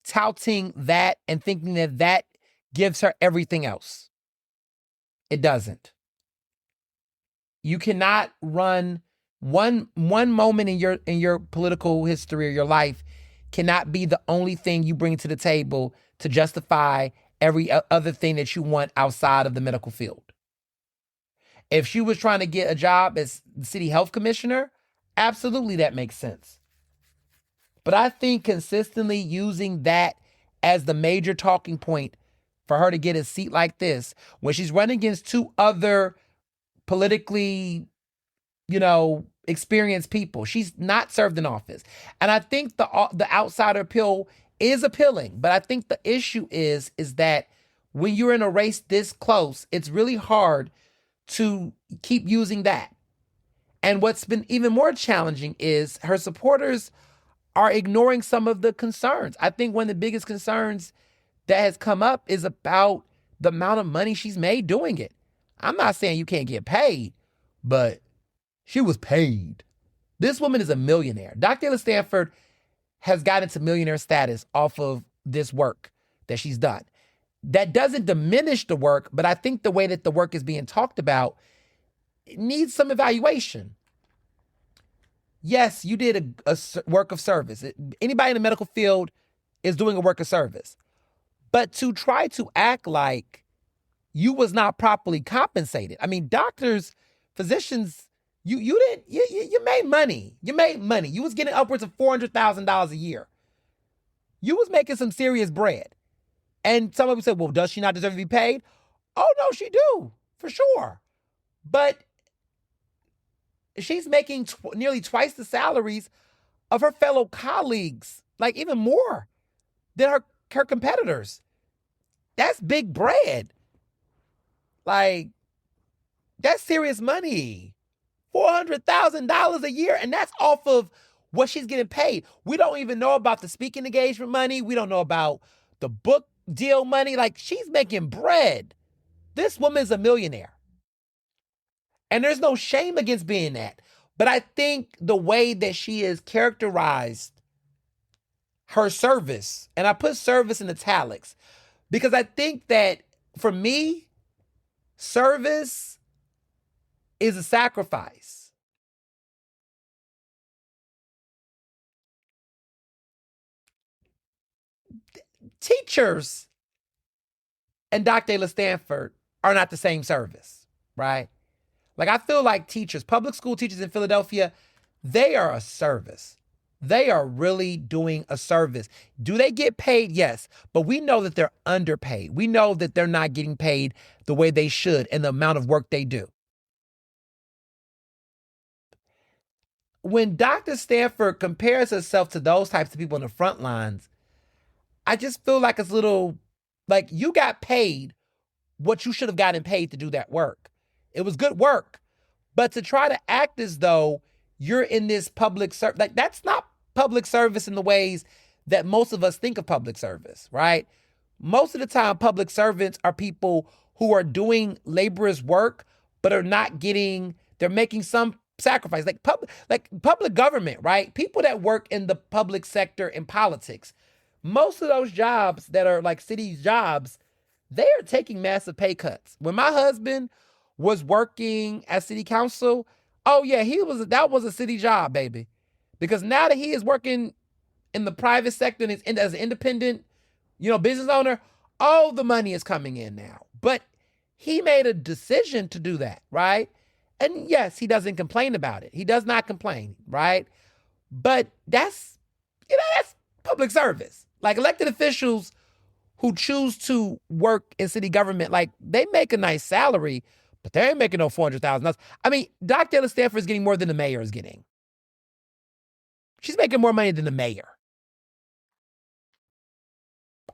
Speaker 2: touting that and thinking that gives her everything else. It doesn't. You cannot run one moment in your political history or your life cannot be the only thing you bring to the table to justify every other thing that you want outside of the medical field. If she was trying to get a job as the city health commissioner, absolutely that makes sense. But I think consistently using that as the major talking point for her to get a seat like this, when she's running against two other politically, experienced people, she's not served in office. And I think the outsider appeal is appealing. But I think the issue is that when you're in a race this close, it's really hard to keep using that. And what's been even more challenging is her supporters are ignoring some of the concerns. I think one of the biggest concerns that has come up is about the amount of money she's made doing it. I'm not saying you can't get paid, but she was paid. This woman is a millionaire. Dr. Delus Stanford has gotten to millionaire status off of this work that she's done. That doesn't diminish the work, but I think the way that the work is being talked about, it needs some evaluation. Yes, you did a work of service. Anybody in the medical field is doing a work of service. But to try to act like you was not properly compensated. I mean, doctors, physicians, you made money. You made money. You was getting upwards of $400,000 a year. You was making some serious bread. And some people said, well, does she not deserve to be paid? Oh, no, she do, for sure. But she's making nearly twice the salaries of her fellow colleagues, like even more than her competitors. That's big bread. Like, that's serious money. $400,000 a year, and that's off of what she's getting paid. We don't even know about the speaking engagement money. We don't know about the book deal money. Like, she's making bread. This woman's a millionaire. And there's no shame against being that. But I think the way that she has characterized her service, and I put service in italics, because I think that for me, service is a sacrifice. Teachers and Dr. Stanford are not the same service, right? Like, I feel like teachers, public school teachers in Philadelphia, they are a service. They are really doing a service. Do they get paid? Yes. But we know that they're underpaid. We know that they're not getting paid the way they should and the amount of work they do. When Dr. Stanford compares herself to those types of people in the front lines, I just feel like it's a little, like, you got paid what you should have gotten paid to do that work. It was good work. But to try to act as though you're in this public service, like, that's not public service in the ways that most of us think of public service, right? Most of the time, public servants are people who are doing laborious work, but are not getting, they're making some sacrifice. Like public government, right? People that work in the public sector in politics, most of those jobs that are like city jobs, they are taking massive pay cuts. When my husband was working at city council, oh yeah, that was a city job, baby. Because now that he is working in the private sector and as an independent, business owner, all the money is coming in now. But he made a decision to do that, right? And yes, he doesn't complain about it. He does not complain, right? But that's public service. Like, elected officials who choose to work in city government, like, they make a nice salary, but they ain't making no $400,000. I mean, Dr. Stanford is getting more than the mayor is getting. She's making more money than the mayor.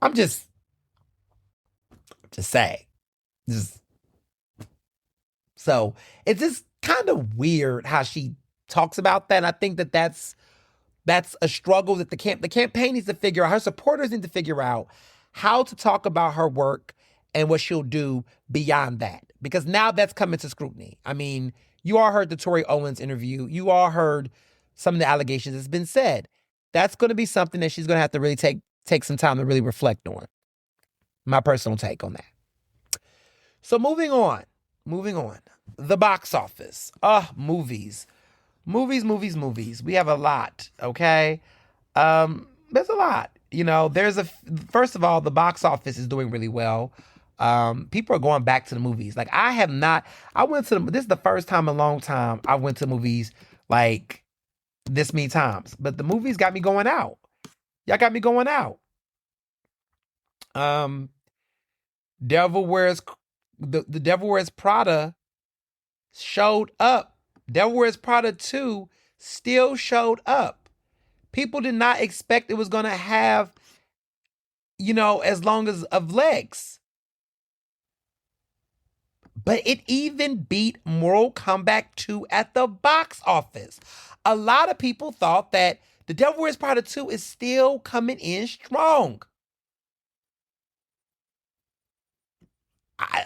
Speaker 2: I'm just saying. So it's just kind of weird how she talks about that. And I think that that's a struggle that the campaign needs to figure out. Her supporters need to figure out how to talk about her work and what she'll do beyond that. Because now that's coming to scrutiny. I mean, you all heard the Tori Owens interview. You all heard some of the allegations that's been said. That's going to be something that she's going to have to really take some time to really reflect on. My personal take on that. So moving on. The box office. Movies. We have a lot, okay? There's a lot. First of all, the box office is doing really well. People are going back to the movies. Like, this is the first time in a long time I went to movies like this many times. But the movies got me going out. Y'all got me going out. Devil Wears Prada showed up. Devil Wears Prada 2 still showed up. People did not expect it was going to have, as long as of legs. But it even beat Mortal Kombat 2 at the box office. A lot of people thought that The Devil Wears Prada 2 is still coming in strong.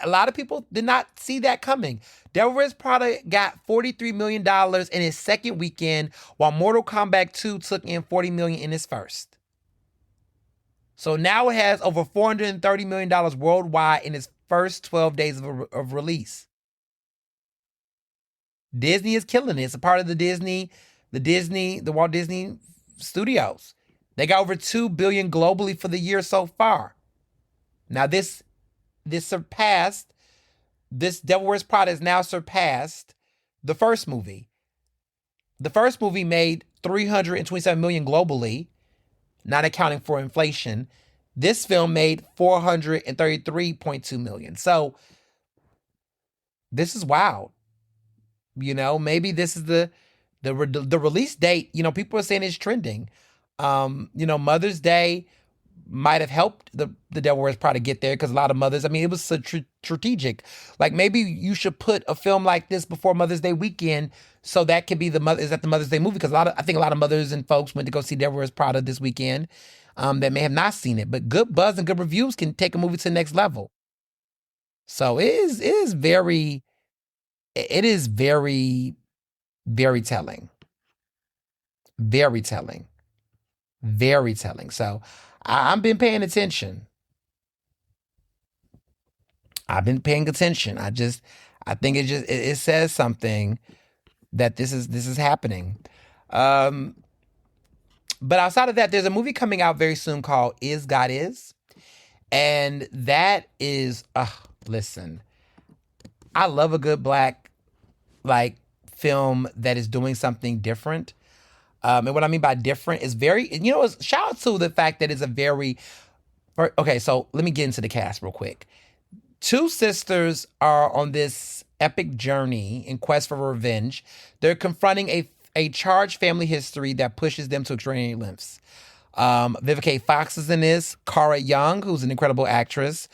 Speaker 2: A lot of people did not see that coming. Devil Wears Prada got $43 million in its second weekend, while Mortal Kombat 2 took in $40 million in its first. So now it has over $430 million worldwide in its first 12 days of release. Disney is killing it. It's a part of the Walt Disney Studios. They got over $2 billion globally for the year so far. Now this Devil Wears Prada has now surpassed the first movie. The first movie made $327 million globally, not accounting for inflation. This film made $433.2 million. So this is wild. Maybe this is the release date. People are saying it's trending. Mother's Day might have helped the Devil Wears Prada get there, because a lot of mothers, it was strategic. Like, maybe you should put a film like this before Mother's Day weekend, so that could be the Mother's Day movie, because I think a lot of mothers and folks went to go see Devil Wears Prada this weekend that may have not seen it. But good buzz and good reviews can take a movie to the next level. So it is very, very telling. Very telling. Very telling. So I've been paying attention. I think it says something that this is happening. But outside of that, there's a movie coming out very soon called Is God Is. And that is, listen, I love a good black like film that is doing something different. And what I mean by different is very, shout out to the fact that it's a very, okay, so let me get into the cast real quick. Two sisters are on this epic journey in quest for revenge. They're confronting a charged family history that pushes them to extraordinary lengths. Vivica Fox is in this. Cara Young, who's an incredible actress.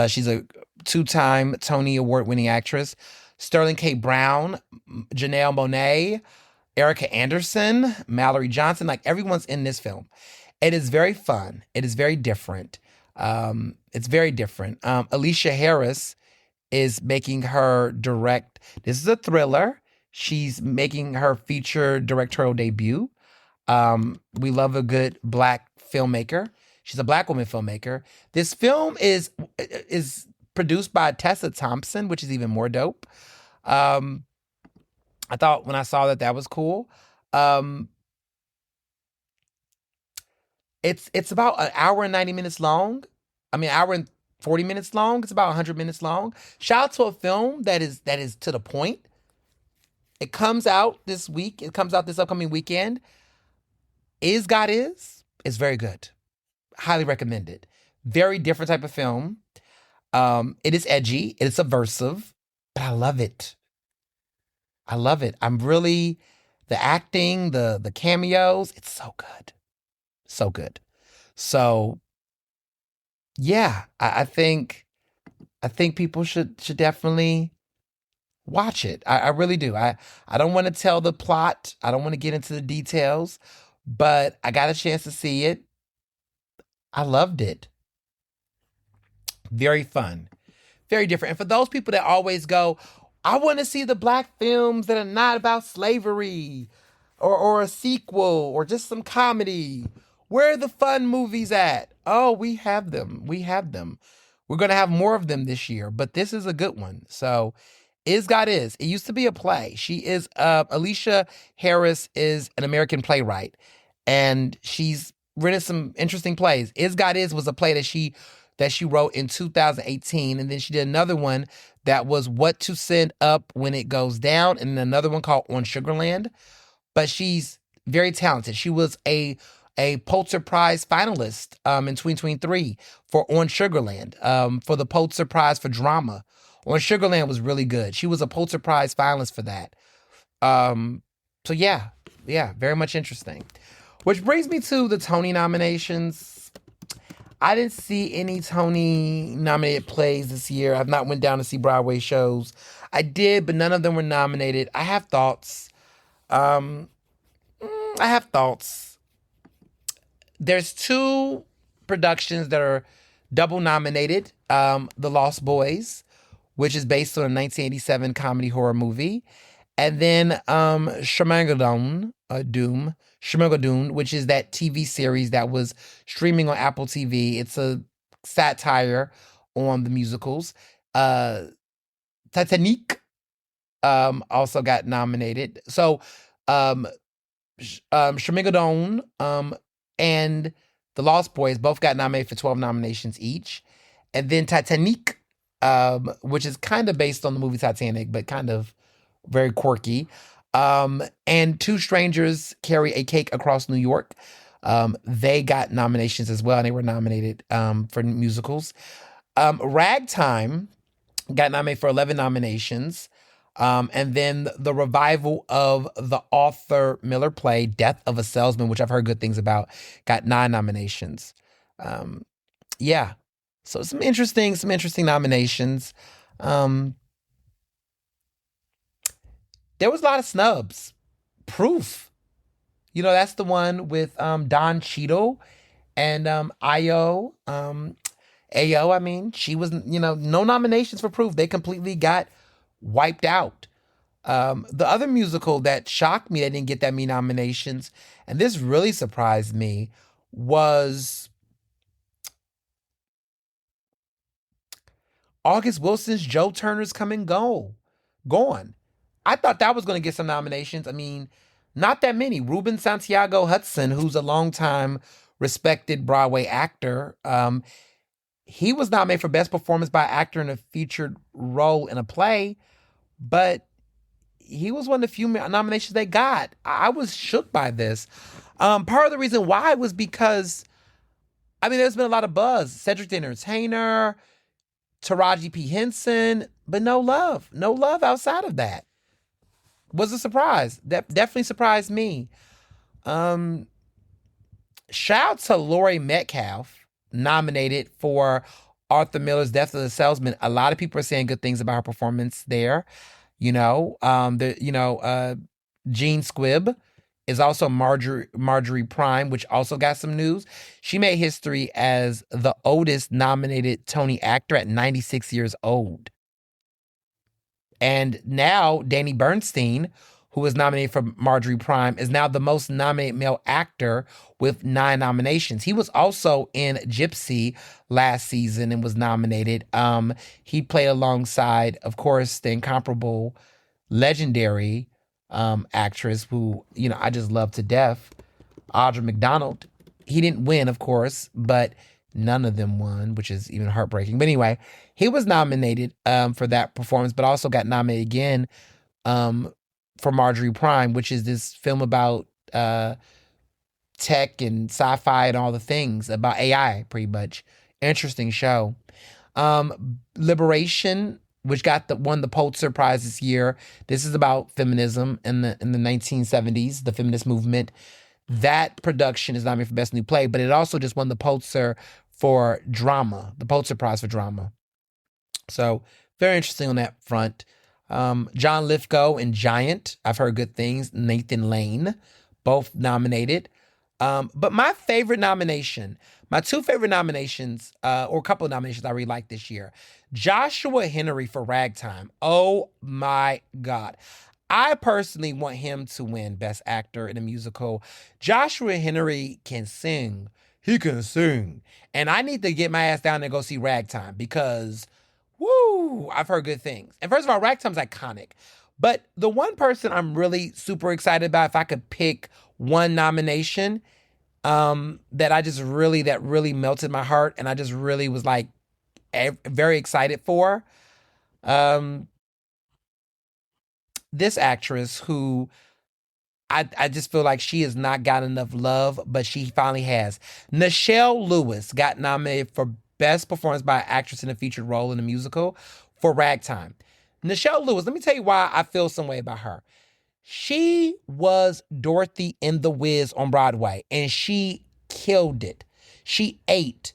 Speaker 2: She's a two-time Tony Award-winning actress. Sterling K. Brown, Janelle Monáe, Erica Anderson, Mallory Johnson. Like, everyone's in this film. It is very fun. It is very different. It's very different. Alicia Harris is making her direct. This is a thriller. She's making her feature directorial debut. We love a good black filmmaker. She's a black woman filmmaker. This film is produced by Tessa Thompson, which is even more dope. I thought when I saw that was cool. It's about an hour and 90 minutes long. I mean, hour and 40 minutes long. It's about 100 minutes long. Shout out to a film that is to the point. It comes out this week. It comes out this upcoming weekend. Is God Is? It's very good. Highly recommended. Very different type of film. It is edgy. It is subversive. But I love it. I love it. I'm really, the acting, the cameos, it's so good. So good. So yeah, I think people should definitely watch it. I really do. I don't want to tell the plot. I don't want to get into the details, but I got a chance to see it. I loved it. Very fun. Very different. And for those people that always go, I want to see the black films that are not about slavery or a sequel or just some comedy. Where are the fun movies at? Oh, we have them. We have them. We're going to have more of them this year, but this is a good one. So, Is God Is. It used to be a play. She is, Alicia Harris is an American playwright, and she's written some interesting plays. Is God Is was a play that she wrote in 2018, and then she did another one that was What to Send Up When It Goes Down, and another one called On Sugarland. But she's very talented. She was a Pulitzer Prize finalist in 2023 for On Sugarland, for the Pulitzer Prize for drama. On Sugarland was really good. She was a Pulitzer Prize finalist for that. So yeah, very much interesting. Which brings me to the Tony nominations. I didn't see any Tony-nominated plays this year. I've not went down to see Broadway shows. I did, but none of them were nominated. I have thoughts. There's two productions that are double nominated. The Lost Boys, which is based on a 1987 comedy horror movie. And then Schmigadoon, which is that TV series that was streaming on Apple TV. It's a satire on the musicals. Titanic also got nominated. So Schmigadoon and The Lost Boys both got nominated for 12 nominations each. And then Titanic, which is kind of based on the movie Titanic, but kind of very quirky. And Two Strangers Carry a Cake Across New York. They got nominations as well, and they were nominated for musicals. Ragtime got nominated for 11 nominations. And then the revival of the Arthur Miller play, Death of a Salesman, which I've heard good things about, got 9 nominations. Yeah. So some interesting nominations. There was a lot of snubs. Proof. That's the one with Don Cheadle and Ayo. She was, no nominations for Proof. They completely got wiped out. The other musical that shocked me that didn't get that many nominations, and this really surprised me, was August Wilson's Joe Turner's Come and Go. Gone. I thought that was going to get some nominations. I mean, not that many. Ruben Santiago Hudson, who's a longtime respected Broadway actor, He was nominated for Best Performance by Actor in a Featured Role in a Play, but he was one of the few nominations they got. I was shook by this. Part of the reason why was because, I mean, there's been a lot of buzz. Cedric the Entertainer, Taraji P. Henson, but no love. No love outside of that. Was a surprise. That definitely surprised me. Shout out to Laurie Metcalf, nominated for Arthur Miller's Death of the Salesman. A lot of people are saying good things about her performance there. Gene Squibb is also Marjorie Prime, which also got some news. She made history as the oldest nominated Tony actor at 96 years old. And now Danny Bernstein, who was nominated for Marjorie Prime, is now the most nominated male actor with 9 nominations. He was also in Gypsy last season and was nominated. He played alongside, of course, the incomparable, legendary actress who, I just love to death, Audra McDonald. He didn't win, of course, but none of them won, which is even heartbreaking. But anyway, he was nominated for that performance, but also got nominated again for Marjorie Prime, which is this film about tech and sci-fi and all the things about AI, pretty much. Interesting show. Liberation, which won the Pulitzer Prize this year. This is about feminism in the 1970s, the feminist movement. That production is nominated for Best New Play, but it also just won the Pulitzer for drama, the Pulitzer Prize for drama. So very interesting on that front. John Lithgow and Giant, I've heard good things. Nathan Lane, both nominated. But my favorite nomination, my 2 favorite nominations, or a couple of nominations I really like this year. Joshua Henry for Ragtime. Oh my God. I personally want him to win Best Actor in a Musical. Joshua Henry can sing. He can sing. And I need to get my ass down and go see Ragtime because, woo, I've heard good things. And first of all, Ragtime's iconic. But the one person I'm really super excited about, if I could pick one nomination, that really melted my heart and I just really was like very excited for, this actress who I just feel like she has not got enough love, but she finally has. Nichelle Lewis got nominated for Best Performance by an Actress in a Featured Role in a Musical for Ragtime. Nichelle Lewis, let me tell you why I feel some way about her. She was Dorothy in The Wiz on Broadway, and she killed it. She ate.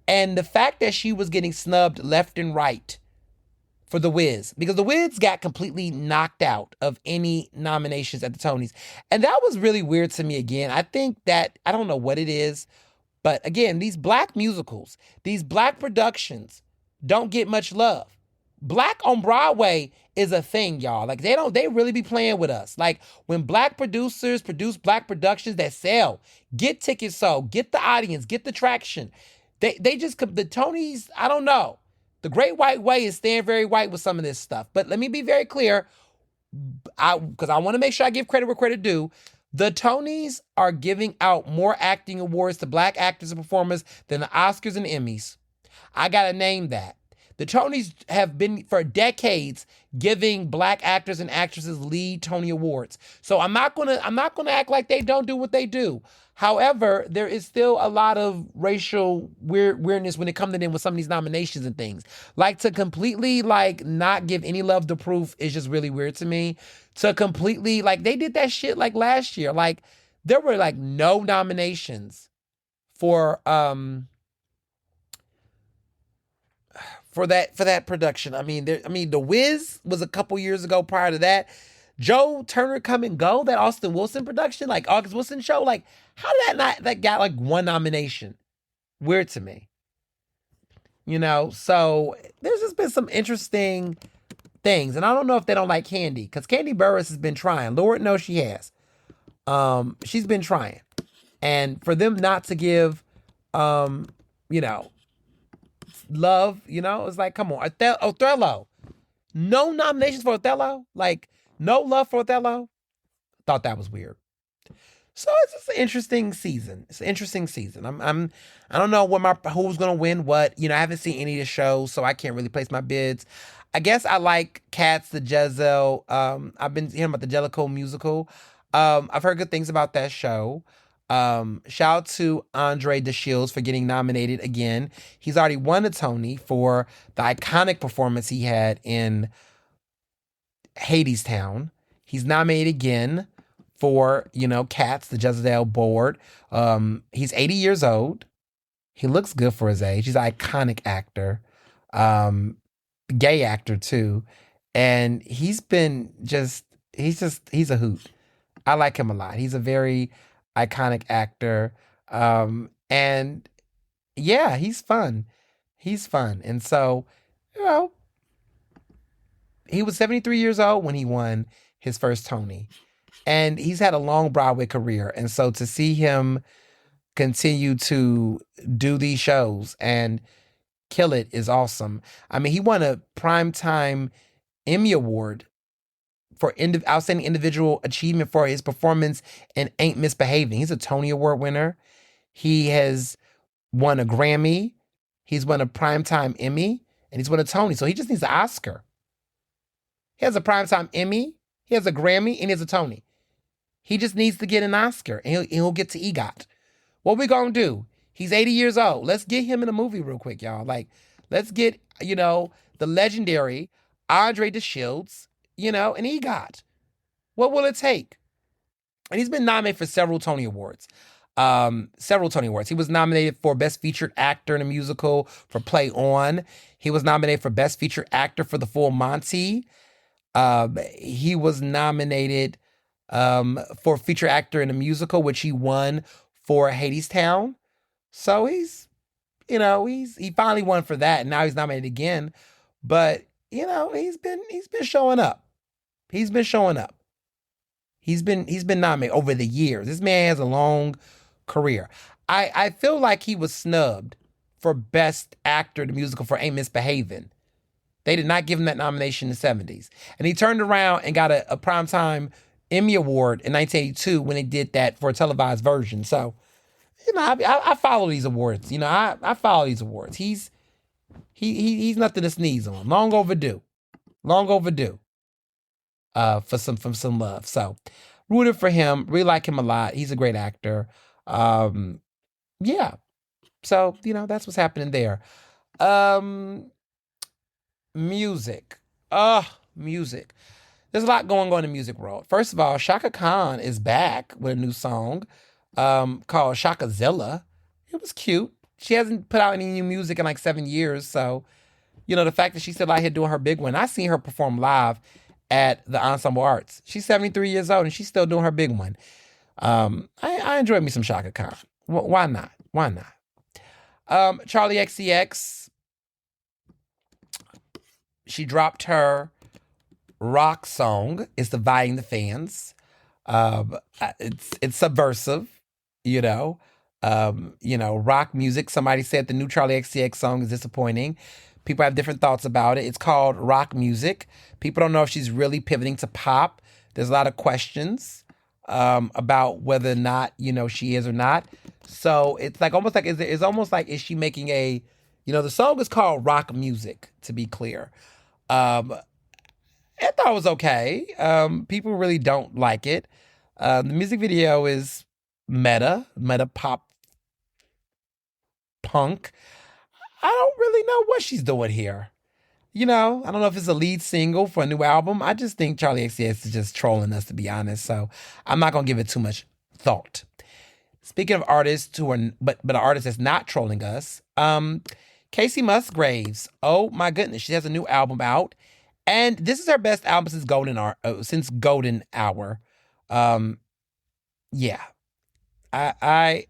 Speaker 2: And the fact that she was getting snubbed left and right for The Wiz, because The Wiz got completely knocked out of any nominations at the Tonys. And that was really weird to me again. I think that, I don't know what it is, but again, these Black musicals, these Black productions don't get much love. Black on Broadway is a thing, y'all. Like, they really be playing with us. Like, when Black producers produce Black productions that sell, get tickets sold, get the audience, get the traction. They just, the Tonys, I don't know. The Great White Way is staying very white with some of this stuff. But let me be very clear, because I want to make sure I give credit where credit due. The Tonys are giving out more acting awards to Black actors and performers than the Oscars and Emmys. I got to name that. The Tonys have been, for decades, giving Black actors and actresses lead Tony Awards. So I'm not gonna act like they don't do what they do. However, there is still a lot of racial weirdness when it comes to them with some of these nominations and things. Like, to completely, like, not give any love to Proof is just really weird to me. To completely, like, they did that shit, like, last year. Like, there were, like, no nominations for that production. I mean, The Wiz was a couple years ago prior to that. Joe Turner Come and Go, that Austin Wilson production, like August Wilson show, like, how did that got like one nomination? Weird to me. So there's just been some interesting things. And I don't know if they don't like Candy, because Candy Burris has been trying. Lord knows she has. She's been trying. And for them not to give, love, it's like, come on. Othello. No nominations for Othello? Like, no love for Othello? Thought that was weird. So it's just an interesting season. It's an interesting season. I don't know who's gonna win what. I haven't seen any of the shows, so I can't really place my bids. I guess I like Cats the Jezebel. I've been hearing about the Jellicoe musical. I've heard good things about that show. Shout out to Andre DeShields for getting nominated again. He's already won a Tony for the iconic performance he had in Hadestown. He's nominated again for, Cats, the Jezebel board. He's 80 years old. He looks good for his age. He's an iconic actor. Gay actor too. And he's a hoot. I like him a lot. He's a very iconic actor. And yeah, he's fun. He's fun. And so, he was 73 years old when he won his first Tony. And he's had a long Broadway career. And so to see him continue to do these shows and kill it is awesome. I mean, he won a Primetime Emmy Award for Outstanding Individual Achievement for his performance in Ain't Misbehaving. He's a Tony Award winner. He has won a Grammy. He's won a Primetime Emmy. And he's won a Tony. So he just needs an Oscar. He has a Primetime Emmy. He has a Grammy. And he has a Tony. He just needs to get an Oscar. And he'll get to EGOT. What we gonna do? He's 80 years old. Let's get him in a movie real quick, y'all. Let's get, the legendary Andre DeShields, an EGOT. What will it take? And he's been nominated for several Tony Awards. He was nominated for Best Featured Actor in a Musical for Play On. He was nominated for Best Featured Actor for The Full Monty. He was nominated for Featured Actor in a Musical, which he won for Hadestown. So he finally won for that, and now he's nominated again. But he's been showing up. He's been showing up. He's been nominated over the years. This man has a long career. I feel like he was snubbed for Best Actor in the Musical for Ain't Misbehaving. They did not give him that nomination in the 70s. And he turned around and got a Primetime Emmy Award in 1982 when they did that for a televised version. So, I follow these awards. I follow these awards. He's nothing to sneeze on. Long overdue. For some love. So, rooted for him. Really like him a lot. He's a great actor. Yeah. So, that's what's happening there. Music. Music. There's a lot going on in the music world. First of all, Shaka Khan is back with a new song called Shakazilla. It was cute. She hasn't put out any new music in 7 years. So, the fact that she's still out here doing her big one. I seen her perform live at the Ensemble Arts. She's 73 years old and she's still doing her big one. I enjoyed me some Shaka Khan. Why not? Charlie XCX. She dropped her rock song. It's dividing the fans. It's subversive, rock music. Somebody said the new Charlie XCX song is disappointing. People have different thoughts about it. It's called rock music. People don't know if she's really pivoting to pop. There's a lot of questions about whether or not, she is or not. So it's almost like, is she making the song is called rock music, to be clear. I thought it was okay. People really don't like it. The music video is meta pop punk. I don't really know what she's doing here. I don't know if it's a lead single for a new album. I just think Charlie XCX is just trolling us, to be honest. So I'm not going to give it too much thought. Speaking of artists who are, but an artist that's not trolling us, Casey Musgraves. Oh my goodness, she has a new album out, and this is her best album since Golden Hour. Yeah, I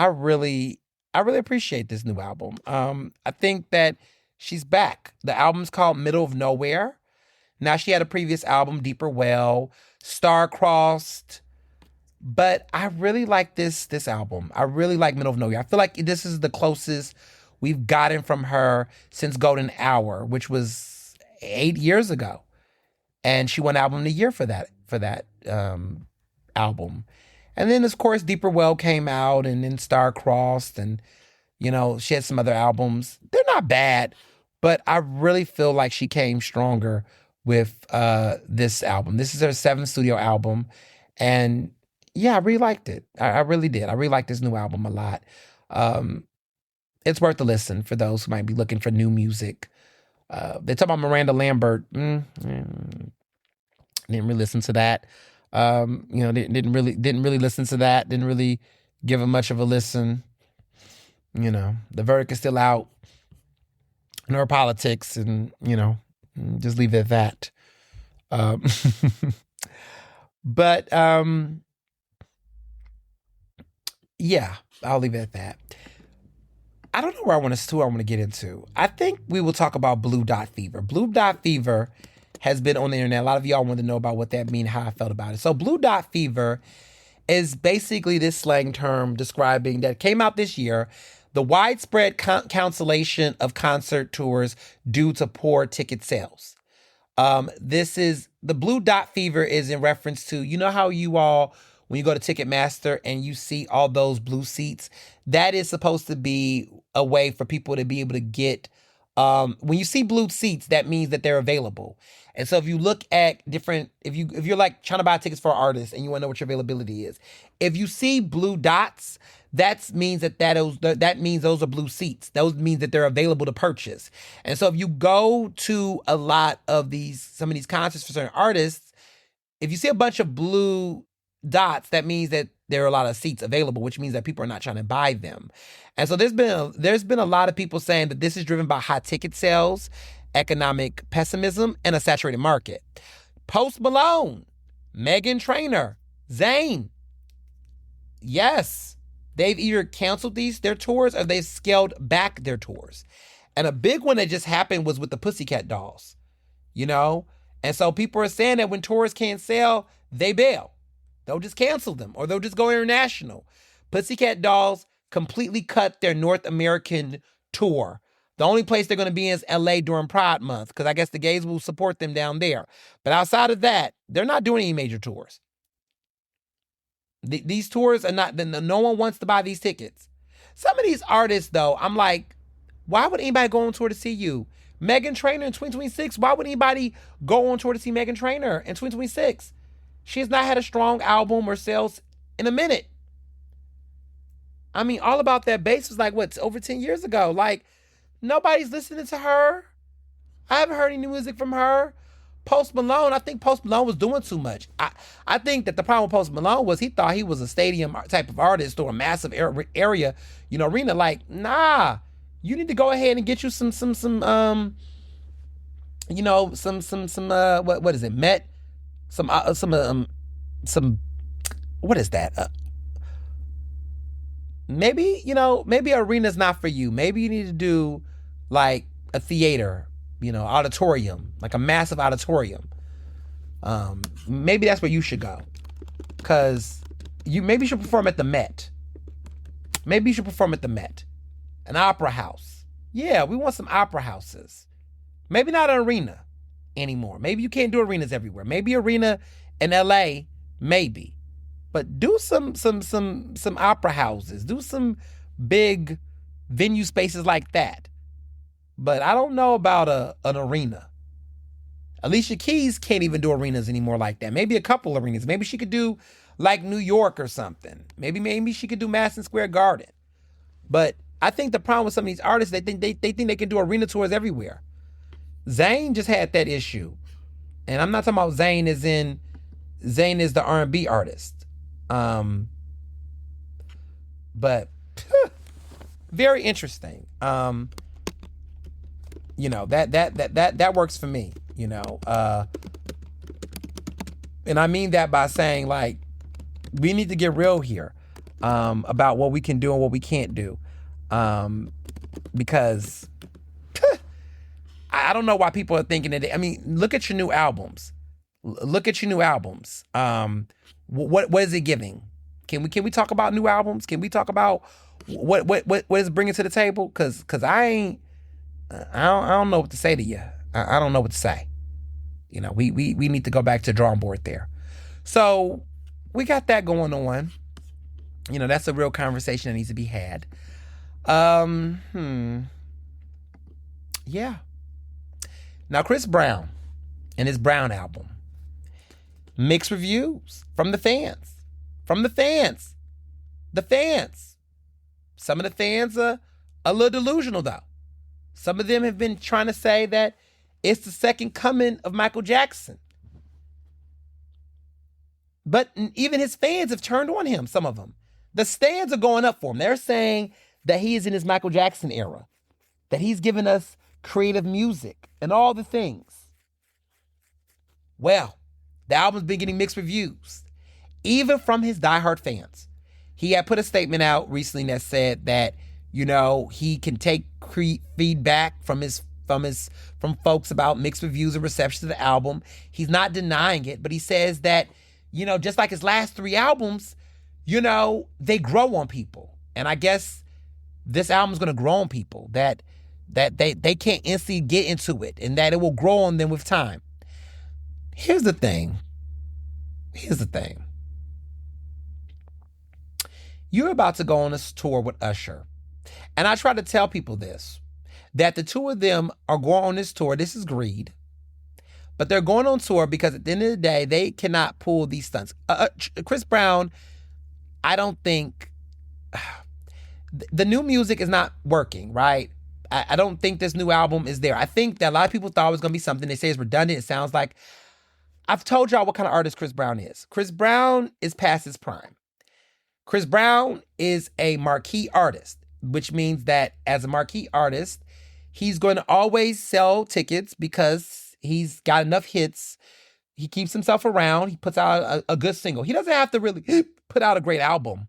Speaker 2: really appreciate this new album. I think that she's back. The album's called Middle of Nowhere. Now, she had a previous album, Deeper Well, Star-Crossed, but I really like this album. I really like Middle of Nowhere. I feel like this is the closest we've gotten from her since Golden Hour, which was 8 years ago. And she won Album of the Year for that album. And then, of course, Deeper Well came out, and then Star Crossed, and, she had some other albums. They're not bad, but I really feel like she came stronger with this album. This is her 7th studio album, and yeah, I really liked it. I really did. I really liked this new album a lot. It's worth a listen for those who might be looking for new music. They talk about Miranda Lambert. Didn't really listen to that. Didn't really listen to that. Didn't really give it much of a listen. The verdict is still out. No politics, and just leave it at that. But yeah, I'll leave it at that. I don't know who I want to get into. I think we will talk about Blue Dot Fever. Blue Dot Fever has been on the internet. A lot of y'all want to know about what that means, how I felt about it. So Blue Dot Fever is basically this slang term describing that came out this year, the widespread cancellation of concert tours due to poor ticket sales. This is the Blue Dot Fever is in reference to, how you all, when you go to Ticketmaster and you see all those blue seats, that is supposed to be a way for people to be able to get, when you see blue seats, that means that they're available. And so if you look at different, if you're like trying to buy tickets for an artist and you want to know what your availability is, if you see blue dots, that means that means those are blue seats. Those means that they're available to purchase. And so if you go to a lot of some of these concerts for certain artists, if you see a bunch of blue dots, that means that there are a lot of seats available, which means that people are not trying to buy them. And so there's been a lot of people saying that this is driven by high ticket sales, economic pessimism, and a saturated market. Post Malone, Meghan Trainor, Zayn. Yes, they've either canceled their tours or they've scaled back their tours. And a big one that just happened was with the Pussycat Dolls, And so people are saying that when tours can't sell, they bail. They'll just cancel them or they'll just go international. Pussycat Dolls completely cut their North American tour. The only place they're going to be in is LA during Pride Month because I guess the gays will support them down there. But outside of that, they're not doing any major tours. These tours are not, no one wants to buy these tickets. Some of these artists, though, I'm like, why would anybody go on tour to see you? Meghan Trainor in 2026, why would anybody go on tour to see Meghan Trainor in 2026? She has not had a strong album or sales in a minute. I mean, All About That Bass was like, over 10 years ago. Like, nobody's listening to her. I haven't heard any new music from her. Post Malone, I think Post Malone was doing too much. I think that the problem with Post Malone was he thought he was a stadium type of artist or a massive area, arena. Like, nah, you need to go ahead and get you some what is it? Met some what is that? Maybe arena's not for you. Maybe you need to do like a theater, auditorium, like a massive auditorium. Maybe that's where you should go. Cause maybe you should perform at the Met. Maybe you should perform at the Met. An opera house. Yeah, we want some opera houses. Maybe not an arena anymore. Maybe you can't do arenas everywhere. Maybe arena in LA, maybe. But do some opera houses. Do some big venue spaces like that. But I don't know about an arena. Alicia Keys can't even do arenas anymore like that. Maybe a couple arenas. Maybe she could do like New York or something. Maybe she could do Madison Square Garden. But I think the problem with some of these artists, they think they can do arena tours everywhere. Zayn just had that issue. And I'm not talking about Zayn is the R&B artist. But very interesting. That works for me, and I mean that by saying like we need to get real here about what we can do and what we can't do, because I don't know why people are thinking that. I mean, look at your new albums. What is it giving? Can we talk about new albums? Can we talk about what is bringing to the table? Cause I don't know what to say to you. I don't know what to say. We need to go back to the drawing board there. So we got that going on. That's a real conversation that needs to be had. Yeah. Now, Chris Brown and his Brown album. Mixed reviews from the fans. From the fans. The fans. Some of the fans are a little delusional, though. Some of them have been trying to say that it's the second coming of Michael Jackson. But even his fans have turned on him, some of them. The stands are going up for him. They're saying that he is in his Michael Jackson era, that he's given us creative music and all the things. Well, the album's been getting mixed reviews, even from his diehard fans. He had put a statement out recently that said that, he can take feedback from folks about mixed reviews and reception of the album. He's not denying it, but he says that, just like his last 3 albums, they grow on people. And I guess this album's going to grow on people, that they can't instantly get into it, and that it will grow on them with time. Here's the thing. You're about to go on this tour with Usher. And I try to tell people this, that the two of them are going on this tour. This is greed. But they're going on tour because at the end of the day, they cannot pull these stunts. Chris Brown, I don't think... The new music is not working, right? I don't think this new album is there. I think that a lot of people thought it was going to be something. They say it's redundant. It sounds like... I've told y'all what kind of artist Chris Brown is. Chris Brown is past his prime. Chris Brown is a marquee artist, which means that as a marquee artist, he's going to always sell tickets because he's got enough hits. He keeps himself around. He puts out a good single. He doesn't have to really put out a great album.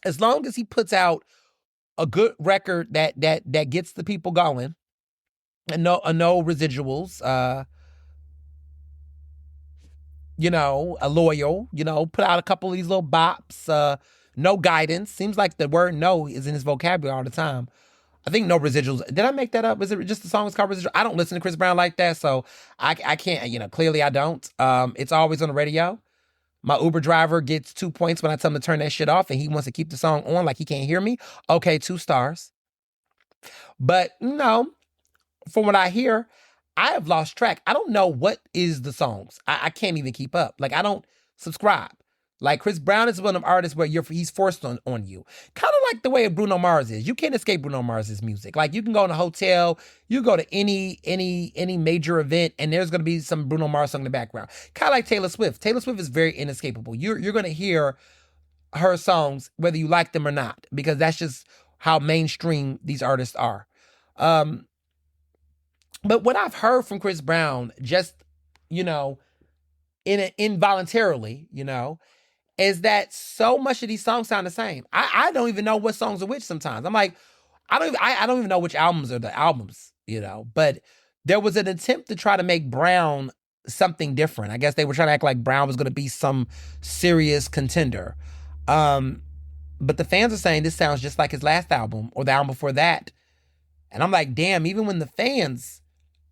Speaker 2: As long as he puts out a good record that gets the people going, and no residuals, a loyal, put out a couple of these little bops, no guidance. Seems like the word no is in his vocabulary all the time. I think no residuals. Did I make that up? Is it just the song is called Residuals? I don't listen to Chris Brown like that, so I can't, clearly I don't. It's always on the radio. My Uber driver gets 2 points when I tell him to turn that shit off, and he wants to keep the song on like he can't hear me. Okay, 2 stars. But no, from what I hear, I have lost track. I don't know what is the songs. I can't even keep up. Like, I don't subscribe. Like, Chris Brown is one of the artists where he's forced on you. Kind of like the way Bruno Mars is. You can't escape Bruno Mars's music. Like, you can go in a hotel, you go to any major event, and there's going to be some Bruno Mars song in the background. Kind of like Taylor Swift. Taylor Swift is very inescapable. You're going to hear her songs whether you like them or not, because that's just how mainstream these artists are. But what I've heard from Chris Brown, just, involuntarily, is that so much of these songs sound the same. I don't even know what songs are which sometimes. I'm like, I don't even know which albums are the albums, But there was an attempt to try to make Brown something different. I guess they were trying to act like Brown was going to be some serious contender. But the fans are saying this sounds just like his last album or the album before that. And I'm like, damn, even when the fans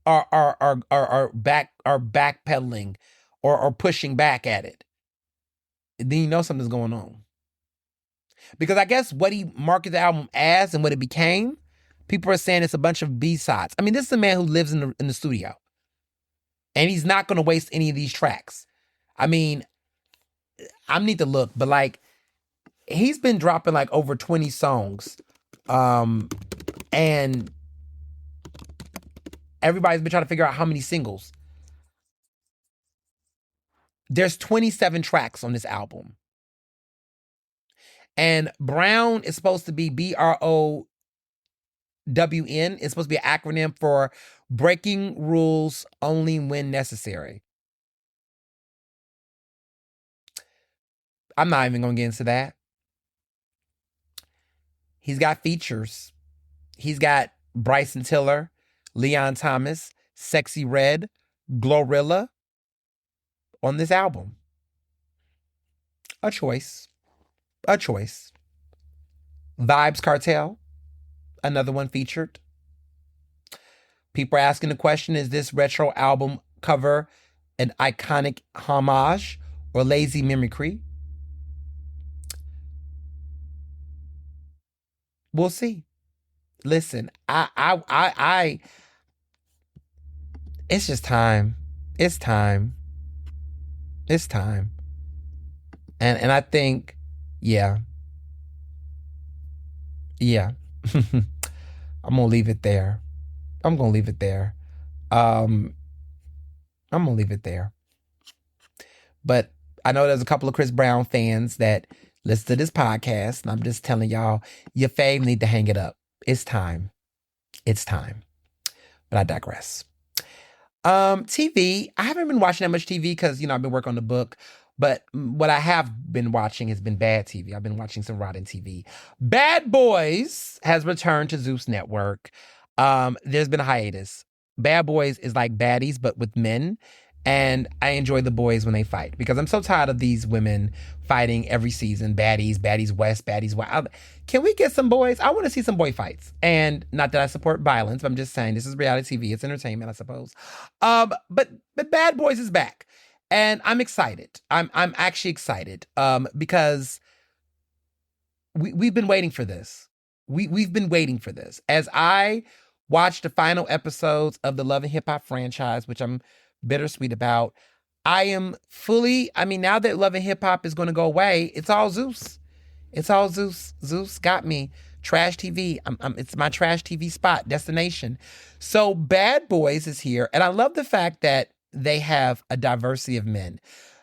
Speaker 2: are backpedaling or pushing back at it, then something's going on. Because I guess what he marketed the album as and what it became, people are saying it's a bunch of B-sides. I mean, this is a man who lives in the studio. And he's not going to waste any of these tracks. I mean, I need to look, but like, he's been dropping like over 20 songs. And everybody's been trying to figure out how many singles. There's 27 tracks on this album. And Brown is supposed to be BROWN. It's supposed to be an acronym for breaking rules only when necessary. I'm not even going to get into that. He's got features. He's got Bryson Tiller, Leon Thomas, Sexy Red, Glorilla on this album. A choice. Vibes Cartel, another one featured. People are asking the question, is this retro album cover an iconic homage or lazy mimicry? We'll see. Listen, I it's just time. It's time. It's time. And I think, yeah. I'm gonna leave it there. I'm gonna leave it there. But I know there's a couple of Chris Brown fans that listen to this podcast, and I'm just telling y'all, your fave need to hang it up. It's time. It's time. But I digress. TV. I haven't been watching that much TV because, I've been working on the book. But what I have been watching has been bad TV. I've been watching some rotten TV. Bad Boys has returned to Zeus Network. There's been a hiatus. Bad Boys is like baddies, but with men. And I enjoy the boys when they fight because I'm so tired of these women fighting every season. Baddies West, baddies West. Can we get some boys? I want to see some boy fights. And not that I support violence, but I'm just saying this is reality TV. It's entertainment, I suppose. But Bad Boys is back. And I'm excited. I'm actually excited because we've been waiting for this. We've been waiting for this. As I watched the final episodes of the Love and Hip Hop franchise, which I'm bittersweet about, I am fully, now that Love and Hip Hop is going to go away, it's all Zeus. It's all Zeus. Zeus got me. Trash TV. It's my trash TV spot, destination. So Bad Boys is here. And I love the fact that they have a diversity of men.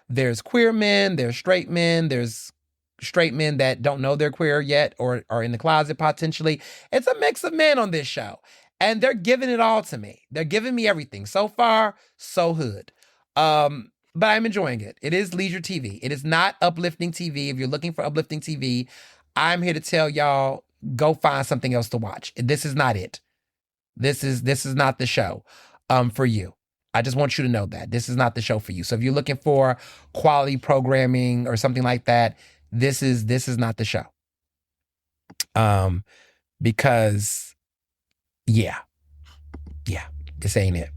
Speaker 2: There's queer men, there's straight men, there's straight men that don't know they're queer yet or are in the closet potentially. It's a mix of men on this show. And they're giving it all to me. They're giving me everything. So far, so hood. But I'm enjoying it. It is leisure TV. It is not uplifting TV. If you're looking for uplifting TV, I'm here to tell y'all, go find something else to watch. This is not it. This is not the show for you. I just want you to know that. This is not the show for you. So if you're looking for quality programming or something like that, this is not the show. Because this ain't it.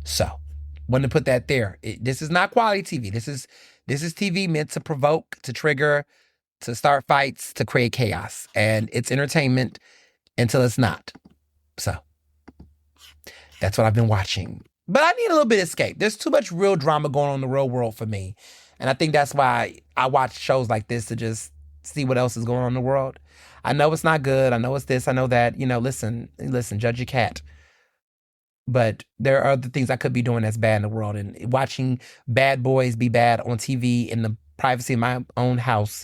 Speaker 2: So, wanted to put that there. This is not quality TV. This is TV meant to provoke, to trigger, to start fights, to create chaos. And it's entertainment until it's not. So, that's what I've been watching. But I need a little bit of escape. There's too much real drama going on in the real world for me. And I think that's why I watch shows like this, to just see what else is going on in the world. I know it's not good. I know it's this. I know that. Listen, judge your cat. But there are other things I could be doing that's bad in the world. And watching Bad Boys be bad on TV in the privacy of my own house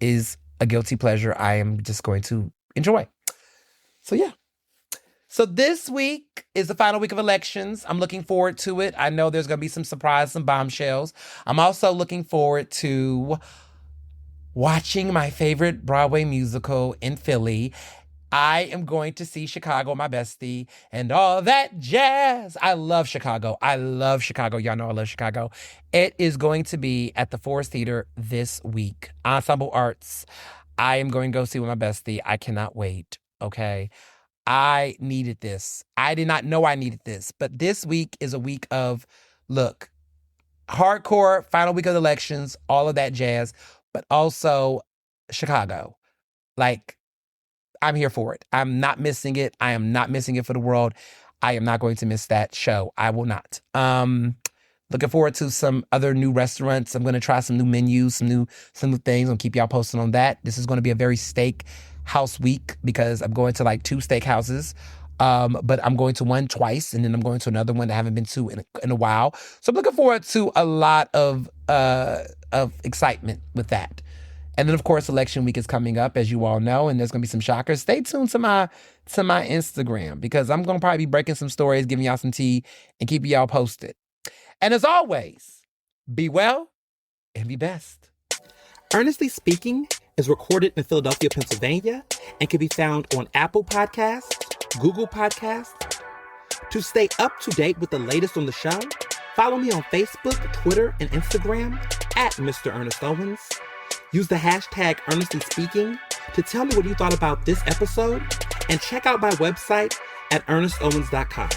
Speaker 2: is a guilty pleasure I am just going to enjoy. So, yeah. So this week is the final week of elections. I'm looking forward to it. I know there's going to be some surprises, some bombshells. I'm also looking forward to watching my favorite Broadway musical in Philly. I am going to see Chicago, my bestie, and all that jazz. I love Chicago. Y'all know I love Chicago. It is going to be at the Forest Theater this week. Ensemble Arts. I am going to go see with my bestie. I cannot wait. Okay. I needed this. I did not know I needed this. But this week is a week of, look, hardcore, final week of elections, all of that jazz, but also Chicago. Like, I'm here for it. I'm not missing it. I am not missing it for the world. I am not going to miss that show. I will not. Looking forward to some other new restaurants. I'm going to try some new menus, some new things. I'll keep y'all posted on that. This is going to be a very steak house week because I'm going to like 2 steakhouses. But I'm going to one twice, and then I'm going to another one that I haven't been to in a while. So I'm looking forward to a lot of excitement with that. And then, of course, election week is coming up, as you all know, and there's going to be some shockers. Stay tuned to my Instagram because I'm going to probably be breaking some stories, giving y'all some tea, and keeping y'all posted. And as always, be well and be best.
Speaker 1: Ernestly Speaking is recorded in Philadelphia, Pennsylvania, and can be found on Apple Podcasts, Google Podcasts. To stay up to date with the latest on the show, follow me on Facebook, Twitter, and Instagram at Mr. Ernest Owens. Use the hashtag Ernestly Speaking to tell me what you thought about this episode, and check out my website at ernestowens.com.